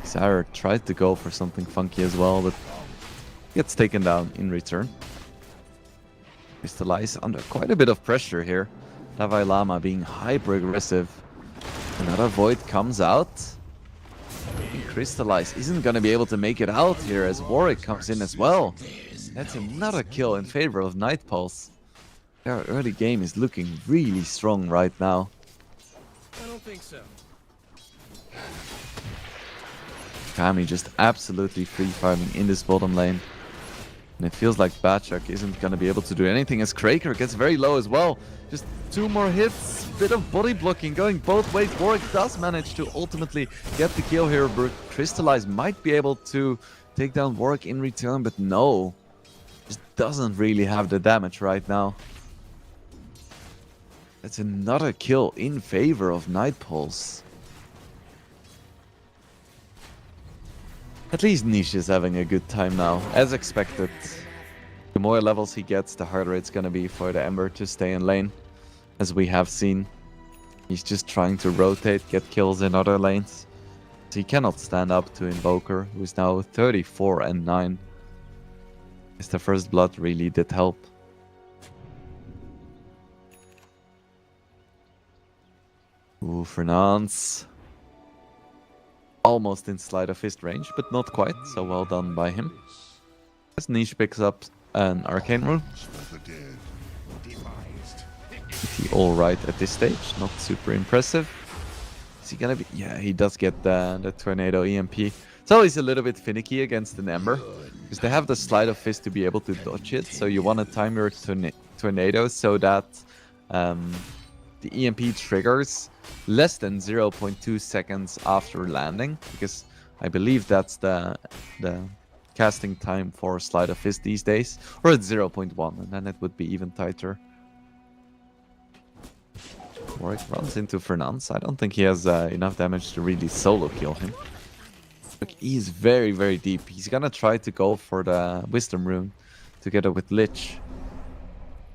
[SPEAKER 6] Xayah tried to go for something funky as well, but gets taken down in return. Crystallize under quite a bit of pressure here. Davai Lama being hyper aggressive. Another Void comes out. Crystallize isn't going to be able to make it out here as Warwick comes in as well. That's another kill in favor of Night Pulse. Their early game is looking really strong right now.
[SPEAKER 2] I don't think so.
[SPEAKER 6] Kami just absolutely free farming in this bottom lane. And it feels like Bachuk isn't going to be able to do anything as Kraker gets very low as well. Just 2 more hits, bit of body blocking going both ways. Warwick does manage to ultimately get the kill here, but Crystallize might be able to take down Warwick in return, but no. Just doesn't really have the damage right now. That's another kill in favor of Night Pulse. At least Niche is having a good time now, as expected. The more levels he gets, the harder it's gonna be for the Ember to stay in lane, as we have seen. He's just trying to rotate, get kills in other lanes. So he cannot stand up to Invoker, who is now 34 and 9. As the first blood really did help. Ooh, Fernand's almost in Sleight of Fist range, but not quite, so well done by him. As Niche picks up an Arcane Rune. Is he alright at this stage? Not super impressive. Is he gonna be... Yeah, he does get the Tornado EMP. It's always a little bit finicky against an Ember, because they have the Sleight of Fist to be able to dodge it, so you want to time your Tornado so that the EMP triggers less than 0.2 seconds after landing, because I believe that's the casting time for Sleight of Fist these days, or at 0.1, and then it would be even tighter. Warwick runs into Fernance. I don't think he has enough damage to really solo kill him. Look, he's very, very deep. He's gonna try to go for the Wisdom Rune together with Lich.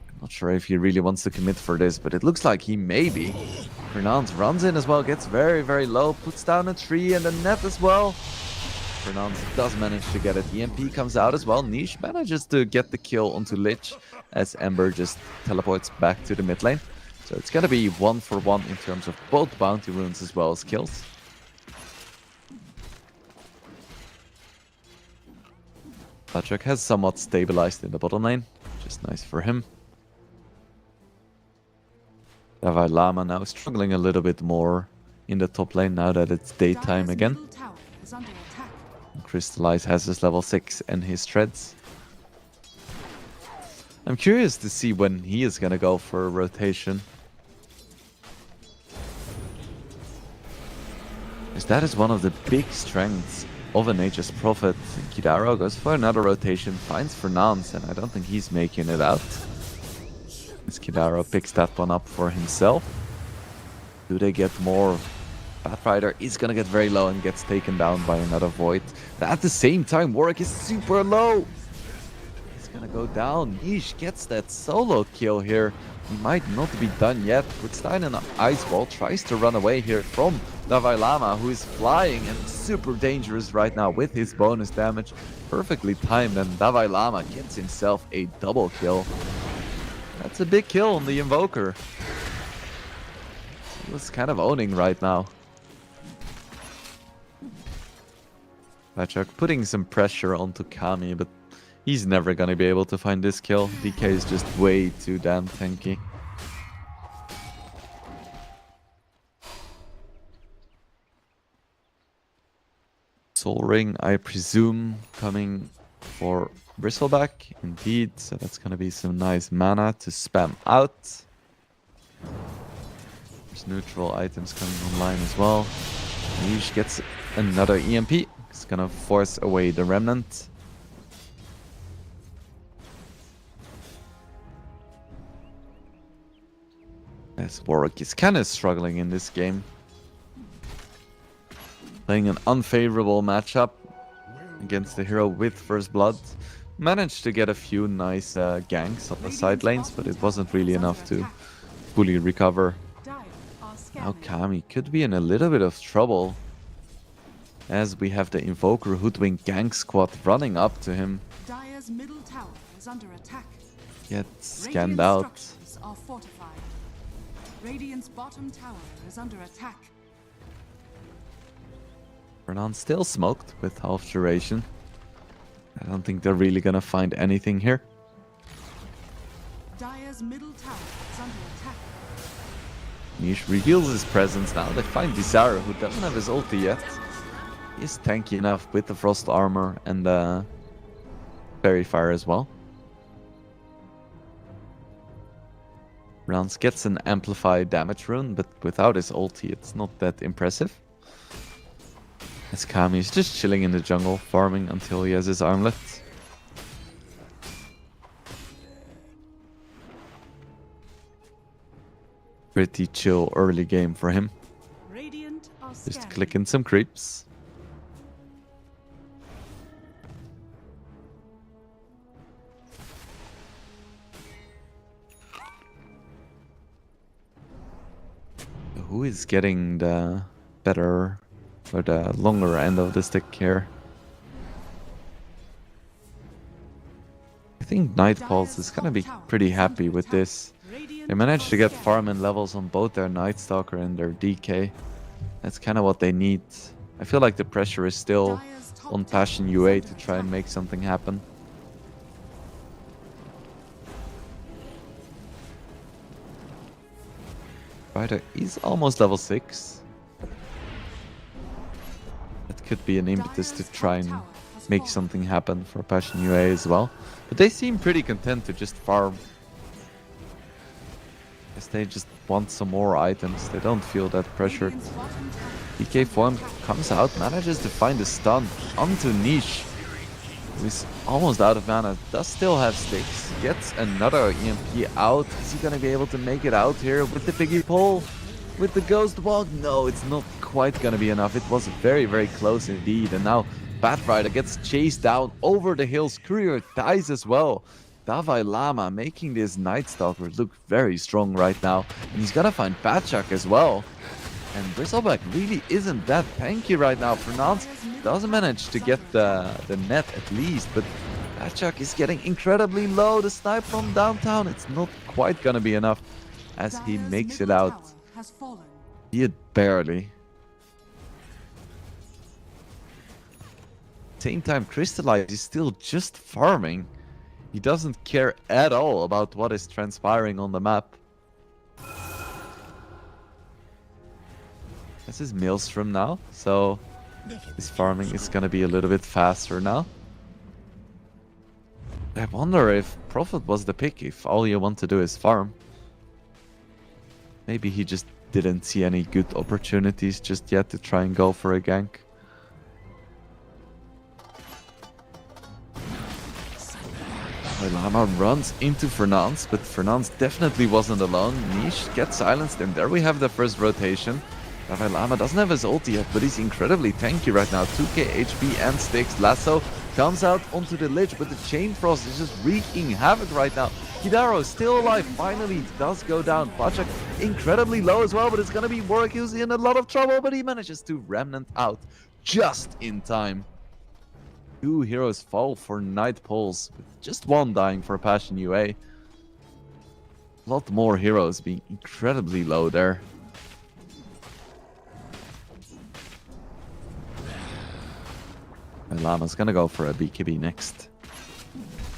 [SPEAKER 6] I'm not sure if he really wants to commit for this, but it looks like he may be. Fernance runs in as well, gets very, very low, puts down a tree and a net as well. Fernance does manage to get it. EMP comes out as well. Niche manages to get the kill onto Lich as Ember just teleports back to the mid lane. So it's gonna be 1-for-1 in terms of both bounty runes as well as kills. Patrick has somewhat stabilized in the bottom lane, which is nice for him. Davai Lama now struggling a little bit more in the top lane now that it's daytime again. Crystallize has his level 6 and his treads. I'm curious to see when he is gonna go for a rotation. Because that is one of the big strengths of an Aegis Prophet. Kidaro goes for another rotation, finds Fernance, and I don't think he's making it out. As Kidaro picks that one up for himself. Do they get more? Batrider is gonna get very low and gets taken down by another Void. But at the same time, Warwick is super low. He's gonna go down. Niche gets that solo kill here. He might not be done yet. Puts down an ice wall, tries to run away here from Davai Lama, who is flying and super dangerous right now with his bonus damage. Perfectly timed, and Davai Lama gets himself a double kill. That's a big kill on the Invoker. He was kind of owning right now. Patrick putting some pressure onto Kami, but he's never gonna be able to find this kill. DK is just way too damn tanky. Soul Ring, I presume, coming for Bristleback. Indeed, so that's gonna be some nice mana to spam out. There's neutral items coming online as well. Niche gets another EMP. It's gonna force away the Remnant. As Warwick is kind of struggling in this game. Playing an unfavorable matchup against the hero with First Blood. Managed to get a few nice ganks on the side lanes, but it wasn't really enough to fully recover. Now Kami could be in a little bit of trouble, as we have the Invoker Hoodwink gang squad running up to him.
[SPEAKER 3] Dire's middle tower is under attack.
[SPEAKER 6] Gets scanned out.
[SPEAKER 3] Structures are fortified. Radiant's bottom tower is under attack.
[SPEAKER 6] Fernand still smoked with half duration. I don't think they're really gonna find anything here.
[SPEAKER 3] Dire's middle tower is under attack.
[SPEAKER 6] Niche reveals his presence now. They find Desire, who doesn't have his ulti yet. He's tanky enough with the Frost Armor and the Fairy Fire as well. Rance gets an Amplified damage rune, but without his ulti it's not that impressive. As Kami is just chilling in the jungle, farming until he has his armlet. Pretty chill early game for him.
[SPEAKER 3] Radiant are
[SPEAKER 6] Just
[SPEAKER 3] scanning.
[SPEAKER 6] clicking some creeps. Who is getting the better or the longer end of the stick here? I think Night Pulse is gonna be pretty happy with this. They managed to get farm and levels on both their Night Stalker and their DK. That's kind of what they need. I feel like the pressure is still
[SPEAKER 3] Dire's top
[SPEAKER 6] on
[SPEAKER 3] tower
[SPEAKER 6] Passion
[SPEAKER 3] is
[SPEAKER 6] UA
[SPEAKER 3] under
[SPEAKER 6] to try and
[SPEAKER 3] attack.
[SPEAKER 6] make something happen. Ryder is almost level 6. That could be an impetus to
[SPEAKER 3] Dire's
[SPEAKER 6] try
[SPEAKER 3] top
[SPEAKER 6] and
[SPEAKER 3] tower has
[SPEAKER 6] make
[SPEAKER 3] fallen.
[SPEAKER 6] something happen for Passion UA as well. But they seem pretty content to just farm. Guess they just want some more items. They don't feel that pressured.
[SPEAKER 3] Radiant's bottom tower
[SPEAKER 6] DK
[SPEAKER 3] is
[SPEAKER 6] form
[SPEAKER 3] under attack.
[SPEAKER 6] comes out, manages to find a stun onto Niche, who is almost out of mana, does still have sticks, gets another EMP out. Is he gonna be able to make it out here with the piggy pole? With the ghost walk? No, it's not quite gonna be enough. It was very, very close indeed. And now Batrider gets chased down over the hills. Courier dies as well. Dalai Lama making this Night Stalker look very strong right now. And he's gonna find Batchuk as well. And Bristleback really isn't that tanky right now. Fernand doesn't manage to get the net at least, but Batchuk is getting incredibly low. The snipe from downtown, it's not quite gonna be enough as he
[SPEAKER 3] Dire's
[SPEAKER 6] makes it
[SPEAKER 3] middle
[SPEAKER 6] out.
[SPEAKER 3] tower has fallen.
[SPEAKER 6] Be it barely. Same time, Crystallize is still just farming. He doesn't care at all about what is transpiring on the map. This is Maelstrom now, so his farming is gonna be a little bit faster now. I wonder if Prophet was the pick, if all you want to do is farm. Maybe he just didn't see any good opportunities just yet to try and go for a gank. Lama runs into Fernand, but Fernand definitely wasn't alone. Niche gets silenced, and there we have the first rotation. Dalai Lama doesn't have his ult yet, but he's incredibly tanky right now. 2k HP and sticks. Lasso comes out onto the lich, but the Chain Frost is just wreaking havoc right now. Hidaro still alive, finally does go down. Pachak incredibly low as well, but it's gonna be Warwick who's in a lot of trouble, but he manages to remnant out just in time. 2 heroes fall for Night Pulse, with just 1 dying for Passion UA. A lot more heroes being incredibly low there. And Lama's gonna go for a BKB next.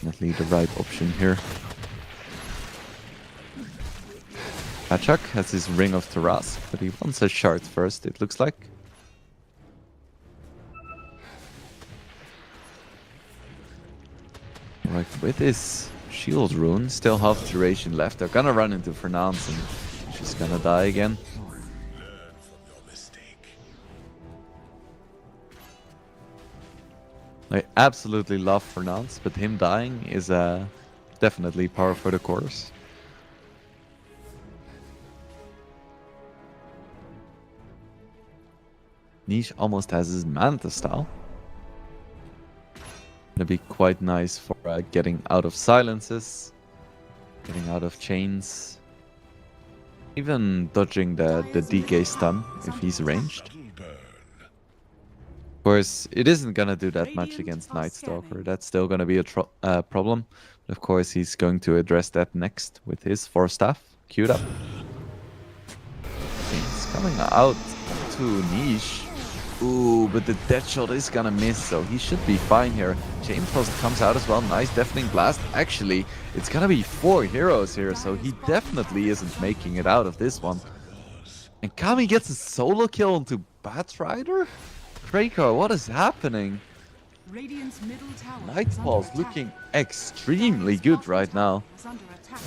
[SPEAKER 6] Definitely the right option here. Pachak has his Ring of Tarask, but he wants a shard first, it looks like. Right, with his shield rune, still half duration left. They're gonna run into Fernand and she's gonna die again. I absolutely love Fernand, but him dying is definitely par for the course. Niche almost has his Manta style. Gonna be quite nice for getting out of silences, getting out of chains, even dodging the DK stun if he's ranged. Of course, it isn't gonna do that much against Night Stalker. That's still gonna be a problem. But of course, he's going to address that next with his 4 staff queued up. He's coming out to Niche. Ooh, but the death shot is gonna miss, so he should be fine here. Chain Frost comes out as well. Nice deafening blast. Actually, it's gonna be 4 heroes here, so he definitely isn't making it out of this one. And Kami gets a solo kill onto Batrider? Kraker, what is happening?
[SPEAKER 3] Radiant's middle tower
[SPEAKER 6] Nightfall's looking extremely good right now.
[SPEAKER 3] is under attack.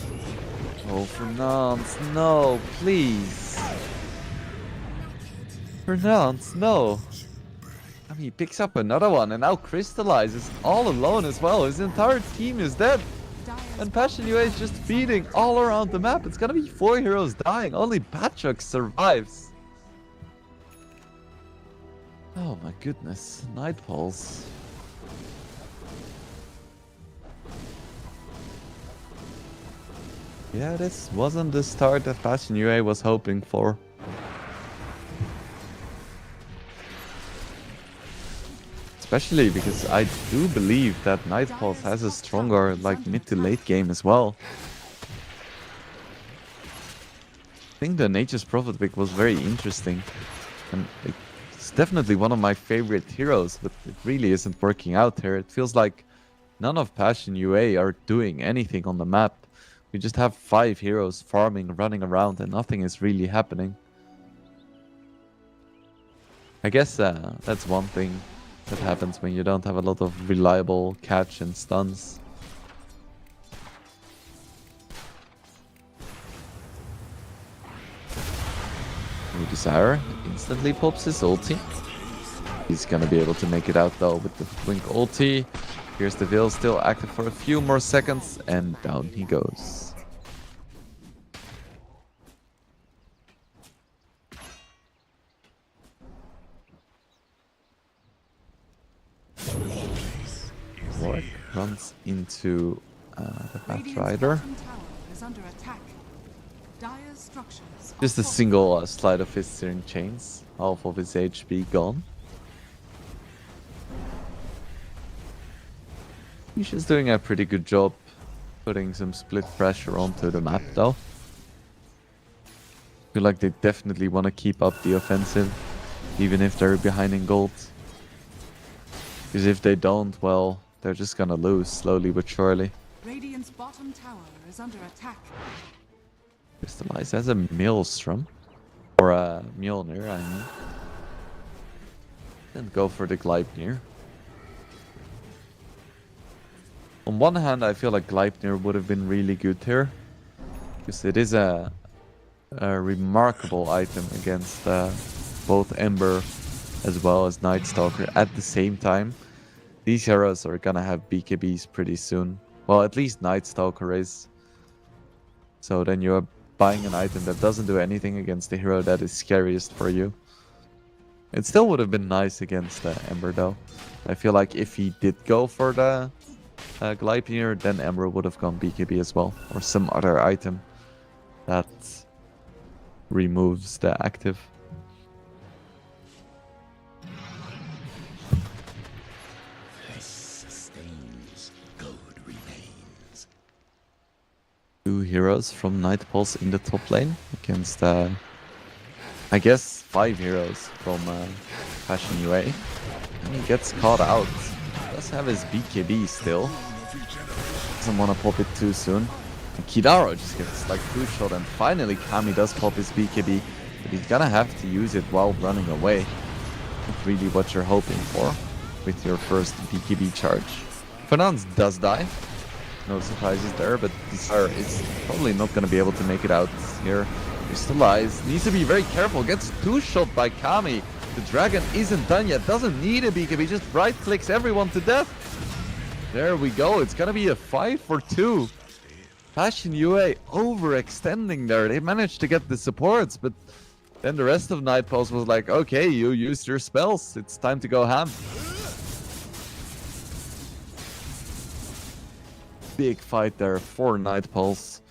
[SPEAKER 6] Oh, Fernand, no, please. Fernand, no. I mean, he picks up another one and now crystallizes all alone as well. His entire team is dead. And Passion UA is just feeding all around the map. It's gonna be 4 heroes dying. Only Batchuk survives. Oh my goodness. Night Pulse. Yeah, this wasn't the start that Passion UA was hoping for. Especially because I do believe that Night Pulse has a stronger mid to late game as well. I think the Nature's Prophet pick was very interesting. And It's definitely one of my favorite heroes, but it really isn't working out here. It feels like none of Passion UA are doing anything on the map. We just have 5 heroes farming, running around, and nothing is really happening. I guess that's one thing that happens when you don't have a lot of reliable catch and stuns. Desire instantly pops his ulti. He's gonna be able to make it out though with the Blink ulti. Here's the Veil still active for a few more seconds, and down he goes. Warwick runs into the Batrider. Just a single slide of his searing chains. Half of his HP gone. He's just doing a pretty good job putting some split pressure onto the map though. I feel like they definitely want to keep up the offensive, even if they're behind in gold. Because if they don't, well, they're just gonna lose slowly but surely.
[SPEAKER 3] Radiant's bottom tower is under attack.
[SPEAKER 6] Crystallize as a Maelstrom. Or a Mjolnir, I mean. And go for the Gleipnir. On one hand, I feel like Gleipnir would have been really good here. Because it is a remarkable item against both Ember as well as Night Stalker at the same time. These heroes are gonna have BKBs pretty soon. Well, at least Night Stalker is. So then you're buying an item that doesn't do anything against the hero that is scariest for you. It still would have been nice against Ember though. I feel like if he did go for the Gleipnir, then Ember would have gone BKB as well. Or some other item that removes the active. Two heroes from Night Pulse in the top lane against, I guess, 5 heroes from Passion UA. And he gets caught out. Does have his BKB still. Doesn't want to pop it too soon. And Kidaro just gets like 2-shot, and finally Kami does pop his BKB. But he's gonna have to use it while running away. Not really what you're hoping for with your first BKB charge. Fernandes does die. No surprises there, but Desire is probably not going to be able to make it out here. Crystallize needs to be very careful. Gets 2-shot by Kami. The dragon isn't done yet. Doesn't need a BKB. Just right-clicks everyone to death. There we go. It's going to be a 5-for-2. Passion UA overextending there. They managed to get the supports, but then the rest of Night Pulse was like, okay, you used your spells. It's time to go ham. Big fight there for Night Pulse.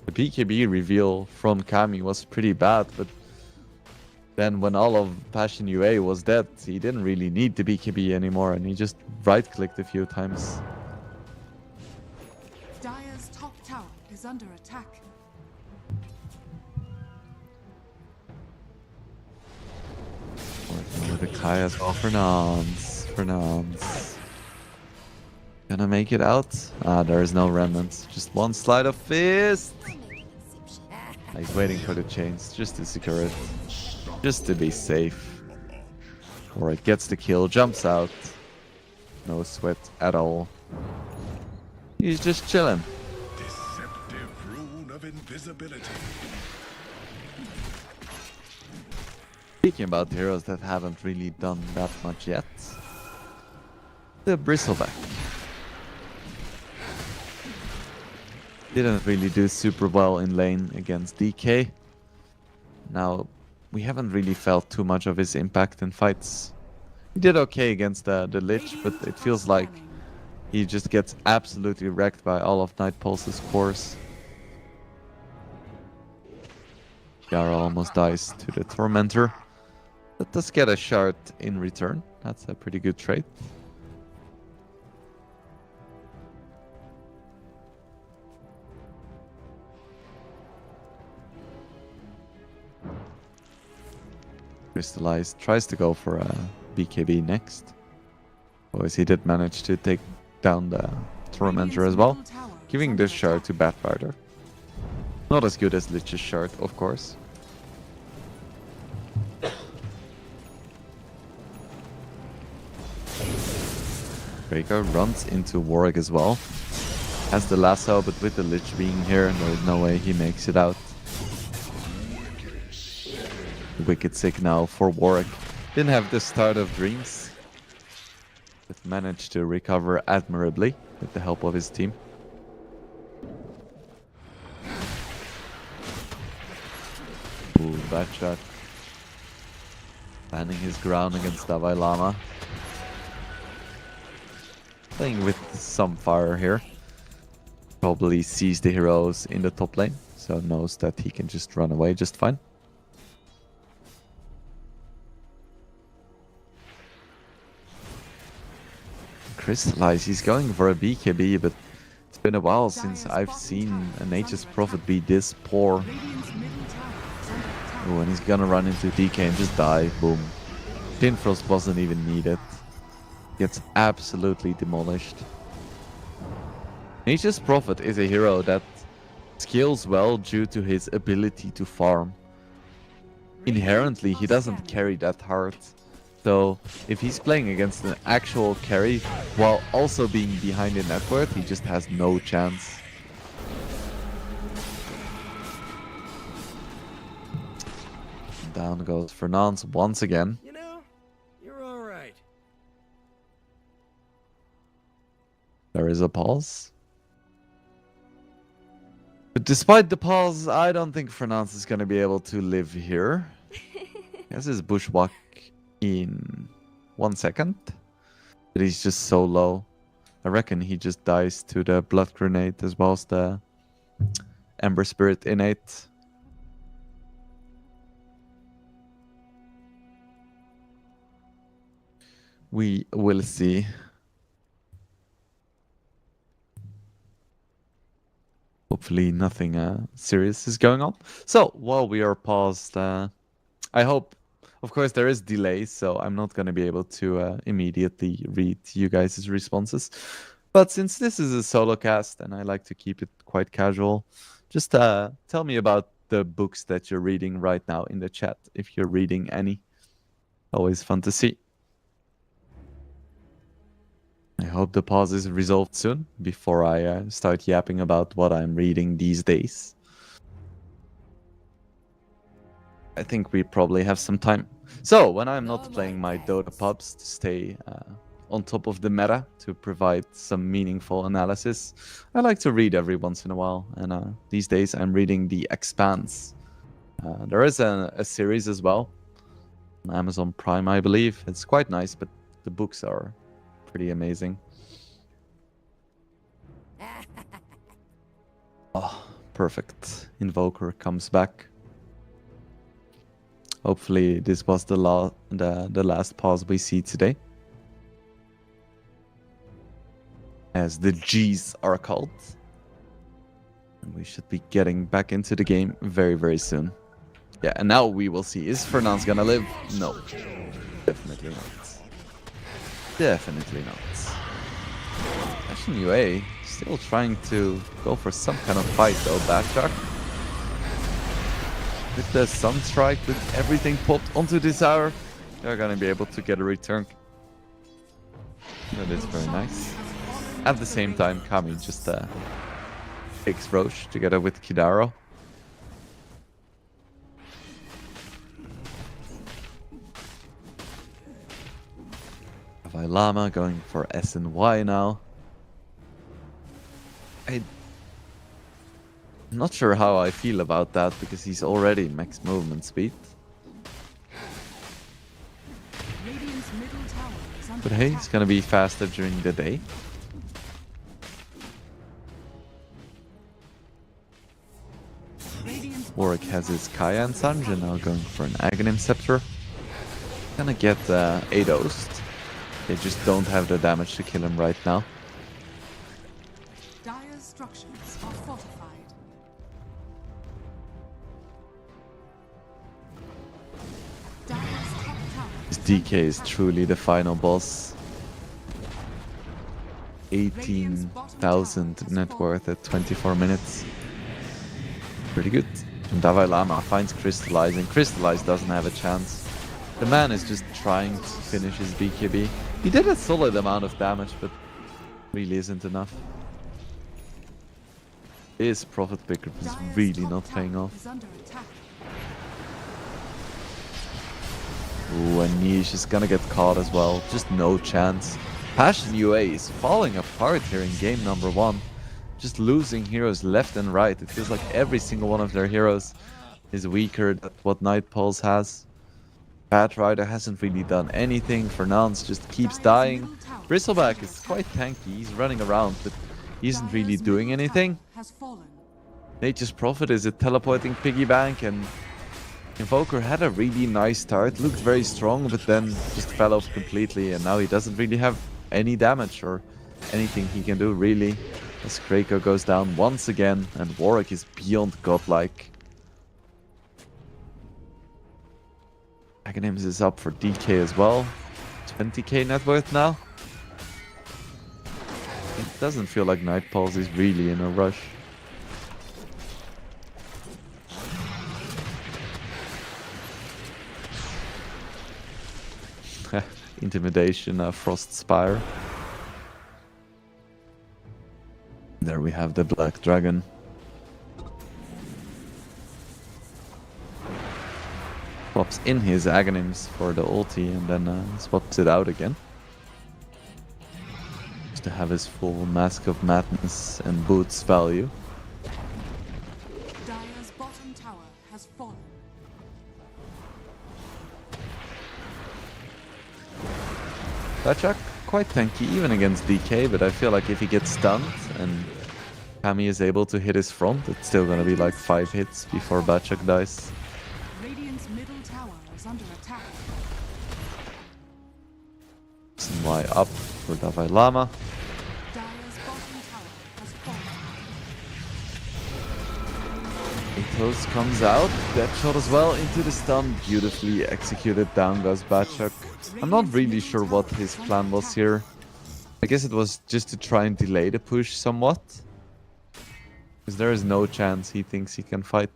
[SPEAKER 6] The BKB reveal from Kami was pretty bad, but then when all of Passion UA was dead, he didn't really need the BKB anymore, and he just right-clicked a few times.
[SPEAKER 3] Dire's top tower is under attack.
[SPEAKER 6] Working with the Kai as well. Fernandes. Gonna make it out? Ah, there is no remnants. Just one slide of fist. He's waiting for the chains just to secure it. Just to be safe. Or it gets the kill, jumps out. No sweat at all. He's just chilling.
[SPEAKER 2] Deceptive rune of invisibility.
[SPEAKER 6] Speaking about heroes that haven't really done that much yet. The Bristleback. Didn't really do super well in lane against DK. Now, we haven't really felt too much of his impact in fights. He did okay against the Lich, but it feels like he just gets absolutely wrecked by all of Night Pulse's cores. Yara almost dies to the Tormentor. That does get a shard in return. That's a pretty good trade. Crystallize tries to go for a BKB next. Boys, he did manage to take down the Tormentor as well, giving this shard to Batrider. Not as good as Lich's shard, of course. Draco runs into Warwick as well. Has the lasso, but with the Lich being here, there's no way he makes it out. Wicked sick now for Warwick. Didn't have the start of Dreams, but managed to recover admirably with the help of his team. Ooh, bad shot. Landing his ground against Dalai Lama. Playing with some fire here. Probably sees the heroes in the top lane, so knows that he can just run away just fine. Crystallize, he's going for a BKB, but it's been a while since I've seen a Nature's Prophet be this poor. Oh, and he's gonna run into DK and just die. Boom. Dinfrost wasn't even needed. Gets absolutely demolished. Nature's Prophet is a hero that scales well due to his ability to farm. Inherently, he doesn't carry that hard. So, if he's playing against an actual carry while also being behind in net worth, he just has no chance. Down goes Fernance once again.
[SPEAKER 2] You know, you're all right.
[SPEAKER 6] There is a pause. But despite the pause, I don't think Fernance is going to be able to live here. He has his bushwalk in 1 second. But he's just so low. I reckon he just dies to the Blood Grenade as well as the Ember Spirit innate. We will see. Hopefully nothing serious is going on. So, while we are paused, I hope, of course there is delay, so I'm not going to be able to immediately read you guys' responses. But since this is a solo cast and I like to keep it quite casual, just tell me about the books that you're reading right now in the chat, if you're reading any. Always fun to see. I hope the pause is resolved soon before I start yapping about what I'm reading these days. I think we probably have some time. So, when I'm not playing my Dota pubs to stay on top of the meta, to provide some meaningful analysis, I like to read every once in a while. And these days I'm reading The Expanse. There is a series as well on Amazon Prime, I believe. It's quite nice, but the books are pretty amazing. Oh, perfect. Invoker comes back. Hopefully this was the last pause we see today. As the G's are called. And we should be getting back into the game very, very soon. Yeah, and now we will see. Is Fernance gonna live? No. Definitely not. Definitely not. Ashen UA still trying to go for some kind of fight though, Batrider. With the Sunstrike, with everything popped onto this hour, they're gonna be able to get a return. That is very nice. At the same time, Kami just takes Roche together with Kidaro. Lama going for S and Y now. I'm not sure how I feel about that because he's already max movement speed. But hey, it's gonna be faster during the day. Warwick has his Kaya and Sanji now going for an Aghanim Scepter. Gonna get 8 Oast. They just don't have the damage to kill him right now.
[SPEAKER 3] Dire's structures are fortified. Dire's
[SPEAKER 6] This DK is truly the final boss. 18,000 net worth at 24 minutes. Pretty good. And Dalai Lama finds Crystallize, and Crystallize doesn't have a chance. The man is just trying to finish his BKB. He did a solid amount of damage, but really isn't enough. His profit pickup is really not paying off.
[SPEAKER 3] Is under attack.
[SPEAKER 6] Ooh, and Niche is gonna get caught as well. Just no chance. Passion UA is falling apart here in game number 1. Just losing heroes left and right. It feels like every single one of their heroes is weaker than what Nightpulse has. Bat Rider hasn't really done anything. Fernance just keeps dying. Bristleback is quite tanky. He's running around, but he isn't really doing anything.
[SPEAKER 3] Has fallen.
[SPEAKER 6] Nature's Prophet is a teleporting piggy bank, and Invoker had a really nice start. Looked very strong, but then just fell off completely, and now he doesn't really have any damage or anything he can do, really. As Krakow goes down once again, and Warwick is beyond godlike. Aghanims is up for DK as well. 20k net worth now. It doesn't feel like Nightpulse is really in a rush. Intimidation, Frost Spire. There we have the Black Dragon. Swaps in his Aghanims for the ulti and then swaps it out again. Just to have his full Mask of Madness and Boots value.
[SPEAKER 3] Dire's bottom tower has fallen.
[SPEAKER 6] Bachak quite tanky even against DK, but I feel like if he gets stunned and Kami is able to hit his front, it's still gonna be like 5 hits before Bachak dies.
[SPEAKER 3] Radiant's middle tower is under attack.
[SPEAKER 6] Why up for Dalai Lama.
[SPEAKER 3] Dire's bottom tower has fallen.
[SPEAKER 6] Athos comes out, that shot as well into the stun, beautifully executed. Down goes Bachak. I'm not really sure what his plan was here. I guess it was just to try and delay the push somewhat. Because there is no chance he thinks he can fight.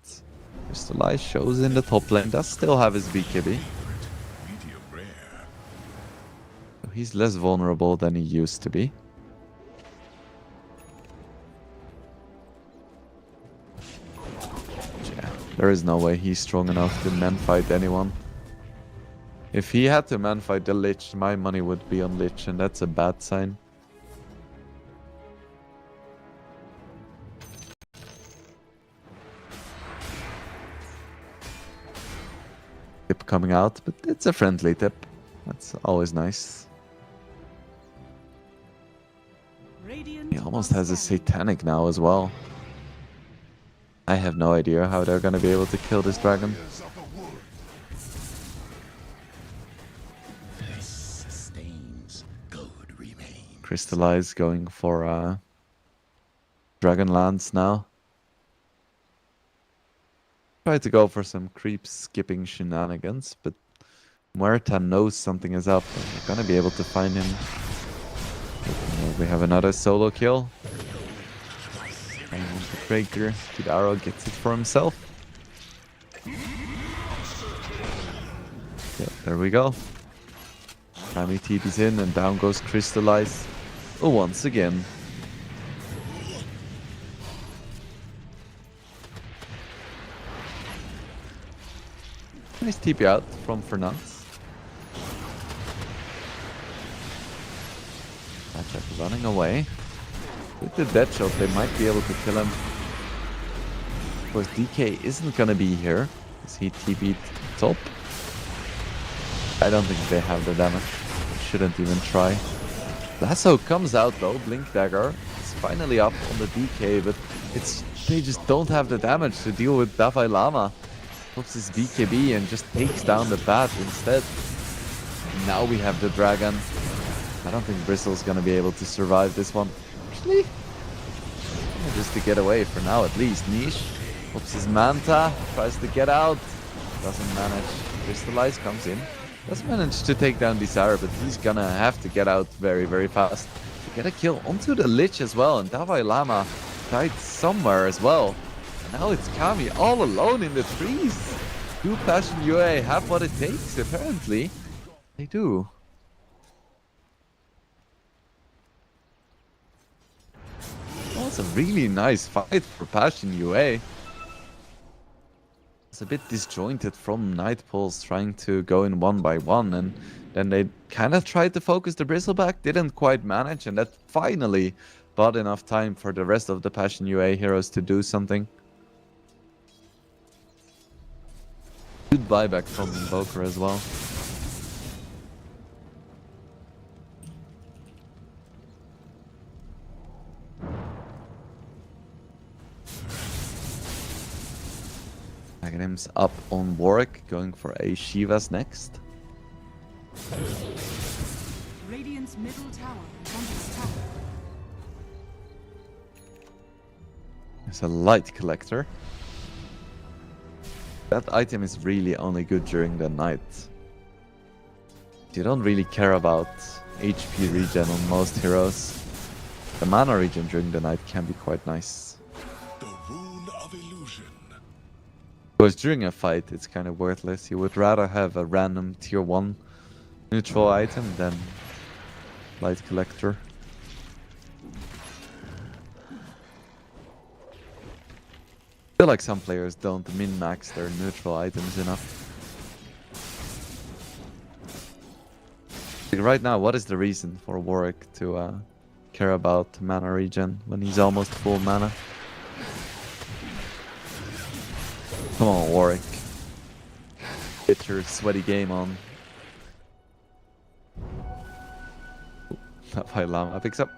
[SPEAKER 6] Crystallize shows in the top lane, does still have his BKB.
[SPEAKER 2] Medium rare.
[SPEAKER 6] So he's less vulnerable than he used to be. Yeah, there is no way he's strong enough to man fight anyone. If he had to man fight the Lich, my money would be on Lich, and that's a bad sign. Tip coming out, but it's a friendly tip. That's always nice.
[SPEAKER 3] Radiant
[SPEAKER 6] He almost has a
[SPEAKER 3] standing.
[SPEAKER 6] Satanic now as well. I have no idea how they're gonna be able to kill this dragon.
[SPEAKER 2] Stains good remain.
[SPEAKER 6] Crystallize going for Dragon Lance now. Try to go for some creep skipping shenanigans, but Muerta knows something is up and we're gonna be able to find him. We have another solo kill. And the breaker, Kidaro gets it for himself. Yeah, there we go. Kami TP's in and down goes Crystallize. Oh, once again. Nice TP out from Fernance. Bachak running away. With the dead shot, they might be able to kill him. Of course, DK isn't gonna be here, because he TP'd top. I don't think they have the damage. They shouldn't even try. Lasso comes out though, Blink Dagger. It's finally up on the DK, but they just don't have the damage to deal with Dalai Lama. Pops his BKB and just takes down the bat instead. Now we have the dragon. I don't think Bristle's gonna be able to survive this one. Actually, just to get away for now at least. Niche pops his Manta, tries to get out, doesn't manage. Crystallize comes in. Does manage to take down Desire, but he's gonna have to get out very, very fast. To get a kill onto the Lich as well, and Dalai Lama died somewhere as well. And now it's Kami all alone in the trees. Do Passion UA have what it takes? Apparently, they do. That was a really nice fight for Passion UA. It's a bit disjointed from Nightpulse trying to go in one by one, and then they kind of tried to focus the Bristleback, didn't quite manage, and that finally bought enough time for the rest of the Passion UA heroes to do something. Good buyback from Invoker as well. Aghanim's up on Warwick, going for a Shivas next.
[SPEAKER 3] Radiant's middle tower is under attack.
[SPEAKER 6] There's a Light Collector. That item is really only good during the night. You don't really care about HP regen on most heroes. The mana regen during the night can be quite nice.
[SPEAKER 2] The rune of illusion.
[SPEAKER 6] Because during a fight, it's kind of worthless. You would rather have a random tier 1 neutral item than Light Collector. I feel like some players don't min-max their neutral items enough. Like right now, what is the reason for Warwick to care about mana regen when he's almost full mana? Come on, Warwick. Get your sweaty game on. That Dalai Lama picks up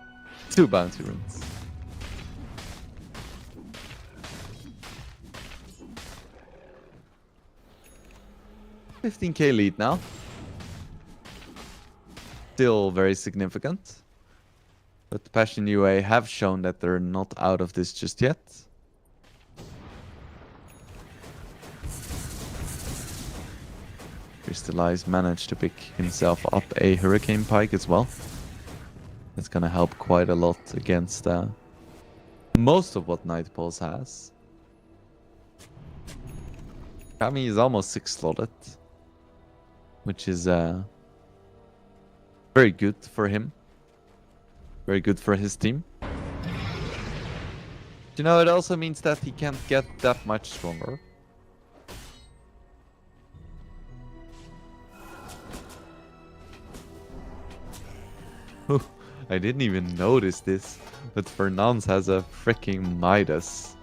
[SPEAKER 6] 2 bounty runes. $15k lead now. Still very significant. But Passion UA have shown that they're not out of this just yet. Crystallize managed to pick himself up a Hurricane Pike as well. That's gonna help quite a lot against most of what Nightpulse has. Kami is almost 6 slotted, which is very good for him. Very good for his team. You know, it also means that he can't get that much stronger. I didn't even notice this, but Fernandes has a freaking Midas.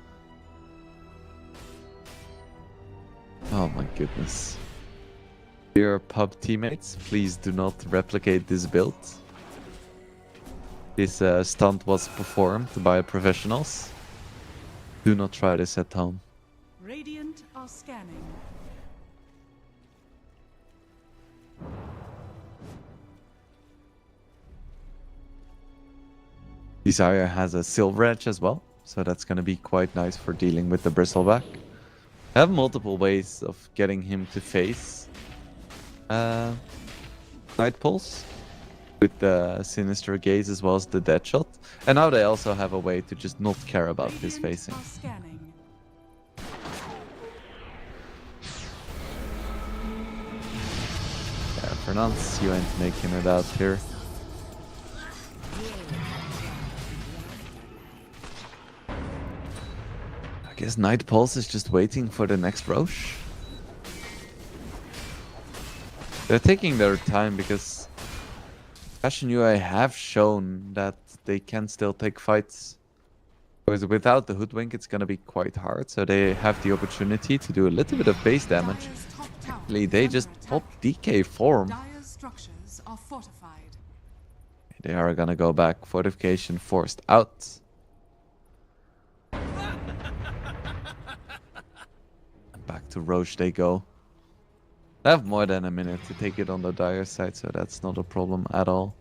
[SPEAKER 6] Oh my goodness. Dear pub teammates, please do not replicate this build. This stunt was performed by professionals. Do not try this at home.
[SPEAKER 3] Radiant are scanning.
[SPEAKER 6] Desire has a Silver Edge as well, so that's going to be quite nice for dealing with the Bristleback. I have multiple ways of getting him to face Nightpulse with the Sinister Gaze as well as the Deadshot. And now they also have a way to just not care about his facing.
[SPEAKER 3] Are scanning.
[SPEAKER 6] Yeah, Fernandes, you ain't making it out here. I guess Nightpulse is just waiting for the next Roche. They're taking their time because Passion UA have shown that they can still take fights. Because without the Hoodwink, it's going to be quite hard. So they have the opportunity to do a little bit of base damage.
[SPEAKER 3] Dire's top tower
[SPEAKER 6] Actually,
[SPEAKER 3] is
[SPEAKER 6] they
[SPEAKER 3] under
[SPEAKER 6] just
[SPEAKER 3] attack.
[SPEAKER 6] pop DK form.
[SPEAKER 3] Dire's structures are fortified.
[SPEAKER 6] They are going to go back. Fortification forced out. Back to Roche they go. I have more than a minute to take it on the Dire side, so that's not a problem at all.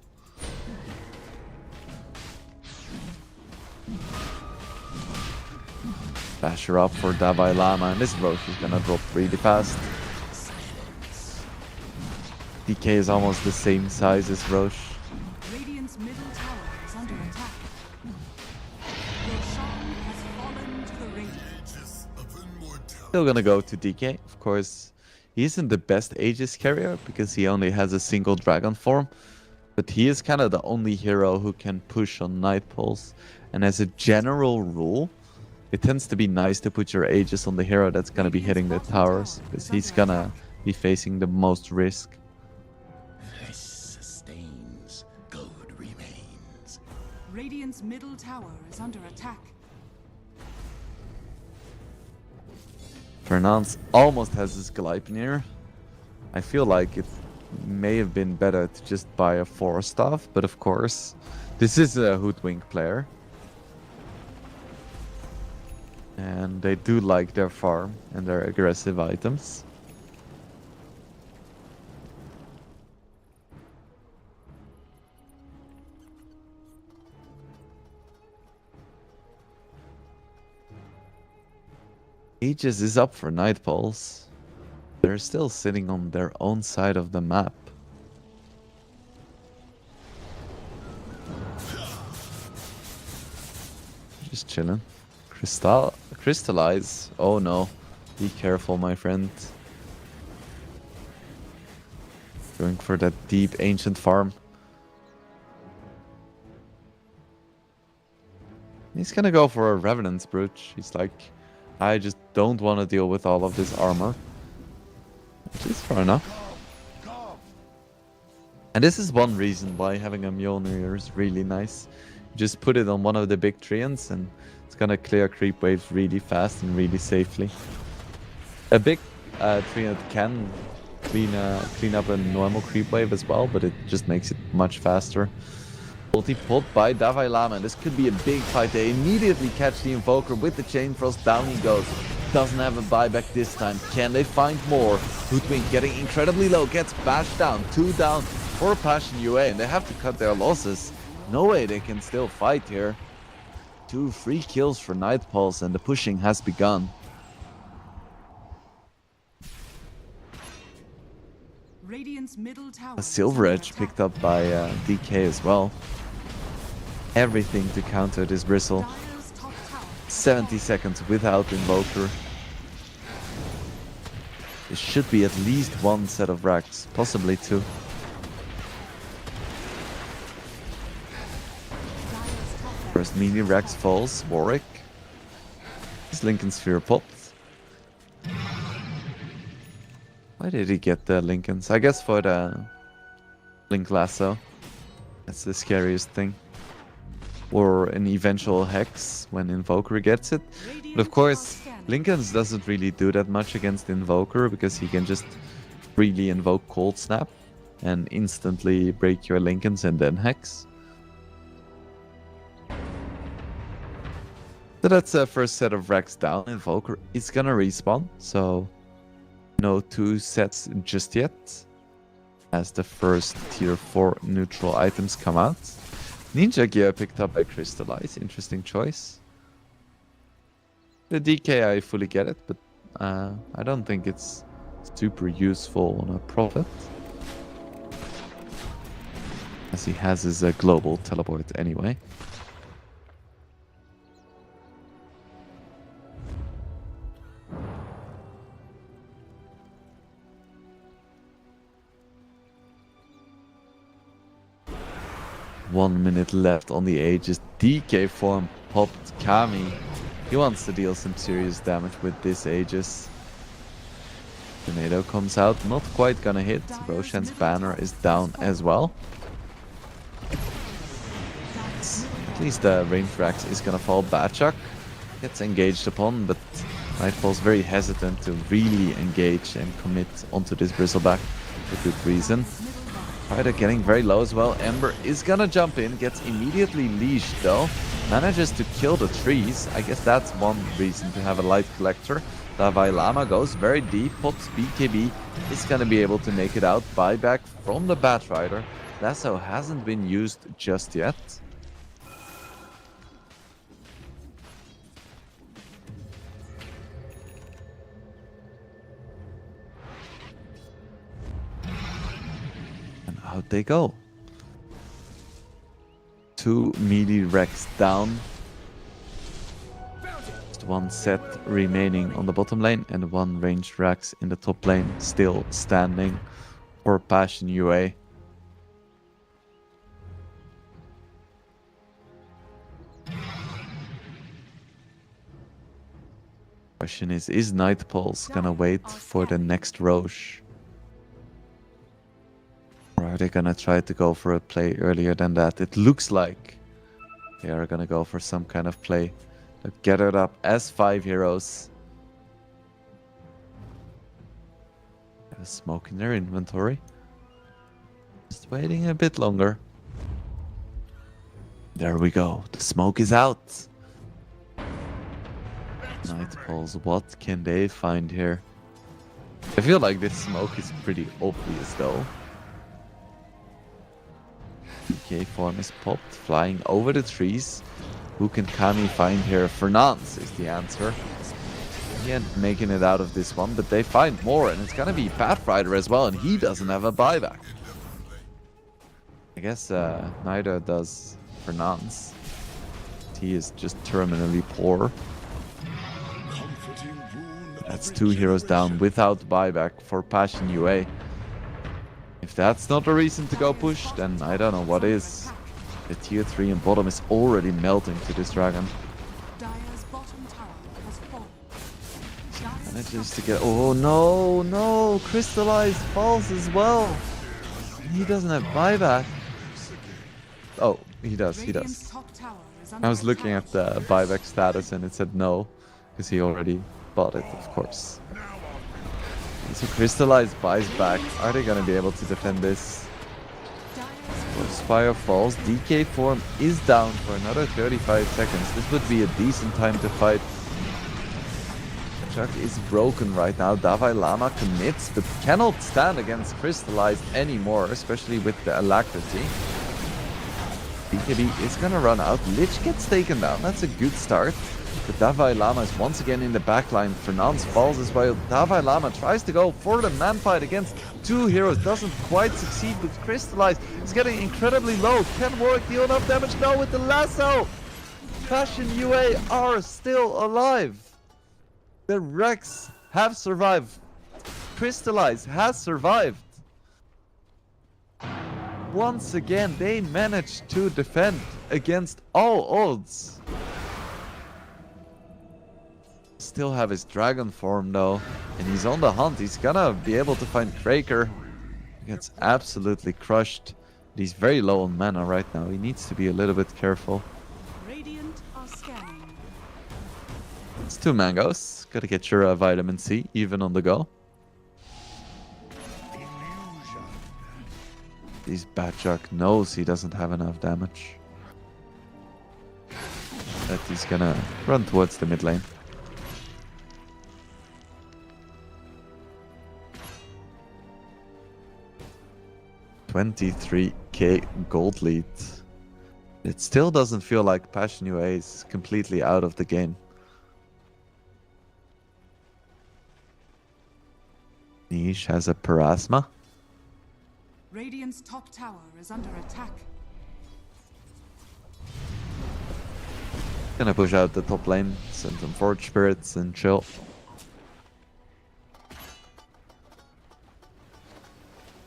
[SPEAKER 6] Basher up for Dalai Lama, and this Roche is gonna drop really fast. DK is almost the same size as Roche.
[SPEAKER 3] Radiant's middle tower is under attack. Roshan has fallen to the Radiant.
[SPEAKER 6] Still gonna go to DK. Of course, he isn't the best Aegis carrier because he only has a single dragon form. But he is kind of the only hero who can push on Night Pulse. And as a general rule, it tends to be nice to put your Aegis on the hero that's gonna be hitting the towers. Because he's gonna be facing the most risk.
[SPEAKER 2] This sustains, good remains.
[SPEAKER 3] Radiant's middle tower is under attack.
[SPEAKER 6] Fernance almost has his Gleipnir. I feel like it may have been better to just buy a Forest Staff, but of course, this is a Hoodwink player. And they do like their farm and their aggressive items. Aegis is up for Night Pulse. They're still sitting on their own side of the map. Just chilling. Crystallize. Oh no. Be careful, my friend. Going for that deep ancient farm. He's gonna go for a Revenant's Brooch. He's like, I just don't want to deal with all of this armor. Which is fair enough. And this is one reason why having a Mjolnir is really nice. You just put it on one of the big treants and it's gonna clear creep waves really fast and really safely. A big treant can clean up a normal creep wave as well, but it just makes it much faster. Ulti pulled by Dalai Lama. This could be a big fight. They immediately catch the Invoker with the Chain Frost. Down he goes. Doesn't have a buyback this time. Can they find more? Hoodwink getting incredibly low. Gets bashed down. 2 down for Passion UA. And they have to cut their losses. No way they can still fight here. 2 free kills for Night Pulse. And the pushing has begun.
[SPEAKER 3] Radiant's middle tower.
[SPEAKER 6] A Silver Edge picked up by DK as well. Everything to counter this Bristle.
[SPEAKER 3] Dire's top tower.
[SPEAKER 6] 70 seconds without Invoker. There should be at least 1 set of racks, possibly 2. First mini Rex falls, Warwick. His Lincoln Sphere popped. Why did he get the Lincolns? I guess for the Link Lasso. That's the scariest thing. Or an eventual Hex when Invoker gets it. But of course, Lincolns doesn't really do that much against Invoker because he can just freely invoke Cold Snap and instantly break your Lincolns and then Hex. So that's the first set of racks down. Invoker is gonna respawn, so no 2 sets just yet. As the first tier 4 neutral items come out. Ninja Gear picked up by Crystallize, interesting choice. The DK I fully get it, but I don't think it's super useful on a Prophet. As he has his global teleport anyway. One minute left on the Aegis. DK form popped Kami. He wants to deal some serious damage with this Aegis. Tornado comes out, not quite gonna hit. Roshan's banner is down as well. At least the range Rax is gonna fall. Batchuk gets engaged upon, but Nightfall's very hesitant to really engage and commit onto this Bristleback for good reason. Spider getting very low as well. Ember is gonna jump in, gets immediately leashed though. Manages to kill the trees. I guess that's one reason to have a Light Collector. Dalai Lama goes very deep, pops BKB, is gonna be able to make it out. Buyback from the Batrider. Lasso hasn't been used just yet. How'd they go? 2 melee Rex down. Just 1 set remaining on the bottom lane and 1 ranged Rex in the top lane still standing for Passion UA. Question is Nightpulse gonna wait for the next Roche? Or are they gonna try to go for a play earlier than that? It looks like they are gonna go for some kind of play. They've gathered up as 5 heroes. Have a smoke in their inventory. Just waiting a bit longer. There we go. The smoke is out. Nightpulse, what can they find here? I feel like this smoke is pretty obvious though. DK form is popped, flying over the trees. Who can Kami find here? Fernance is the answer. He ain't making it out of this one, but they find more, and it's gonna be Pathfinder as well, and he doesn't have a buyback. I guess neither does Fernance. He is just terminally poor. That's 2 heroes down without buyback for Passion UA. If that's not a reason to go push, then I don't know what is. The tier 3 and bottom is already melting to this dragon.
[SPEAKER 3] Dire's bottom tower has fallen.
[SPEAKER 6] Manages to get... Oh no, no! Crystallized falls as well! He doesn't have buyback. Oh, he does, he does.
[SPEAKER 3] Radiant's top tower is under
[SPEAKER 6] I was looking
[SPEAKER 3] attack.
[SPEAKER 6] at the buyback status and it said no, because he already bought it, of course. So Crystallized buys back. Are they gonna be able to defend this? Spire falls. DK form is down for another 35 seconds. This would be a decent time to fight. Chuck is broken right now. Davai Lama commits, but cannot stand against Crystallized anymore, especially with the Alacrity. BKB is gonna run out. Lich gets taken down. That's a good start. But Davai Lama is once again in the backline. Fernance falls as well. Davai Lama tries to go for the man fight against 2 heroes. Doesn't quite succeed with Crystallize. He's getting incredibly low. Can work, deal enough damage now with the lasso. Passion UA are still alive. The Rex have survived. Crystallize has survived. Once again, they managed to defend against all odds. Still have his dragon form though, and he's on the hunt. He's gonna be able to find Kraker. He gets absolutely crushed. He's very low on mana right now. He needs to be a little bit careful.
[SPEAKER 3] Radiant are scanning.
[SPEAKER 6] It's 2 mangoes. Gotta get your vitamin C even on the go. This Batjak knows he doesn't have enough damage. But he's gonna run towards the mid lane. 23k gold lead. It still doesn't feel like Passion UA is completely out of the game. Niche has a Parasma.
[SPEAKER 3] Radiant's top tower is under attack.
[SPEAKER 6] Gonna push out the top lane, send some Forge Spirits and chill.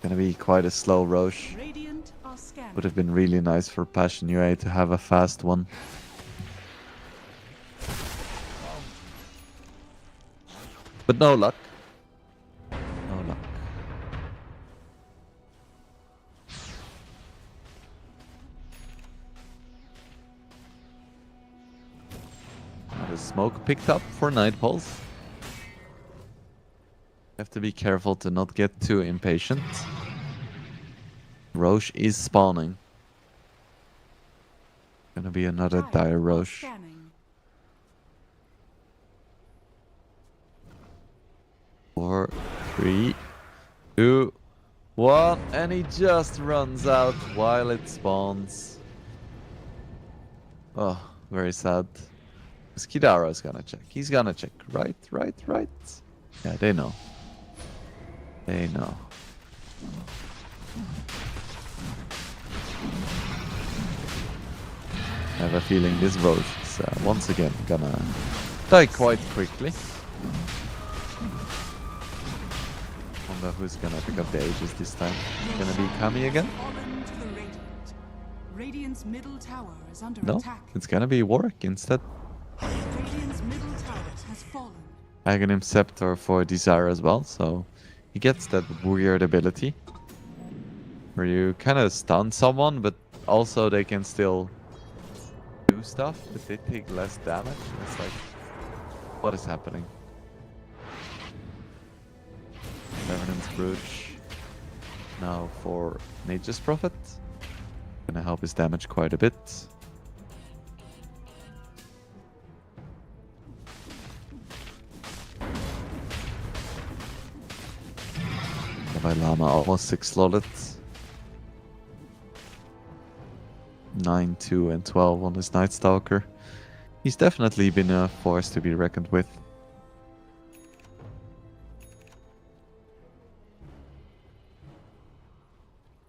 [SPEAKER 6] Gonna be quite a slow Roche.
[SPEAKER 3] Radiant are scanning.
[SPEAKER 6] Would have been really nice for Passion UA to have a fast one. But no luck. No luck. Now the smoke picked up for Nightpulse. Have to be careful to not get too impatient. Roche is spawning. Gonna be another dire Roche.
[SPEAKER 3] Scanning.
[SPEAKER 6] 4, 3, 2, 1, and he just runs out while it spawns. Oh, very sad. Skidara is gonna check. He's gonna check. Right. Yeah, they know. They know. I have a feeling this Roche is once again gonna die quite quickly. Wonder who's gonna pick up the Aegis this time. Gonna be Kami again?
[SPEAKER 3] Fallen to the Radiant. Radiant's middle tower is under
[SPEAKER 6] No,
[SPEAKER 3] attack.
[SPEAKER 6] it's gonna be Warwick instead.
[SPEAKER 3] Radiant's middle tower has fallen.
[SPEAKER 6] Aghanim Scepter for Desire as well, so he gets that weird ability where you kind of stun someone, but also they can still do stuff, but they take less damage. It's like, what is happening? Revenant's Brooch now for Nature's Prophet. Gonna help his damage quite a bit. Levi Lama almost 6 slotted. 9, 2, and 12 on his Night Stalker. He's definitely been a force to be reckoned with.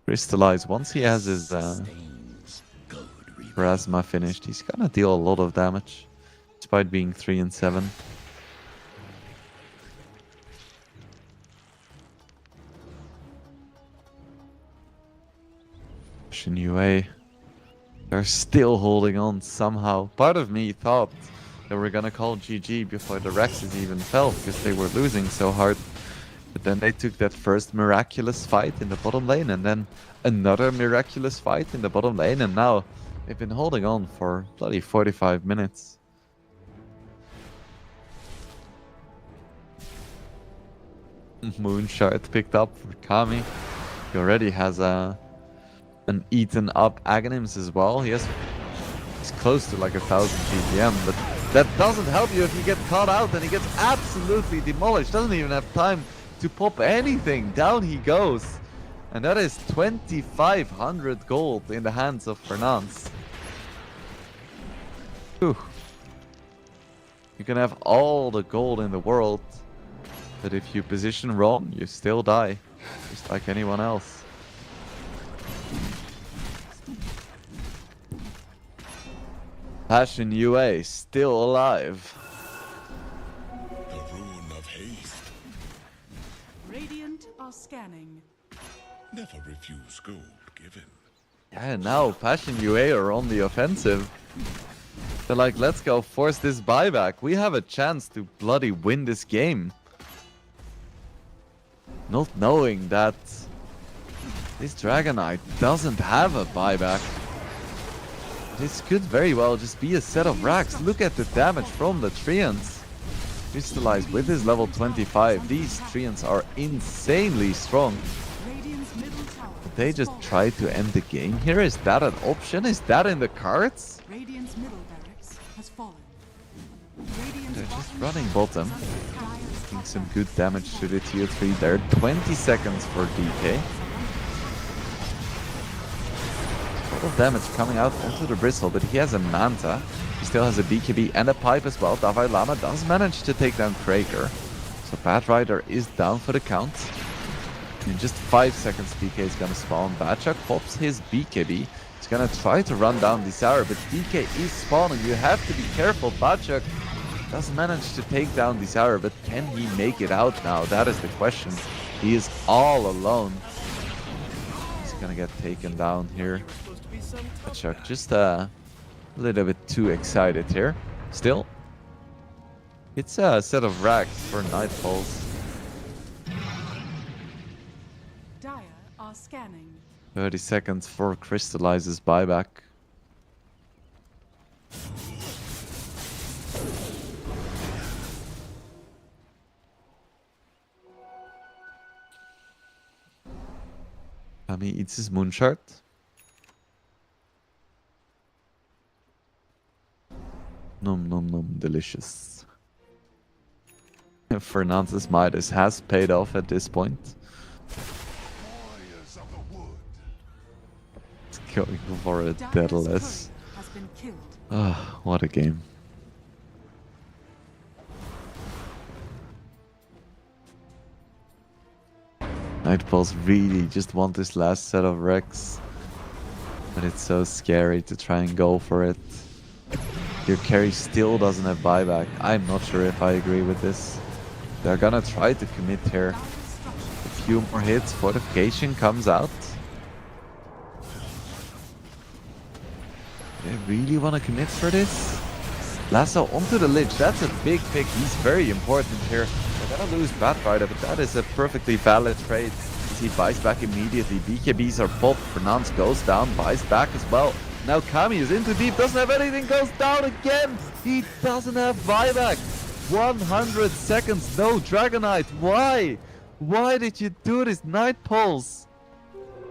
[SPEAKER 6] Crystallize, once he has his Plasma finished, he's gonna deal a lot of damage, despite being 3 and 7. Shin Yue, they're still holding on somehow. Part of me thought they were gonna call GG before the Rexes even fell, because they were losing so hard. But then they took that first miraculous fight in the bottom lane, and then another miraculous fight in the bottom lane, and now they've been holding on for bloody 45 minutes. Moonshard picked up for Kami. He already has an eaten up Aghanims as well. He's close to like 1,000 GPM, but that doesn't help you if you get caught out and he gets absolutely demolished. Doesn't even have time to pop anything. Down he goes. And that is 2,500 gold in the hands of Fernance. Whew. You can have all the gold in the world, but if you position wrong, you still die, just like anyone else. Passion UA still alive.
[SPEAKER 2] The rune of haste.
[SPEAKER 3] Radiant are scanning.
[SPEAKER 2] Never refuse gold given.
[SPEAKER 6] Yeah, now Passion UA are on the offensive. They're like, let's go force this buyback. We have a chance to bloody win this game. Not knowing that this Dragonite doesn't have a buyback. This could very well just be a set of racks. Look at the damage from the Treants. Crystallize with his level 25. These Treants are insanely strong.
[SPEAKER 3] Radiant's middle tower.
[SPEAKER 6] They just try to end the game here? Is that an option? Is that in the cards?
[SPEAKER 3] Radiant's middle barracks has fallen. Radiant's
[SPEAKER 6] They're just
[SPEAKER 3] bottom
[SPEAKER 6] running
[SPEAKER 3] tower
[SPEAKER 6] bottom.
[SPEAKER 3] is under attack.
[SPEAKER 6] Doing some good damage to the tier 3 there. 20 seconds for DK. A lot of damage coming out onto the Bristle, but he has a Manta. He still has a BKB and a Pipe as well. Davai Lama does manage to take down Krager. So Bad Rider is down for the count. In just 5 seconds, DK is gonna spawn. Batchuk pops his BKB. He's gonna try to run down Desire, but DK is spawning. You have to be careful. Batchuk does manage to take down Desire, but can he make it out now? That is the question. He is all alone. He's gonna get taken down here. Batchuk just a little bit too excited here. Still, it's a set of racks for Nightfalls.
[SPEAKER 3] Dire are scanning.
[SPEAKER 6] 30 seconds for Crystallizes buyback. Kami eats his Moonshard. Nom nom nom, delicious. Fernandes Midas has paid off at this point.
[SPEAKER 2] Warriors of the wood.
[SPEAKER 6] It's going for a
[SPEAKER 3] Dire's
[SPEAKER 6] Daedalus.
[SPEAKER 3] turret has been killed.
[SPEAKER 6] Ah, what a game. Nightfalls really just want this last set of wrecks. But it's so scary to try and go for it. Your carry still doesn't have buyback. I'm not sure if I agree with this. They're gonna try to commit here. A few more hits, fortification comes out. They really want to commit for this? Lasso onto the Lich, that's a big pick. He's very important here. They're gonna lose Batrider, but that is a perfectly valid trade. He buys back immediately. BKBs are popped. Fernance goes down, buys back as well. Now Kami is into deep, doesn't have anything, goes down again. He doesn't have buyback. 100 seconds, no Dragonite. Why? Why did you do this, Night Pulse?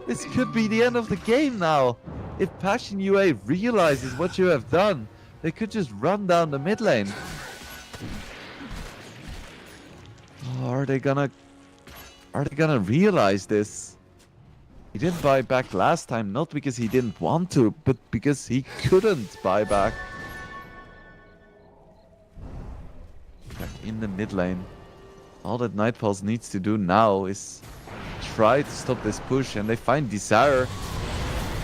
[SPEAKER 6] This could be the end of the game now. If Passion UA realizes what you have done, they could just run down the mid lane. Oh, are they gonna realize this? He didn't buy back last time, not because he didn't want to, but because he couldn't buy back. Back in the mid lane. All that Nightfalls needs to do now is try to stop this push, and they find Desire.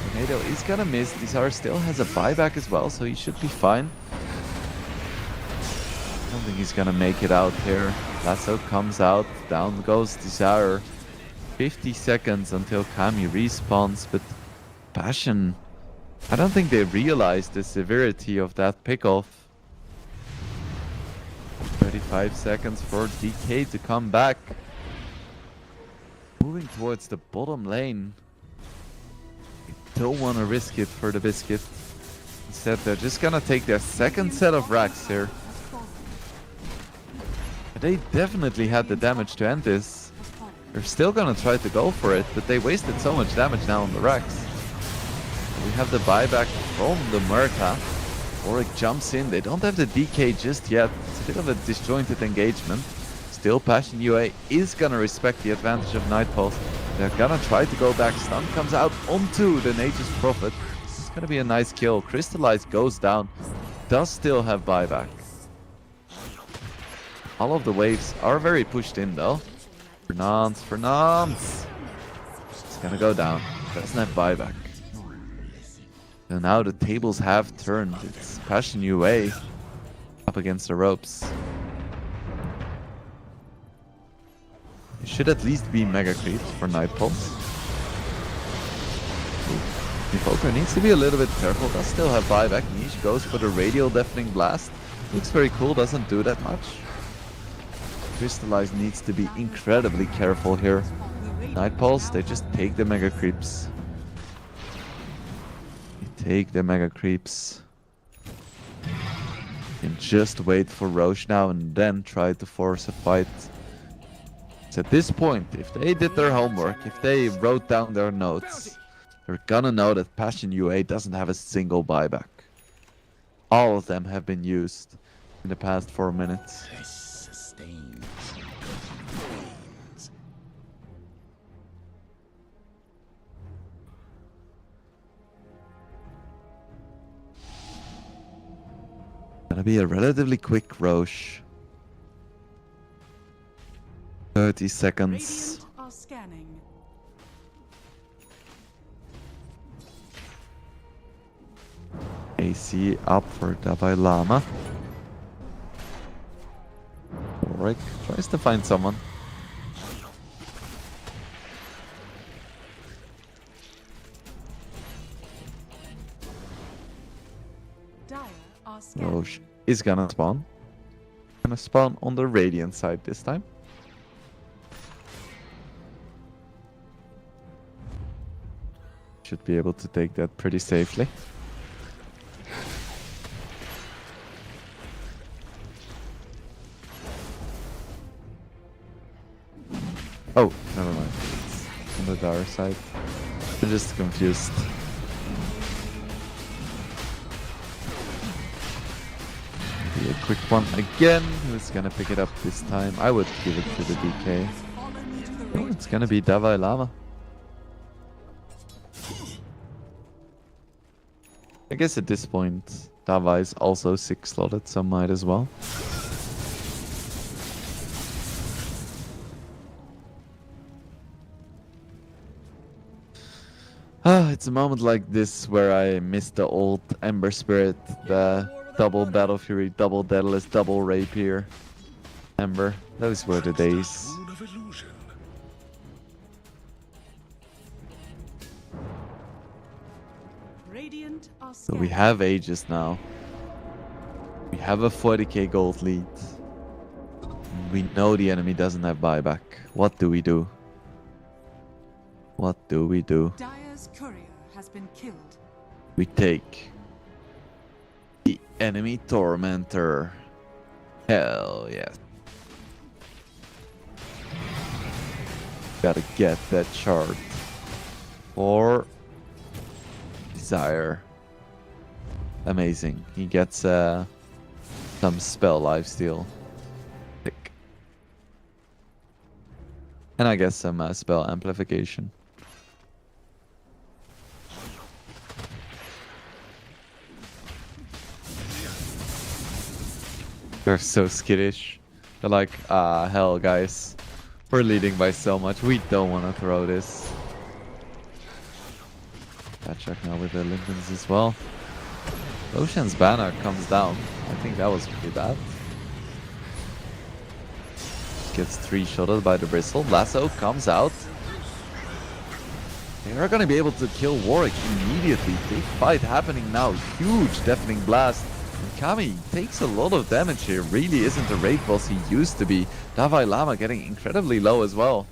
[SPEAKER 6] Tornado is gonna miss. Desire still has a buyback as well, so he should be fine. I don't think he's gonna make it out here. Lasso comes out, down goes Desire. 50 seconds until Kami respawns, but Passion, I don't think they realize the severity of that pickoff. 35 seconds for DK to come back. Moving towards the bottom lane. They don't want to risk it for the biscuit. Instead, they're just gonna take their second set of racks here. They definitely had the damage to end this. They're still gonna try to go for it, but they wasted so much damage now on the racks. We have the buyback from the Murta. Auric jumps in. They don't have the DK just yet. It's a bit of a disjointed engagement. Still, Passion UA is gonna respect the advantage of Night Pulse. They're gonna try to go back. Stun comes out onto the Nature's Prophet. This is gonna be a nice kill. Crystallize goes down. Does still have buyback. All of the waves are very pushed in though. Fernance. It's gonna go down. Doesn't have buyback. So now the tables have turned. It's Passion UA up against the ropes. It should at least be Mega Creep for Night Pulse. Invoker needs to be a little bit careful. Does still have buyback. Niche goes for the Radial Deafening Blast. Looks very cool, doesn't do that much. Crystallize needs to be incredibly careful here. Night Pulse, they just take the Mega Creeps. They take the Mega Creeps. And just wait for Roche now and then try to force a fight. So at this point, if they did their homework, if they wrote down their notes, they're gonna know that Passion UA doesn't have a single buyback. All of them have been used in the past 4 minutes. Gonna be a relatively quick Roche. 30 seconds.
[SPEAKER 3] Radiant are scanning.
[SPEAKER 6] AC up for Dalai Lama. Auric tries to find someone.
[SPEAKER 3] Dire are scanning.
[SPEAKER 6] Roche is gonna spawn. Gonna spawn on the Radiant side this time. Should be able to take that pretty safely. Oh, never mind. It's on the Dire side. I'm just confused. Maybe a quick one again. Who's gonna pick it up this time? I would give it to the DK. Oh, it's gonna be Dalai Lama. I guess at this point, Dava is also 6 slotted, so might as well. It's a moment like this where I miss the old Ember Spirit, the double Battle Fury, double Daedalus, double Rapier. Ember, those were the days.
[SPEAKER 2] Rune of illusion.
[SPEAKER 3] Radiant are
[SPEAKER 6] So we have Aegis now. We have a 40k gold lead. We know the enemy doesn't have buyback. What do we do? What do we do?
[SPEAKER 3] Dire's courier has been killed.
[SPEAKER 6] We take the enemy tormentor. Hell yes. Gotta get that shard. Or desire. Amazing. He gets some spell lifesteal. Pick. And I guess some spell amplification. They're so skittish. They're like, ah, hell, guys. We're leading by so much. We don't want to throw this. Check now with the Lindens as well. Ocean's banner comes down. I think that was pretty bad. Gets 3-shotted by the Bristle. Lasso comes out. They are going to be able to kill Warwick immediately. Big fight happening now. Huge deafening blast. And Kami takes a lot of damage here. Really isn't the raid boss he used to be. Davai Lama getting incredibly low as well.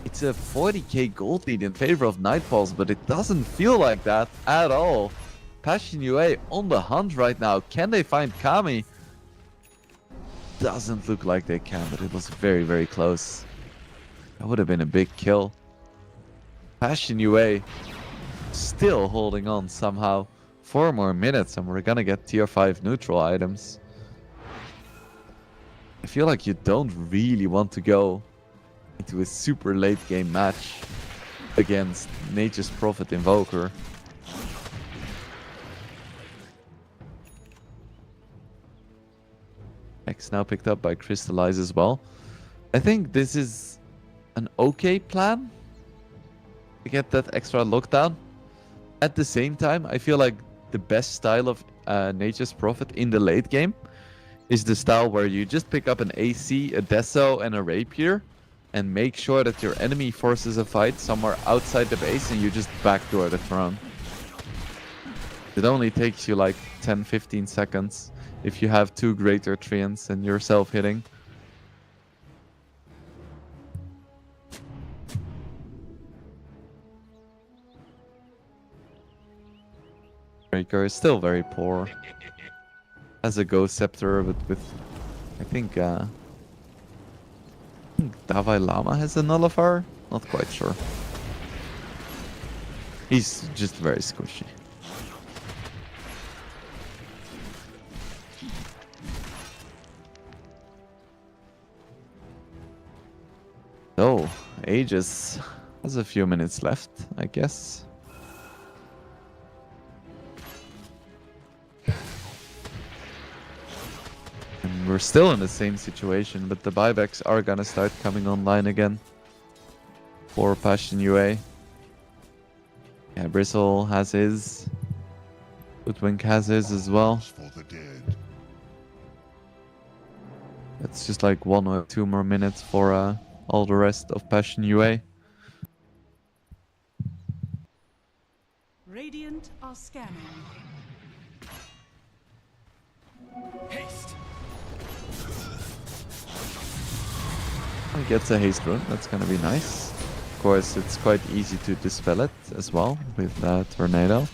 [SPEAKER 6] It's a 40k gold lead in favor of Nightfalls, but it doesn't feel like that at all. Passion UA on the hunt right now. Can they find Kami? Doesn't look like they can, but it was very, very close. That would have been a big kill. Passion UA still holding on somehow. 4 more minutes and we're gonna get tier 5 neutral items. I feel like you don't really want to go into a super late game match against Nature's Prophet Invoker. X now picked up by Crystallize as well. I think this is an okay plan to get that extra lockdown. At the same time, I feel like the best style of Nature's Prophet in the late game is the style where you just pick up an AC, a Deso, and a Rapier and make sure that your enemy forces a fight somewhere outside the base and you just backdoor the throne. It only takes you like 10-15 seconds if you have 2 greater treants and you're self-hitting. Breaker is still very poor. Has a Ghost Scepter, but with I think Davai Lama has a Nullifier? Not quite sure. He's just very squishy. So, Aegis has a few minutes left, I guess. And we're still in the same situation, but the buybacks are gonna start coming online again for Passion UA. Yeah, Bristle has his. Hoodwink has his as well.
[SPEAKER 2] For the dead.
[SPEAKER 6] It's just like 1 or 2 more minutes for all the rest of Passion UA.
[SPEAKER 3] Radiant are scanning.
[SPEAKER 2] Haste.
[SPEAKER 6] He gets a haste rune, that's gonna be nice. Of course, it's quite easy to dispel it as well with Tornado.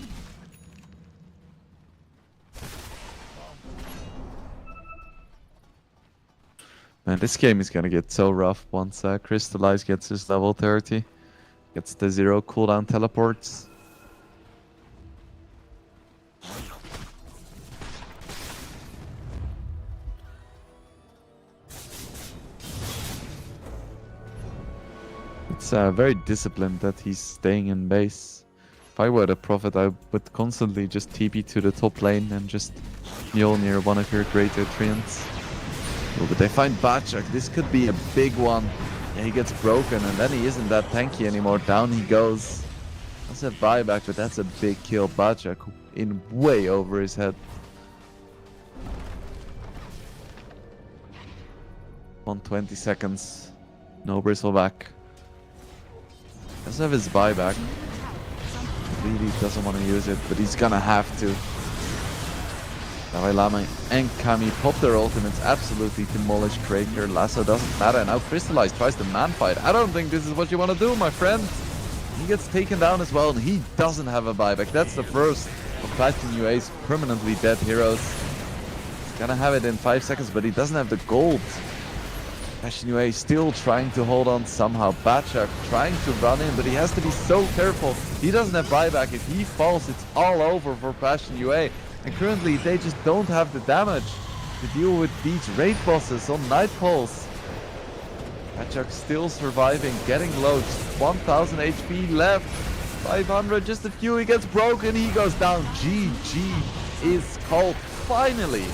[SPEAKER 6] Man, this game is gonna get so rough once Crystallize gets his level 30. Gets the 0 cooldown teleports. It's very disciplined that he's staying in base. If I were the Prophet, I would constantly just TP to the top lane and just kneel near one of your greater treants. Oh, but they find Bachak. This could be a big one. Yeah, he gets broken and then he isn't that tanky anymore. Down he goes. That's a buyback, but that's a big kill. Bajak in way over his head. 120 seconds. No bristleback. Does have his buyback. Really doesn't want to use it, but he's gonna have to. Dalai Lama and Kami pop their ultimates, absolutely demolish Kraker. Lasso doesn't matter. Now Crystallize tries the man fight. I don't think this is what you want to do, my friend. He gets taken down as well, and he doesn't have a buyback. That's the first of Bastion UA's permanently dead heroes. He's gonna have it in 5 seconds, but he doesn't have the gold. Bastion UA still trying to hold on somehow. Bachak trying to run in, but he has to be so careful. He doesn't have buyback. If he falls, it's all over for Bastion UA. And currently, they just don't have the damage to deal with these raid bosses on Night Pulse. Bachak still surviving, getting low. Just 1000 HP left. 500, just a few. He gets broken. He goes down. GG is called finally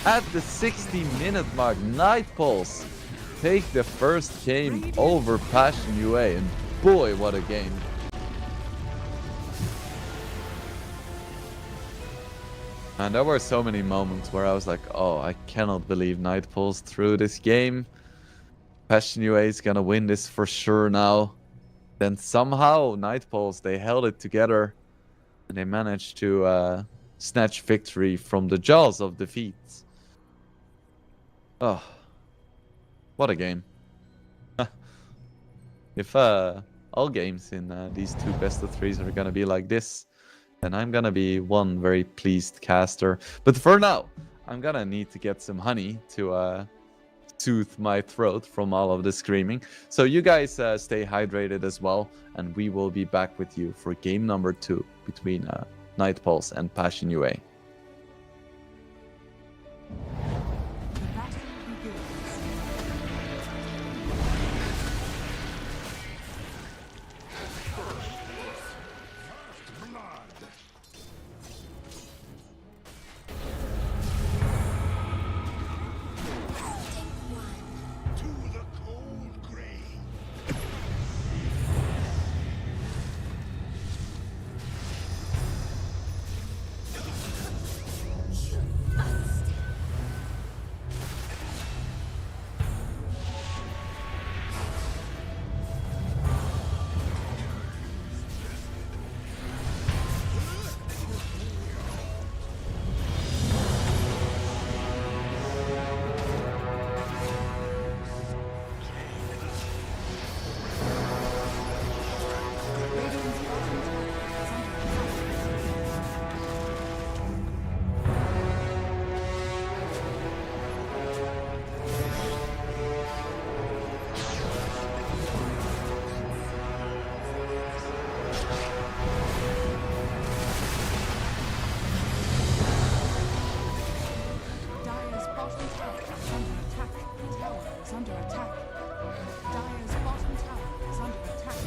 [SPEAKER 6] at the 60-minute mark. Night Pulse take the first game over Passion UA, and boy, what a game. And there were so many moments where I was like, oh, I cannot believe Night Pulse through this game. Passion UA is gonna win this for sure now. Then somehow Night Pulse, they held it together and they managed to snatch victory from the jaws of defeat. Oh, what a game. If all games in these two best of threes are gonna be like this, then I'm gonna be one very pleased caster. But for now, I'm gonna need to get some honey to soothe my throat from all of the screaming. So you guys stay hydrated as well, and we will be back with you for game number 2 between Night Pulse and Passion UA.
[SPEAKER 3] The battle begins.
[SPEAKER 2] To the cold grave.
[SPEAKER 3] Dire's bottom tower is under attack. Tower is under attack. Dire's bottom tower is under attack.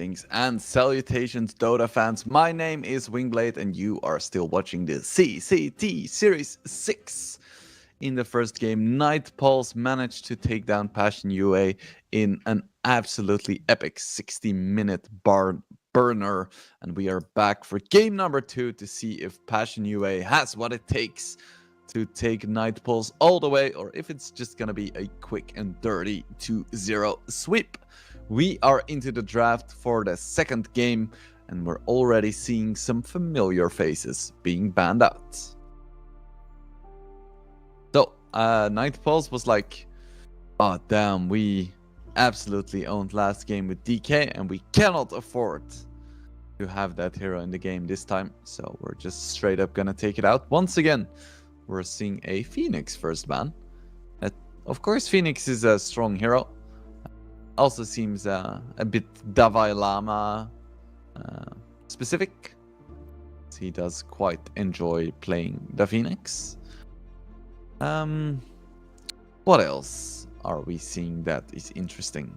[SPEAKER 6] Greetings and salutations, Dota fans. My name is Wingblade, and you are still watching the CCT Series 6. In the first game, Night Pulse managed to take down Passion UA in an absolutely epic 60-minute burner. And we are back for game number 2 to see if Passion UA has what it takes to take Night Pulse all the way, or if it's just gonna be a quick and dirty 2-0 sweep. We are into the draft for the second game, and we're already seeing some familiar faces being banned out. So, Night Pulse was like, oh damn, we absolutely owned last game with DK, and we cannot afford to have that hero in the game this time. So we're just straight up gonna take it out. Once again, we're seeing a Phoenix first ban. Of course, Phoenix is a strong hero. Also seems a bit Dalai Lama specific. He does quite enjoy playing the Phoenix. What else are we seeing that is interesting?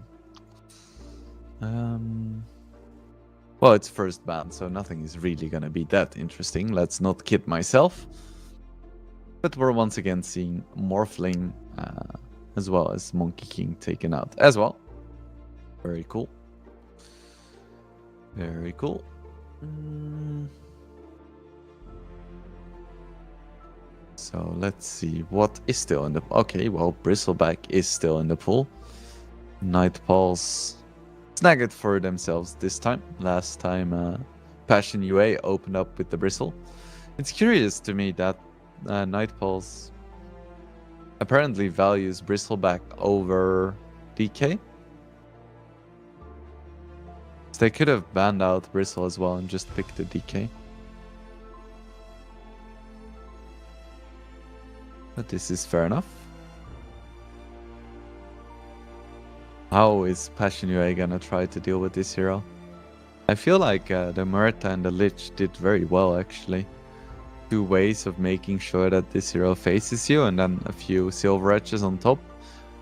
[SPEAKER 6] Well, it's first ban, so nothing is really gonna be that interesting. Let's not kid myself. But we're once again seeing Morphling as well as Monkey King taken out as well. Very cool. Very cool. So let's see what is still in the... Okay, well, Bristleback is still in the pool. Night Pulse snag it for themselves this time. Last time Passion UA opened up with the Bristle. It's curious to me that Night Pulse apparently values Bristleback over DK. They could have banned out Bristle as well and just picked the DK. But this is fair enough. How is Passion UA gonna try to deal with this hero? I feel like the Murta and the Lich did very well actually. 2 ways of making sure that this hero faces you, and then a few silver edges on top.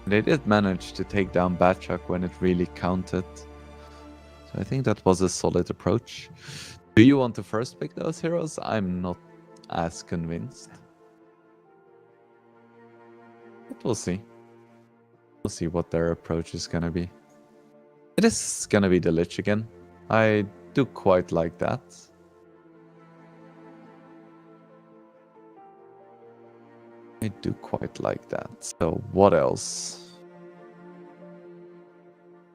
[SPEAKER 6] They did manage to take down Batchuck when it really counted. So I think that was a solid approach. Do you want to first pick those heroes? I'm not as convinced. But we'll see. We'll see what their approach is gonna be. It is gonna be the Lich again. I do quite like that. I do quite like that. So what else?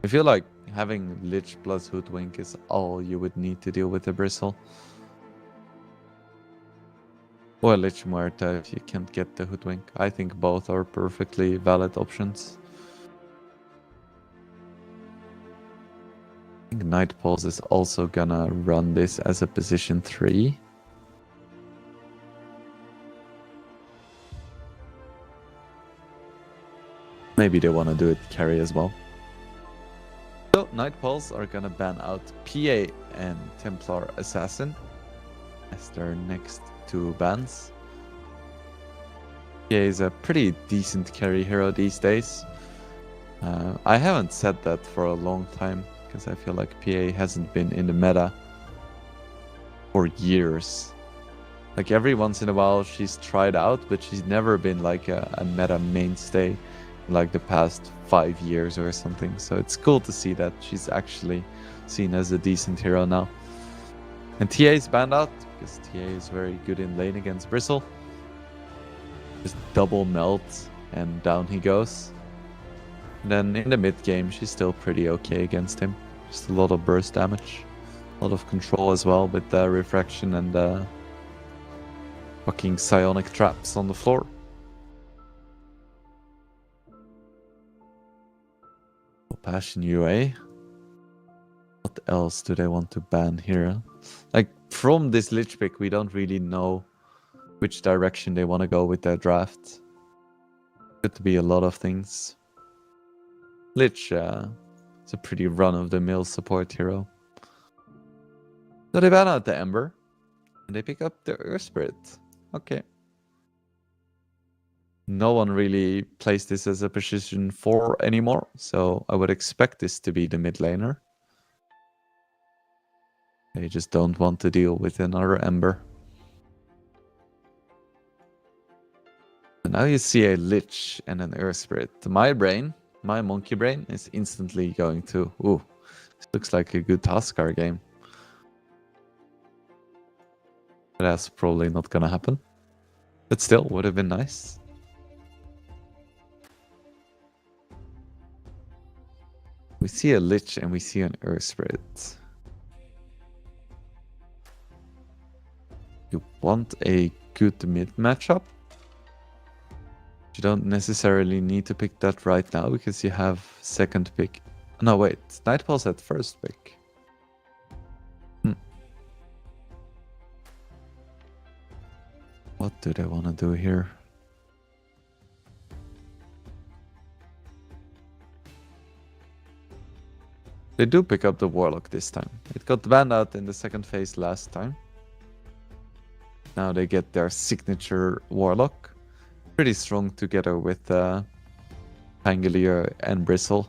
[SPEAKER 6] I feel like having Lich plus Hoodwink is all you would need to deal with the Bristle. Or Lich Muerta if you can't get the Hoodwink. I think both are perfectly valid options. I think Night Pulse is also gonna run this as a position 3. Maybe they want to do it carry as well. So, Night Pulse are gonna ban out PA and Templar Assassin as their next 2 bans. PA is a pretty decent carry hero these days. I haven't said that for a long time, because I feel like PA hasn't been in the meta for years. Like every once in a while she's tried out, but she's never been like a meta mainstay like the past 5 years or something. So it's cool to see that she's actually seen as a decent hero now. And TA is banned out because TA is very good in lane against Bristle. Just double melt and down he goes. And then in the mid game she's still pretty okay against him. Just a lot of burst damage. A lot of control as well with the refraction and the fucking psionic traps on the floor. Passion UA. What else do they want to ban here? Like, from this Lich pick, we don't really know which direction they want to go with their draft. Could be a lot of things. Lich is a pretty run-of-the-mill support hero. So they ban out the Ember, and they pick up the Earth Spirit. Okay. No one really plays this as a position 4 anymore, so I would expect this to be the mid laner. They just don't want to deal with another Ember. And now you see a Lich and an Earth Spirit. My brain, my monkey brain, is instantly going to, ooh, this looks like a good Taskar game. But that's probably not gonna happen. But still, would have been nice. We see a Lich and we see an Earth Spirit. You want a good mid matchup? You don't necessarily need to pick that right now because you have second pick. No, wait. Nightfall's at first pick. What do they want to do here? They do pick up the Warlock this time. It got banned out in the second phase last time. Now they get their signature Warlock. Pretty strong together with Pangolier and Bristle.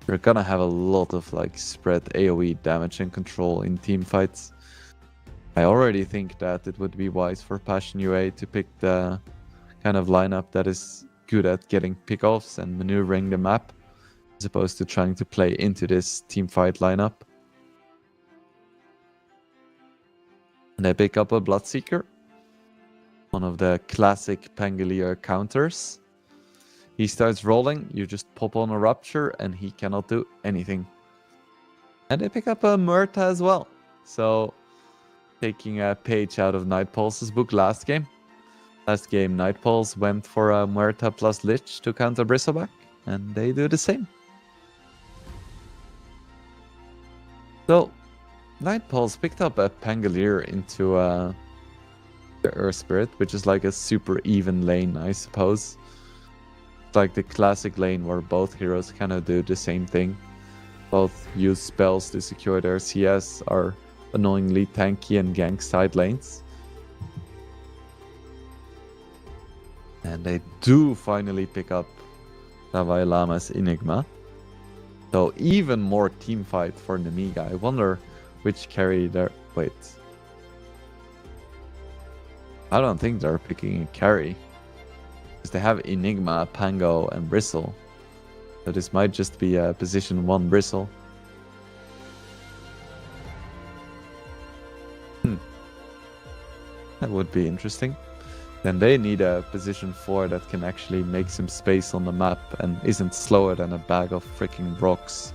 [SPEAKER 6] You're gonna have a lot of like spread AoE damage and control in team fights. I already think that it would be wise for Passion UA to pick the kind of lineup that is good at getting pickoffs and maneuvering the map, as opposed to trying to play into this team fight lineup. And they pick up a Bloodseeker, one of the classic Pangolier counters. He starts rolling, you just pop on a Rupture, and he cannot do anything. And they pick up a Murta as well. So, taking a page out of Nightpulse's book last game. Last game, Nightpulse went for a Murta plus Lich to counter Bristleback, and they do the same. So, Nightpulse picked up a Pangolier into the Earth Spirit, which is like a super even lane, I suppose. It's like the classic lane where both heroes kind of do the same thing. Both use spells to secure their CS, are annoyingly tanky and gank side lanes. And they do finally pick up Davai Lama's Enigma. So even more team fight for Nemiga. I wonder which carry they're... Wait. I don't think they're picking a carry. Because they have Enigma, Pango, and Bristle. So this might just be a position 1 Bristle. That would be interesting. Then they need a position 4 that can actually make some space on the map and isn't slower than a bag of freaking rocks.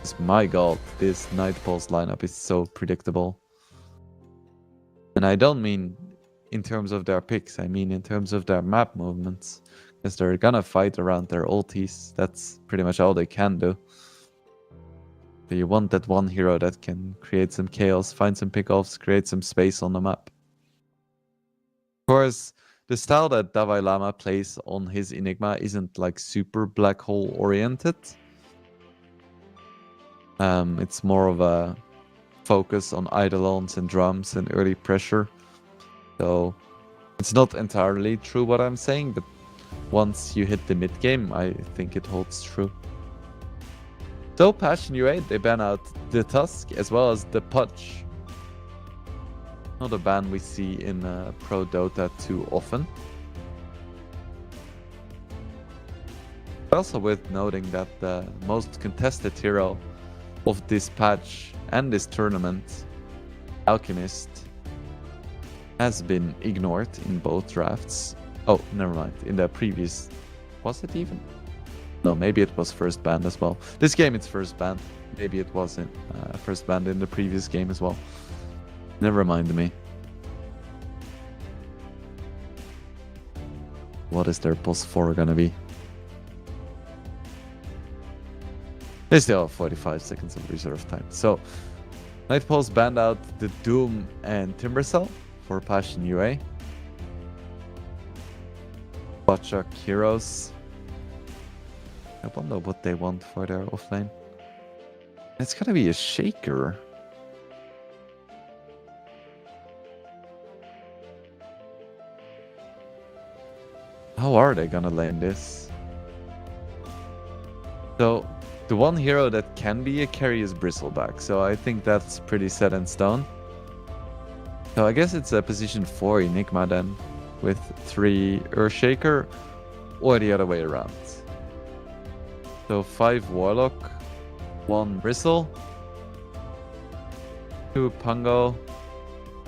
[SPEAKER 6] Because my god, this Nightpulse lineup is so predictable. And I don't mean in terms of their picks, I mean in terms of their map movements. Because they're gonna fight around their ultis, that's pretty much all they can do. But you want that one hero that can create some chaos, find some pickoffs, create some space on the map. Of course, the style that Davai Lama plays on his Enigma isn't like super black hole oriented. It's more of a focus on eidolons and drums and early pressure. So it's not entirely true what I'm saying, but once you hit the mid game, I think it holds true. So Passion UA, they ban out the Tusk as well as the Punch. Not a ban we see in Pro Dota too often. Also worth noting that the most contested hero of this patch and this tournament, Alchemist, has been ignored in both drafts. Oh, never mind. In the previous... Was it even? No, maybe it was first banned as well. This game it's first banned. Maybe it wasn't first banned in the previous game as well. Never mind me. What is their boss 4 gonna be? They still have 45 seconds of reserve time. So, Nightpulse banned out the Doom and Timbercell for Passion UA. Butchuck Heroes. I wonder what they want for their offlane. It's gonna be a Shaker. How are they gonna lane this? So, The one hero that can be a carry is Bristleback, so I think that's pretty set in stone. So I guess it's a position 4 Enigma then, with 3 Earthshaker, or the other way around. So 5 Warlock, 1 Bristle, 2 Pungo,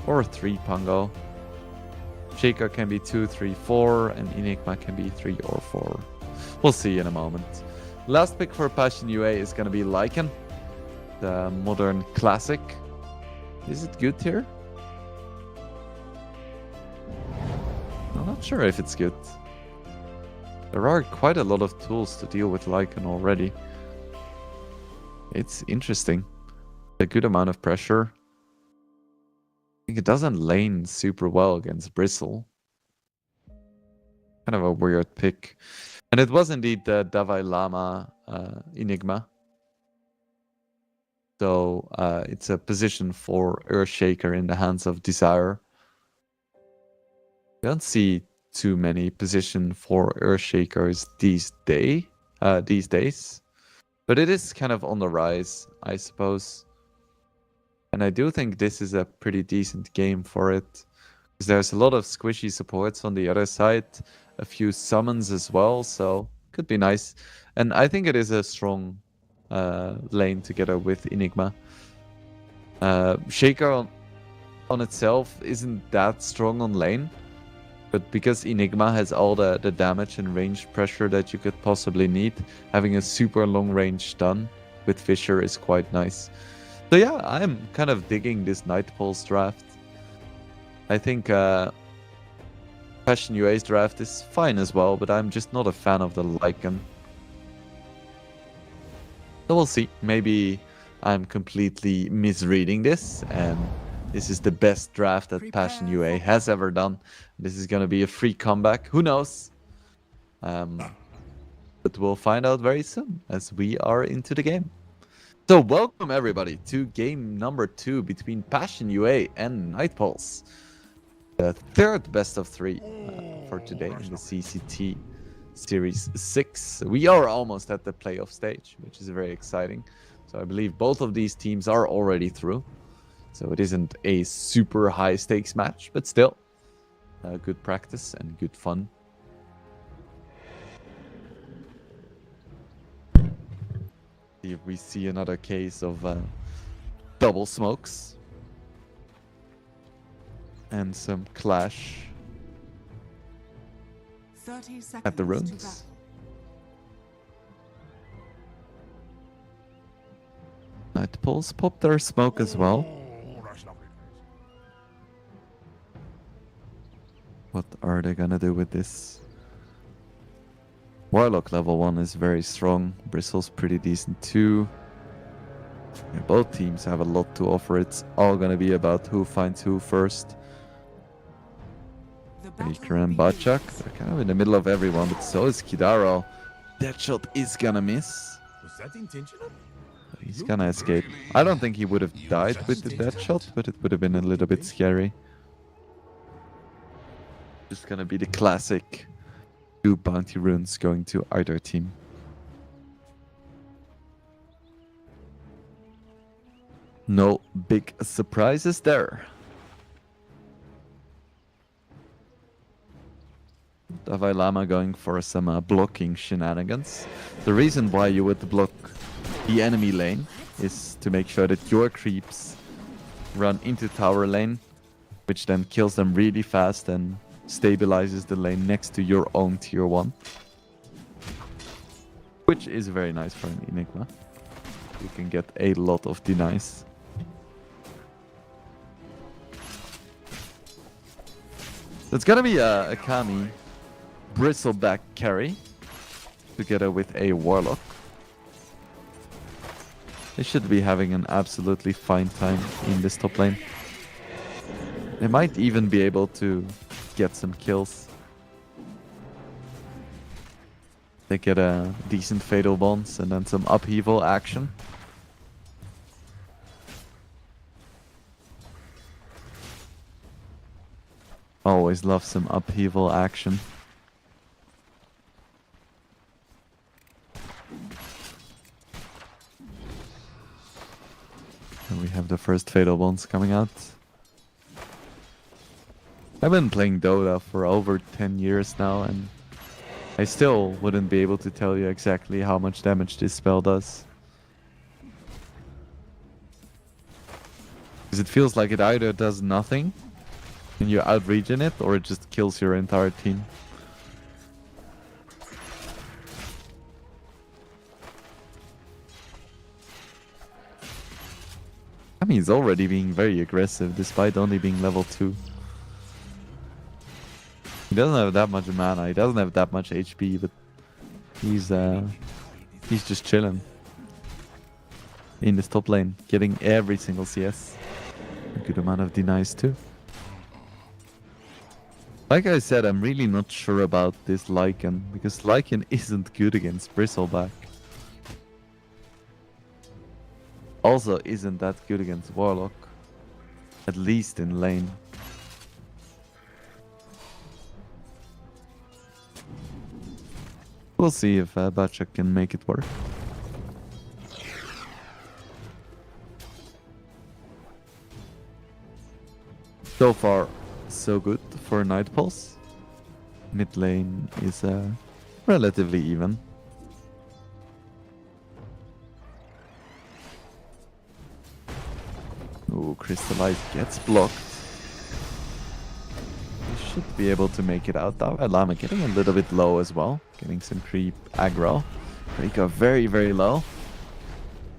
[SPEAKER 6] or 3 Pungo. Shaker can be 2, 3, 4, and Enigma can be 3 or 4. We'll see in a moment. Last pick for Passion UA is going to be Lycan, the modern classic. Is it good here? I'm not sure if it's good. There are quite a lot of tools to deal with Lycan already. It's interesting. A good amount of pressure. I think it doesn't lane super well against Bristle. Kind of a weird pick. And it was indeed the Dalai Lama Enigma. So it's a position for Earthshaker in the hands of Desire. You don't see too many position for Earthshakers these days. But it is kind of on the rise, I suppose. And I do think this is a pretty decent game for it. Because there's a lot of squishy supports on the other side. A few summons as well, so could be nice. And I think it is a strong lane together with Enigma. Shaker on itself isn't that strong on lane. But because Enigma has all the damage and range pressure that you could possibly need, having a super long range stun with Fisher is quite nice. So yeah, I'm kind of digging this Night Pulse draft. I think Passion UA's draft is fine as well, but I'm just not a fan of the Lycan. So we'll see. Maybe I'm completely misreading this, and this is the best draft that Passion UA has ever done. This is going to be a free comeback. Who knows? But we'll find out very soon as we are into the game. So welcome everybody to game number 2 between Passion UA and Night Pulse. The third best of 3 for today in the CCT Series 6. We are almost at the playoff stage, which is very exciting. So I believe both of these teams are already through. So it isn't a super high stakes match, but still good practice and good fun. See if we see another case of double smokes. And some clash
[SPEAKER 3] 30 seconds
[SPEAKER 6] at the
[SPEAKER 3] to
[SPEAKER 6] runes.
[SPEAKER 3] battle.
[SPEAKER 6] Night Pulse pop their smoke as well. What are they gonna do with this? Warlock level 1 is very strong. Bristle's pretty decent too. Yeah, both teams have a lot to offer. It's all gonna be about who finds who first.
[SPEAKER 3] The battle
[SPEAKER 6] Baker and
[SPEAKER 3] begins.
[SPEAKER 6] Bachak, they're kind of in the middle of everyone, but so is Kidaro. That shot is gonna miss.
[SPEAKER 2] Was that intentional?
[SPEAKER 6] He's gonna escape. I don't think he would have died with the dead shot, but it would have been a little bit scary. It's gonna be the classic 2 bounty runes going to either team. No big surprises there. Dalai Lama going for some blocking shenanigans. The reason why you would block the enemy lane is to make sure that your creeps run into tower lane, which then kills them really fast and stabilizes the lane next to your own tier 1. Which is very nice for an Enigma. You can get a lot of denies. It's gonna be a Kami Bristleback carry together with a Warlock. They should be having an absolutely fine time in this top lane. They might even be able to get some kills. They get a decent fatal bonds and then some upheaval action. Always love some upheaval action. have the first Fatal Bonds coming out. I've been playing Dota for over 10 years now, and I still wouldn't be able to tell you exactly how much damage this spell does. Because it feels like it either does nothing and you out-regen it, or it just kills your entire team. I mean, he's already being very aggressive despite only being level 2. He doesn't have that much mana, he doesn't have that much HP, but he's just chilling in this top lane, getting every single CS. A good amount of denies too. Like I said, I'm really not sure about this Lycan, because Lycan isn't good against Bristleback. Also isn't that good against Warlock, at least in lane. We'll see if Bachak can make it work. So far, so good for Night Pulse. Mid lane is relatively even. Ooh, Crystallize gets blocked. He should be able to make it out. Lama getting a little bit low as well. Getting some creep aggro. Rika very, very low.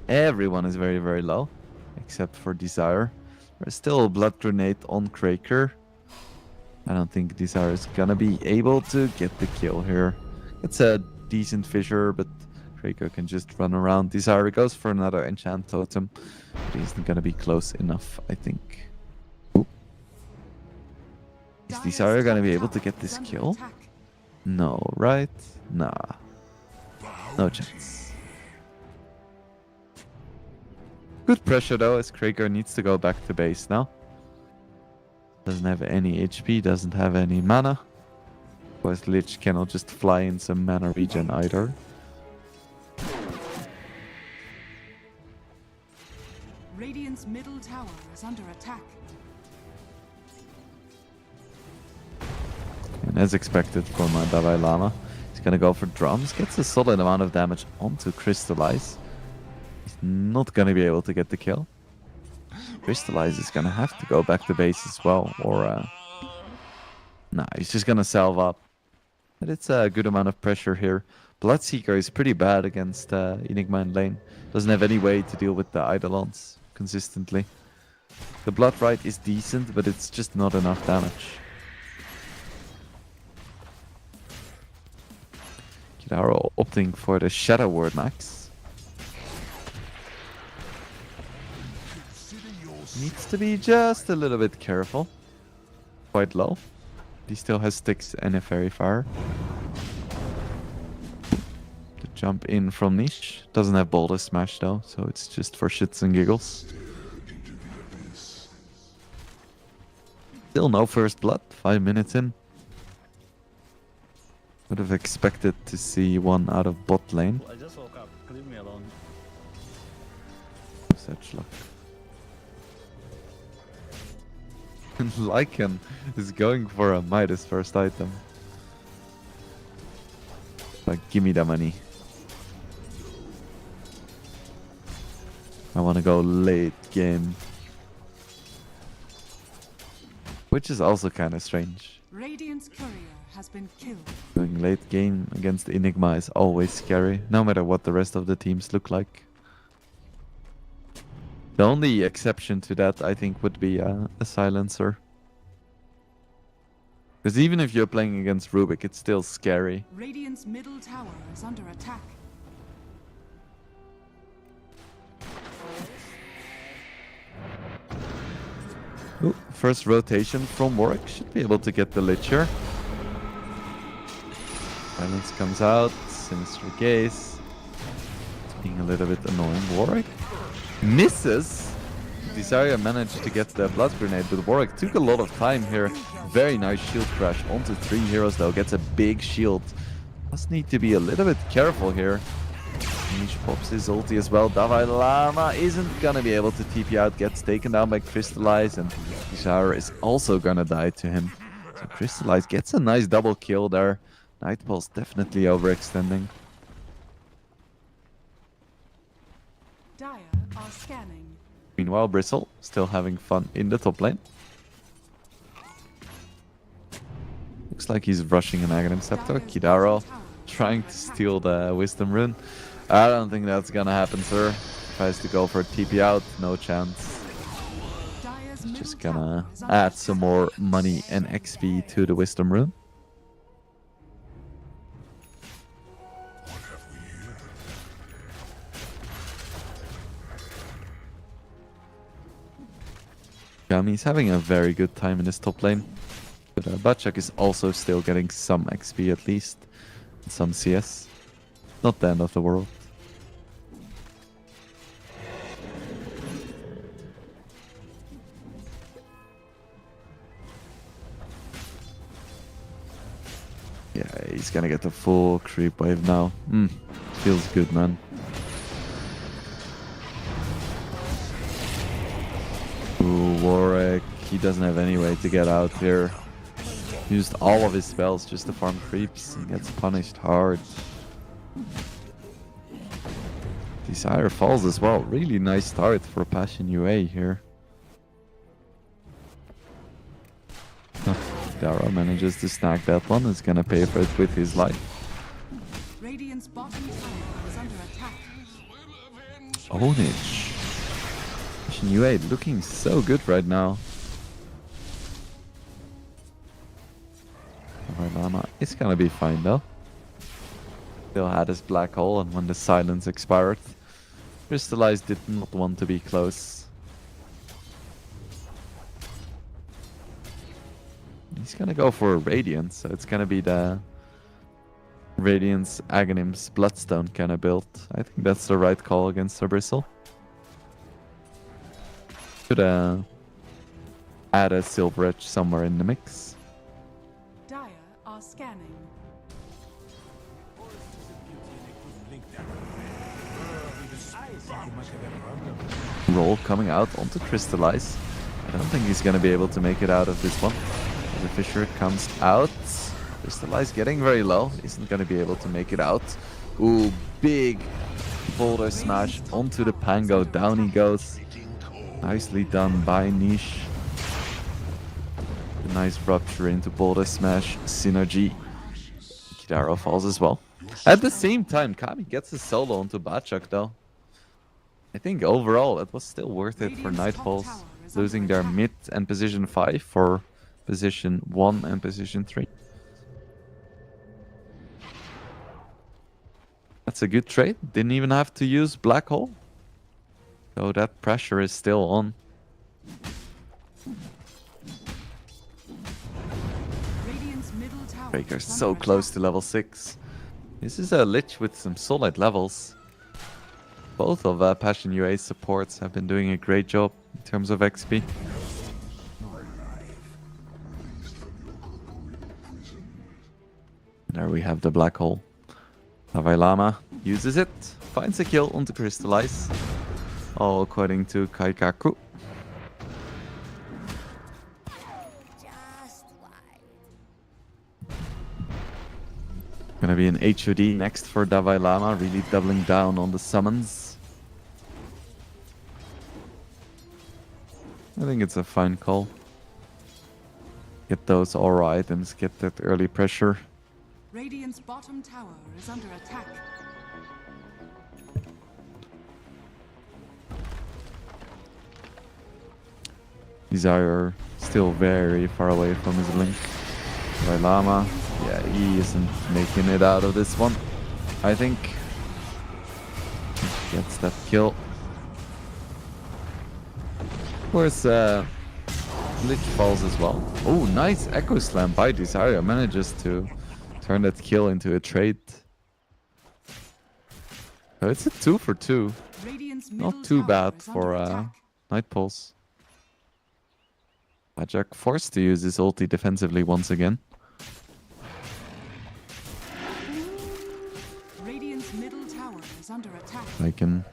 [SPEAKER 6] Everyone is very, very low. Except for Desire. There's still a Blood Grenade on Kraker. I don't think Desire is gonna be able to get the kill here. It's a decent Fissure, but Kraker can just run around. Desire goes for another Enchant Totem. But he isn't gonna be close enough, I think. Ooh. Is Desire gonna be able to get this kill? No, right? Nah. No chance. Good pressure though, as Kraker needs to go back to base now. Doesn't have any HP, doesn't have any mana. Because Lich cannot just fly in some mana regen either.
[SPEAKER 3] Radiant's middle tower is under attack.
[SPEAKER 6] And as expected from Dalai Lama, he's gonna go for drums, gets a solid amount of damage onto Crystallize. He's not gonna be able to get the kill. Crystallize is gonna have to go back to base as well, or nah, he's just gonna salve up. But it's a good amount of pressure here. Bloodseeker is pretty bad against Enigma in lane. Doesn't have any way to deal with the Eidolons consistently. The Blood Rite is decent, but it's just not enough damage. Kidaro opting for the Shadow Word Max. Needs to be just a little bit careful. Quite low. He still has sticks and a Fairy Fire. The jump in from Niche. Doesn't have Boulder Smash though, so it's just for shits and giggles. Still no first blood, 5 minutes in. Would have expected to see one out of bot lane.
[SPEAKER 8] I just woke up. Leave me alone.
[SPEAKER 6] Such luck. And Lycan is going for a Midas first item. Like, give me the money. I want to go late game. Which is also kind of strange.
[SPEAKER 3] Radiant's courier has been killed.
[SPEAKER 6] Going late game against Enigma is always scary, no matter what the rest of the teams look like. The only exception to that, I think, would be a Silencer. Because even if you're playing against Rubik, it's still scary.
[SPEAKER 3] Radiant's middle tower is under attack.
[SPEAKER 6] Ooh, first rotation from Warwick. Should be able to get the Lich here. Silence comes out. Sinister Gaze. It's being a little bit annoying. Warwick misses. Desire managed to get the Blood Grenade, but Warwick took a lot of time here. Very nice shield crash onto 3 heroes though. Gets a big shield. Must need to be a little bit careful here. Niche pops his ulti as well. Dalai Lama isn't gonna be able to TP out, gets taken down by Crystallize, and Desire is also gonna die to him. So Crystallize gets a nice double kill there. Nightpulse definitely overextending.
[SPEAKER 3] Dire are scanning.
[SPEAKER 6] Meanwhile, Bristle still having fun in the top lane. Looks like he's rushing an Aghanim Scepter. Kidaro trying to steal the Wisdom Rune. I don't think that's gonna happen, sir. Tries to go for a TP out, no chance.
[SPEAKER 3] Dire's middle
[SPEAKER 6] Just
[SPEAKER 3] tower
[SPEAKER 6] gonna
[SPEAKER 3] is under
[SPEAKER 6] add some
[SPEAKER 3] attack.
[SPEAKER 6] more money and XP to the Wisdom Rune. Kami's having a very good time in this top lane. But Batchak is also still getting some XP at least. Some CS. Not the end of the world. Yeah, he's gonna get the full creep wave now. Feels good, man. Ooh, Warwick. He doesn't have any way to get out here. Used all of his spells just to farm creeps and gets punished hard. Desire falls as well. Really nice start for Passion UA here. Dara manages to snag that one. Is gonna pay for it with his life.
[SPEAKER 3] Radiant's bottom tower is under attack.
[SPEAKER 6] Onage. Passion UA looking so good right now. Lama is gonna be fine though. Still had his black hole, and when the silence expired, Crystallize did not want to be close. He's gonna go for a Radiance, so it's gonna be the Radiance Aghanim's Bloodstone kind of build. I think that's the right call against the Bristle. Could add a Silver Edge somewhere in the mix.
[SPEAKER 3] Dire are scanning.
[SPEAKER 6] Roll coming out onto Crystallize. I don't think he's gonna be able to make it out of this one. The Fisher comes out. Crystallize getting very low. Isn't gonna be able to make it out. Ooh, big boulder smash onto the Pango. Down he goes. Nicely done by Niche. A nice rupture into boulder smash synergy. Kidaro falls as well. At the same time, Kami gets a solo onto Batchak though. I think overall it was still worth it for Nightfalls, losing their mid and position 5 for position 1 and position 3. That's a good trade. Didn't even have to use Black Hole. So that pressure is still on.
[SPEAKER 3] Radiant's middle tower
[SPEAKER 6] Breaker's
[SPEAKER 3] is
[SPEAKER 6] so
[SPEAKER 3] under
[SPEAKER 6] close
[SPEAKER 3] attack.
[SPEAKER 6] to level 6. This is a Lich with some solid levels. Both of Passion UA's supports have been doing a great job in terms of XP. There we have the black hole. Dalai Lama uses it, finds a kill onto Crystallize. All according to Kaikaku.
[SPEAKER 4] Just wait.
[SPEAKER 6] Gonna be an HOD next for Dalai Lama, really doubling down on the summons. I think it's a fine call. Get those aura items, get that early pressure.
[SPEAKER 3] Radiant's bottom tower is under attack.
[SPEAKER 6] Desire still very far away from his link. Dalai Lama, yeah, he isn't making it out of this one. I think gets that kill. Of course, Lich falls as well. Oh, nice Echo Slam by Desire. Manages to turn that kill into a trade. So it's a 2 for 2.
[SPEAKER 3] Radiant's middle
[SPEAKER 6] Not too
[SPEAKER 3] tower
[SPEAKER 6] bad
[SPEAKER 3] is under
[SPEAKER 6] for
[SPEAKER 3] attack.
[SPEAKER 6] Night Pulse. Jack forced to use his ulti defensively once again.
[SPEAKER 3] Radiant's middle tower is is under attack.
[SPEAKER 6] I can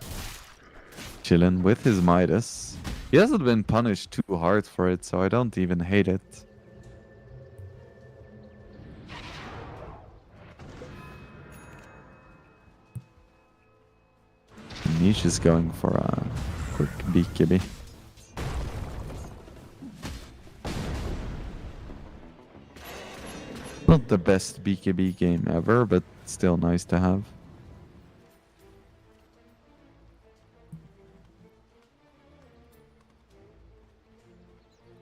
[SPEAKER 6] chill in with his Midas. He hasn't been punished too hard for it, so I don't even hate it. Niche is going for a quick BKB. Not the best BKB game ever, but still nice to have.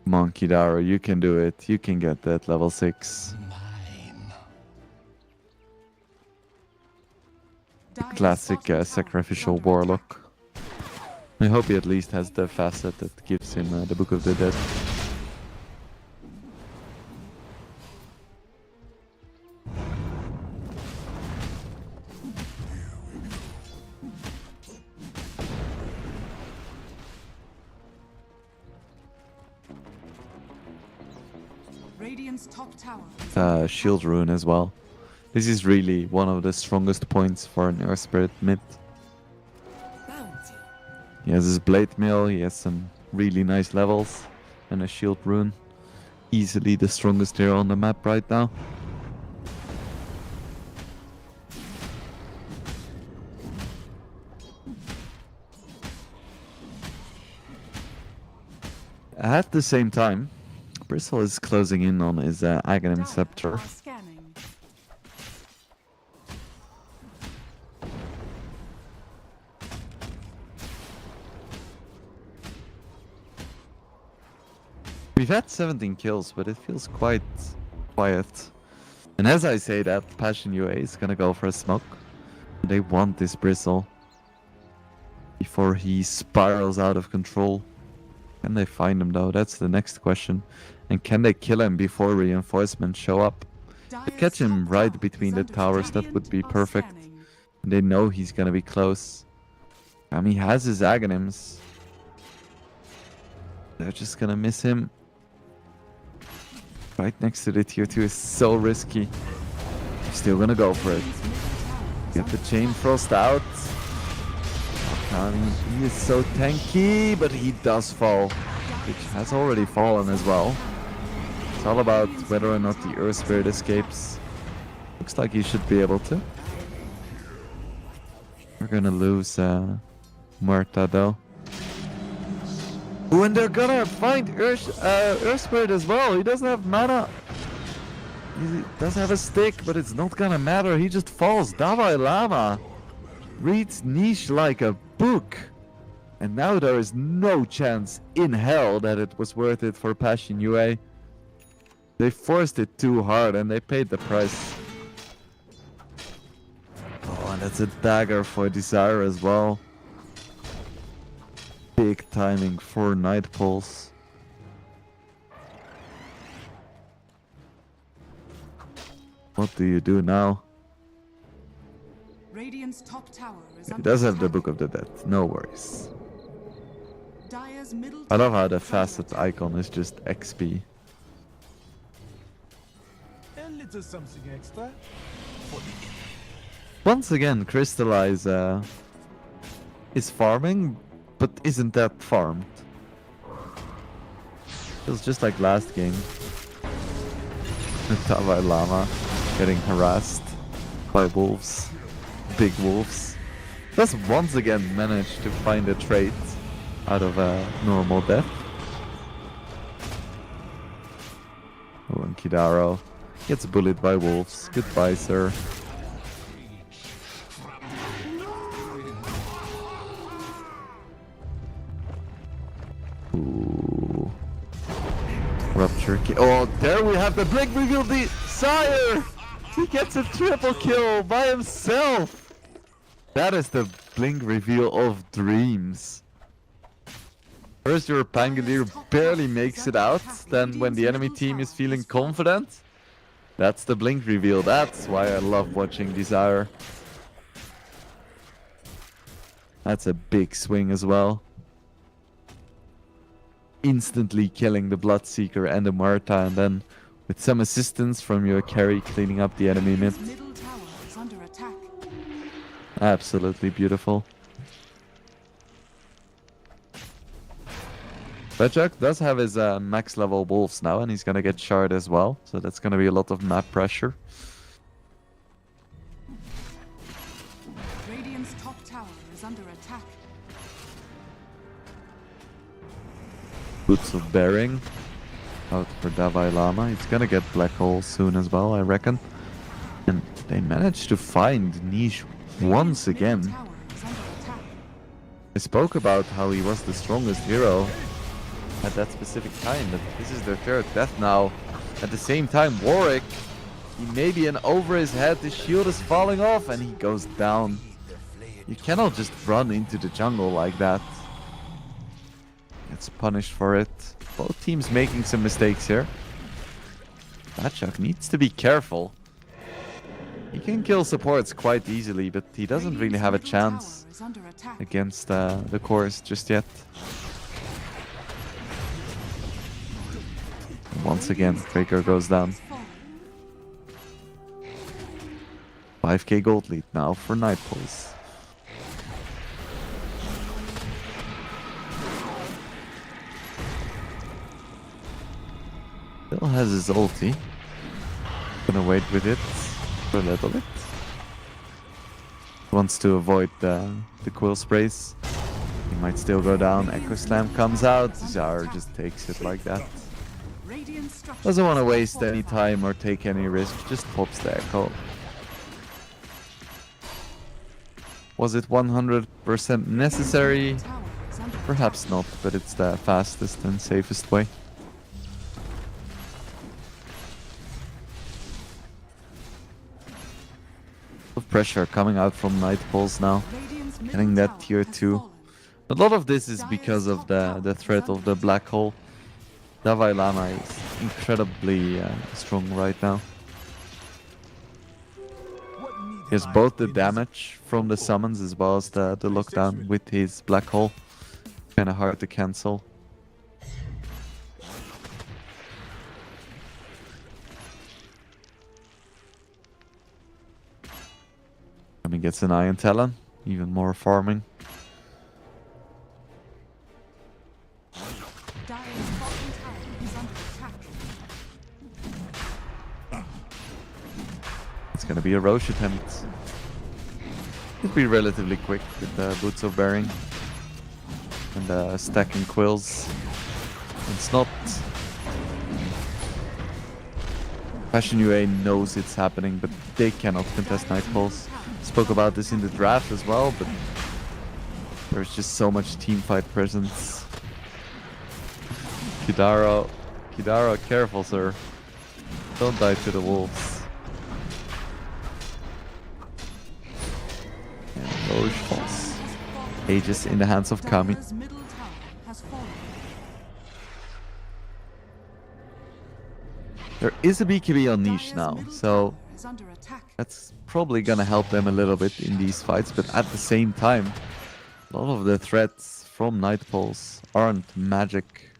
[SPEAKER 6] Come on, Kidara, you can do it. You can get that level 6.
[SPEAKER 3] Dire's
[SPEAKER 6] Classic
[SPEAKER 3] bottom tower is
[SPEAKER 6] sacrificial
[SPEAKER 3] under
[SPEAKER 6] warlock. I hope he at least has the facet that gives him the Book of the Dead.
[SPEAKER 3] Radiant's top tower is
[SPEAKER 6] Shield rune as well. This is really one of the strongest points for an Earth Spirit mid.
[SPEAKER 4] Bounty.
[SPEAKER 6] He has his Blade Mill, he has some really nice levels, and a Shield rune. Easily the strongest hero on the map right now. At the same time, Bristle is closing in on his Aghanim
[SPEAKER 3] Dire
[SPEAKER 6] Scepter.
[SPEAKER 3] are scanning.
[SPEAKER 6] We've had 17 kills, but it feels quite quiet. And as I say that, Passion UA is gonna go for a smoke. They want this Bristle before he spirals out of control. Can they find him though? That's the next question. And can they kill him before reinforcements show up? To
[SPEAKER 3] Dire's
[SPEAKER 6] catch him
[SPEAKER 3] top
[SPEAKER 6] right
[SPEAKER 3] tower
[SPEAKER 6] between
[SPEAKER 3] is
[SPEAKER 6] the
[SPEAKER 3] under
[SPEAKER 6] towers,
[SPEAKER 3] attack.
[SPEAKER 6] that would be
[SPEAKER 3] Radiant are
[SPEAKER 6] perfect.
[SPEAKER 3] scanning.
[SPEAKER 6] And they know he's gonna be close. He has his Aghanims. They're just gonna miss him. Right next to the tier 2 is so risky. Still gonna go for it.
[SPEAKER 3] Radiant's middle tower is
[SPEAKER 6] Get the
[SPEAKER 3] under
[SPEAKER 6] chain
[SPEAKER 3] attack.
[SPEAKER 6] frost out. He is so tanky, but he does fall. Which has already fallen as well. It's all about whether or not the Earth Spirit escapes. Looks like he should be able to. We're gonna lose Muerta though. Ooh, and they're gonna find Earth Spirit as well. He doesn't have mana. He does have a stick, but it's not gonna matter. He just falls. Dalai Lama reads niche like a book. And now there is no chance in hell that it was worth it for Passion UA. They forced it too hard and they paid the price. Oh, and that's a dagger for Desire as well. Big timing for Night Pulse. What do you do now?
[SPEAKER 3] Radiant's top tower is
[SPEAKER 6] He
[SPEAKER 3] under
[SPEAKER 6] does have the
[SPEAKER 3] attack.
[SPEAKER 6] Book of the Dead, no worries.
[SPEAKER 3] Dire's middle
[SPEAKER 6] I love how
[SPEAKER 3] tower
[SPEAKER 6] the
[SPEAKER 3] is under
[SPEAKER 6] facet
[SPEAKER 3] attack.
[SPEAKER 6] icon is just XP.
[SPEAKER 5] A little something extra.
[SPEAKER 6] Once again, Crystallize is farming, but isn't that farmed. Feels just like last game. Dalai Lama getting harassed by wolves. Big wolves. Does once again manage to find a trait out of a normal death. Oh, and Kidaro gets bullied by wolves. Goodbye, sir. Ooh. Rupture kill. Oh, there we have the blink reveal. The Sire! He gets a triple kill by himself. That is the blink reveal of dreams. First your Pangolier barely makes it out, then when the enemy team is feeling confident, that's the blink reveal. That's why I love watching Desire. That's a big swing as well. Instantly killing the Bloodseeker and the Marta, and then with some assistance from your carry cleaning up the enemy mid.
[SPEAKER 3] Radiant's middle tower is under attack.
[SPEAKER 6] Absolutely beautiful. Bajak does have his max level wolves now, and he's gonna get shard as well. So that's gonna be a lot of map pressure.
[SPEAKER 3] Radiant's top tower is under attack.
[SPEAKER 6] Boots of Bearing out for Dalai Lama. He's gonna get Black Hole soon as well, I reckon. And they managed to find Niche once again.
[SPEAKER 3] Tower is under attack.
[SPEAKER 6] I spoke about how he was the strongest hero at that specific time, but this is their third death now. At the same time, Warwick, he may be in over his head, the shield is falling off, and he goes down. You cannot just run into the jungle like that. Gets punished for it. Both teams making some mistakes here. Bachak needs to be careful. He can kill supports quite easily, but he doesn't really have a chance against the chorus just yet. Once again, Faker goes down. 5k gold lead now for Nightpulse. Still has his ulti. Gonna wait with it for a little bit. Wants to avoid the quill sprays. He might still go down. Echo Slam comes out. Zara just takes it like that. Doesn't want to waste any time or take any risk, just pops the Echo. Was it 100% necessary? Perhaps not, but it's the fastest and safest way. Of pressure coming out from Nightpulse now, getting that tier 2. A lot of this is because of the threat of the black hole. Dalai Lama is incredibly strong right now. He has both the damage from the summons as well as the lockdown with his black hole. Kinda hard to cancel. He gets an Iron Talon, even more farming. It's gonna be a Roche attempt. It'll be relatively quick with the Boots of Bearing and stacking quills. It's not. Fashion UA knows it's happening, but they cannot contest Nightpulse. Spoke about this in the draft as well, but there's just so much teamfight presence. Kidaro, careful, sir. Don't die to the wolves. And Roche falls. Aegis in the hands of Kami. There is a BKB on Niche now, so that's probably gonna help them a little bit in these fights, but at the same time, a lot of the threats from Nightpulse aren't magic.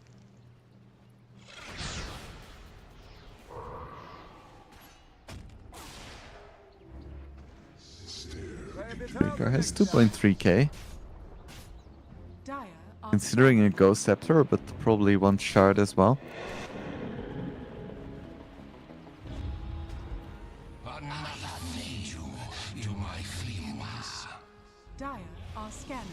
[SPEAKER 6] Baker has 2.3k. Considering a Ghost Scepter, but probably one shard as well.
[SPEAKER 3] Dire are scanning.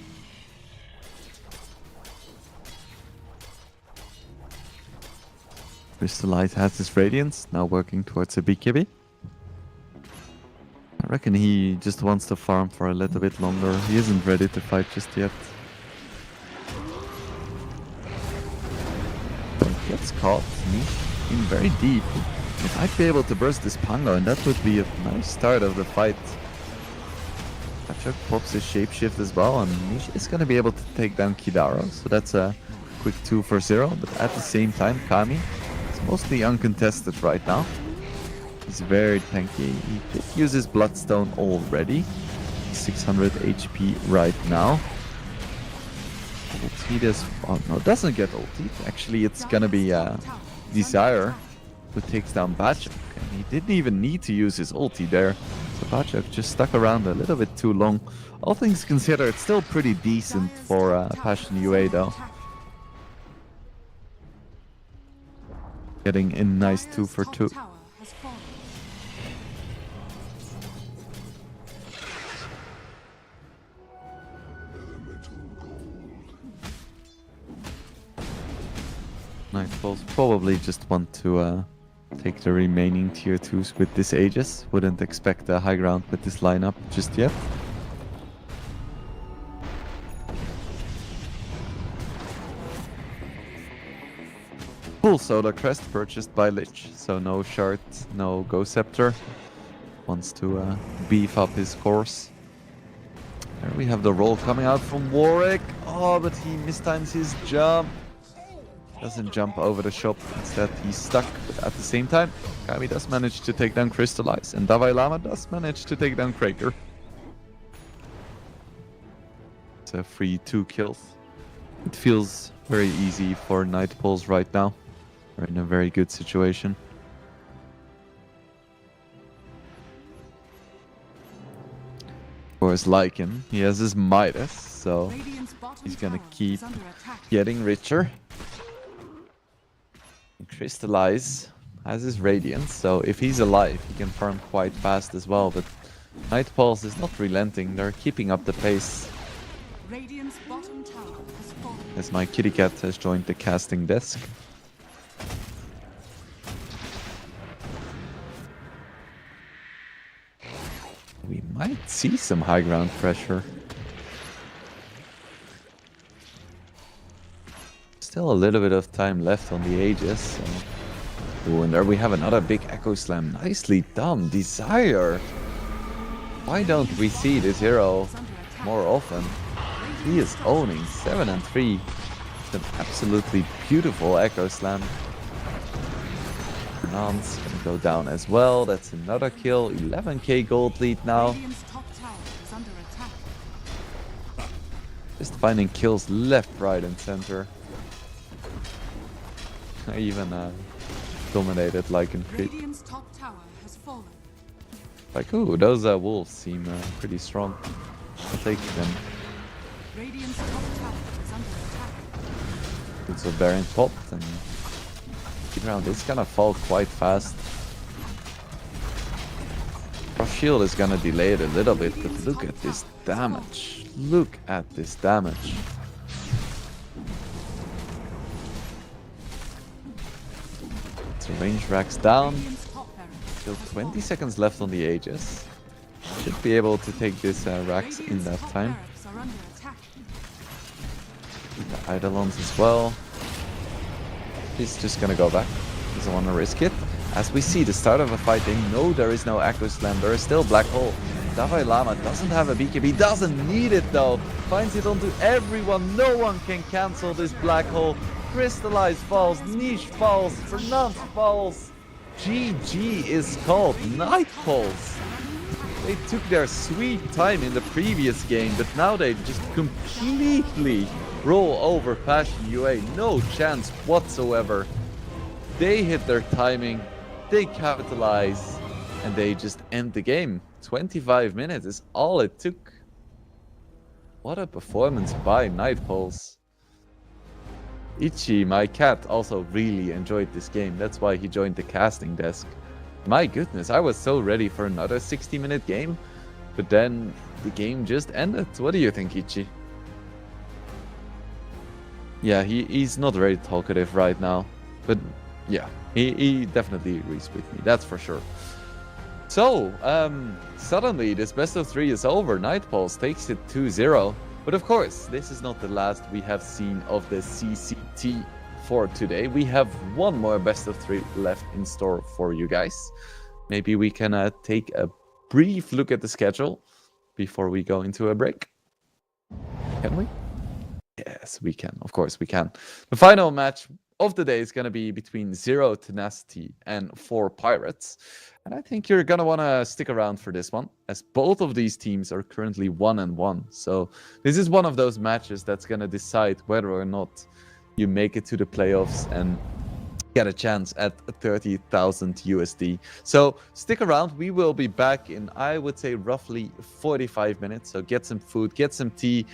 [SPEAKER 6] Crystallite has his Radiance, now working towards a BKB. I reckon he just wants to farm for a little bit longer. He isn't ready to fight just yet. Gets caught, Niche in very deep. He might be able to burst this Pango, and that would be a nice start of the fight. Kachuk pops his shapeshift as well, and Niche is going to be able to take down Kidaro, so that's a quick 2 for 0. But at the same time, Kami is mostly uncontested right now. He's very tanky. He did use his Bloodstone already. 600 HP right now. Ulti does... Oh no, doesn't get ulti. Actually, it's gonna be Desire who takes down Bachuk. And he didn't even need to use his ulti there. Sabachuk just stuck around a little bit too long. All things considered, it's still pretty decent for Passion UA though. Getting a nice 2 for 2.
[SPEAKER 3] Tower has fallen.
[SPEAKER 6] Nightfalls probably just want to take the remaining tier 2s with this Aegis. Wouldn't expect a high ground with this lineup just yet. Full Soda Crest purchased by Lich, so no Shard, no Go Scepter. Wants to beef up his course. There we have the roll coming out from Warwick. Oh, but he mistimes his jump. Doesn't jump over the shop, instead he's stuck. But at the same time, Kami does manage to take down Crystallize, and Davai Lama does manage to take down Kraker. It's a free 2 kills. It feels very easy for Nightfalls right now. We're in a very good situation. Of course, Lycan, he has his Midas, so
[SPEAKER 3] Radiant's bottom
[SPEAKER 6] he's gonna
[SPEAKER 3] tower
[SPEAKER 6] keep
[SPEAKER 3] is under attack.
[SPEAKER 6] getting richer. Crystallize has his Radiance, so if he's alive, he can farm quite fast as well. But Nightfalls is not relenting, they're keeping up the pace.
[SPEAKER 3] Radiant's bottom tower has fallen.
[SPEAKER 6] As my kitty cat has joined the casting desk. We might see some high ground pressure. Still a little bit of time left on the Aegis. So. Ooh, and there we have another big Echo Slam. Nicely done. Desire. Why don't we see this hero more often? He is owning 7 and 3. It's an absolutely beautiful Echo Slam. Fernand's gonna go down as well. That's another kill. 11k gold lead now.
[SPEAKER 3] Radiant's top tower is under attack.
[SPEAKER 6] Just finding kills left, right, and center. I even dominated like in crit.
[SPEAKER 3] Radiant's top tower has fallen.
[SPEAKER 6] Like, ooh, those wolves seem pretty strong. I'll take them.
[SPEAKER 3] Radiant's top tower is under attack.
[SPEAKER 6] It's a Baron popped, and the ground is gonna fall quite fast. Frost Shield is gonna delay it a little bit, but look at this damage. Look at this damage. So range racks down.
[SPEAKER 3] Radiant's top barracks
[SPEAKER 6] Still
[SPEAKER 3] has
[SPEAKER 6] 20
[SPEAKER 3] fallen.
[SPEAKER 6] seconds left on the Aegis. Should be able to take this racks in
[SPEAKER 3] Radiant's
[SPEAKER 6] that
[SPEAKER 3] top
[SPEAKER 6] time.
[SPEAKER 3] barracks are under attack.
[SPEAKER 6] The Eidolons as well. He's just gonna go back. Doesn't want to risk it. As we see the start of a fight, they know there is no Echo Slam. There is still Black Hole. Davai Lama doesn't have a BKB. Doesn't need it though. Finds it onto everyone. No one can cancel this Black Hole. Crystallize falls. Niche falls. Fernand falls. GG is called. Nightfalls. They took their sweet time in the previous game, but now they just completely roll over Passion UA. No chance whatsoever. They hit their timing, they capitalize, and they just end the game. 25 minutes is all it took. What a performance by Nightfalls. Ichi, my cat, also really enjoyed this game. That's why he joined the casting desk. My goodness, I was so ready for another 60-minute game, but then the game just ended. What do you think, Ichi? Yeah, he's not very talkative right now, but yeah, he definitely agrees with me, that's for sure. So, suddenly this best of 3 is over. Nightfalls takes it 2-0. But of course, this is not the last we have seen of the CCT for today. We have one more best of 3 left in store for you guys. Maybe we can take a brief look at the schedule before we go into a break. Can we? Yes, we can. Of course, we can. The final match of the day is going to be between Zero Tenacity and 4 Pirates. And I think you're going to want to stick around for this one, as both of these teams are currently 1-1. So this is one of those matches that's going to decide whether or not you make it to the playoffs. And get a chance at 30,000 USD. So stick around. We will be back in, I would say, roughly 45 minutes. So get some food, get some tea,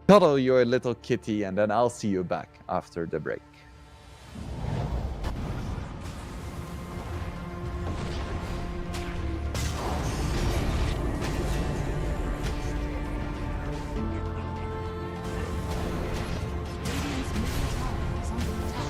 [SPEAKER 6] cuddle your little kitty, and then I'll see you back after the break.
[SPEAKER 3] Radiant's middle tower is under attack.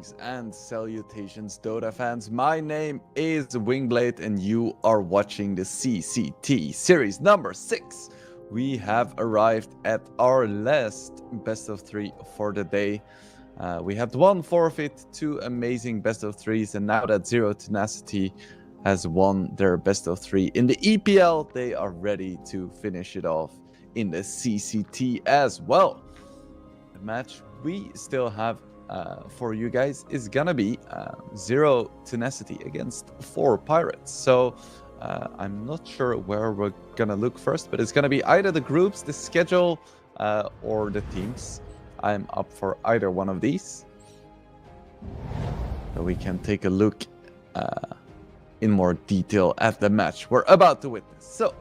[SPEAKER 6] Greetings and salutations, Dota fans. My name is Wingblade, and you are watching the CCT Series number 6. We have arrived at our last best of 3 for the day. We had one forfeit, 2 amazing best of 3s, and now that Zero Tenacity has won their best of 3 in the EPL, they are ready to finish it off in the CCT as well. The match we still have for you guys is gonna be Zero Tenacity against 4 Pirates. So I'm not sure where we're gonna look first, but it's gonna be either the groups, the schedule, or the teams. I'm up for either one of these. So we can take a look in more detail at the match we're about to witness. So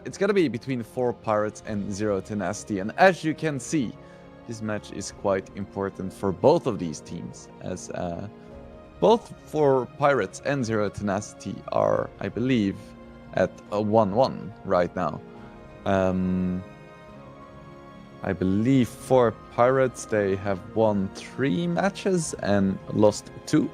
[SPEAKER 6] it's gonna be between 4 Pirates and Zero Tenacity, and as you can see, this match is quite important for both of these teams, as both 4 Pirates and Zero Tenacity are, I believe, at a 1-1 right now. I believe 4 Pirates, they have won 3 matches and lost 2.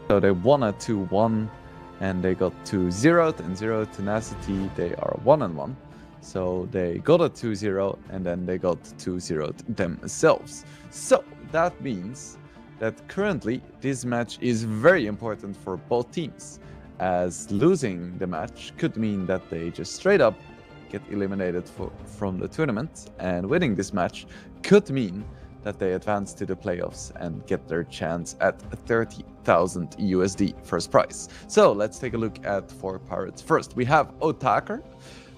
[SPEAKER 6] So they won a 2-1 and they got 2-0, and Zero Tenacity, they are 1-1. So they got a 2-0 and then they got 2-0 themselves. So that means that currently this match is very important for both teams, as losing the match could mean that they just straight up get eliminated from the tournament, and winning this match could mean that they advance to the playoffs and get their chance at 30,000 USD first prize. So let's take a look at 4 Pirates. First, we have Otaker,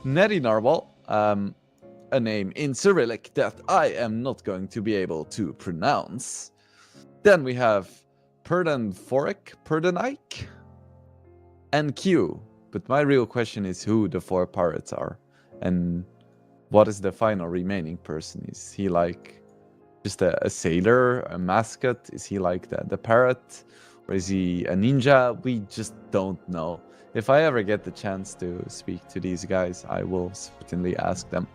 [SPEAKER 6] Neri Narwhal, a name in Cyrillic that I am not going to be able to pronounce. Then we have Perdanike, and Q. But my real question is who the 4 Pirates are, and what is the final remaining person? Is he like just a sailor, a mascot? Is he like the parrot? Or is he a ninja? We just don't know. If I ever get the chance to speak to these guys, I will certainly ask them.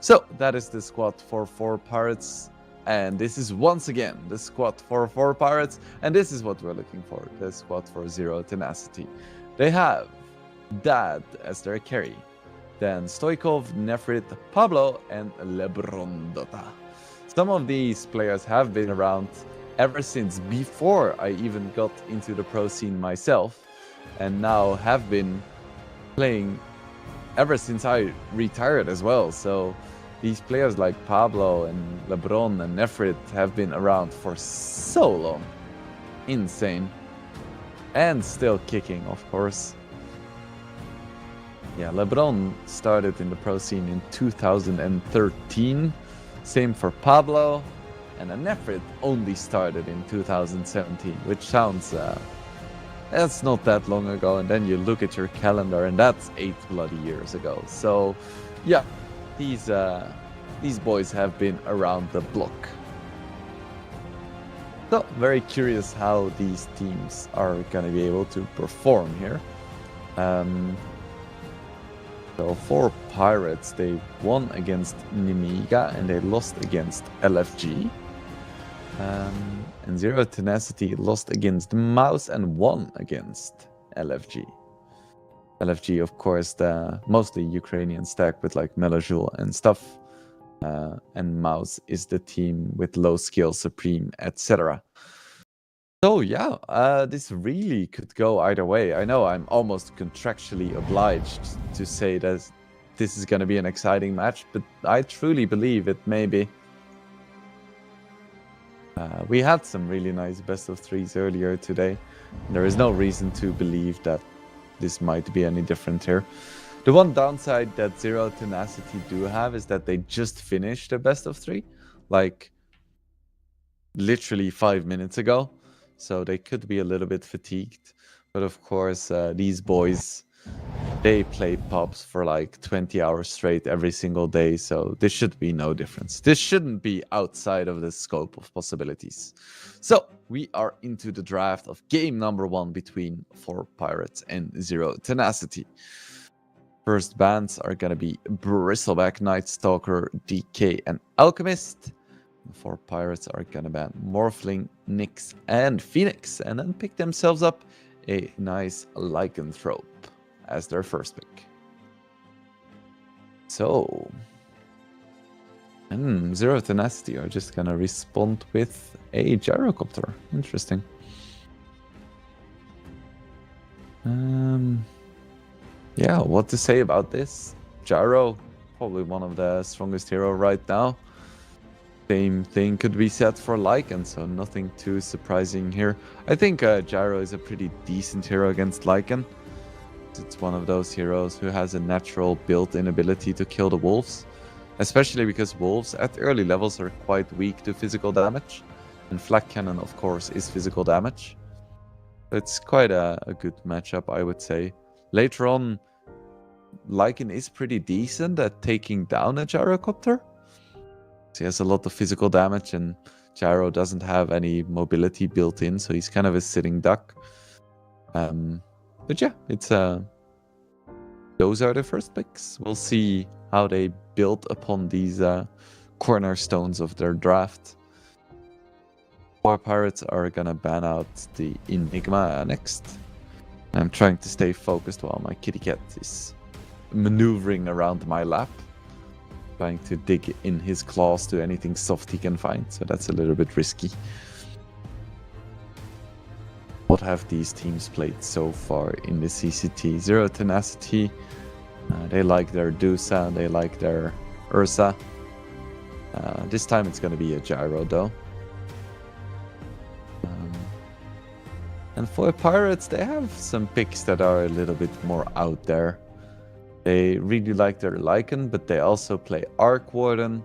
[SPEAKER 6] So that is the squad for 4 Pirates. And this is once again the squad for 4 Pirates. And this is what we're looking for, the squad for Zero Tenacity. They have Dad as their carry. Then Stoikov, Nefrit, Pablo, and Lebron Dota. Some of these players have been around ever since before I even got into the pro scene myself, and now have been playing ever since I retired as well. So these players like Pablo and Lebron and Nefrit have been around for so long. Insane. And still kicking, of course. Yeah, LeBron started in the pro scene in 2013. Same for Pablo. And Nefrit only started in 2017, which sounds... that's not that long ago. And then you look at your calendar and that's 8 bloody years ago. So, yeah, these boys have been around the block. So, very curious how these teams are going to be able to perform here. So 4 Pirates, they won against Nimiga and they lost against LFG. And Zero Tenacity lost against Mouse and won against LFG. LFG, of course, the mostly Ukrainian stack with like Melojul and stuff. And Mouse is the team with low skill, Supreme, etc. So yeah, this really could go either way. I know I'm almost contractually obliged to say that this is going to be an exciting match, but I truly believe it may be. We had some really nice best of 3s earlier today. There is no reason to believe that this might be any different here. The one downside that Zero Tenacity do have is that they just finished a best of 3, like literally 5 minutes ago. So they could be a little bit fatigued. But of course, these boys, they play pops for like 20 hours straight every single day. So this should be no difference. This shouldn't be outside of the scope of possibilities. So we are into the draft of game number 1 between 4 Pirates and Zero Tenacity. First bans are going to be Bristleback, Night Stalker, DK, and Alchemist. The 4 pirates are gonna ban Morphling, Nyx, and Phoenix, and then pick themselves up a nice Lycanthrope as their first pick. So, Zero Tenacity are just gonna respond with a Gyrocopter. Interesting. Yeah, what to say about this? Gyro, probably one of the strongest hero right now. Same thing could be said for Lycan, so nothing too surprising here. I think Gyro is a pretty decent hero against Lycan. It's one of those heroes who has a natural built-in ability to kill the wolves, especially because wolves at early levels are quite weak to physical damage, and Flak Cannon, of course, is physical damage. It's quite a good matchup, I would say. Later on, Lycan is pretty decent at taking down a Gyrocopter. He has a lot of physical damage, and Gyro doesn't have any mobility built in, so he's kind of a sitting duck. But yeah, it's those are the first picks. We'll see how they build upon these cornerstones of their draft. 4 pirates are gonna ban out the Enigma next. I'm trying to stay focused while my kitty cat is maneuvering around my lap, trying to dig in his claws to anything soft he can find, so that's a little bit risky. What have these teams played so far in the CCT? Zero Tenacity, they like their Dusa, they like their Ursa. This time it's going to be a Gyro though. And for Pirates, they have some picks that are a little bit more out there. They really like their Lycan, but they also play Arc Warden.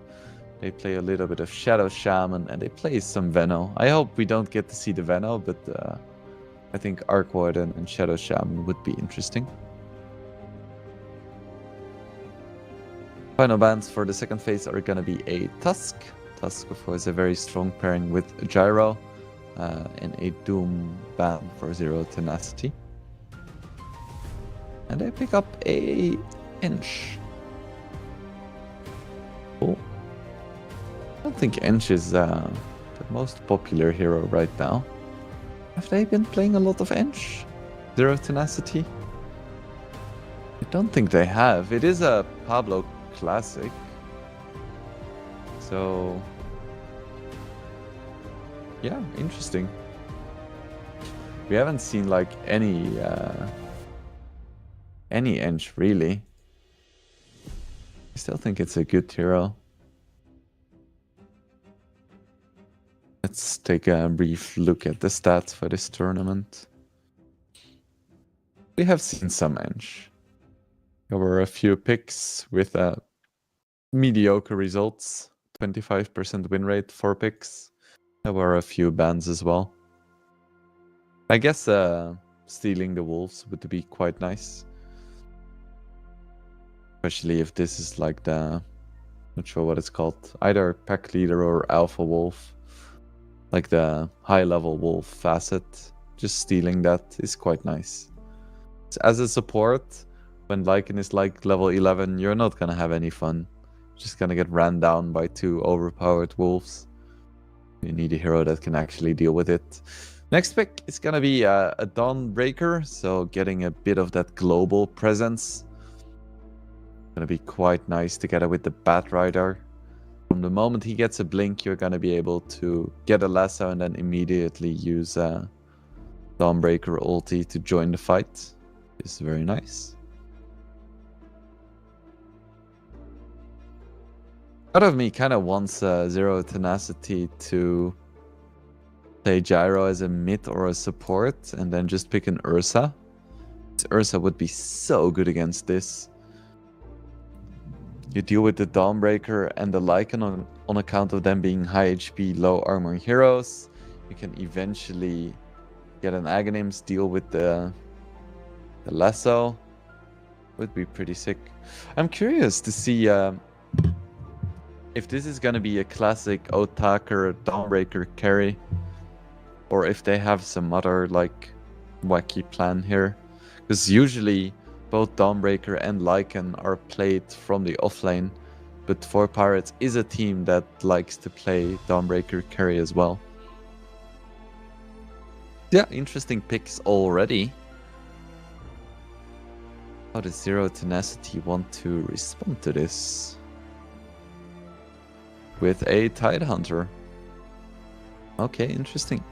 [SPEAKER 6] They play a little bit of Shadow Shaman, and they play some Veno. I hope we don't get to see the Veno, but I think Arc Warden and Shadow Shaman would be interesting. Final bans for the second phase are going to be a Tusk. Tusk, of course, a very strong pairing with Gyro, and a Doom ban for Zero Tenacity. And I pick up a Ench. Cool. I don't think Ench is the most popular hero right now. Have they been playing a lot of Ench? Zero Tenacity? I don't think they have. It is a Pablo classic. So yeah, interesting. We haven't seen like any Ench really. I still think it's a good hero. Let's take a brief look at the stats for this tournament. We have seen some Ench. There were a few picks with mediocre results. 25% win rate, 4 picks. There were a few bans as well. I guess stealing the wolves would be quite nice. Especially if this is like the... not sure what it's called. Either pack leader or alpha wolf. Like the high level wolf facet. Just stealing that is quite nice. As a support, when Lycan is like level 11, you're not gonna have any fun. You're just gonna get ran down by 2 overpowered wolves. You need a hero that can actually deal with it. Next pick is gonna be a Dawnbreaker, so getting a bit of that global presence. Gonna be quite nice together with the Batrider. From the moment he gets a blink, you're gonna be able to get a lasso and then immediately use Dawnbreaker ulti to join the fight. It's very nice. Part of me kind of wants Zero Tenacity to play Gyro as a mid or a support and then just pick an Ursa. Ursa would be so good against this. You deal with the Dawnbreaker and the Lycan on account of them being high HP, low armor heroes. You can eventually get an Aghanims, deal with the lasso. Would be pretty sick. I'm curious to see if this is gonna be a classic Otaker Dawnbreaker carry, or if they have some other like wacky plan here. Because usually both Dawnbreaker and Lycan are played from the offlane, but 4 Pirates is a team that likes to play Dawnbreaker carry as well. Yeah, interesting picks already. How does Zero Tenacity want to respond to this? With a Tidehunter. Okay, interesting.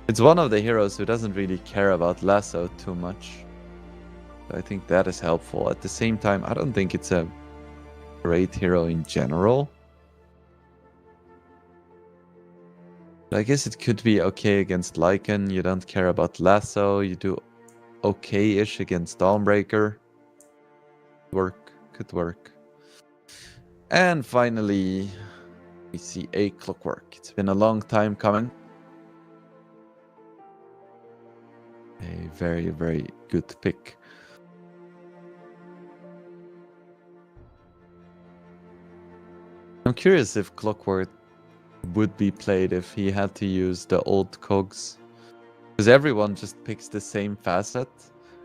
[SPEAKER 6] It's one of the heroes who doesn't really care about Lasso too much. I think that is helpful. At the same time, I don't think it's a great hero in general. But I guess it could be okay against Lycan. You don't care about Lasso. You do okay-ish against Dawnbreaker. Could work. And finally, we see a Clockwork. It's been a long time coming. A very, very good pick. I'm curious if Clockwork would be played if he had to use the old cogs. Because everyone just picks the same facet,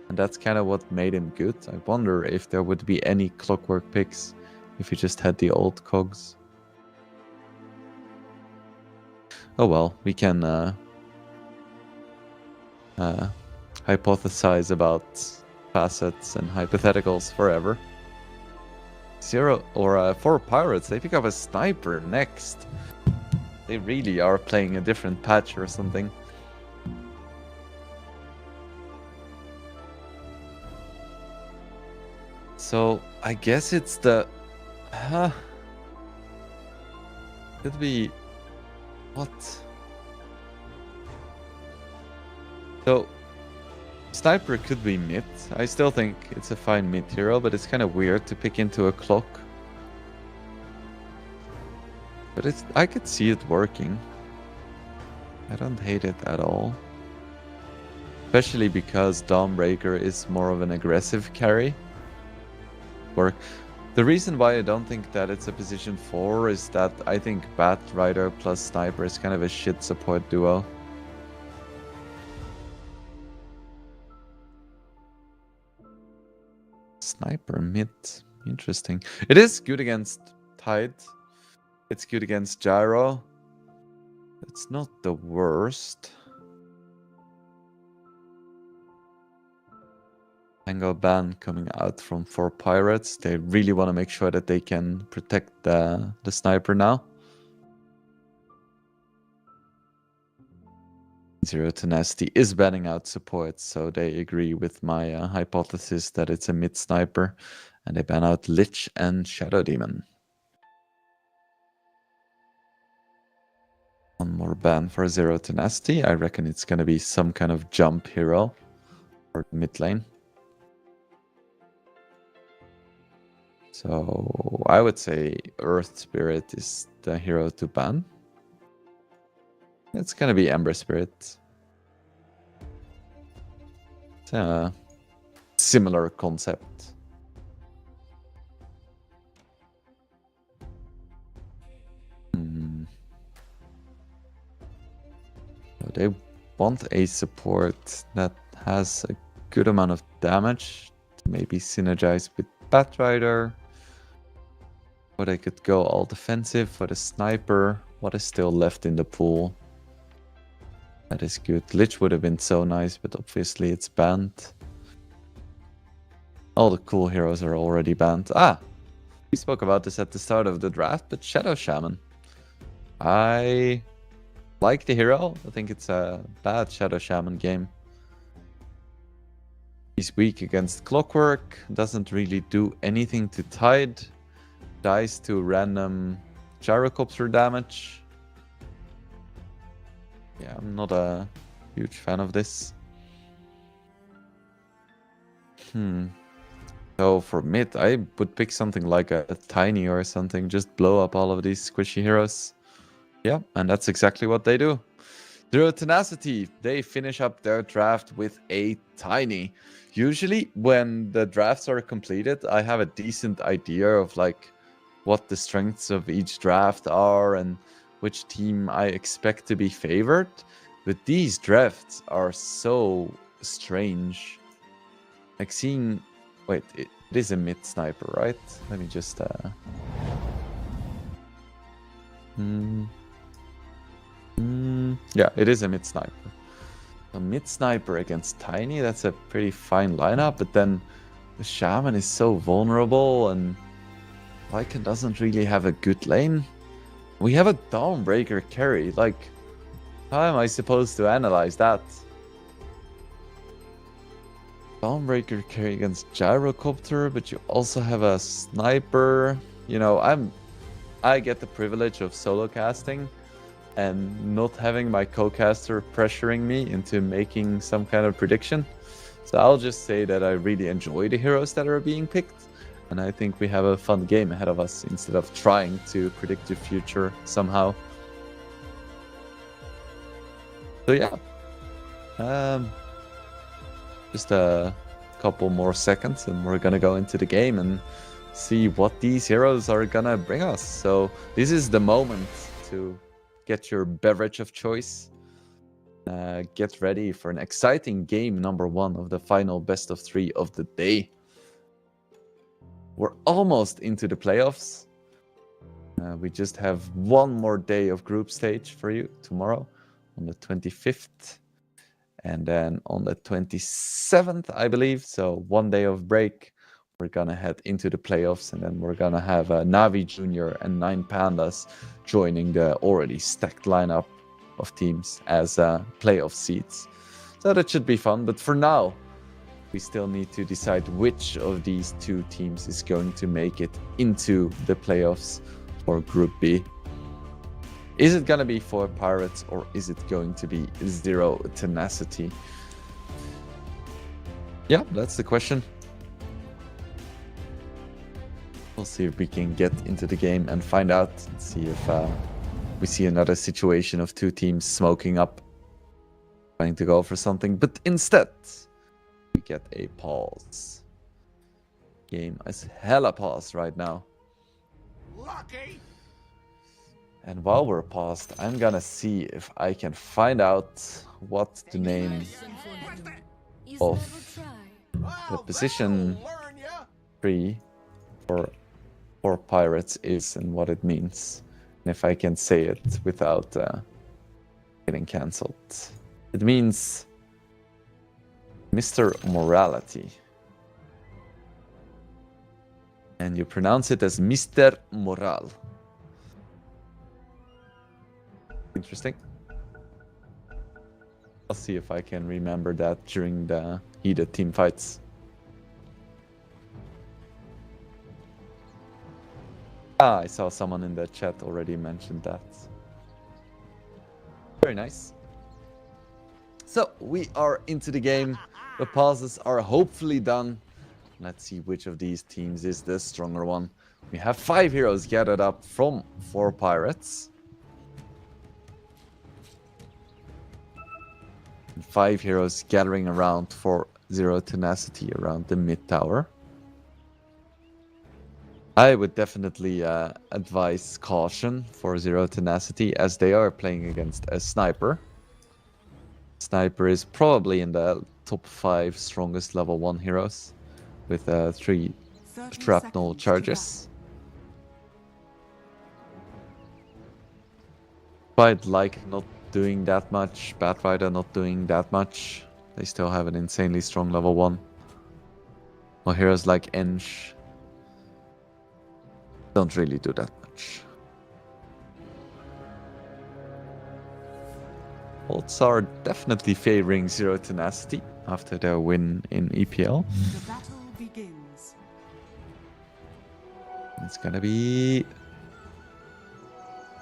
[SPEAKER 6] and that's kind of what made him good. I wonder if there would be any Clockwork picks if he just had the old cogs. Oh well, we can hypothesize about facets and hypotheticals forever. 4 Pirates, they pick up a Sniper next. They really are playing a different patch or something. So I guess it's the could be what? So Sniper could be mid. I still think it's a fine mid hero, but it's kind of weird to pick into a clock. But I could see it working. I don't hate it at all. Especially because Dawnbreaker is more of an aggressive carry. The reason why I don't think that it's a position 4 is that I think Bat Rider plus Sniper is kind of a shit support duo. Sniper mid. Interesting. It is good against Tide. It's good against Gyro. It's not the worst. Tango ban coming out from 4 Pirates. They really want to make sure that they can protect the Sniper now. Zero Tenacity is banning out support, so they agree with my hypothesis that it's a mid Sniper, and they ban out Lich and Shadow Demon. One more ban for Zero Tenacity. I reckon it's going to be some kind of jump hero for mid lane. So I would say Earth Spirit is the hero to ban. It's gonna be Ember Spirit. It's a similar concept. So they want a support that has a good amount of damage to maybe synergize with Batrider. Or they could go all defensive for the Sniper. What is still left in the pool? That is good. Lich would have been so nice, but obviously it's banned. All the cool heroes are already banned. We spoke about this at the start of the draft, but Shadow Shaman. I like the hero. I think it's a bad Shadow Shaman game. He's weak against Clockwork. Doesn't really do anything to Tide. Dies to random gyrocopter damage. Yeah, I'm not a huge fan of this. So for mid, I would pick something like a Tiny or something. Just blow up all of these squishy heroes. Yeah, and that's exactly what they do. Zero Tenacity, they finish up their draft with a Tiny. Usually when the drafts are completed, I have a decent idea of like what the strengths of each draft are and which team I expect to be favored. But these drafts are so strange. Like seeing... Wait, it is a mid Sniper, right? Let me just... Yeah, it is a mid sniper. A mid sniper against Tiny, that's a pretty fine lineup, but then the Shaman is so vulnerable and Lycan doesn't really have a good lane. We have a Dawnbreaker carry, like, how am I supposed to analyze that? Dawnbreaker carry against Gyrocopter, but you also have a sniper. You know, I get the privilege of solo casting and not having my co-caster pressuring me into making some kind of prediction. So I'll just say that I really enjoy the heroes that are being picked, and I think we have a fun game ahead of us instead of trying to predict the future somehow. So yeah, just a couple more seconds and we're gonna go into the game and see what these heroes are gonna bring us. So this is the moment to get your beverage of choice. Get ready for an exciting game number 1 of the final best of 3 of the day. We're almost into the playoffs. We just have one more day of group stage for you tomorrow on the 25th. And then on the 27th, I believe, so 1 day of break, we're going to head into the playoffs. And then we're going to have Navi Jr. and 9 Pandas joining the already stacked lineup of teams as playoff seeds. So that should be fun. But for now, we still need to decide which of these 2 teams is going to make it into the playoffs for Group B. Is it going to be 4 Pirates or is it going to be 0 Tenacity? Yeah, that's the question. We'll see if we can get into the game and find out and see if we see another situation of 2 teams smoking up, trying to go for something. But instead, we get a pause. Game is hella paused right now.
[SPEAKER 2] Lucky.
[SPEAKER 6] And while we're paused, I'm gonna see if I can find out what the name of the position 3 for Pirates is and what it means. And if I can say it without getting cancelled. It means Mr. Morality. And you pronounce it as Mr. Moral. Interesting. I'll see if I can remember that during the heated team fights. Ah, I saw someone in the chat already mentioned that. Very nice. So, we are into the game. The pauses are hopefully done. Let's see which of these teams is the stronger one. We have 5 heroes gathered up from 4 Pirates. And 5 heroes gathering around for 0 Tenacity around the mid tower. I would definitely advise caution for 0 Tenacity as they are playing against a sniper. Sniper is probably in the top 5 strongest level 1 heroes with 3 shrapnel charges. Quite like not doing that much, Batrider not doing that much. They still have an insanely strong level 1. While heroes like Ench don't really do that much. Odds are definitely favoring 0 Tenacity after their win in EPL.
[SPEAKER 3] The battle begins.
[SPEAKER 6] It's gonna be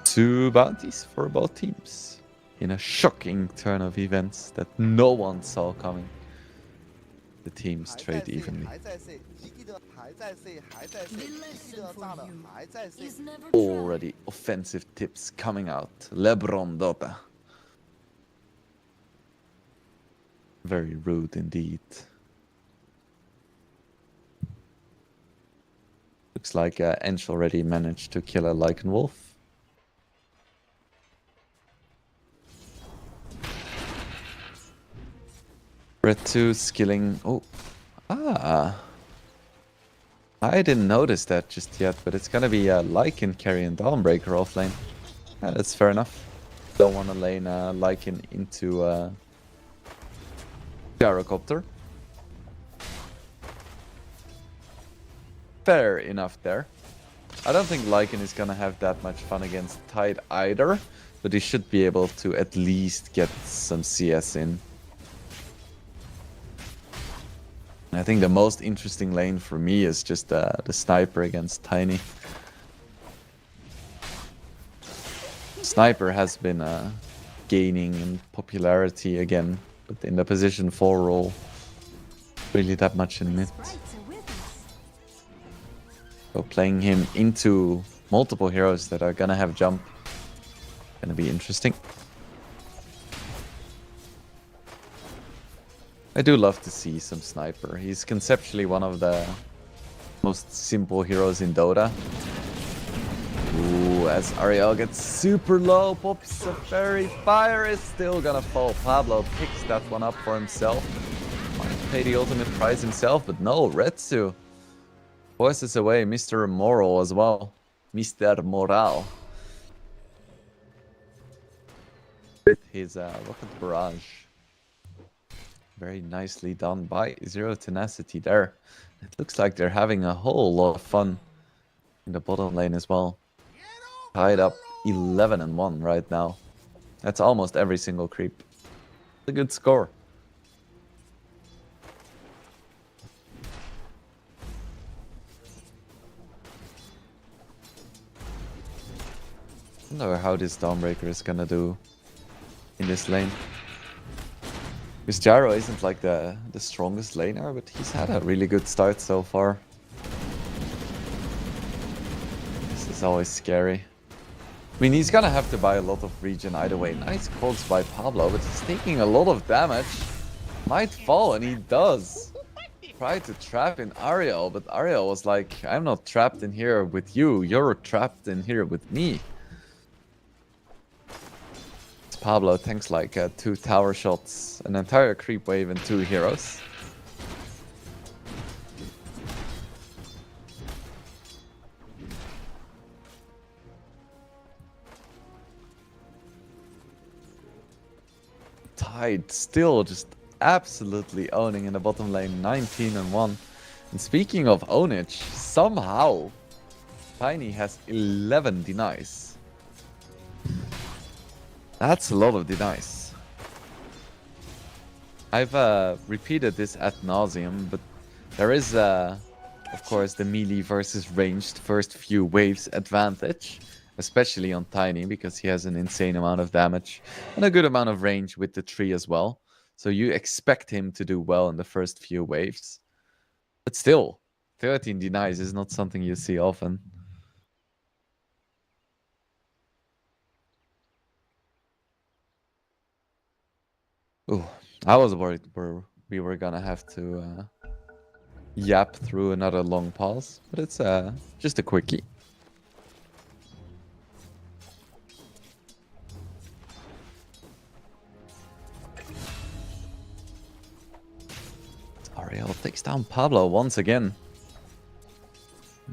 [SPEAKER 6] 2 bounties for both teams in a shocking turn of events that no one saw coming. The teams trade evenly. Already offensive tips coming out. LeBron Dota. Very rude indeed. Looks like Ench already managed to kill a Lycan Wolf. Red 2 skilling. Oh. Ah. I didn't notice that just yet, but it's gonna be a Lycan carry and Dawnbreaker offlane. Yeah, that's fair enough. Don't want to lane Lycan into Gyrocopter. Fair enough there. I don't think Lycan is gonna have that much fun against Tide either, but he should be able to at least get some CS in. I think the most interesting lane for me is just the Sniper against Tiny. Sniper has been gaining in popularity again, but in the position 4 role, really that much in mid. So playing him into multiple heroes that are gonna have jump, gonna be interesting. I do love to see some Sniper. He's conceptually one of the most simple heroes in Dota. Ooh, as Ariel gets super low, pops a fairy. Fire is still gonna fall. Pablo picks that one up for himself. Might pay the ultimate price himself, but no, Retsu forces away Mr. Moral as well. Mr. Moral. With his Rocket Barrage. Very nicely done by Zero Tenacity there. It looks like they're having a whole lot of fun in the bottom lane as well. Tied up 11-1 right now. That's almost every single creep. It's a good score. I wonder how this Dawnbreaker is gonna do in this lane. Because Gyro isn't like the strongest laner, but he's had a really good start so far. This is always scary. I mean, he's gonna have to buy a lot of regen either way. Nice calls by Pablo, but he's taking a lot of damage. Might fall, and he does. Tried to trap in Ariel, but Ariel was like, I'm not trapped in here with you. You're trapped in here with me. Pablo tanks like 2 tower shots, an entire creep wave, and 2 heroes. Tide still just absolutely owning in the bottom lane, 19-1. And speaking of ownage, somehow Tiny has 11 denies. That's a lot of denies. I've repeated this ad nauseum, but there is, of course, the melee versus ranged first few waves advantage, especially on Tiny, because he has an insane amount of damage and a good amount of range with the tree as well. So you expect him to do well in the first few waves. But still, 13 denies is not something you see often. Ooh, I was worried we were gonna have to yap through another long pause, but it's just a quickie. Ariel takes down Pablo once again.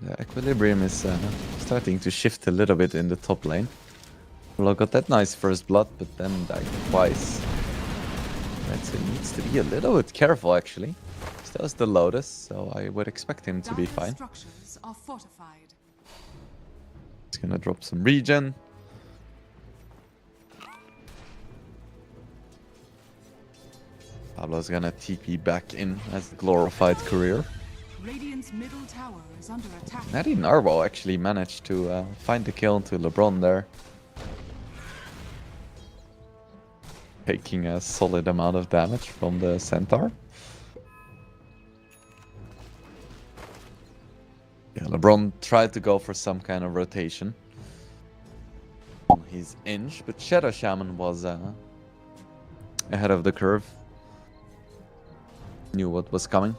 [SPEAKER 6] The equilibrium is starting to shift a little bit in the top lane. Pablo got that nice first blood, but then died twice. So he needs to be a little bit careful, actually. Still has the Lotus, so I would expect him to be fine.
[SPEAKER 3] Structures are fortified.
[SPEAKER 6] He's gonna drop some regen. Pablo's gonna TP back in as a glorified career.
[SPEAKER 3] Radiant's middle tower is under attack.
[SPEAKER 6] Natty Narwhal actually managed to find the kill to LeBron there. Taking a solid amount of damage from the Centaur. Yeah, LeBron tried to go for some kind of rotation on his inch, but Shadow Shaman was ahead of the curve. Knew what was coming.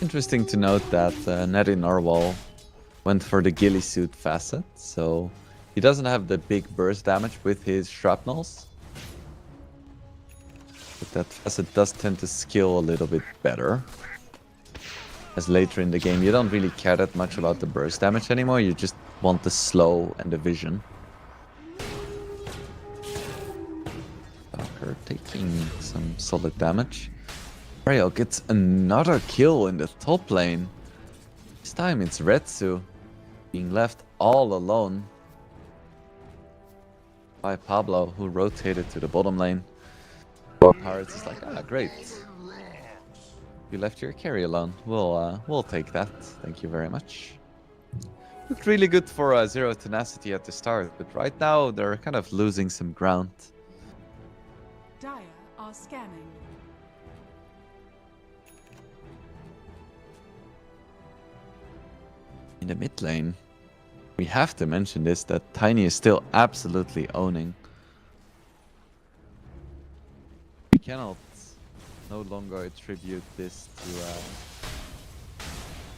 [SPEAKER 6] Interesting to note that Natty Narwhal went for the ghillie suit facet, so he doesn't have the big burst damage with his shrapnels. But but that facet does tend to skill a little bit better. As later in the game, you don't really care that much about the burst damage anymore, you just want the slow and the vision. Darker taking some solid damage. Ariel gets another kill in the top lane. This time it's Retsu being left all alone by Pablo, who rotated to the bottom lane. Pirates is like, ah, great. You left your carry alone. We'll take that. Thank you very much. Looked really good for Zero Tenacity at the start, but right now they're kind of losing some ground.
[SPEAKER 3] Dire are scanning.
[SPEAKER 6] In the mid lane, we have to mention this, that Tiny is still absolutely owning. We cannot no longer attribute this to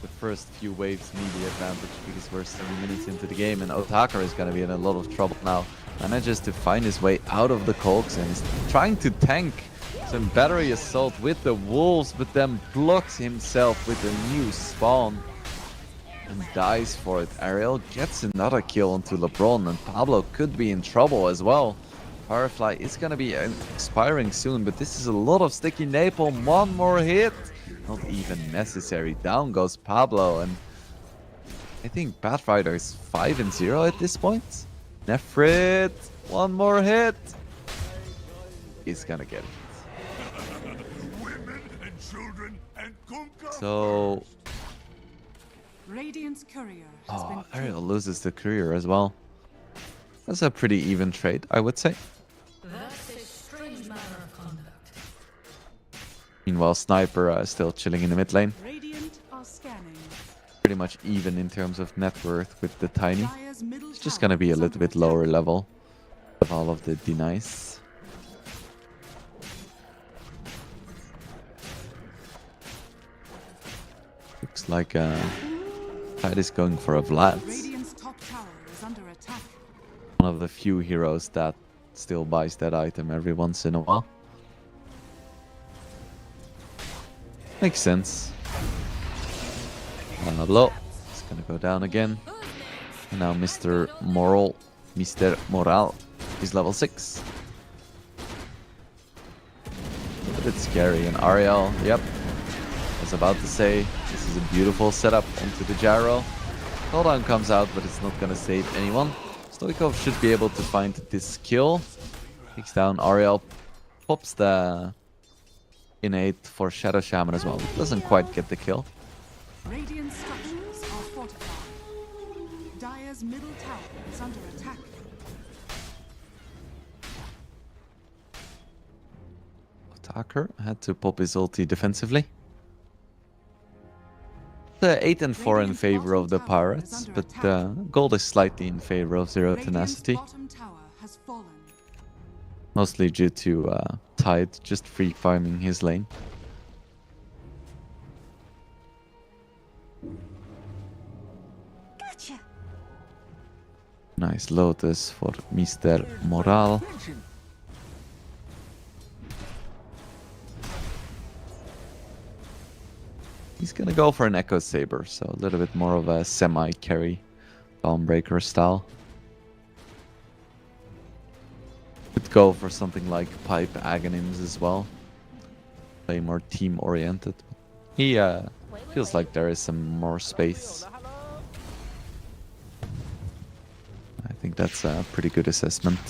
[SPEAKER 6] the first few waves media advantage, because we're 7 minutes into the game and Otaka is going to be in a lot of trouble now. Manages to find his way out of the cogs and is trying to tank some battery assault with the wolves, but then blocks himself with a new spawn and dies for it. Ariel gets another kill onto LeBron, and Pablo could be in trouble as well. Firefly is going to be expiring soon, but this is a lot of sticky napalm. One more hit, not even necessary. Down goes Pablo, and I think Pathfinder is 5-0 at this point. Nefrit, one more hit. He's gonna get it. So,
[SPEAKER 3] Radiant's courier has been
[SPEAKER 6] Ariel
[SPEAKER 3] killed.
[SPEAKER 6] loses the courier as well. That's a pretty even trade, I would say.
[SPEAKER 4] That's a strange manner of conduct.
[SPEAKER 6] Meanwhile, Sniper is still chilling in the mid lane.
[SPEAKER 3] Radiant are scanning.
[SPEAKER 6] Pretty much even in terms of net worth with the Tiny.
[SPEAKER 3] Dire's middle
[SPEAKER 6] It's just
[SPEAKER 3] tower
[SPEAKER 6] gonna be a
[SPEAKER 3] is
[SPEAKER 6] little
[SPEAKER 3] under
[SPEAKER 6] bit lower
[SPEAKER 3] attack.
[SPEAKER 6] level of all of the denies. Looks like Tide is going for a Vlad.
[SPEAKER 3] Radiant's top tower is under attack.
[SPEAKER 6] One of the few heroes that still buys that item every once in a while. Makes sense. Pablo is gonna go down again. And now Mr. Moral is level 6. A bit scary. And Ariel, yep. I was about to say, this is a beautiful setup onto the gyro. Cooldown comes out, but it's not gonna save anyone. Stoikov should be able to find this kill. Takes down Ariel. Pops the innate for Shadow Shaman as well. Doesn't quite get the kill.
[SPEAKER 3] Radiant structures are fortified. Dire's middle tower is under attack.
[SPEAKER 6] Attacker had to pop his ulti defensively. 8 and 4 in favor of the Pirates, but gold is slightly in favor of Zero
[SPEAKER 3] Radiant's
[SPEAKER 6] Tenacity.
[SPEAKER 3] bottom tower has fallen.
[SPEAKER 6] Mostly due to Tide just free farming his lane.
[SPEAKER 4] Gotcha.
[SPEAKER 6] Nice Lotus for Mr. Moral. He's gonna go for an Echo Saber, so a little bit more of a semi-carry Dawnbreaker style. Could go for something like Pipe Aghanim's as well. Play more team-oriented. He feels like there is some more space. I think that's a pretty good assessment.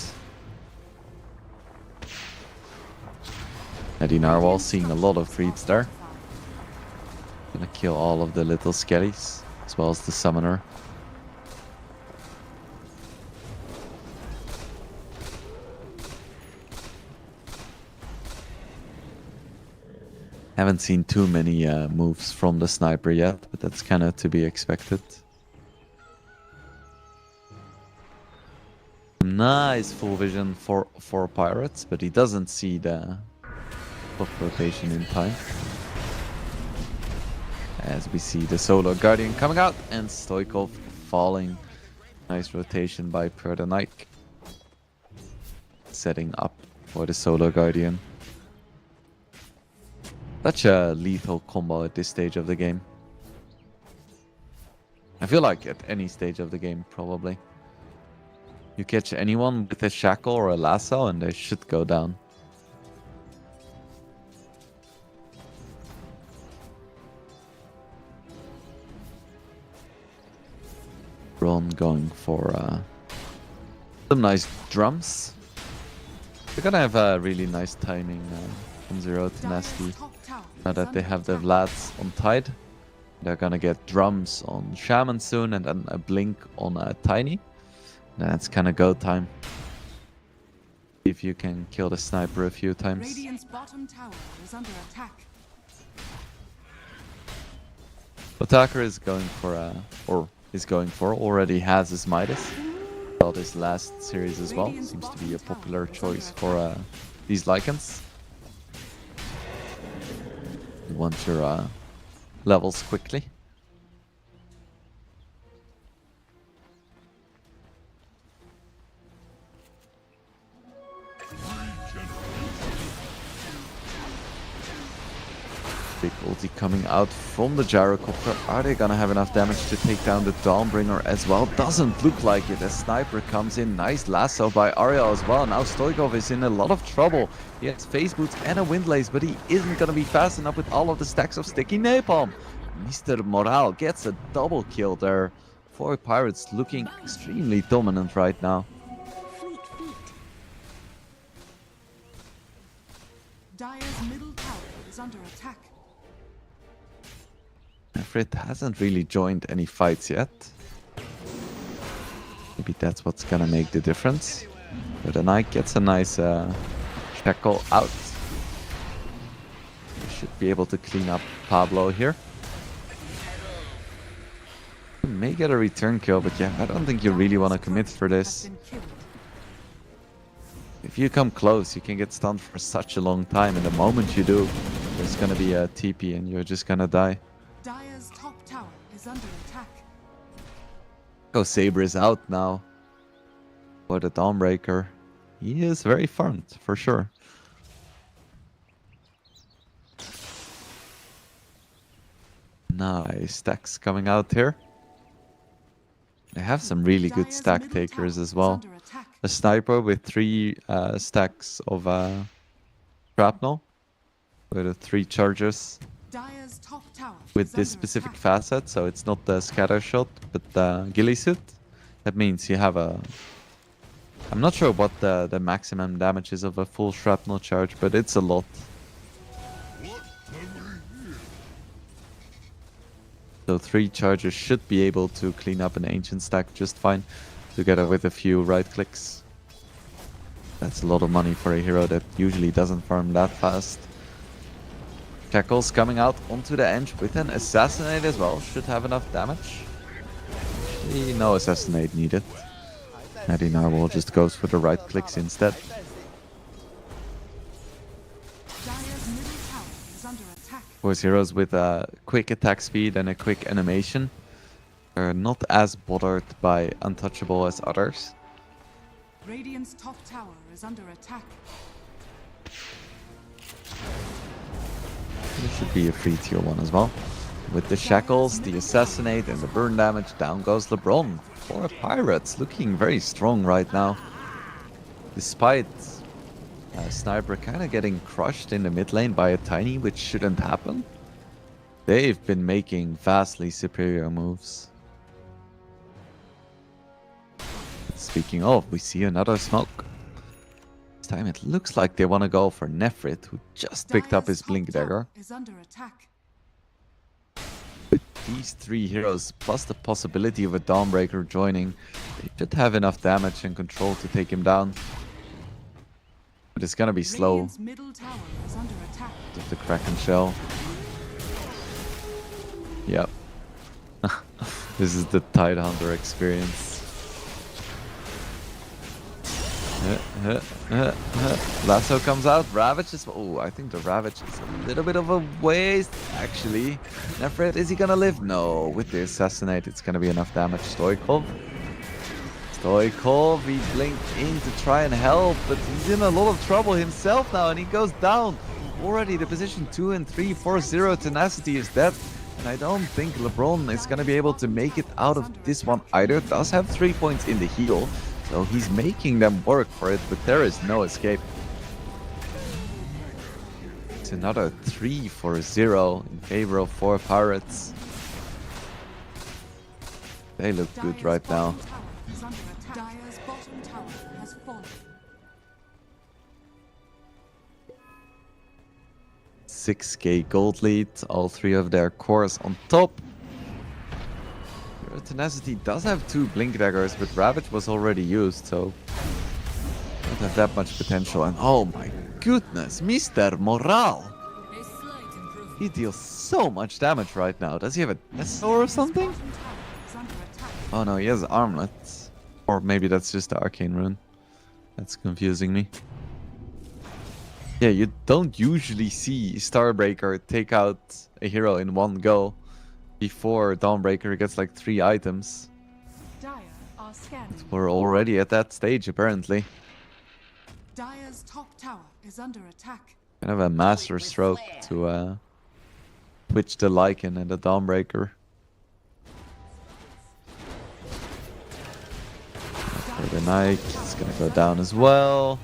[SPEAKER 6] Eddie Narwhal seeing a lot of creeps there. Gonna kill all of the little skellies, as well as the summoner. Haven't seen too many moves from the sniper yet, but that's kind of to be expected. Nice full vision for Pirates, but he doesn't see the buff rotation in time. As we see the Solo Guardian coming out and Stoikov falling. Nice rotation by Perda Nike. Setting up for the Solo Guardian. Such a lethal combo at this stage of the game. I feel like at any stage of the game, probably. You catch anyone with a shackle or a lasso and they should go down. Ron going for some nice drums. They're gonna have a really nice timing from Zero to Nasty. Now that they have the Vlads on Tide, they're gonna get drums on Shaman soon and then a blink on Tiny. That's kind of go time. If you can kill the sniper a few times.
[SPEAKER 3] Radiant's bottom tower is under attack.
[SPEAKER 6] Attacker is going for already has his Midas. Well, this last series as well seems to be a popular choice for these Lycans. You want your levels quickly. Big ulti coming out from the gyrocopter. Are they gonna have enough damage to take down the Dawnbringer as well? Doesn't look like it. A sniper comes in. Nice lasso by Arya as well. Now Stoikov is in a lot of trouble. He has phase boots and a windlace, but he isn't gonna be fast enough with all of the stacks of sticky napalm. Mr. Morale gets a double kill there. 4 Pirates looking extremely dominant right now.
[SPEAKER 7] Fleet feet.
[SPEAKER 3] Dire's middle tower is under attack.
[SPEAKER 6] Frit hasn't really joined any fights yet. Maybe that's what's gonna make the difference. But the Knight gets a nice shackle out. Should be able to clean up Pablo here. May get a return kill, but yeah, I don't think you really want to commit for this. If you come close, you can get stunned for such a long time, and the moment you do, there's gonna be a TP and you're just gonna die.
[SPEAKER 3] Dire's top tower is under attack.
[SPEAKER 6] Oh, Saber is out now for the Dawnbreaker. He is very farmed, for sure. Nice stacks coming out here. They have some really good
[SPEAKER 3] Dire's
[SPEAKER 6] stack
[SPEAKER 3] middle
[SPEAKER 6] takers
[SPEAKER 3] tower
[SPEAKER 6] as
[SPEAKER 3] is
[SPEAKER 6] well.
[SPEAKER 3] under attack.
[SPEAKER 6] A sniper with 3 stacks of shrapnel. With the 3 charges.
[SPEAKER 3] Dire's top tower
[SPEAKER 6] With
[SPEAKER 3] is
[SPEAKER 6] this
[SPEAKER 3] under
[SPEAKER 6] specific
[SPEAKER 3] attack.
[SPEAKER 6] facet, so it's not the scatter shot, but the ghillie suit. That means you have a... I'm not sure what the maximum damage is of a full shrapnel charge, but it's a lot. So 3 charges should be able to clean up an ancient stack just fine, together with a few right clicks. That's a lot of money for a hero that usually doesn't farm that fast. Shackles coming out onto the edge with an assassinate as well. Should have enough damage. Actually, no assassinate needed. Nadina will just goes for the right clicks instead.
[SPEAKER 3] Dire's middle tower is under attack.
[SPEAKER 6] Course, heroes with a quick attack speed and a quick animation are not as bothered by untouchable as others.
[SPEAKER 3] Radiant's top tower is under attack.
[SPEAKER 6] There should be a free tier 1 as well. With the shackles, the assassinate, and the burn damage, down goes LeBron. 4 Pirates looking very strong right now. Despite Sniper kind of getting crushed in the mid lane by a Tiny, which shouldn't happen. They've been making vastly superior moves. Speaking of, we see another smoke. This time it looks like they want to go for Nefrit, who just picked up
[SPEAKER 3] Dire's
[SPEAKER 6] his
[SPEAKER 3] top
[SPEAKER 6] Blink
[SPEAKER 3] tower
[SPEAKER 6] Dagger.
[SPEAKER 3] is under attack.
[SPEAKER 6] These 3 heroes, plus the possibility of a Dawnbreaker joining, they should have enough damage and control to take him down. But it's gonna be slow
[SPEAKER 3] Radiant's middle tower is under attack.
[SPEAKER 6] with the Kraken Shell. Yep. This is the Tidehunter experience. Lasso comes out. Ravage is... Oh, I think the Ravage is a little bit of a waste, actually. Nefret, is he gonna live? No. With the Assassinate, it's gonna be enough damage. Stoikov. Stoikov, he blinked in to try and help, but he's in a lot of trouble himself now, and he goes down. already the position 2 and 3 for Zero. Tenacity is dead. And I don't think LeBron is going to be able to make it out of this one either. Does have 3 points in the heal. So he's making them work for it, but there is no escape. It's another 3 for 0 in favor of 4 Pirates. They look good
[SPEAKER 3] Dire's
[SPEAKER 6] right now.
[SPEAKER 3] bottom tower is under attack. Dire's bottom tower has fallen.
[SPEAKER 6] 6k gold lead, all 3 of their cores on top. Tenacity does have 2 blink daggers, but Ravage was already used, so don't have that much potential. And oh my goodness, Mr. Morale! He deals so much damage right now. Does he have a Nestor or something?
[SPEAKER 3] Bottom tower is under attack.
[SPEAKER 6] Oh no, he has armlets. Or maybe that's just the arcane rune. That's confusing me. Yeah, you don't usually see Starbreaker take out a hero in one go. Before Dawnbreaker gets like 3 items.
[SPEAKER 3] Dire are scanning.
[SPEAKER 6] We're already at that stage apparently.
[SPEAKER 3] Dire's top tower is under attack.
[SPEAKER 6] Kind of a master stroke to twitch the Lycan and the Dawnbreaker. The Nike is gonna go down as well.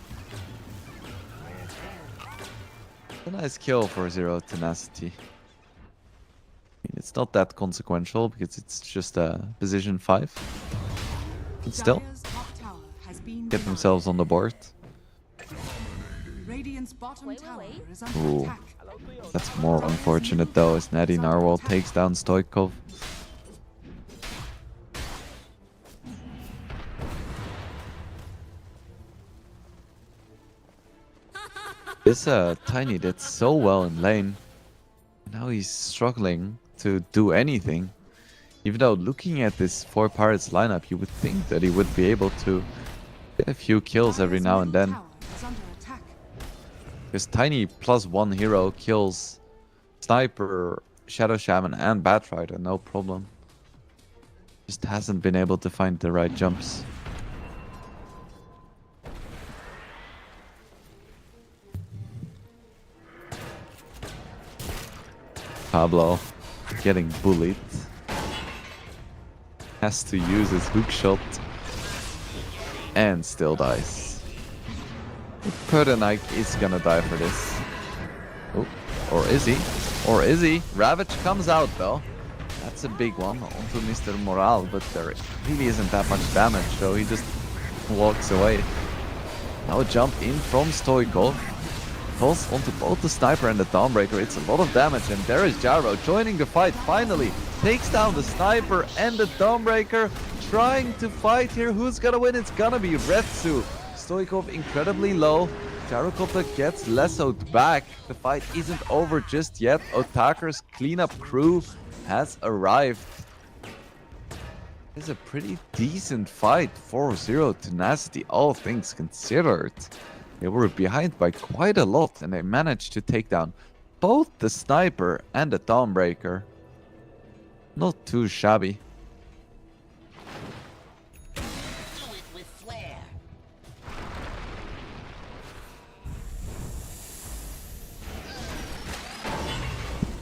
[SPEAKER 6] A nice kill for Zero Tenacity. I mean, it's not that consequential because it's just a position 5. But still,
[SPEAKER 3] Dire's top tower has been
[SPEAKER 6] get
[SPEAKER 3] denied.
[SPEAKER 6] themselves on the board.
[SPEAKER 3] Radiant's bottom tower is under
[SPEAKER 6] Ooh.
[SPEAKER 3] attack.
[SPEAKER 6] That's more unfortunate though, as Natty Narwhal takes down Stoikov. This Tiny did so well in lane. Now he's struggling to do anything. Even though looking at this 4 Pirates lineup, you would think that he would be able to get a few kills every
[SPEAKER 3] Dire's
[SPEAKER 6] now and
[SPEAKER 3] middle
[SPEAKER 6] then.
[SPEAKER 3] tower is under attack.
[SPEAKER 6] Because Tiny +1 hero kills Sniper, Shadow Shaman and Batrider, no problem. Just hasn't been able to find the right jumps. Pablo getting bullied. Has to use his hook shot. And still dies. Perdanike is gonna die for this. Oh, or is he? Or is he? Ravage comes out though. That's a big one onto Mr. Morale, but there really isn't that much damage, so he just walks away. Now a jump in from Stoikov. Pulls onto both the Sniper and the Dawnbreaker. It's a lot of damage, and there is Gyro joining the fight finally. Takes down the Sniper and the Dawnbreaker. Trying to fight here. Who's gonna win? It's gonna be Retsu. Stoikov incredibly low. Gyrocopter gets lassoed back. The fight isn't over just yet. Otaker's cleanup crew has arrived. It's a pretty decent fight. 4-0 Tenacity, all things considered. They were behind by quite a lot, and they managed to take down both the Sniper and the Dawnbreaker. Not too shabby.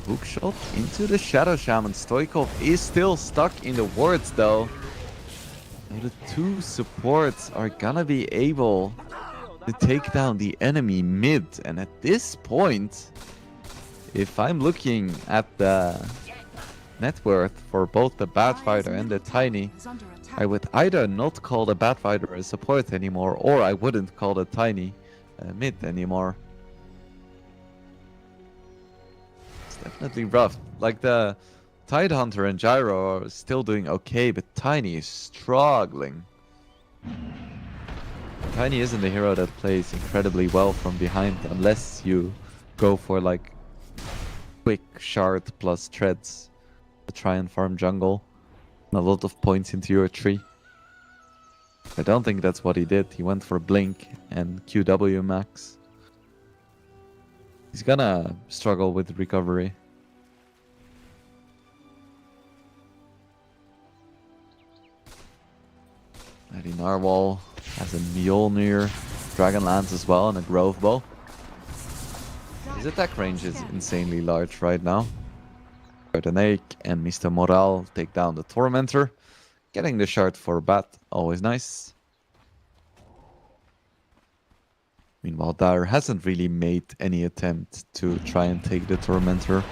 [SPEAKER 6] Hook shot into the Shadow Shaman. Stoikov is still stuck in the wards though. Now the 2 supports are gonna be able to take down the enemy mid, and at this point, if I'm looking at the net worth for both the Batfighter and the Tiny,
[SPEAKER 3] Is under attack.
[SPEAKER 6] I would either not call the Batfighter a support anymore, or I wouldn't call the Tiny mid anymore. It's definitely rough. Like the Tidehunter and Gyro are still doing okay, but Tiny is struggling. Tiny isn't a hero that plays incredibly well from behind unless you go for like quick shard plus treads to try and farm jungle and a lot of points into your tree. I don't think that's what he did. He went for blink and QW max. He's gonna struggle with recovery. Mighty Narwhal has a Mjolnir, Dragon Lance as well, and a Grove Bow.
[SPEAKER 3] Dire
[SPEAKER 6] His attack range is insanely large right now. Gardenake and Mr. Morale take down the Tormentor. Getting the shard for Bat, always nice. Meanwhile, Dire hasn't really made any attempt to try and take the Tormentor.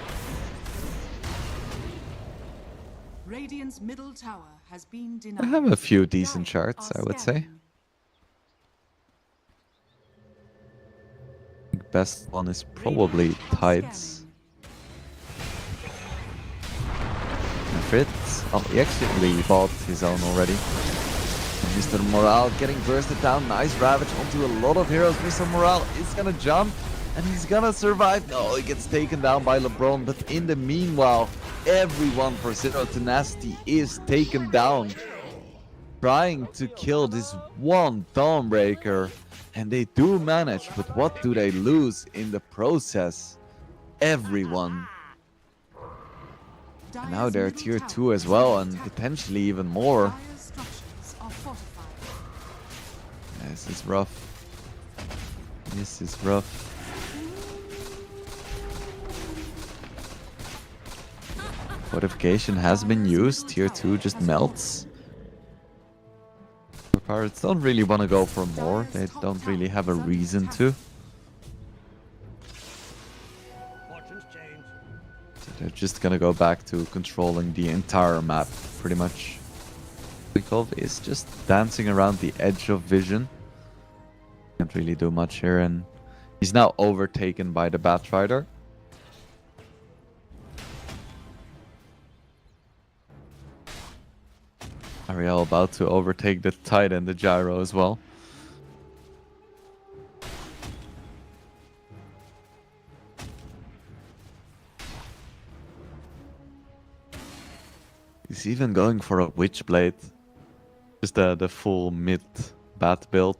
[SPEAKER 3] Radiant's middle tower has been
[SPEAKER 6] I
[SPEAKER 3] denied.
[SPEAKER 6] have a few decent
[SPEAKER 3] Dire
[SPEAKER 6] shards,
[SPEAKER 3] are
[SPEAKER 6] I would say.
[SPEAKER 3] scanning.
[SPEAKER 6] I think best one is probably
[SPEAKER 3] Radiant are
[SPEAKER 6] Tides.
[SPEAKER 3] scanning.
[SPEAKER 6] Fritz. Oh, he actually bought his own already. Mr. Morale getting bursted down. Nice ravage onto a lot of heroes. Mr. Morale is gonna jump and he's gonna survive. No, he gets taken down by LeBron. But in the meanwhile, everyone for Zero Tenacity is taken down. Trying to kill this one Dawnbreaker. And they do manage, but what do they lose in the process? Everyone. And now they're tier 2 as well, and potentially even more.
[SPEAKER 3] Dire's structures are fortified.
[SPEAKER 6] This is rough. This is rough. Fortification has been used. Tier 2 just melts. The Pirates don't really want to go for more. They don't really have a reason to. So they're just gonna go back to controlling the entire map, pretty much. Bikov is just dancing around the edge of vision. Can't really do much here, and he's now overtaken by the Batrider. Ariel about to overtake the Tide and the Gyro as well. He's even going for a Witchblade. Just the full mid bat build.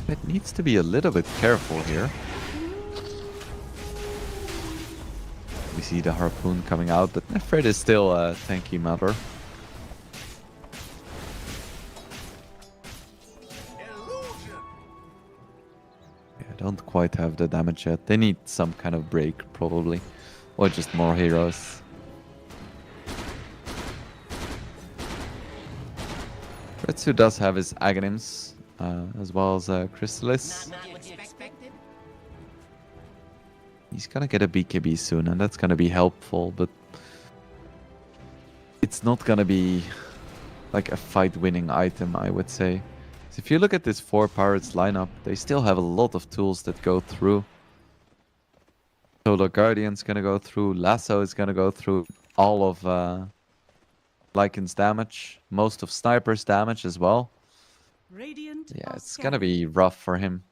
[SPEAKER 6] It needs to be a little bit careful here. We see the harpoon coming out, but Nefrit is still a tanky matter. Yeah, don't quite have the damage yet. They need some kind of break, probably. Or just more heroes. Retsu does have his Aghanims, as well as Chrysalis. He's gonna get a BKB soon, and that's gonna be helpful, but it's not gonna be like a fight-winning item, I would say. So if you look at this 4 Pirates lineup, they still have a lot of tools that go through. Solar Guardian's gonna go through, Lasso is gonna go through, all of Lycan's damage, most of Sniper's damage as well.
[SPEAKER 3] Radiant
[SPEAKER 6] Yeah,
[SPEAKER 3] are
[SPEAKER 6] it's gonna
[SPEAKER 3] scanning.
[SPEAKER 6] be rough for him.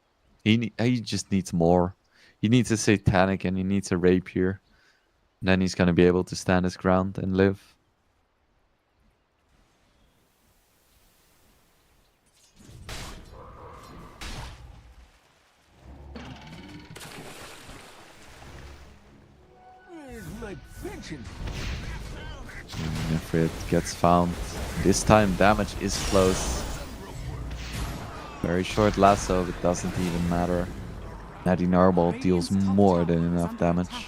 [SPEAKER 6] He just needs more. He needs a Satanic and he needs a Rapier. Then he's gonna be able to stand his ground and live.
[SPEAKER 5] Where's my pension?
[SPEAKER 6] Nefrit gets found. This time damage is close. Very short lasso, but doesn't even matter. Natty Narwhal deals
[SPEAKER 3] Radiant's top
[SPEAKER 6] more
[SPEAKER 3] tower
[SPEAKER 6] than
[SPEAKER 3] is
[SPEAKER 6] enough
[SPEAKER 3] under
[SPEAKER 6] damage.
[SPEAKER 3] attack.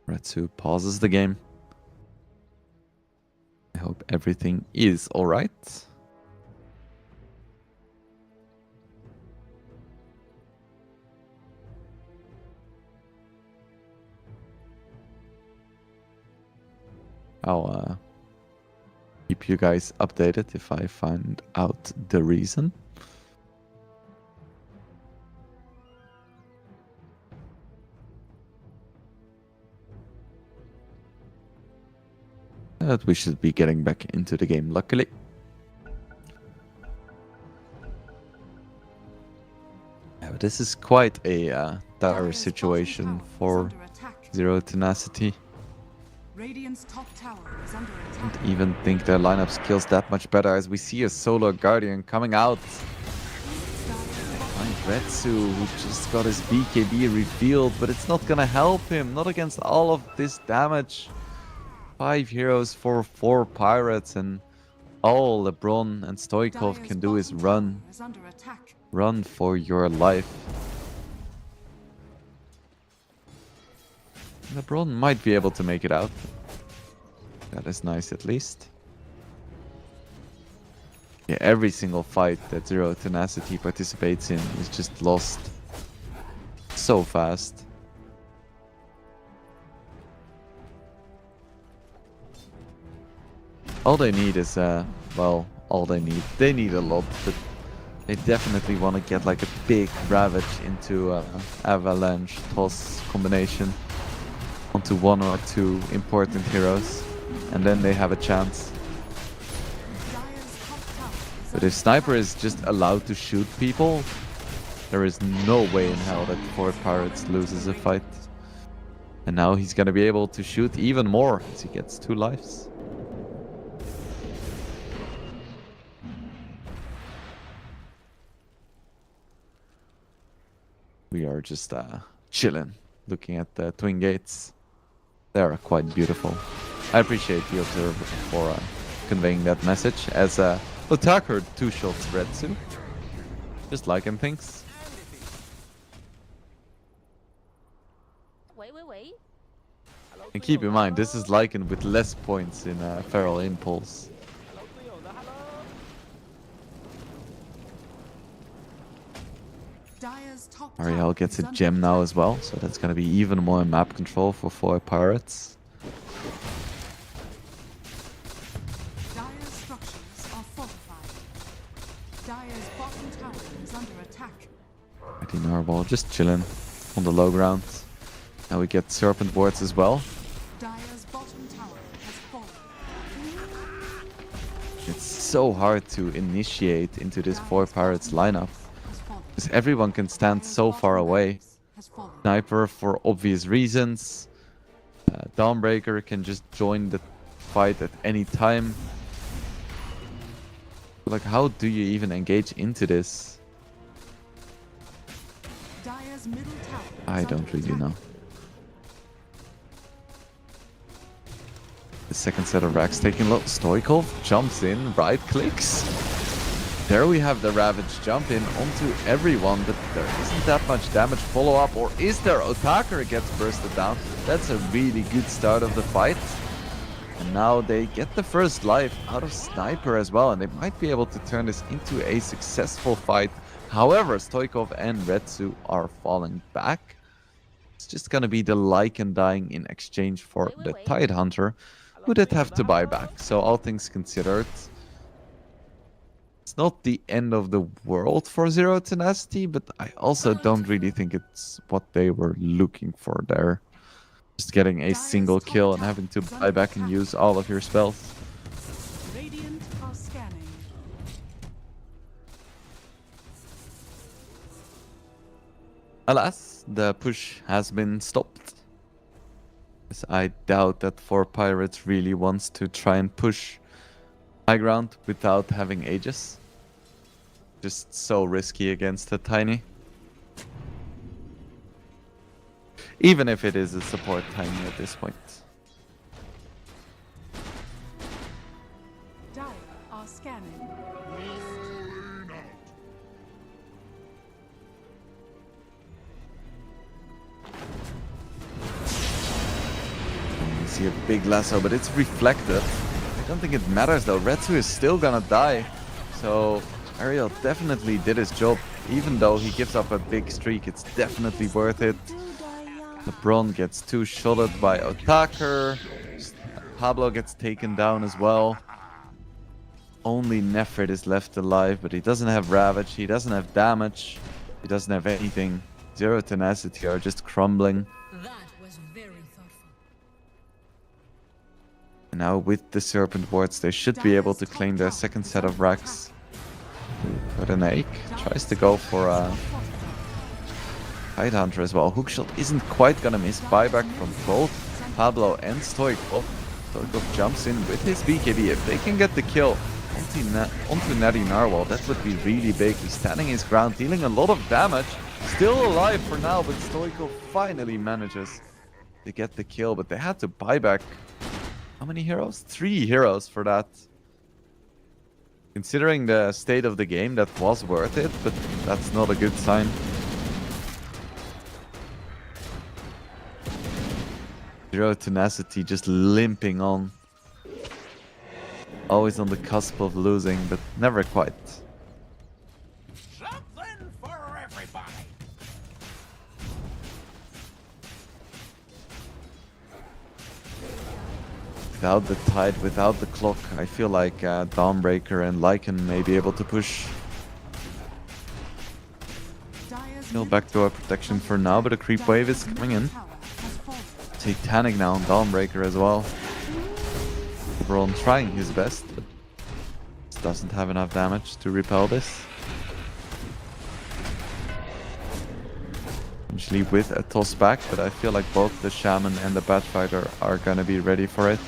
[SPEAKER 6] Retsu pauses the game. I hope everything is alright. I'll keep you guys updated if I find out the reason. But we should be getting back into the game, luckily. Yeah, but this is quite a dire
[SPEAKER 3] Dire's
[SPEAKER 6] situation
[SPEAKER 3] bottom tower
[SPEAKER 6] for
[SPEAKER 3] is under attack.
[SPEAKER 6] Zero Tenacity.
[SPEAKER 3] Radiant's top tower is under
[SPEAKER 6] I
[SPEAKER 3] attack.
[SPEAKER 6] don't even think their lineup skills that much better as we see a Solar Guardian coming out. Fine Retsu, who just got his BKB revealed, but it's not gonna help him. Not against all of this damage. 5 heroes for 4 pirates, and all LeBron and Stoikov can do is run.
[SPEAKER 3] Is under attack.
[SPEAKER 6] Run for your life. LeBron might be able to make it out. That is nice at least. Yeah, every single fight that Zero Tenacity participates in is just lost so fast. All they need is, well, all they need. They need a lot, but they definitely want to get like a big Ravage into Avalanche Toss combination onto 1 or 2 important heroes, and then they have a chance. But if Sniper is just allowed to shoot people, there is no way in hell that Fort Pirates loses a fight. And now he's gonna be able to shoot even more as he gets 2 lives. We are just chilling, looking at the twin gates. They are quite beautiful. I appreciate the observer for conveying that message. As Otak heard 2 shots Retsu, just like him thinks.
[SPEAKER 8] Wait.
[SPEAKER 6] And keep in mind, this is Lycan with less points in Feral Impulse.
[SPEAKER 3] Dire's top
[SPEAKER 6] Ariel
[SPEAKER 3] tower
[SPEAKER 6] gets a
[SPEAKER 3] is under
[SPEAKER 6] gem now
[SPEAKER 3] attack.
[SPEAKER 6] as well, so that's gonna be even more map control for 4 pirates.
[SPEAKER 3] Dire's structures are fortified. Dire's bottom tower is under attack.
[SPEAKER 6] Mighty Narwhal just chilling on the low ground. Now we get Serpent Wards as well.
[SPEAKER 3] Dire's bottom tower has fallen.
[SPEAKER 6] It's so hard to initiate into this 4 pirates lineup,
[SPEAKER 3] Has fallen.
[SPEAKER 6] because everyone can stand
[SPEAKER 3] Dire's
[SPEAKER 6] so far
[SPEAKER 3] bottom
[SPEAKER 6] away.
[SPEAKER 3] barracks has fallen.
[SPEAKER 6] Sniper for obvious reasons. Dawnbreaker can just join the fight at any time. Like, how do you even engage into this?
[SPEAKER 3] Dire's middle tower is
[SPEAKER 6] I
[SPEAKER 3] under
[SPEAKER 6] don't really
[SPEAKER 3] attack.
[SPEAKER 6] know. The second set of racks taking low. Stoikov jumps in, right clicks. There we have the Ravage jump in onto everyone, but there isn't that much damage follow up. Or is there? Otaker gets bursted down. That's a really good start of the fight. And now they get the first life out of Sniper as well, and they might be able to turn this into a successful fight. However, Stoikov and Retsu are falling back. It's just gonna be the Lycan dying in exchange for the Tidehunter, who did have to buy back. So all things considered, it's not the end of the world for Zero Tenacity, but I also don't really think it's what they were looking for there. Just getting a single kill and having to buy back and use all of your spells.
[SPEAKER 3] Radiant are scanning.
[SPEAKER 6] Alas, the push has been stopped. As I doubt that 4 Pirates really wants to try and push high ground without having Aegis. Just so risky against a Tiny. Even if it is a support Tiny at this point.
[SPEAKER 3] Dire are scanning.
[SPEAKER 6] You see a big lasso, but it's reflected. I don't think it matters though. Retsu is still gonna die. So Ariel definitely did his job. Even though he gives up a big streak, it's definitely worth it. LeBron gets 2-shotted by Otaker. Pablo gets taken down as well. Only Nefrit is left alive, but he doesn't have Ravage, he doesn't have damage, he doesn't have anything. Zero Tenacity are just crumbling.
[SPEAKER 4] That was very thoughtful.
[SPEAKER 6] And now with the Serpent Wards, they should be able to claim their second set of racks. But an Ache tries to go for a Tidehunter as well. Hookshot isn't quite gonna miss. Buyback from both Pablo and Stoikov. Stoikov jumps in with his BKB. If they can get the kill, onto Natty Narwhal. That would be really big. He's standing his ground, dealing a lot of damage. Still alive for now, but Stoikov finally manages to get the kill. But they had to buy back how many heroes? 3 heroes for that. Considering the state of the game, that was worth it, but that's not a good sign. Zero Tenacity just limping on. Always on the cusp of losing, but never quite.
[SPEAKER 5] Something for everybody.
[SPEAKER 6] Without the tide, without the clock, I feel like Dawnbreaker and Lycan may be able to push.
[SPEAKER 3] Dire's
[SPEAKER 6] Still
[SPEAKER 3] middle
[SPEAKER 6] backdoor protection for now, but a creep wave is coming in.
[SPEAKER 3] tower has fallen.
[SPEAKER 6] Titanic now on Dawnbreaker as well. Lebron trying his best, but just doesn't have enough damage to repel this. Usually with a toss back, but I feel like both the Shaman and the Batfighter are gonna be ready for it.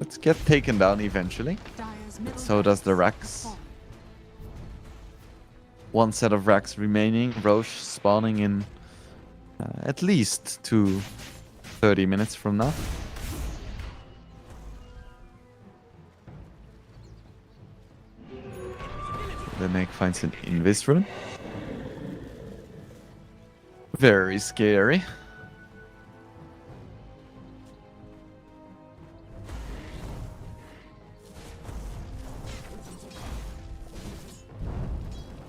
[SPEAKER 6] Let's get taken down eventually.
[SPEAKER 3] Dire's middle
[SPEAKER 6] So does the
[SPEAKER 3] tower has
[SPEAKER 6] Rax.
[SPEAKER 3] fallen.
[SPEAKER 6] One set of racks remaining. Roche spawning in at least 30 minutes from now. The Meg finds an Invis rune. Very scary.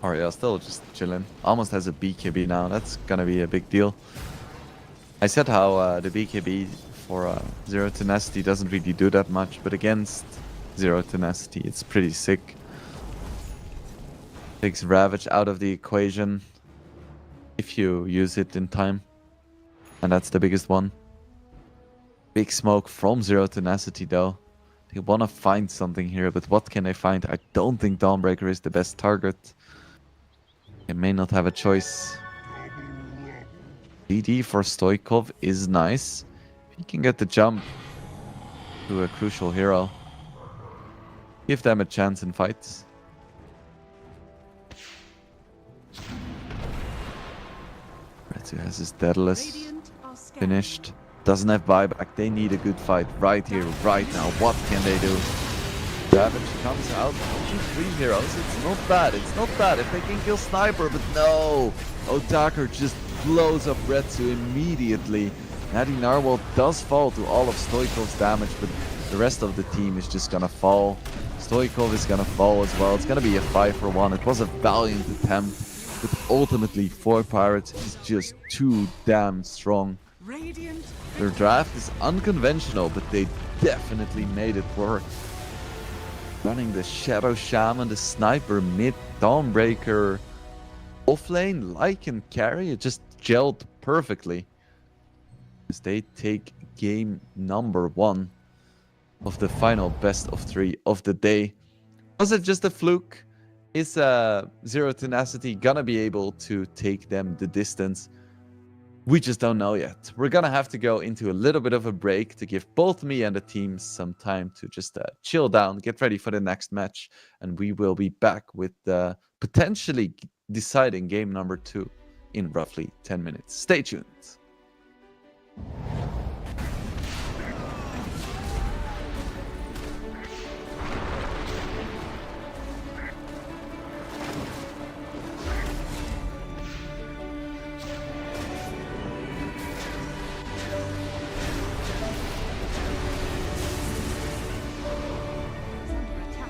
[SPEAKER 6] Arya still just chilling. Almost has a BKB now. That's gonna be a big deal. I said how the BKB for Zero Tenacity doesn't really do that much, but against Zero Tenacity, it's pretty sick. Takes Ravage out of the equation if you use it in time. And that's the biggest one. Big smoke from Zero Tenacity though. They want to find something here, but what can they find? I don't think Dawnbreaker is the best target. They may not have a choice. DD for Stoikov is nice. He can get the jump to a crucial hero. Give them a chance in fights. Retsu has his Daedalus
[SPEAKER 3] Radiant are scared.
[SPEAKER 6] finished. Doesn't have buyback. They need a good fight right here, right now. What can they do? Ravage comes out. Only 3 heroes. It's not bad. It's not bad if they can kill Sniper, but no. Otaker just blows up Retsu immediately. Natty Narwhal does fall to all of Stoikov's damage, but the rest of the team is just gonna fall. Stoikov is gonna fall as well. It's gonna be a 5-for-1. It was a valiant attempt, but ultimately 4 Pirates is just too damn strong.
[SPEAKER 3] Radiant
[SPEAKER 6] Their draft is unconventional, but they definitely made it work. Running the Shadow Shaman, the Sniper mid, Dawnbreaker offlane, Lycan carry, it just gelled perfectly. As they take game number 1 of the final best of 3 of the day. Was it just a fluke? Is Zero Tenacity gonna be able to take them the distance? We just don't know yet. We're gonna have to go into a little bit of a break to give both me and the teams some time to just chill down, get ready for the next match, and we will be back with potentially deciding game number 2 in roughly 10 minutes. Stay tuned.
[SPEAKER 3] is under attack.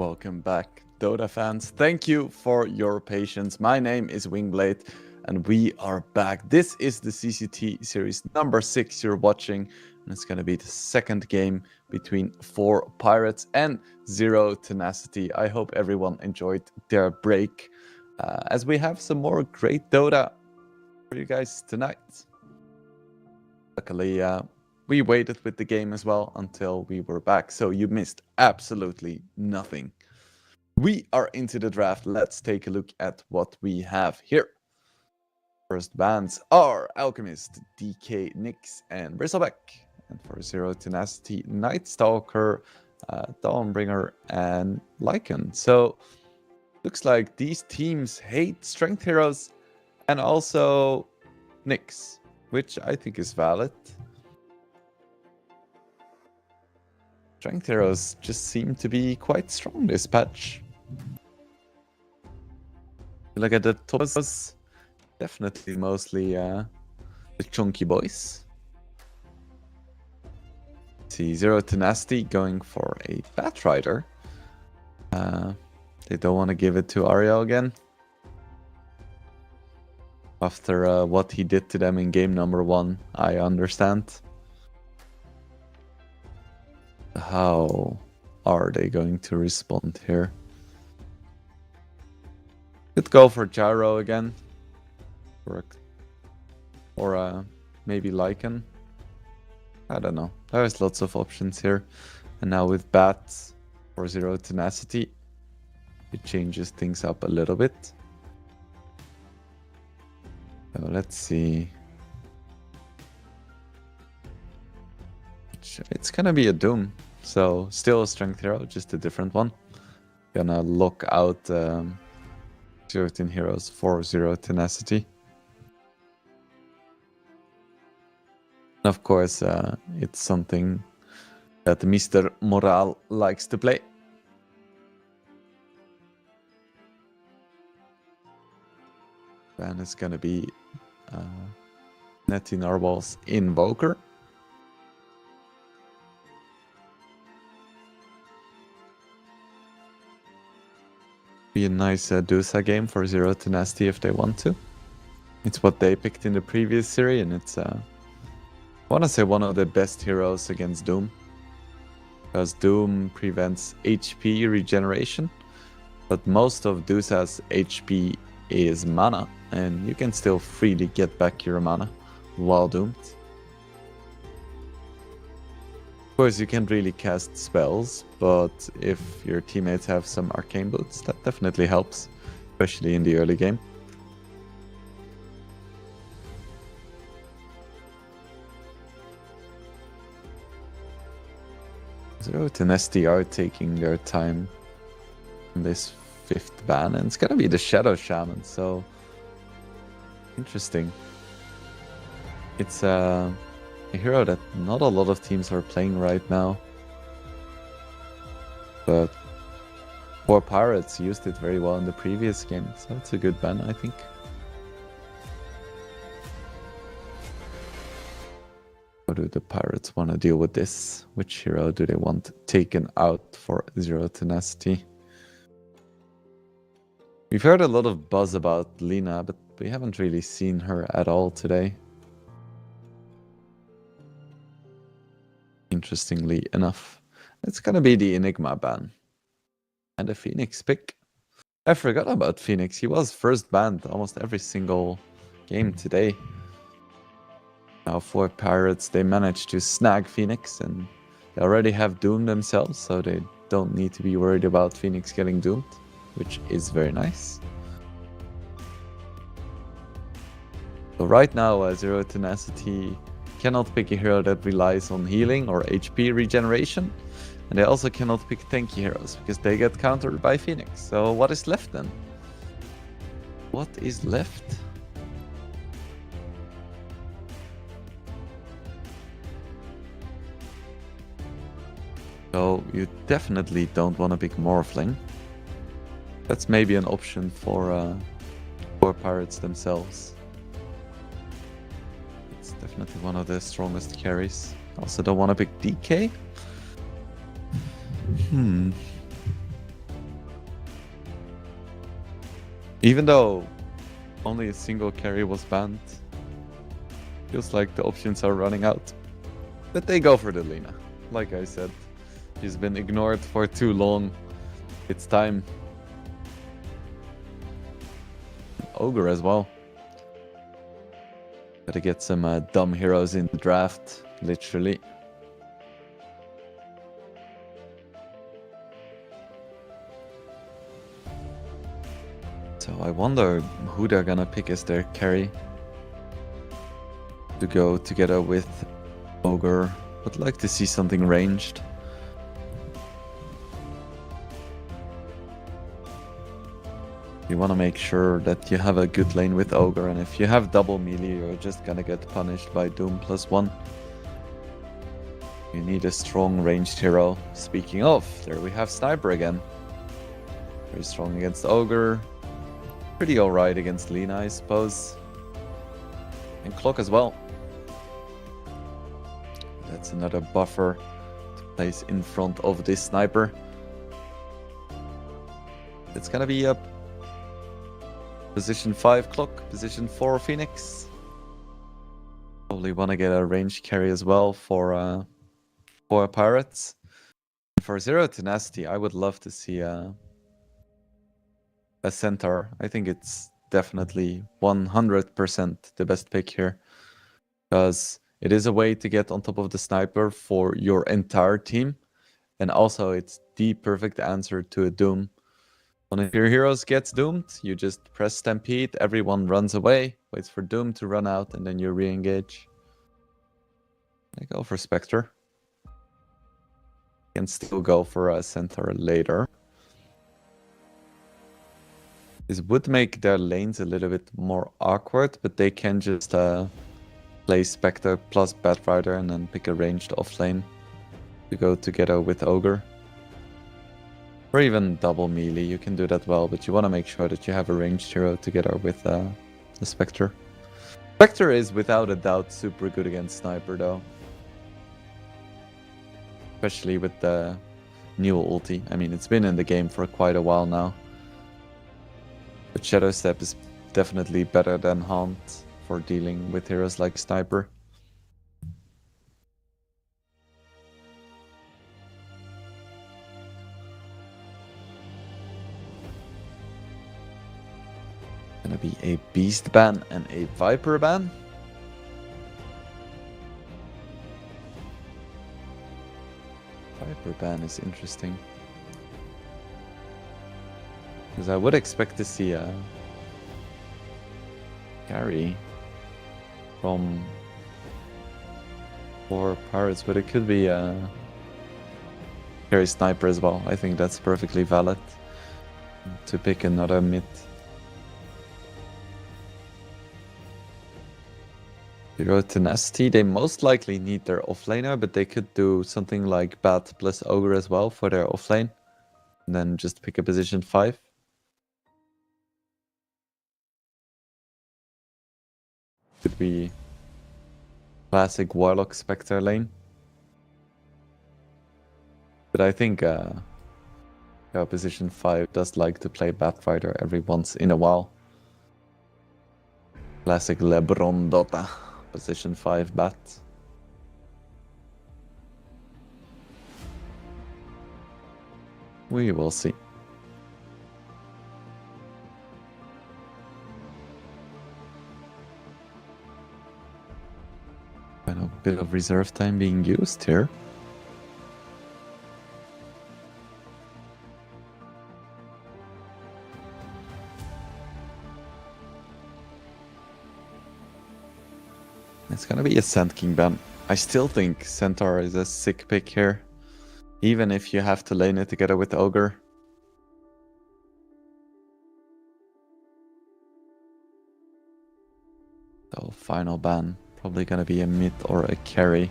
[SPEAKER 6] Welcome back, Dota fans. Thank you for your patience. My name is Wingblade, and we are back. This is the CCT Series number 6 you're watching, and it's going to be the second game between 4 Pirates and 0 Tenacity. I hope everyone enjoyed their break, as we have some more great Dota for you guys tonight. Luckily, we waited with the game as well until we were back, so you missed absolutely nothing. We are into the draft. Let's take a look at what we have here. First bans are Alchemist, DK, Nyx, and Bristleback. And for 0 Tenacity, Night Stalker, Dawnbringer, and Lycan. So, looks like these teams hate Strength Heroes and also Nyx, which I think is valid. Strength Heroes just seem to be quite strong this patch. Look at the tops, definitely mostly the chunky boys. See 0 Tenacity going for a Batrider. They don't want to give it to Ariel again. After what he did to them in game number 1, I understand. How are they going to respond here? Could go for Gyro again. Or maybe Lycan. I don't know. There's lots of options here. And now with Bat for 0 Tenacity, it changes things up a little bit. So let's see. It's gonna be a Doom. So still a Strength Hero, just a different one. Gonna lock out certain heroes for 0 Tenacity. Of course, it's something that Mr. Moral likes to play. Ban is gonna be Netty Narwhal's Invoker. Be a nice Dusa game for 0 Tenacity if they want to. It's what they picked in the previous series, and it's I want to say one of the best heroes against Doom, because Doom prevents HP regeneration, but most of Dusa's HP is mana, and you can still freely get back your mana while doomed. Of course, you can't really cast spells, but if your teammates have some arcane boots, that definitely helps, especially in the early game. Zero Tenacity are taking their time on this 5th ban, and it's gonna be the Shadow Shaman, so interesting. It's a hero that not a lot of teams are playing right now, but 4 Pirates used it very well in the previous game, so it's a good ban, I think. How do the Pirates want to deal with this? Which hero do they want taken out for 0 Tenacity? We've heard a lot of buzz about Lina, but we haven't really seen her at all today. Interestingly enough, it's gonna be the Enigma ban. And a Phoenix pick. I forgot about Phoenix. He was first banned almost every single game today. Now 4 Pirates, they managed to snag Phoenix, and they already have Doom themselves, so they don't need to be worried about Phoenix getting doomed, which is very nice. So right now, 0 Tenacity cannot pick a hero that relies on healing or HP regeneration, and they also cannot pick tanky heroes because they get countered by Phoenix. So what is left then? What is left? So you definitely don't want to pick Morphling. That's maybe an option for Pirates themselves. It's definitely one of the strongest carries. Also don't want to pick DK. Even though only a single carry was banned, feels like the options are running out. But they go for the Lina. Like I said, she's been ignored for too long. It's time. Ogre as well. Gotta get some dumb heroes in the draft, literally. So I wonder who they're gonna pick as their carry to go together with Ogre. Would like to see something ranged. You want to make sure that you have a good lane with Ogre, and if you have double melee, you're just gonna get punished by Doom +1. You need a strong ranged hero. Speaking of, there we have Sniper again. Very strong against Ogre. Pretty alright against Lina, I suppose. And Clock as well. That's another buffer to place in front of this Sniper. It's gonna be a position 5 Clock, position 4 Phoenix. Probably want to get a range carry as well for Pirates. For Zero Tenacity, I would love to see a Centaur. I think it's definitely 100% the best pick here, because it is a way to get on top of the Sniper for your entire team, and also it's the perfect answer to a Doom. One of your heroes gets doomed, you just press Stampede, everyone runs away, waits for Doom to run out, and then you re-engage. I go for Spectre. Can still go for a Centaur later. This would make their lanes a little bit more awkward, but they can just play Spectre plus Batrider and then pick a ranged off lane to go together with Ogre. Or even double melee, you can do that well, but you want to make sure that you have a ranged hero together with the Spectre. Spectre is without a doubt super good against Sniper though. Especially with the new ulti. I mean, it's been in the game for quite a while now. But Shadow Step is definitely better than Haunt for dealing with heroes like Sniper. Gonna be a Beast ban and a Viper ban. Viper ban is interesting. Because I would expect to see a carry from 4 Pirates, but it could be a carry Sniper as well. I think that's perfectly valid to pick another mid. Zero Tenacity, they most likely need their offlaner, but they could do something like Bat plus Ogre as well for their offlane. And then just pick a position 5. Could be classic Warlock Spectre lane. But I think position 5 does like to play Batrider every once in a while. Classic LeBron Dota. Position 5 Bat. We will see. And a bit of reserve time being used here. It's gonna be a Sand King ban. I still think Centaur is a sick pick here, even if you have to lane it together with Ogre. So final ban, probably gonna be a mid or a carry.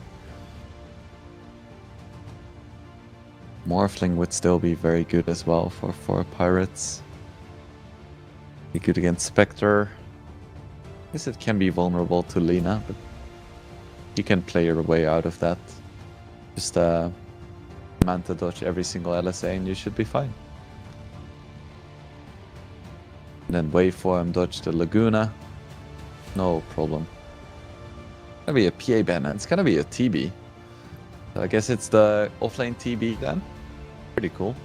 [SPEAKER 6] Morphling would still be very good as well for Pirates. Be good against Spectre. I guess it can be vulnerable to Lina, but you can play your way out of that. Just Manta dodge every single LSA and you should be fine. And then wait for him, dodge the Laguna. No problem. Gonna be a PA ban, and it's gonna be a TB. So I guess it's the offlane TB then. Pretty cool.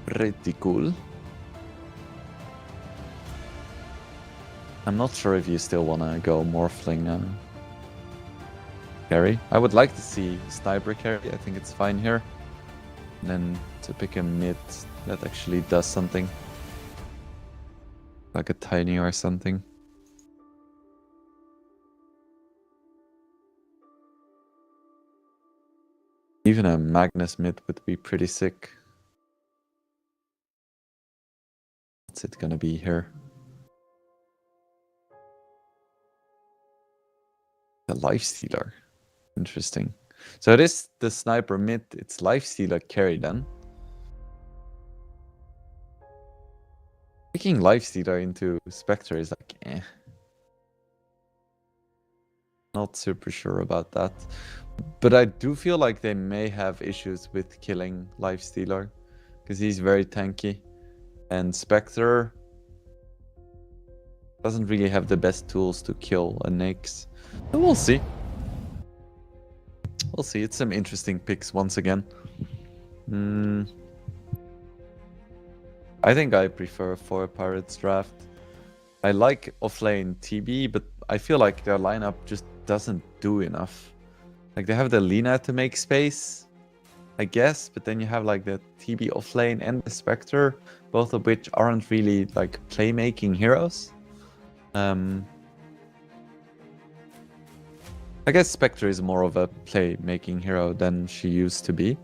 [SPEAKER 6] Pretty cool. I'm not sure if you still wanna go Morphling carry. I would like to see Sniper carry. I think it's fine here. And then to pick a mid that actually does something. Like a Tiny or something. Even a Magnus mid would be pretty sick. What's it gonna be here? The Lifestealer. Interesting. So it is the Sniper mid, it's Lifestealer carry then. Picking Lifestealer into Spectre is like, eh. Not super sure about that. But I do feel like they may have issues with killing Lifestealer. Because he's very tanky. And Spectre doesn't really have the best tools to kill a Nyx. But we'll see. We'll see. It's some interesting picks once again. I think I prefer 4 Pirates draft. I like offlane TB, but I feel like their lineup just doesn't do enough. Like they have the Lina to make space, I guess, but then you have like the TB offlane and the Spectre, both of which aren't really like playmaking heroes. I guess Spectre is more of a playmaking hero than she used to be.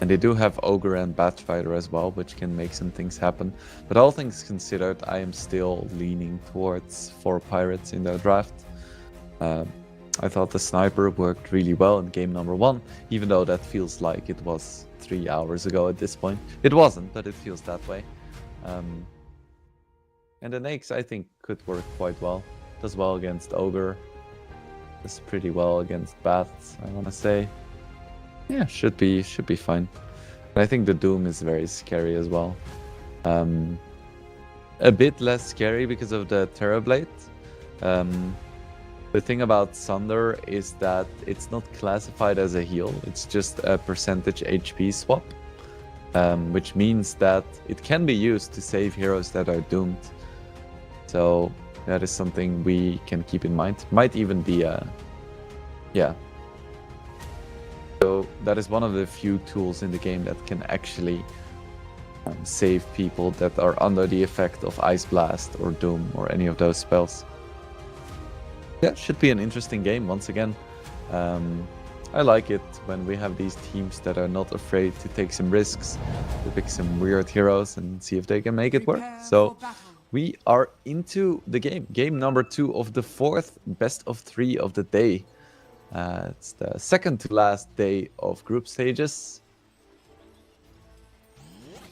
[SPEAKER 6] And they do have Ogre and Batfighter as well, which can make some things happen. But all things considered, I am still leaning towards 4 Pirates in their draft. I thought the Sniper worked really well in game number 1, even though that feels like it was 3 hours ago at this point. It wasn't, but it feels that way. And the Nyx, I think, could work quite well. Does well against Ogre. Does pretty well against Bats, I want to say. Yeah, should be fine. And I think the Doom is very scary as well. A bit less scary because of the Terrorblade. The thing about Sunder is that it's not classified as a heal. It's just a percentage HP swap. Which means that it can be used to save heroes that are doomed. So that is something we can keep in mind. Might even be a... Yeah. So that is one of the few tools in the game that can actually save people that are under the effect of Ice Blast or Doom or any of those spells. Yeah, should be an interesting game once again. I like it when we have these teams that are not afraid to take some risks, to pick some weird heroes and see if they can make it work. So we are into the game. Game number 2 of the 4th best of 3 of the day. It's the second to last day of group stages.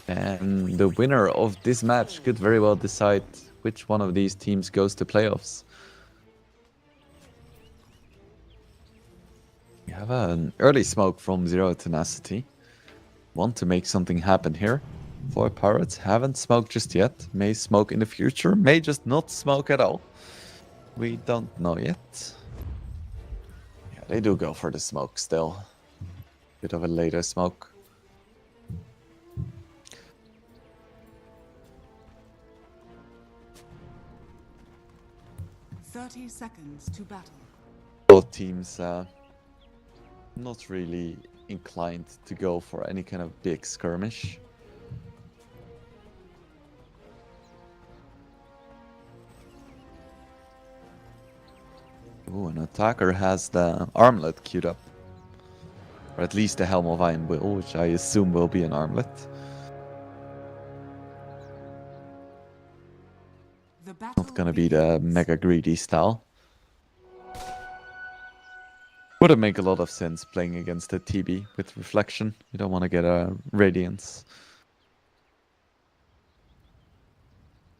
[SPEAKER 6] And the winner of this match could very well decide which one of these teams goes to playoffs. We have an early smoke from Zero Tenacity. Want to make something happen here. 4 Pirates haven't smoked just yet. May smoke in the future, may just not smoke at all. We don't know yet. They do go for the smoke still. Bit of a later smoke.
[SPEAKER 3] "30 seconds to battle."
[SPEAKER 6] Both teams not really inclined to go for any kind of big skirmish. Ooh, an attacker has the armlet queued up. Or at least the Helm of Iron Will, which I assume will be an armlet.
[SPEAKER 3] The battle
[SPEAKER 6] Not gonna be the
[SPEAKER 3] begins.
[SPEAKER 6] mega greedy style. Wouldn't make a lot of sense playing against a TB with reflection. You don't want to get a radiance.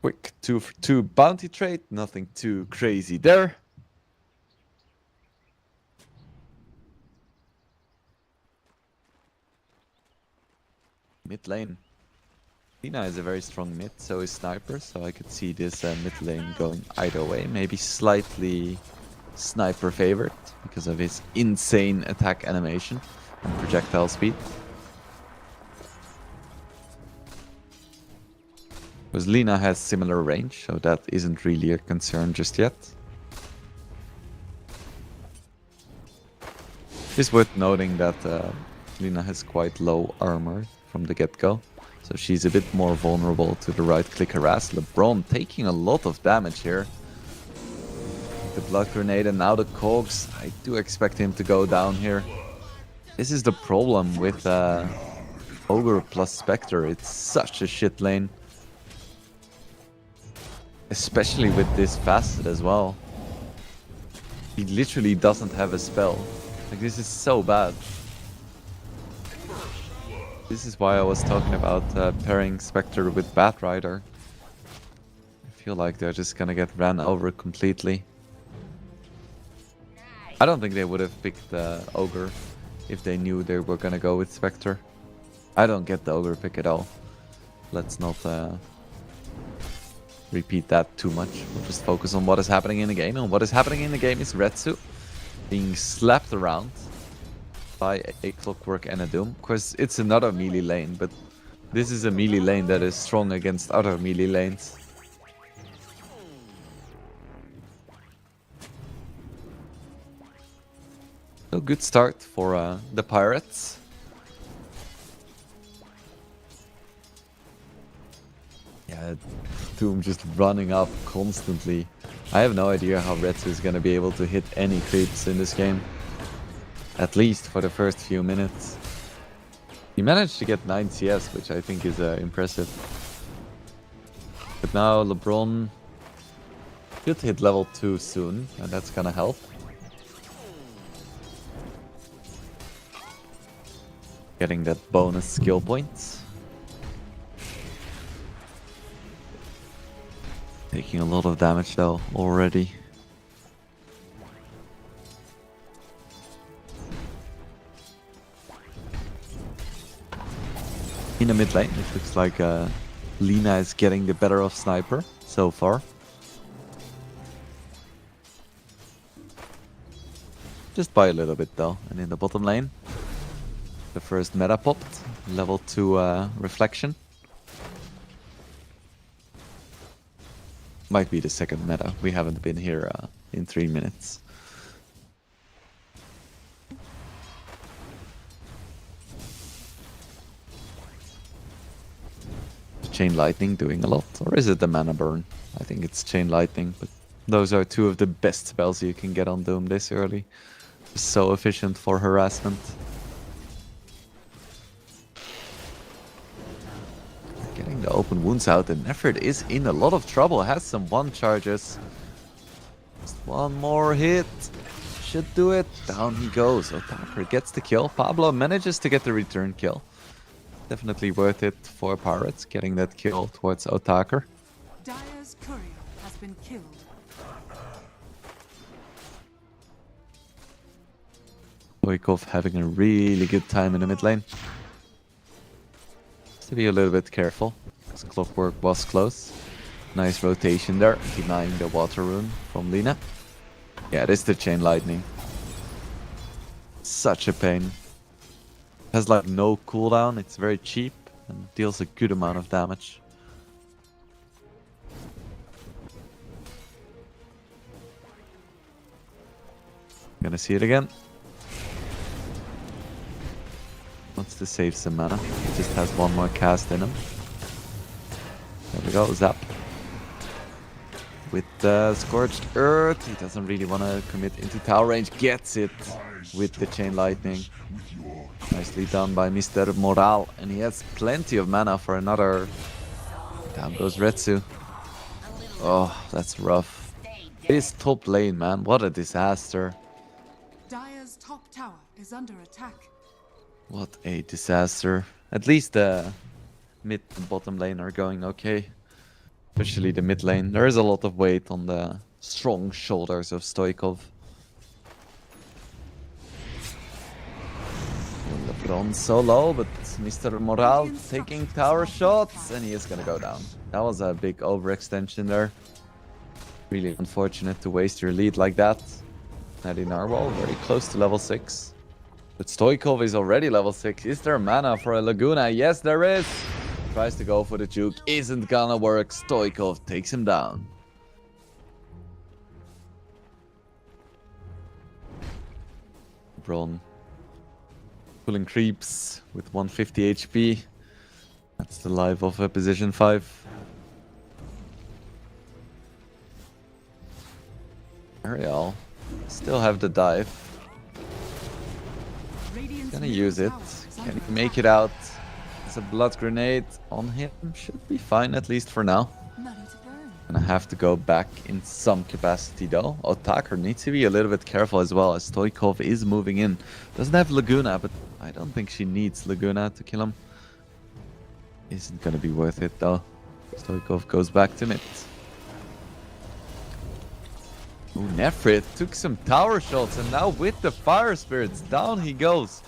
[SPEAKER 6] Quick 2 for 2 bounty trade, nothing too crazy there. Mid lane. Lina is a very strong mid, so is Sniper, so I could see this mid lane going either way. Maybe slightly Sniper favored because of his insane attack animation and projectile speed. Because Lina has similar range, so that isn't really a concern just yet. It's worth noting that Lina has quite low armor from the get-go, so she's a bit more vulnerable to the right-click harass. LeBron taking a lot of damage here. The blood grenade and now the cogs. I do expect him to go down here. This is the problem with Ogre plus Spectre. It's such a shit lane. Especially with this facet as well. He literally doesn't have a spell. Like, this is so bad. This is why I was talking about pairing Spectre with Batrider. I feel like they're just gonna get ran over completely. I don't think they would have picked Ogre if they knew they were gonna go with Spectre. I don't get the Ogre pick at all. Let's not repeat that too much. We'll just focus on what is happening in the game. And what is happening in the game is Retsu being slapped around by a Clockwork and a Doom. Of course, it's another melee lane, but this is a melee lane that is strong against other melee lanes. So good start for the Pirates. Yeah, Doom just running up constantly. I have no idea how Retsu is going to be able to hit any creeps in this game. At least for the first few minutes. He managed to get 9 CS, which I think is impressive. But now LeBron should hit level 2 soon, and that's gonna help. Getting that bonus skill points. Taking a lot of damage though already. In the mid lane, it looks like Lina is getting the better of Sniper so far. Just by a little bit though. And in the bottom lane, the first meta popped. Level 2 Reflection. Might be the second meta. We haven't been here in 3 minutes. Chain Lightning doing a lot, or is it the Mana Burn? I think it's Chain Lightning, but those are two of the best spells you can get on Doom this early. So efficient for harassment. Getting the open wounds out, and Nefert is in a lot of trouble, has some one charges. Just one more hit, should do it. Down he goes, Otaker gets the kill, Pablo manages to get the return kill. Definitely worth it for Pirates, getting that kill towards Otaker.
[SPEAKER 3] Dire's courier has been killed.
[SPEAKER 6] Stoikov having a really good time in the mid lane. Just to be a little bit careful, because Clockwork was close. Nice rotation there, denying the water rune from Lina. Yeah, it is the Chain Lightning. Such a pain. Has like no cooldown, it's very cheap and deals a good amount of damage. Gonna see it again. Wants to save some mana. He just has one more cast in him. There we go, Zap. With Scorched Earth, he doesn't really want to commit into tower range. Gets it with the Chain Lightning. Nicely done by Mr. Moral. And he has plenty of mana for another. Down goes Retsu. Oh, that's rough. This top lane, man. What a disaster.
[SPEAKER 3] Dire's top tower is under attack.
[SPEAKER 6] What a disaster. At least the mid and bottom lane are going okay. Especially the mid lane. There is a lot of weight on the strong shoulders of Stoikov. LeBron so low, but Mr. Morale taking tower shots, and he is gonna go down. That was a big overextension there. Really unfortunate to waste your lead like that. Natty Narwhal, very close to level 6. But Stoikov is already level 6. Is there mana for a Laguna? Yes, there is. Tries to go for the juke. Isn't gonna work. Stoikov takes him down. LeBron pulling creeps with 150 HP. That's the life of a position 5. Ariel still have the dive. Gonna use it. Can he make it out? It's a blood grenade on him. Should be fine, at least for now. Gonna have to go back in some capacity though. Attacker needs to be a little bit careful as well, as Stoikov is moving in. Doesn't have Laguna, but I don't think she needs Laguna to kill him. Isn't gonna be worth it though. Stoikov goes back to mid. Ooh, Nefrit took some tower shots, and now with the fire spirits, down he goes.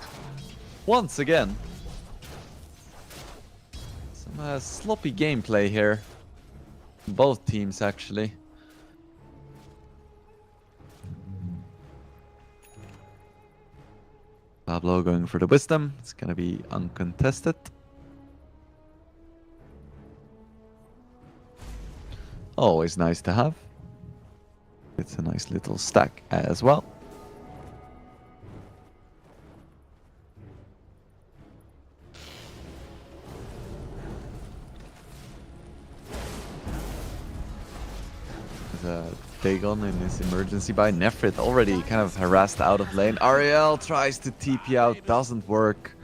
[SPEAKER 6] Once again. Some sloppy gameplay here. Both teams, actually. Pablo going for the wisdom. It's gonna be uncontested. Always nice to have. It's a nice little stack as well. There's a Dagon in his emergency buy. Nefrit already kind of harassed out of lane. Ariel tries to TP out, doesn't work.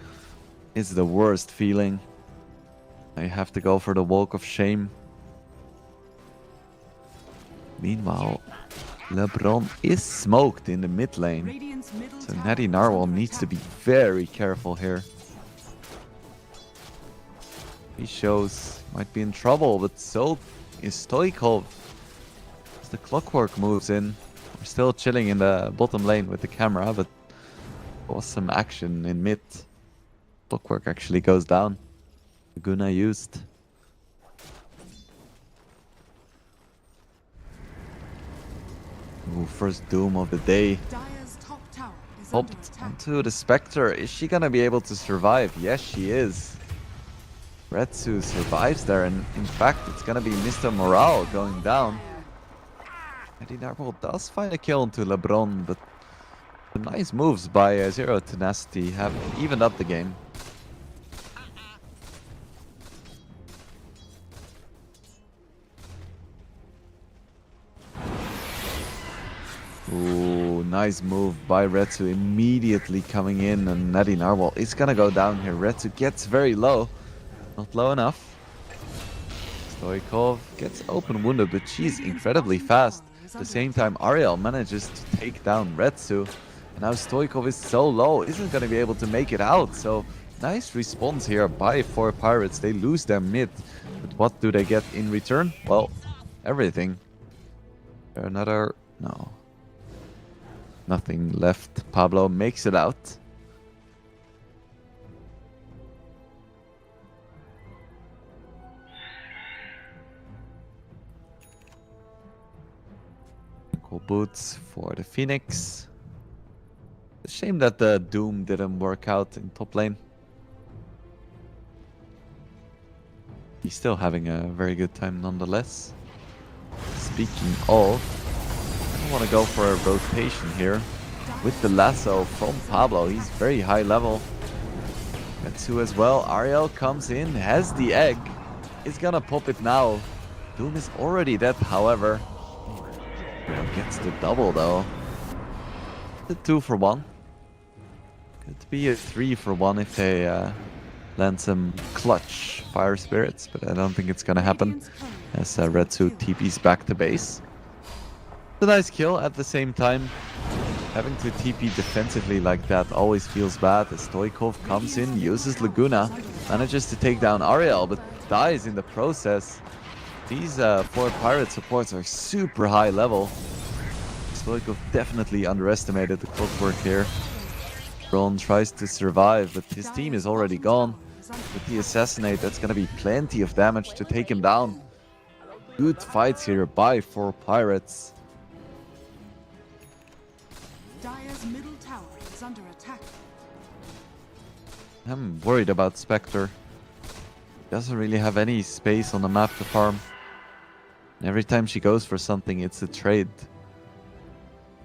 [SPEAKER 6] It's the worst feeling. I have to go for the walk of shame. Meanwhile, LeBron is smoked in the mid lane. So Natty Narwhal needs to be very careful here. He shows might be in trouble, but so is Stoikov. As the clockwork moves in, we're still chilling in the bottom lane with the camera, but there was some action in mid. Clockwork actually goes down. Laguna used. Ooh, first Doom of the day. Hopped onto the Spectre. Is she gonna be able to survive? Yes, she is. Retsu survives there, and in fact, it's gonna be Mr. Morale going down. Eddie Narwhal does find a kill into LeBron, but the nice moves by Zero Tenacity have evened up the game. Ooh, nice move by Retsu, immediately coming in, and Natty Narwhal is gonna go down here. Retsu gets very low, not low enough. Stoikov gets open wounded, but she's incredibly fast. At the same time, Ariel manages to take down Retsu, and now Stoikov is so low, isn't gonna be able to make it out. So nice response here by 4 Pirates. They lose their mid, but what do they get in return? Well, everything. Another... no. Nothing left. Pablo makes it out. Cool boots for the Phoenix. A shame that the Doom didn't work out in top lane. He's still having a very good time nonetheless. Speaking of, I want to go for a rotation here with the lasso from Pablo. He's very high level. Retsu as well. Ariel comes in, has the egg. Is gonna pop it now. Doom is already dead, however. Gets the double though. The 2 for 1. Could be a 3 for 1 if they land some clutch fire spirits, but I don't think it's gonna happen as Retsu TP's back to base. It's a nice kill. At the same time, having to TP defensively like that always feels bad, as Stoikov comes in, uses Laguna, manages to take down Ariel, but dies in the process. These 4 pirate supports are super high level. Stoikov definitely underestimated the clockwork here. Ron tries to survive, but his team is already gone.
[SPEAKER 3] Tower is under
[SPEAKER 6] With the assassinate, that's gonna be plenty of damage to take him down. Good fights here by 4 pirates.
[SPEAKER 3] Dire's middle tower is under attack.
[SPEAKER 6] I'm worried about Spectre. Doesn't really have any space on the map to farm. Every time she goes for something, it's a trade.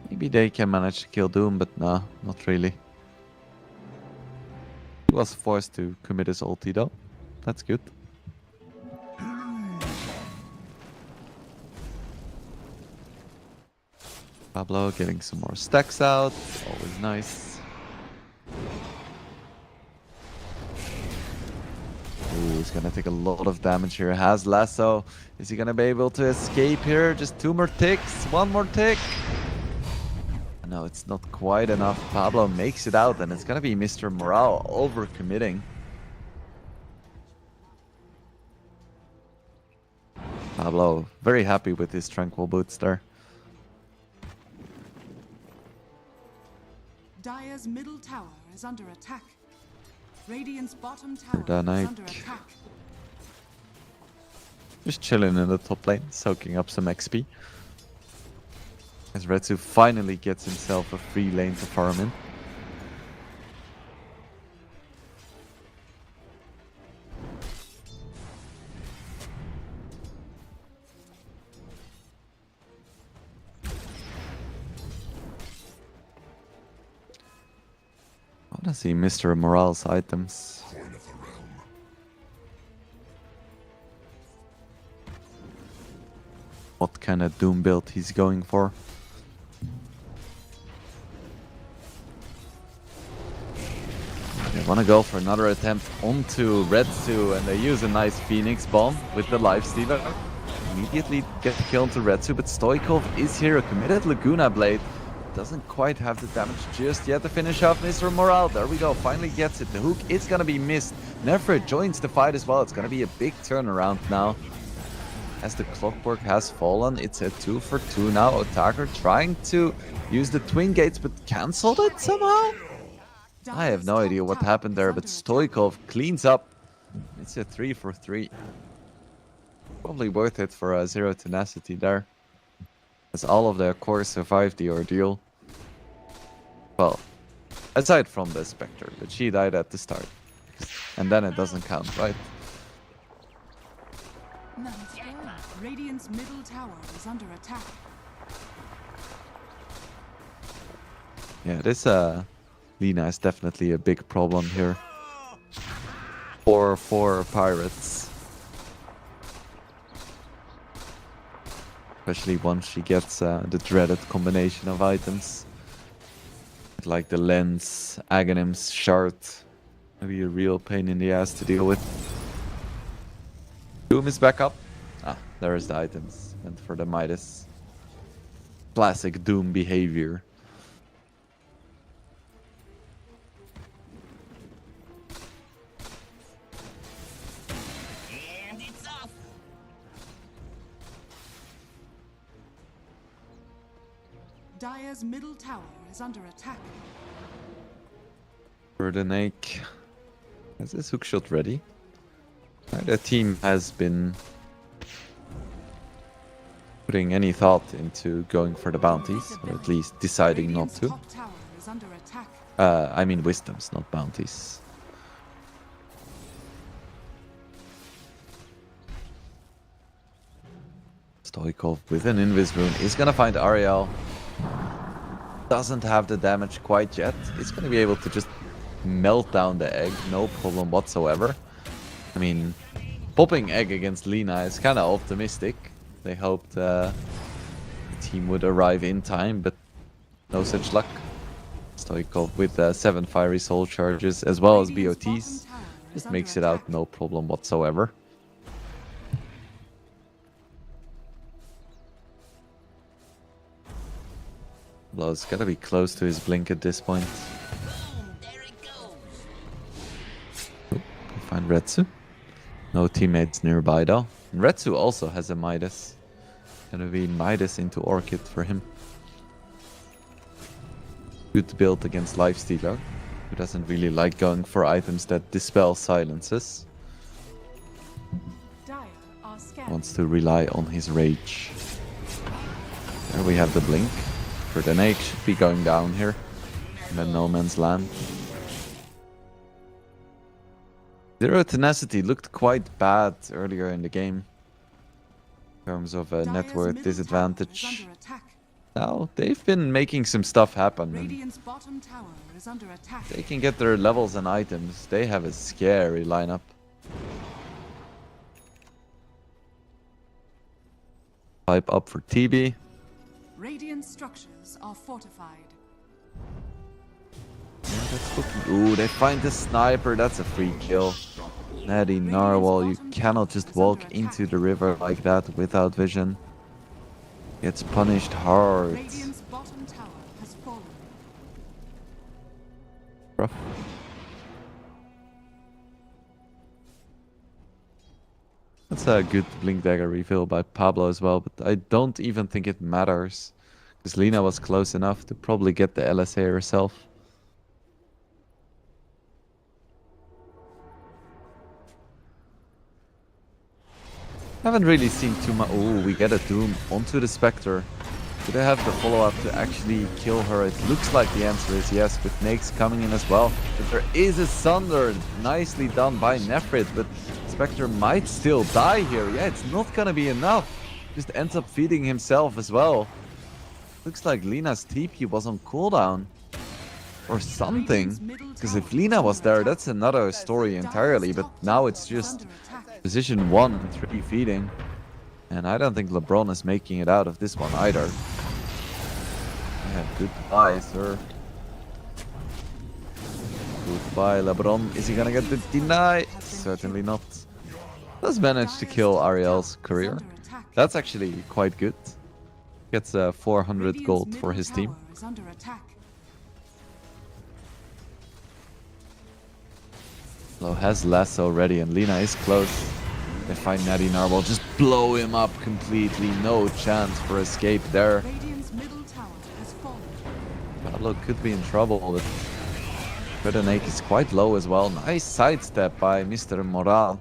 [SPEAKER 6] Maybe they can manage to kill Doom, but nah, not really. He was forced to commit his ulti though. That's good. Pablo getting some more stacks out. Always nice. Ooh, he's gonna take a lot of damage here. Has lasso. Is he gonna be able to escape here? Just 2 more ticks. 1 more tick. No, it's not quite enough. Pablo makes it out, and it's gonna be Mr. Morale overcommitting. Pablo very happy with his tranquil boots there.
[SPEAKER 3] Dire's middle tower is under attack. Radiant's bottom tower
[SPEAKER 6] The
[SPEAKER 3] is
[SPEAKER 6] Knight.
[SPEAKER 3] under attack.
[SPEAKER 6] Just chilling in the top lane, soaking up some XP. As Retsu finally gets himself a free lane to farm in. I wanna see Mr. Morale's items. What kind of Doom build he's going for. They want to go for another attempt onto Retsu, and they use a nice Phoenix bomb with the lifestealer. Immediately get the kill onto Retsu, but Stoikov is here, a committed Laguna Blade. Doesn't quite have the damage just yet to finish off Mr. Morale. There we go, finally gets it. The hook is going to be missed. Nefer joins the fight as well. It's going to be a big turnaround now. As the clockwork has fallen, it's a 2 for 2 now. Otaker trying to use the twin gates, but cancelled it somehow? I have no idea what happened there, but Stoikov cleans up. It's a 3 for 3. Probably worth it for a 0 tenacity there. As all of their core survived the ordeal. Well, aside from the Spectre, but she died at the start. And then it doesn't count, right?
[SPEAKER 3] Radiant's middle tower is under attack.
[SPEAKER 6] Yeah, this Lina is definitely a big problem here. For pirates. Especially once she gets the dreaded combination of items. Like the lens, Aghanim's shard. Maybe a real pain in the ass to deal with. Doom is back up. Ah, there's the items. And for the Midas. Classic Doom behavior.
[SPEAKER 5] And it's off.
[SPEAKER 3] Dire's middle tower is under attack.
[SPEAKER 6] Burdenake has his hookshot ready. The team has been putting any thought into going for the bounties, or at least deciding not
[SPEAKER 3] Radiant's
[SPEAKER 6] to.
[SPEAKER 3] top tower is under attack.
[SPEAKER 6] I mean wisdoms, not bounties. Stoikov with an Invis rune is gonna find Ariel. Doesn't have the damage quite yet. He's gonna be able to just melt down the egg, no problem whatsoever. I mean, popping egg against Lina is kind of optimistic. They hoped the team would arrive in time, but no such luck. Stoikov with 7 fiery soul charges as well as
[SPEAKER 3] Radiant's
[SPEAKER 6] BOTs.
[SPEAKER 3] bottom tower is
[SPEAKER 6] Just
[SPEAKER 3] under
[SPEAKER 6] makes it out
[SPEAKER 3] attack.
[SPEAKER 6] no problem whatsoever. Blow's gotta be close to his blink at this point.
[SPEAKER 5] Boom, there it goes.
[SPEAKER 6] We find Retsu. No teammates nearby though. And Retsu also has a Midas. Gonna be Midas into Orchid for him. Good build against Lifestealer. Who doesn't really like going for items that dispel silences.
[SPEAKER 3] Dire are scanning.
[SPEAKER 6] Wants to rely on his rage. There we have the blink. Verdanake should be going down here. And then no man's land. Zero Tenacity looked quite bad earlier in the game. In terms of a net
[SPEAKER 3] Dire's
[SPEAKER 6] worth
[SPEAKER 3] middle
[SPEAKER 6] disadvantage.
[SPEAKER 3] tower is under attack.
[SPEAKER 6] Now, they've been making some stuff happen. And
[SPEAKER 3] Radiant's bottom tower is under attack.
[SPEAKER 6] they can get their levels and items. They have a scary lineup. Pipe up for TB.
[SPEAKER 3] Radiant structures are fortified.
[SPEAKER 6] Yeah, that's looking... Ooh, they find the sniper. That's a free kill. Natty Narwhal, you cannot just walk into the river like that without vision. Gets punished hard.
[SPEAKER 3] Radiant's bottom tower has fallen.
[SPEAKER 6] Rough. That's a good Blink Dagger refill by Pablo as well, but I don't even think it matters. Because Lina was close enough to probably get the LSA herself. Haven't really seen too much. Oh, we get a Doom onto the Spectre. Do they have the follow-up to actually kill her? It looks like the answer is yes, with Nakes coming in as well. But there is a Sunder. Nicely done by Nefrit, but Spectre might still die here. Yeah, it's not gonna be enough. Just ends up feeding himself as well. Looks like Lina's TP was on cooldown. Or something. Because if Lina was there, that's another story entirely. But now it's just position 1 and 3 feeding. And I don't think LeBron is making it out of this one either. Yeah, goodbye, sir. Goodbye, LeBron. Is he gonna get the deny? Certainly not. Does manage to kill Ariel's career. That's actually quite good. Gets 400 gold for his team. Lo has lasso ready and Lina is close. They find Natty Narwhal, just blow him up completely. No chance for escape there. Pablo could be in trouble, but Verdanake is quite low as well. Nice sidestep by Mr. Moral.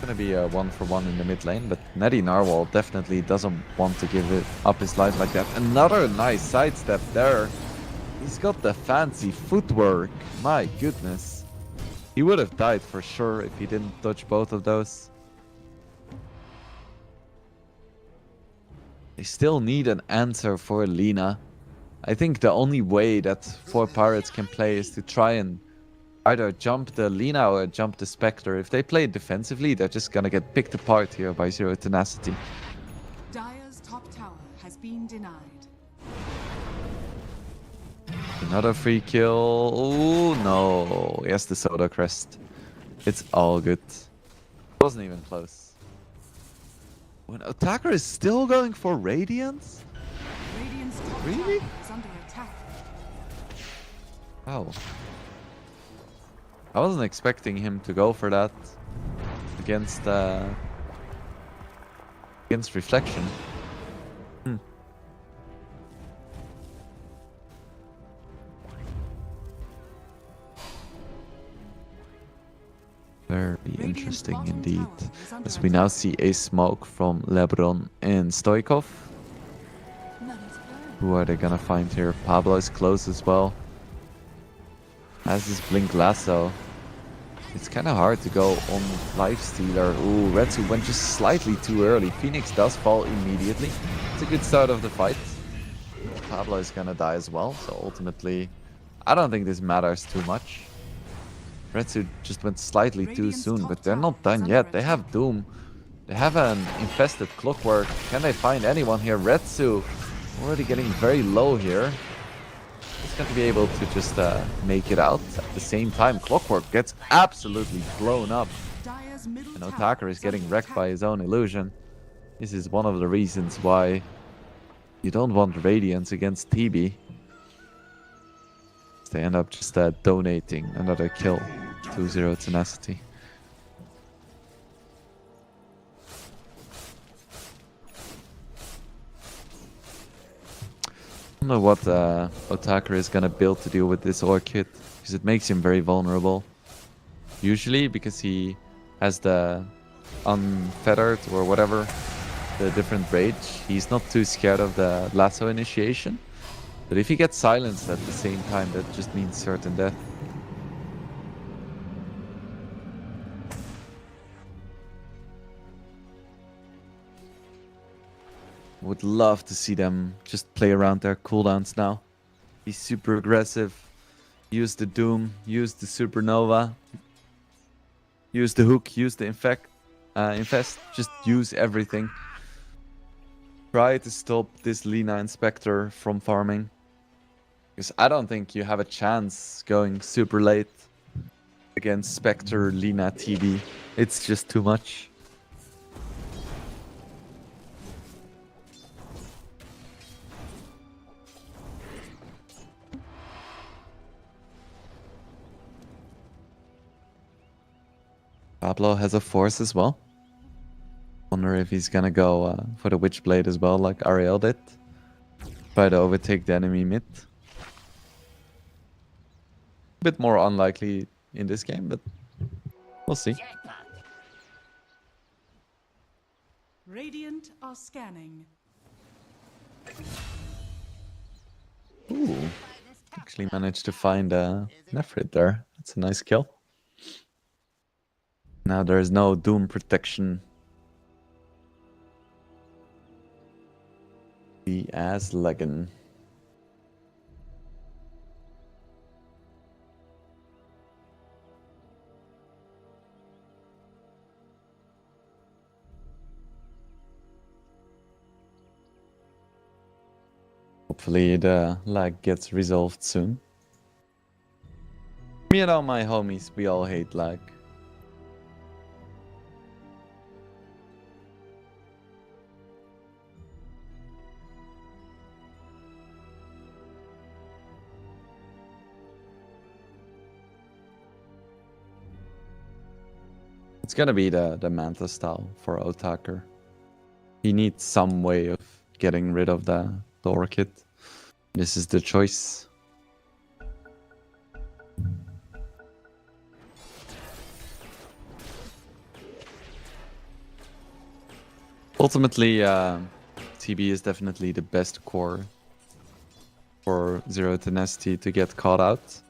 [SPEAKER 6] Gonna be a 1-for-1 in the mid lane, but Natty Narwhal definitely doesn't want to give it up his life like that. Another nice sidestep there. He's got the fancy footwork. My goodness. He would have died for sure if he didn't dodge both of those. They still need an answer for Lina. I think the only way that 4 Pirates can play is to try and either jump the Lina or jump the Spectre. If they play defensively, they're just gonna get picked apart here by Zero Tenacity.
[SPEAKER 3] Dire's top tower has been denied.
[SPEAKER 6] Another free kill. Oh no. Yes, the Soda Crest. It's all good. Wasn't even close. When attacker is still going for Radiance?
[SPEAKER 3] Radiant's top
[SPEAKER 6] Really?
[SPEAKER 3] tower is under attack.
[SPEAKER 6] Wow. I wasn't expecting him to go for that against Reflection. Very interesting indeed. As we now see a smoke from LeBron and Stoikov. Who are they gonna find here? Pablo is close as well. Has his Blink Lasso. It's kind of hard to go on Lifestealer. Ooh, Retsu went just slightly too early. Phoenix does fall immediately. It's a good start of the fight. Pablo is gonna die as well, so ultimately, I don't think this matters too much. Retsu just went slightly too soon, but they're not done yet. They have Doom. They have an infested Clockwork. Can they find anyone here? Retsu already getting very low here. He's going to be able to just make it out. At the same time, Clockwork gets absolutely blown up. And Otakar is getting wrecked by his own illusion. This is one of the reasons why you don't want Radiance against TB. They end up just donating another kill to Zero Tenacity. don't know what Otaker is gonna build to deal with this Orchid, because it makes him very vulnerable. Usually, because he has the unfettered or whatever, the different rage, he's not too scared of the lasso initiation. But if he gets silenced at the same time, that just means certain death. Would love to see them just play around their cooldowns now. Be super aggressive. Use the Doom. Use the Supernova. Use the Hook. Use the Infest. Just use everything. Try to stop this Lina Inspector from farming. Because I don't think you have a chance going super late against Spectre, Lina, TB. It's just too much. Pablo has a Force as well. Wonder if he's gonna go for the Witchblade as well, like Ariel did. Try to overtake the enemy mid. A bit more unlikely in this game, but we'll see.
[SPEAKER 3] Radiant are scanning.
[SPEAKER 6] Ooh, actually managed to find a Nephrit there. That's a nice kill. Now there's no Doom protection. Be as Legan. Hopefully the lag gets resolved soon. Me and all my homies, we all hate lag. It's gonna be the Manta style for Otaker. He needs some way of getting rid of the Orchid. This is the choice. Ultimately, TB is definitely the best core for Zero Tenacity to get caught out.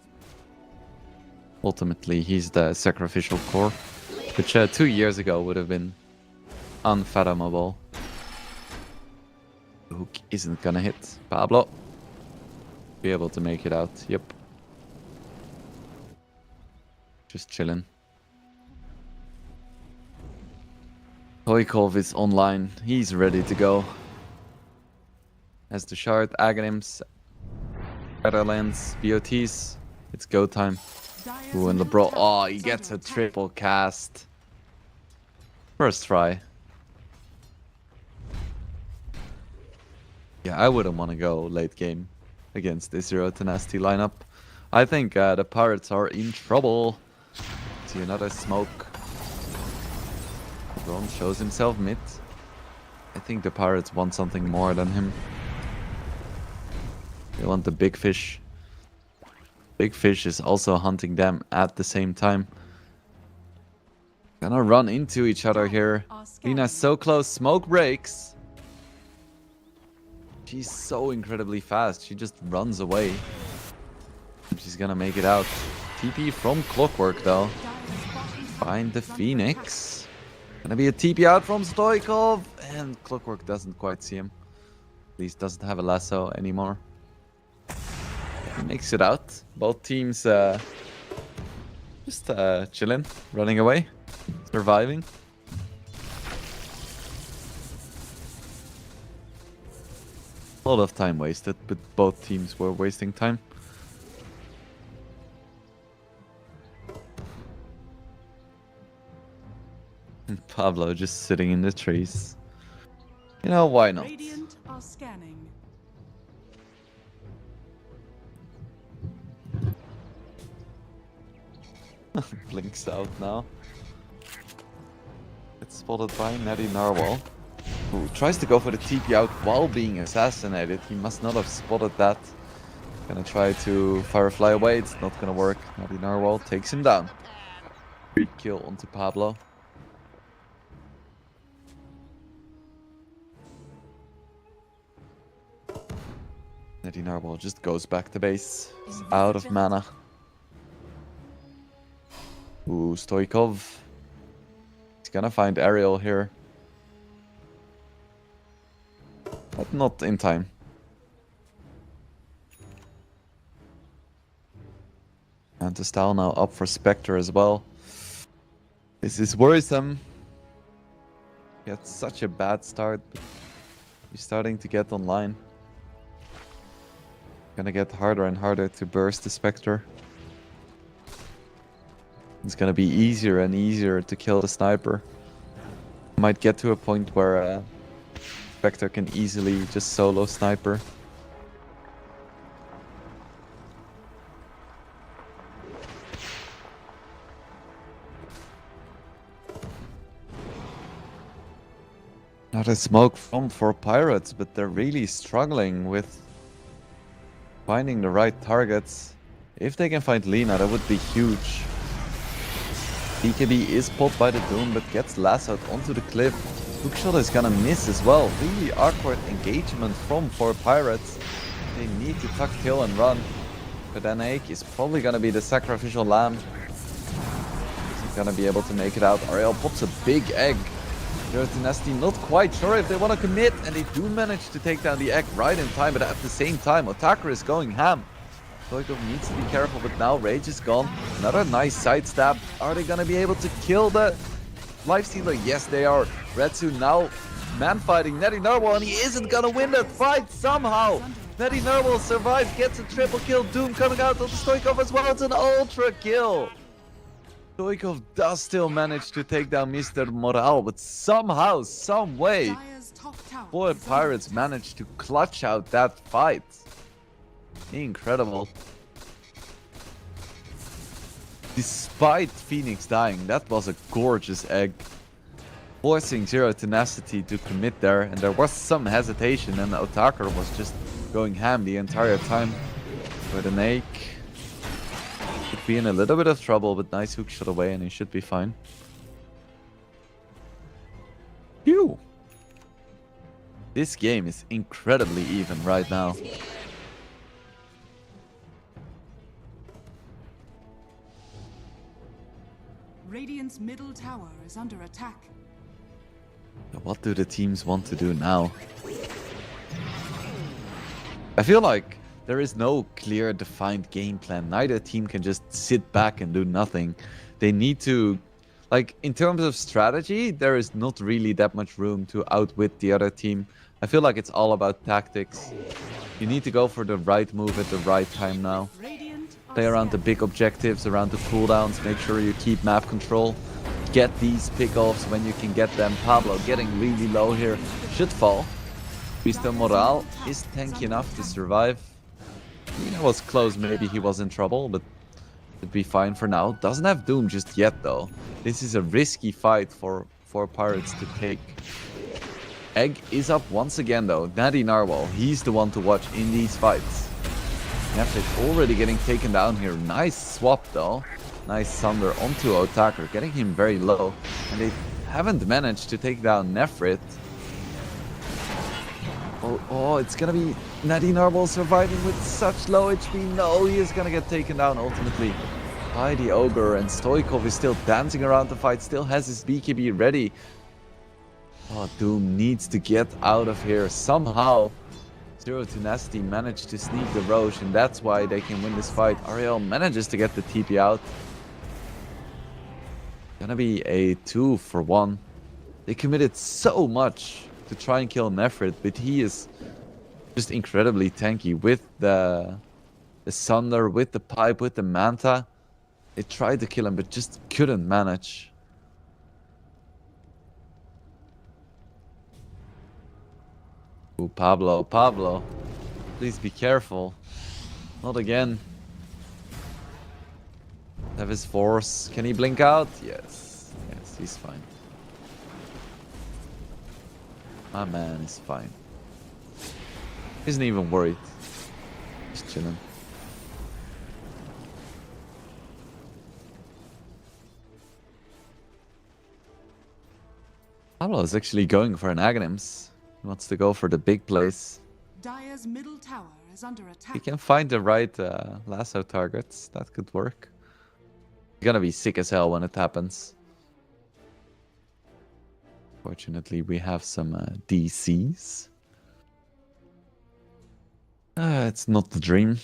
[SPEAKER 6] Ultimately, he's the sacrificial core, which 2 years ago would have been unfathomable. The hook isn't gonna hit. Pablo. Be able to make it out. Yep. Just chilling. Toykov is online. He's ready to go. Has the shard, Aghanims, Shadowlands, BOTs. It's go time. Ooh, and the bro. Oh, he gets a triple cast. First try. Yeah, I wouldn't want to go late game against this Zero Tenacity lineup. I think the Pirates are in trouble. See another smoke. Braun shows himself mid. I think the Pirates want something more than him. They want the big fish. Big fish is also hunting them at the same time. Gonna run into each other here. Lina's so close. Smoke breaks. She's so incredibly fast. She just runs away. She's gonna make it out. TP from Clockwork though. Find the Phoenix. Gonna be a TP out from Stoikov. And Clockwork doesn't quite see him. At least doesn't have a lasso anymore. He makes it out. Both teams just chilling, running away, surviving. A lot of time wasted, but both teams were wasting time. And Pablo just sitting in the trees. You know, why not?
[SPEAKER 3] Radiant are scanning.
[SPEAKER 6] Blinks out now. It's spotted by Natty Narwhal. Ooh, tries to go for the TP out while being assassinated. He must not have spotted that. Gonna try to Firefly away. It's not gonna work. Navi Narwhal takes him down. Free kill onto Pablo. Navi Narwhal just goes back to base. He's out of mana. Ooh, Stoikov. He's gonna find Ariel here. But not in time. And the style now up for Spectre as well. This is worrisome. He had such a bad start, but he's starting to get online. Gonna get harder and harder to burst the Spectre. It's gonna be easier and easier to kill the sniper. Might get to a point where Spectre can easily just solo sniper. Not a smoke from for Pirates, but they're really struggling with finding the right targets. If they can find Lina, that would be huge. BKB is popped by the Doom, but gets lassoed onto the cliff. Hookshot is gonna miss as well. Really awkward engagement from 4 Pirates. They need to tuck tail and run. But then Ake is probably gonna be the sacrificial lamb. He's gonna be able to make it out. Ariel pops a big egg. Nasty not quite sure if they want to commit, and they do manage to take down the egg right in time, but at the same time, Otaker is going ham. Stoikov needs to be careful, but now Rage is gone. Another nice side stab. Are they going to be able to kill the Lifestealer? Yes, they are. Retsu now man-fighting Netty Narwhal, and he isn't going to win that fight somehow. Netty Narwhal survives, gets a triple kill. Doom coming out of the Stoikov as well. It's an ultra kill. Stoikov does still manage to take down Mr. Morale, but somehow, some way, 4 Pirates managed to clutch out that fight. Incredible. Despite Phoenix dying, that was a gorgeous egg. Forcing Zero Tenacity to commit there, and there was some hesitation, and Otaker was just going ham the entire time. With an egg. Could be in a little bit of trouble, but nice hook shot away and he should be fine. Phew! This game is incredibly even right now.
[SPEAKER 3] Radiant's middle tower is under attack.
[SPEAKER 6] What do the teams want to do now? I feel like there is no clear defined game plan. Neither team can just sit back and do nothing. They need to, like, in terms of strategy, there is not really that much room to outwit the other team. I feel like it's all about tactics. You need to go for the right move at the right time now. Play around the big objectives, around the cooldowns, make sure you keep map control. Get these pickoffs when you can get them. Pablo getting really low here. Should fall. Mr. Morale is tanky enough to survive. It was close, maybe he was in trouble, but it'd be fine for now. Doesn't have Doom just yet, though. This is a risky fight for Pirates to take. Egg is up once again, though. Natty Narwhal, he's the one to watch in these fights. Nefrit already getting taken down here. Nice swap, though. Nice Thunder onto Otaker, getting him very low. And they haven't managed to take down Nefrit. Oh, it's gonna be Natty Narwhal surviving with such low HP. No, he is gonna get taken down ultimately by the Ogre, and Stoikov is still dancing around the fight, still has his BKB ready. Oh, Doom needs to get out of here somehow. Zero Tenacity managed to sneak the Roche, and that's why they can win this fight. Ariel manages to get the TP out. Gonna be a 2-for-1. They committed so much to try and kill Nefrit, but he is just incredibly tanky with the Sunder, with the Pipe, with the Manta. They tried to kill him, but just couldn't manage. Ooh, Pablo. Please be careful. Not again. Have his force. Can he blink out? Yes, he's fine. My man is fine. Isn't even worried. Just chilling. Pablo is actually going for an Aghanims. He wants to go for the big place.
[SPEAKER 3] Dire's middle tower is under
[SPEAKER 6] He
[SPEAKER 3] attack.
[SPEAKER 6] can find the right lasso targets. That could work. He's gonna be sick as hell when it happens. Fortunately, we have some DCs. It's not the dream.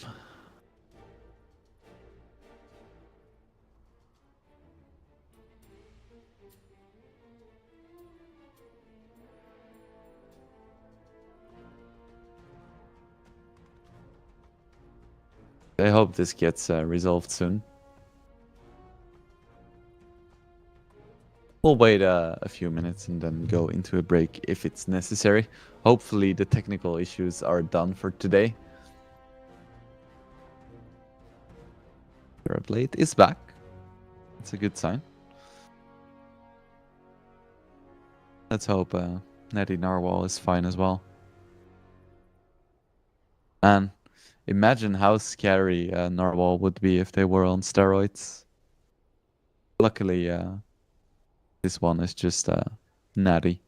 [SPEAKER 6] I hope this gets resolved soon. We'll wait a few minutes and then go into a break if it's necessary. Hopefully the technical issues are done for today. Blade is back. That's a good sign. Let's hope Nettie Narwhal is fine as well. And imagine how scary Narwhal would be if they were on steroids. Luckily, this one is just natty.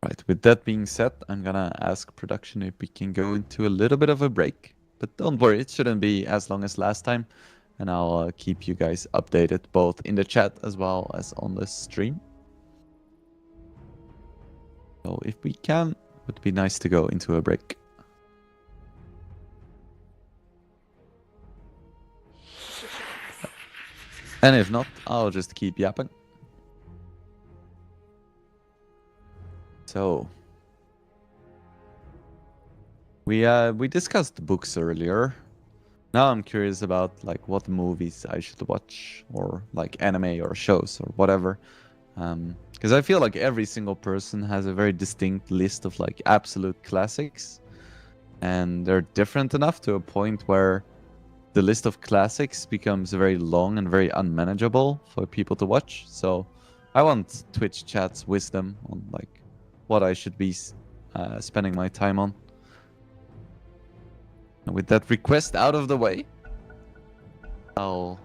[SPEAKER 6] Right, with that being said, I'm gonna ask production if we can go into a little bit of a break. But don't worry, it shouldn't be as long as last time. And I'll keep you guys updated both in the chat as well as on the stream. So if we can, it would be nice to go into a break. And if not, I'll just keep yapping. So we discussed books earlier. Now I'm curious about like what movies I should watch, or like anime or shows or whatever. Because I feel like every single person has a very distinct list of like absolute classics, and they're different enough to a point where the list of classics becomes very long and very unmanageable for people to watch. So I want Twitch chat's wisdom on like what I should be spending my time on. And with that request out of the way, I'll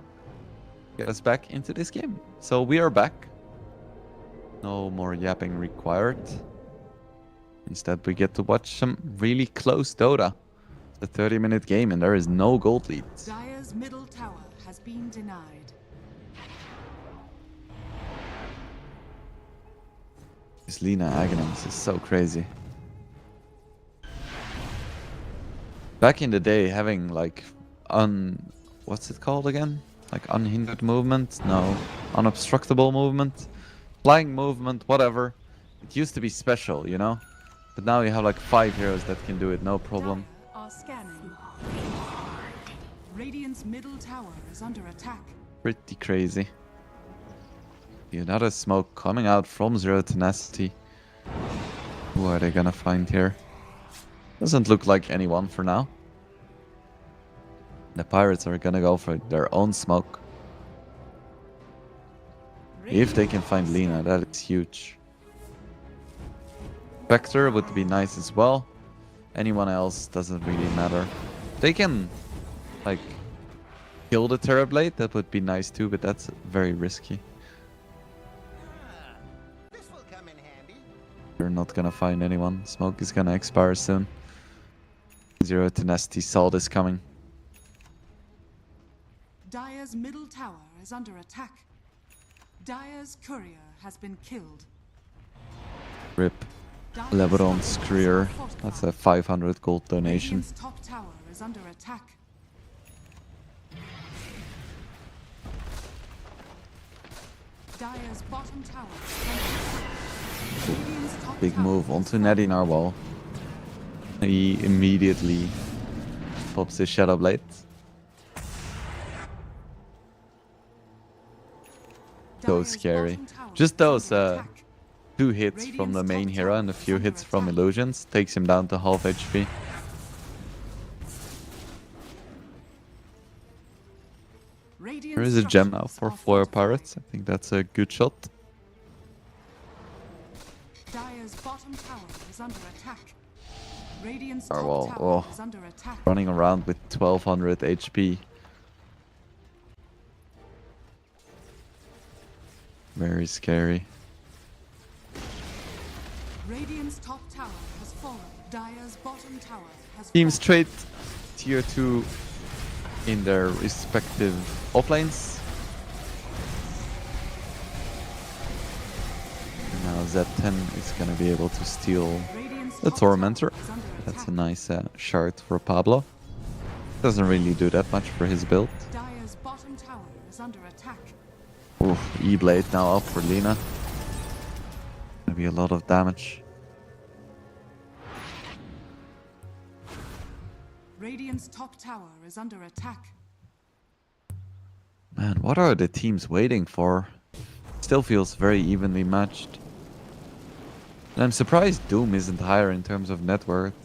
[SPEAKER 6] get us back into this game. So we are back. No more yapping required. Instead, we get to watch some really close Dota. It's a 30-minute game and there is no gold lead.
[SPEAKER 3] Dire's middle tower has been denied.
[SPEAKER 6] This Lina Aghanims is so crazy. Back in the day, having like what's it called again? Like unhindered movement? No, unobstructable movement, flying movement, whatever. It used to be special, you know. But now you have like 5 heroes that can do it, no problem.
[SPEAKER 3] Dire are scanning. Radiant's middle tower is under attack.
[SPEAKER 6] Pretty crazy. Another smoke coming out from Zero Tenacity. Who are they gonna find here? Doesn't look like anyone for now. The pirates are gonna go for their own smoke. If they can find Lina, that is huge. Vector would be nice as well. Anyone else doesn't really matter. They can, like, kill the Terrorblade, that would be nice too, but that's very risky.
[SPEAKER 5] This will come in handy.
[SPEAKER 6] They're not gonna find anyone. Smoke is gonna expire soon. Zero Tenacity saw this coming.
[SPEAKER 3] Dire's middle tower is under attack. Dire's courier has been killed.
[SPEAKER 6] RIP.
[SPEAKER 3] Dire's
[SPEAKER 6] Lebron's
[SPEAKER 3] structures
[SPEAKER 6] career.
[SPEAKER 3] are fortified.
[SPEAKER 6] That's a 500 gold donation.
[SPEAKER 3] Radiant's top tower is under attack. Dire's bottom tower is under attack. Radiant's top
[SPEAKER 6] Big
[SPEAKER 3] tower
[SPEAKER 6] move
[SPEAKER 3] is
[SPEAKER 6] onto
[SPEAKER 3] falling.
[SPEAKER 6] Nettie Narwhal. He immediately pops his Shadow Blade. So
[SPEAKER 3] Dire's
[SPEAKER 6] scary.
[SPEAKER 3] bottom tower
[SPEAKER 6] Just
[SPEAKER 3] is
[SPEAKER 6] those
[SPEAKER 3] under attack.
[SPEAKER 6] 2 hits from the main hero and a few hits from illusions takes him down to half HP. There is a gem now for Flora Pirates. I think that's a good shot.
[SPEAKER 3] Dire's bottom tower is under attack. Radiant's
[SPEAKER 6] Oh,
[SPEAKER 3] top
[SPEAKER 6] well,
[SPEAKER 3] tower
[SPEAKER 6] oh.
[SPEAKER 3] is under attack.
[SPEAKER 6] Running around with 1200 HP. Very scary.
[SPEAKER 3] Radiant's top tower has fallen. Dire's bottom tower has
[SPEAKER 6] Teams
[SPEAKER 3] fallen.
[SPEAKER 6] trade tier 2 in their respective offlanes. And now Z10 is going to be able to steal
[SPEAKER 3] Radiant's
[SPEAKER 6] the
[SPEAKER 3] top tower
[SPEAKER 6] Tormentor.
[SPEAKER 3] is under
[SPEAKER 6] That's a
[SPEAKER 3] attack.
[SPEAKER 6] nice shard for Pablo. Doesn't really do that much for his build.
[SPEAKER 3] Dire's bottom tower is under attack.
[SPEAKER 6] Oof, E-Blade now up for Lina. Gonna be a lot of damage.
[SPEAKER 3] Radiant's top tower is under attack.
[SPEAKER 6] Man, what are the teams waiting for? Still feels very evenly matched. And I'm surprised Doom isn't higher in terms of net worth.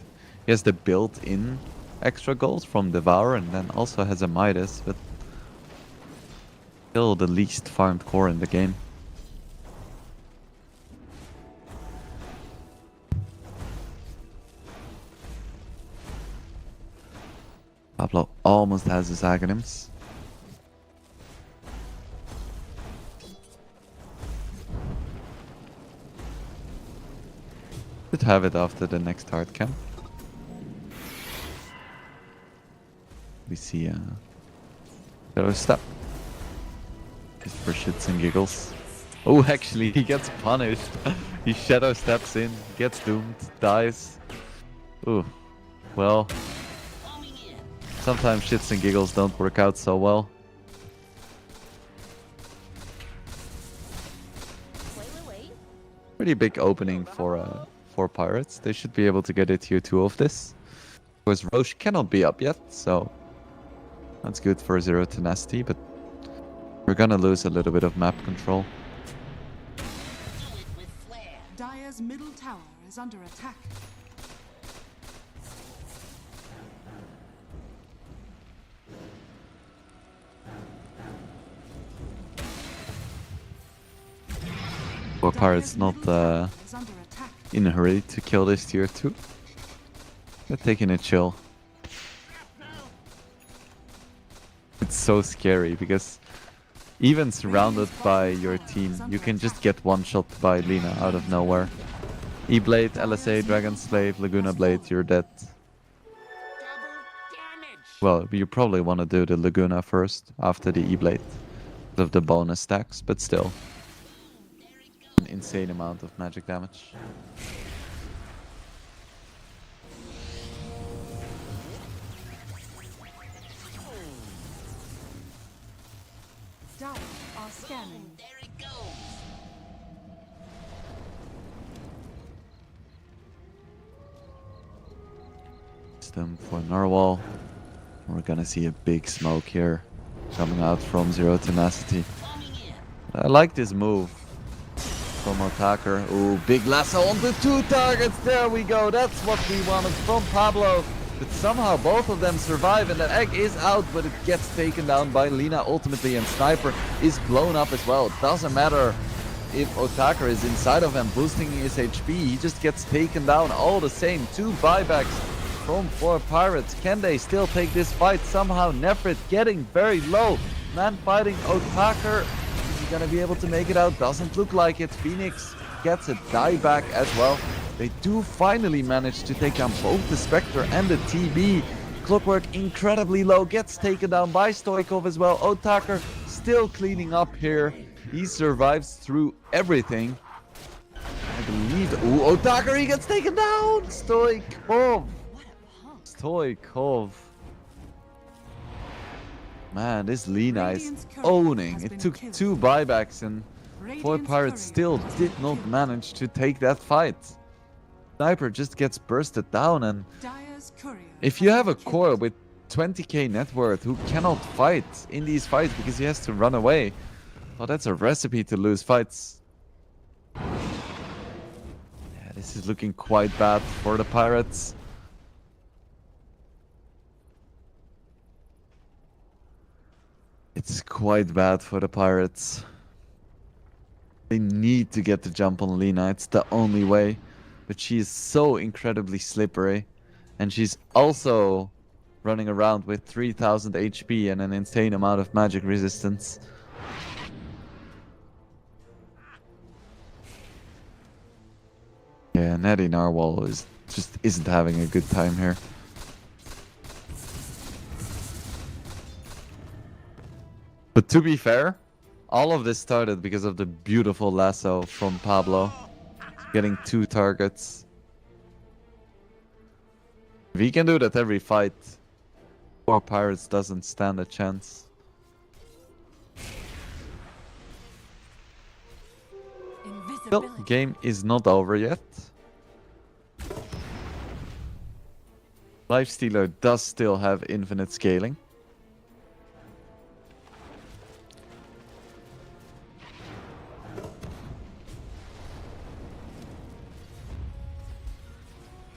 [SPEAKER 6] He has the built-in extra goals from Devour and then also has a Midas, but still the least farmed core in the game. Pablo almost has his Aghanims. Should have it after the next hard camp. We see Shadow Step. Just for shits and giggles. Oh, actually, he gets punished. He Shadow Steps in, gets doomed, dies. Ooh, well. Sometimes shits and giggles don't work out so well. Pretty big opening for Pirates. They should be able to get a tier 2 of this. Of course, Roche cannot be up yet, so that's good for Zero Tenacity, but we're gonna lose a little bit of map control.
[SPEAKER 3] Dire's middle tower is under attack.
[SPEAKER 6] For Pirates not
[SPEAKER 3] Dire's middle tower is under attack.
[SPEAKER 6] in a hurry to kill this tier 2. They're taking a chill. It's so scary because even surrounded by your team, you can just get one shot by Lina out of nowhere. E-Blade, LSA, Dragon Slave, Laguna Blade, you're dead. Well, you probably want to do the Laguna first after the E-Blade of the bonus stacks, but still. An insane amount of magic damage.
[SPEAKER 3] Dire are scanning.
[SPEAKER 6] System for Narwhal. We're gonna see a big smoke here coming out from Zero Tenacity. I like this move from Otaker. Ooh, big lasso on the 2 targets. There we go. That's what we wanted from Pablo. But somehow both of them survive and the egg is out, but it gets taken down by Lina ultimately, and Sniper is blown up as well. It doesn't matter if Otaker is inside of him boosting his HP, he just gets taken down all the same. 2 buybacks from 4 Pirates. Can they still take this fight? Somehow Nefrit getting very low. Man fighting Otaker. Is he gonna be able to make it out? Doesn't look like it. Phoenix gets a dieback as well. They do finally manage to take down both the Spectre and the TB. Clockwork incredibly low, gets taken down by Stoikov as well. Otaker still cleaning up here. He survives through everything. I believe. Ooh, Otaker, he gets taken down! Stoikov! Stoikov. Man, this Lina is owning. It took 2 buybacks and 4 Pirates still did not manage to take that fight. Sniper just gets bursted down, and
[SPEAKER 3] Dire's courier
[SPEAKER 6] if you have a core with 20k net worth who cannot fight in these fights because he has to run away, well, that's a recipe to lose fights. Yeah, this is looking quite bad for the Pirates. It's quite bad for the Pirates. They need to get the jump on Lina. It's the only way. But she is so incredibly slippery. And she's also running around with 3000 HP and an insane amount of magic resistance. Yeah, Natty Narwhal just isn't having a good time here. But to be fair, all of this started because of the beautiful lasso from Pablo. Getting 2 targets. If he can do that every fight, poor Pirates doesn't stand a chance. Still, game is not over yet. Lifestealer does still have infinite scaling.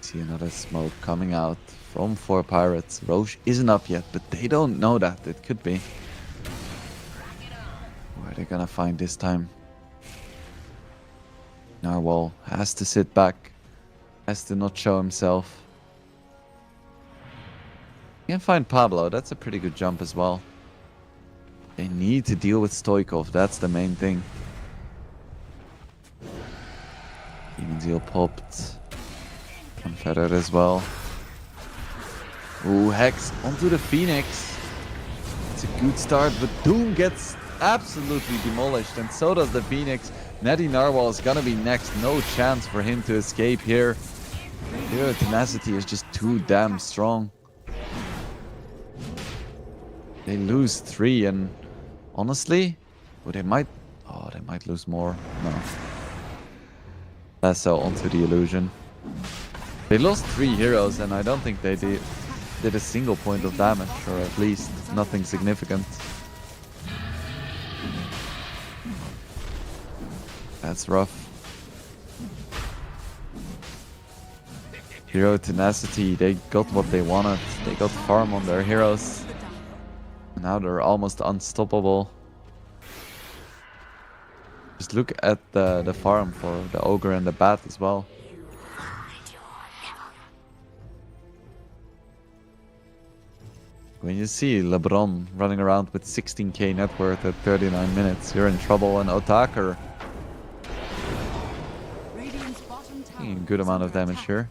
[SPEAKER 6] See another smoke coming out from 4 Pirates. Roche isn't up yet, but they don't know that. It could be. Where are they gonna find this time? Narwhal has to sit back. Has to not show himself. Can't find Pablo. That's a pretty good jump as well. They need to deal with Stoikov. That's the main thing. Even Zeal popped. Confederate as well. Ooh, Hex onto the Phoenix. It's a good start, but Doom gets absolutely demolished, and so does the Phoenix. Natty Narwhal is gonna be next. No chance for him to escape here. Their tenacity is just too damn strong. They lose 3, and honestly, well, they might lose more. No. Lasso onto the illusion. They lost 3 heroes, and I don't think they did a single point of damage, or at least nothing significant. That's rough. Hero tenacity, they got what they wanted. They got farm on their heroes. Now they're almost unstoppable. Just look at the farm for the ogre and the bat as well. When you see LeBron running around with 16k net worth at 39 minutes, you're in trouble. And Otaker taking a good amount of damage here.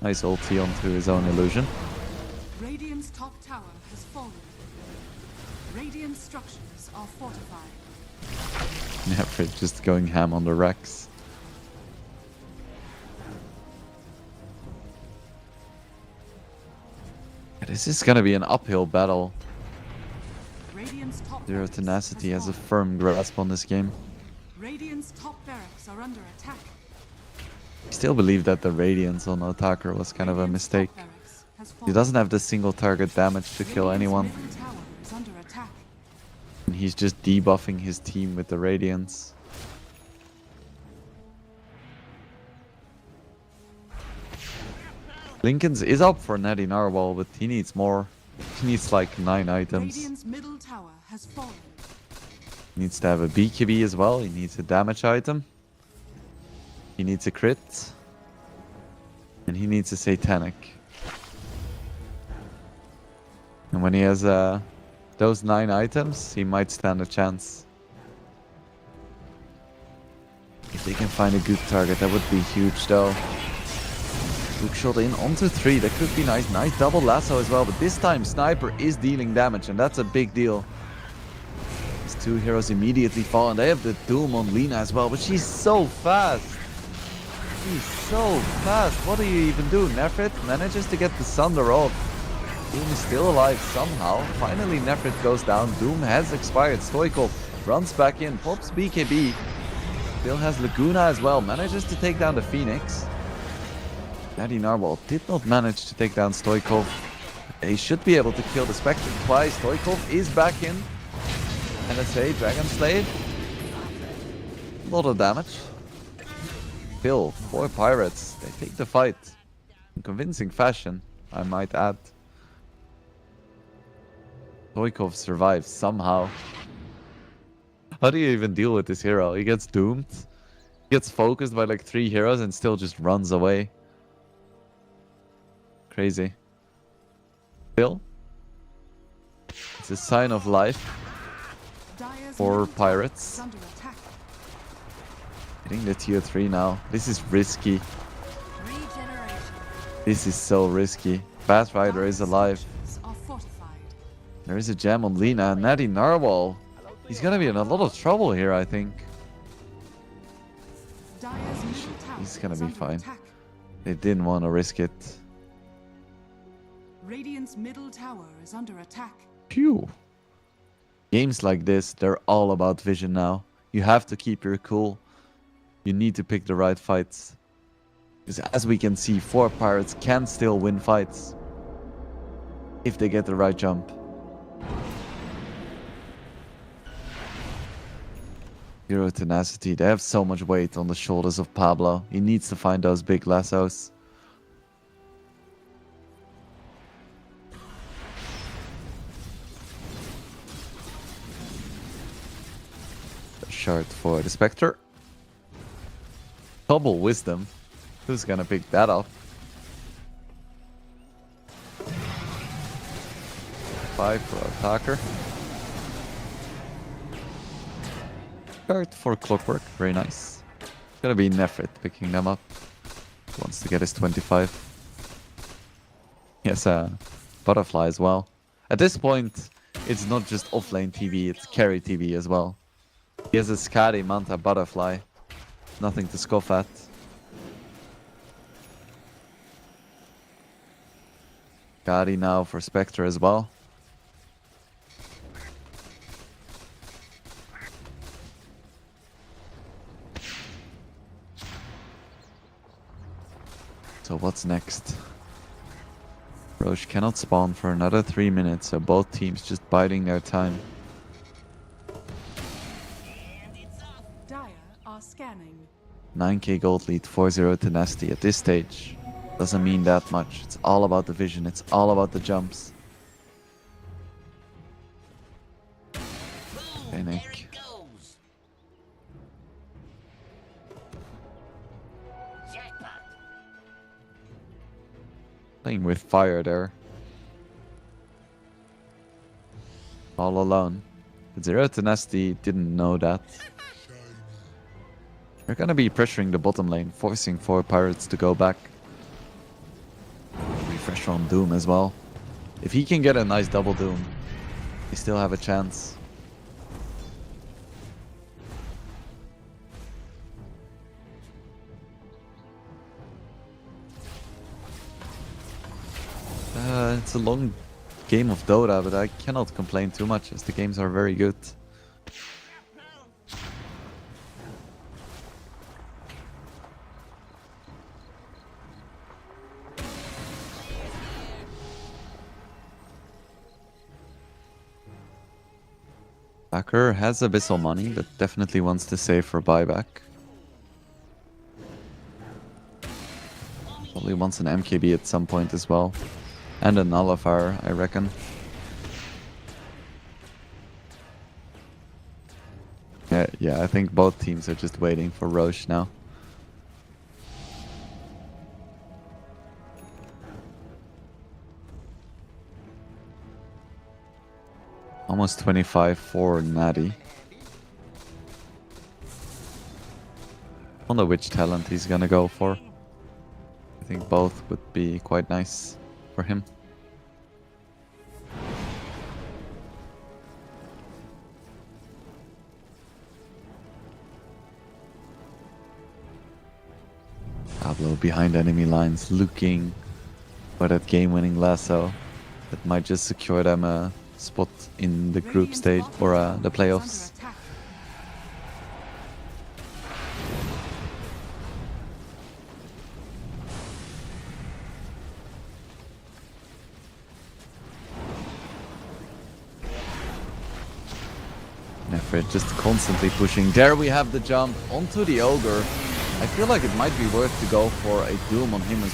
[SPEAKER 6] Nice ulti onto his own illusion.
[SPEAKER 3] Radiant's top tower has fallen. Radiant structures are fortified.
[SPEAKER 6] Never just going ham on the Rex. This is gonna be an uphill battle. Zero Tenacity has a firm grasp on this game.
[SPEAKER 3] Radiant's top barracks are under attack.
[SPEAKER 6] I still believe that the Radiance on Otaker was kind of a mistake. He doesn't have the single target damage to kill anyone. And he's just debuffing his team with the Radiance. Lincoln's is up for Natty Narwhal, but he needs more. He needs like 9 items.
[SPEAKER 3] Radiant's middle tower has fallen.
[SPEAKER 6] He needs to have a BKB as well. He needs a damage item. He needs a crit. And he needs a Satanic. And when he has those 9 items, he might stand a chance. If they can find a good target, that would be huge though. Hook shot in onto 3, that could be nice. Nice double lasso as well, but this time Sniper is dealing damage, and that's a big deal. These 2 heroes immediately fall, and they have the Doom on Lina as well, but she's so fast. She's so fast. What do you even do? Nefrit manages to get the Sunder off. Doom is still alive somehow. Finally Nefrit goes down. Doom has expired. Stoikov runs back in, pops BKB. Still has Laguna as well. Manages to take down the Phoenix. Natty Narwhal did not manage to take down Stoikov. They should be able to kill the Spectre twice. Stoikov is back in. NSA, Dragon Slave. A lot of damage. Still, 4 Pirates. They take the fight. In convincing fashion, I might add. Stoikov survives somehow. How do you even deal with this hero? He gets doomed. He gets focused by like 3 heroes and still just runs away. Crazy. Still, it's a sign of life
[SPEAKER 3] Dire's
[SPEAKER 6] for
[SPEAKER 3] middle tower
[SPEAKER 6] pirates.
[SPEAKER 3] is under attack.
[SPEAKER 6] Getting the tier 3 now. This is risky.
[SPEAKER 7] Regeneration.
[SPEAKER 6] This is so risky. Batrider is
[SPEAKER 3] Dire's
[SPEAKER 6] alive.
[SPEAKER 3] structures are fortified.
[SPEAKER 6] There is a gem on Lina. Natty Narwhal. He's gonna be in a lot of trouble here, I think.
[SPEAKER 3] Dire's middle tower
[SPEAKER 6] He's gonna
[SPEAKER 3] is
[SPEAKER 6] be
[SPEAKER 3] under
[SPEAKER 6] fine.
[SPEAKER 3] attack.
[SPEAKER 6] They didn't want to risk it.
[SPEAKER 3] Radiant's middle tower is under attack.
[SPEAKER 6] Phew. Games like this, they're all about vision now. You have to keep your cool. You need to pick the right fights. Because as we can see, 4 pirates can still win fights. If they get the right jump. Zero tenacity. They have so much weight on the shoulders of Pablo. He needs to find those big lassos. A shard for the Spectre. Double wisdom. Who's gonna pick that up? 5 for attacker. Shard for clockwork. Very nice. Gonna be Nefrit picking them up. Wants to get his 25. He has a butterfly as well. At this point, it's not just offlane TV, it's carry TV as well. He has a Skadi Manta butterfly. Nothing to scoff at. Skadi now for Spectre as well. So what's next? Roche cannot spawn for another 3 minutes, so both teams just biding their time.
[SPEAKER 3] Dire are scanning.
[SPEAKER 6] 9k gold lead, 4-0 tenacity at this stage. Doesn't mean that much. It's all about the vision. It's all about the jumps. Okay, Nick.
[SPEAKER 5] Goes.
[SPEAKER 6] Playing with fire there. All alone. But Zero Tenacity didn't know that. They're gonna be pressuring the bottom lane, forcing 4 pirates to go back. Refresh on Doom as well. If he can get a nice double Doom, they still have a chance. It's a long game of Dota, but I cannot complain too much as the games are very good. Backer has Abyssal money, but definitely wants to save for buyback. Probably wants an MKB at some point as well. And a Nullifier, I reckon. Yeah, I think both teams are just waiting for Roche now. Almost 25 for Natty. Wonder which talent he's gonna go for. I think both would be quite nice for him. Pablo behind enemy lines, looking for that game-winning lasso that might just secure them a spot in the group
[SPEAKER 3] Radiant's
[SPEAKER 6] stage
[SPEAKER 3] bottom
[SPEAKER 6] or
[SPEAKER 3] tower
[SPEAKER 6] the
[SPEAKER 3] is
[SPEAKER 6] playoffs.
[SPEAKER 3] under attack.
[SPEAKER 6] Nefrit just constantly pushing. There we have the jump onto the Ogre. I feel like it might be worth to go for a Doom on him as well.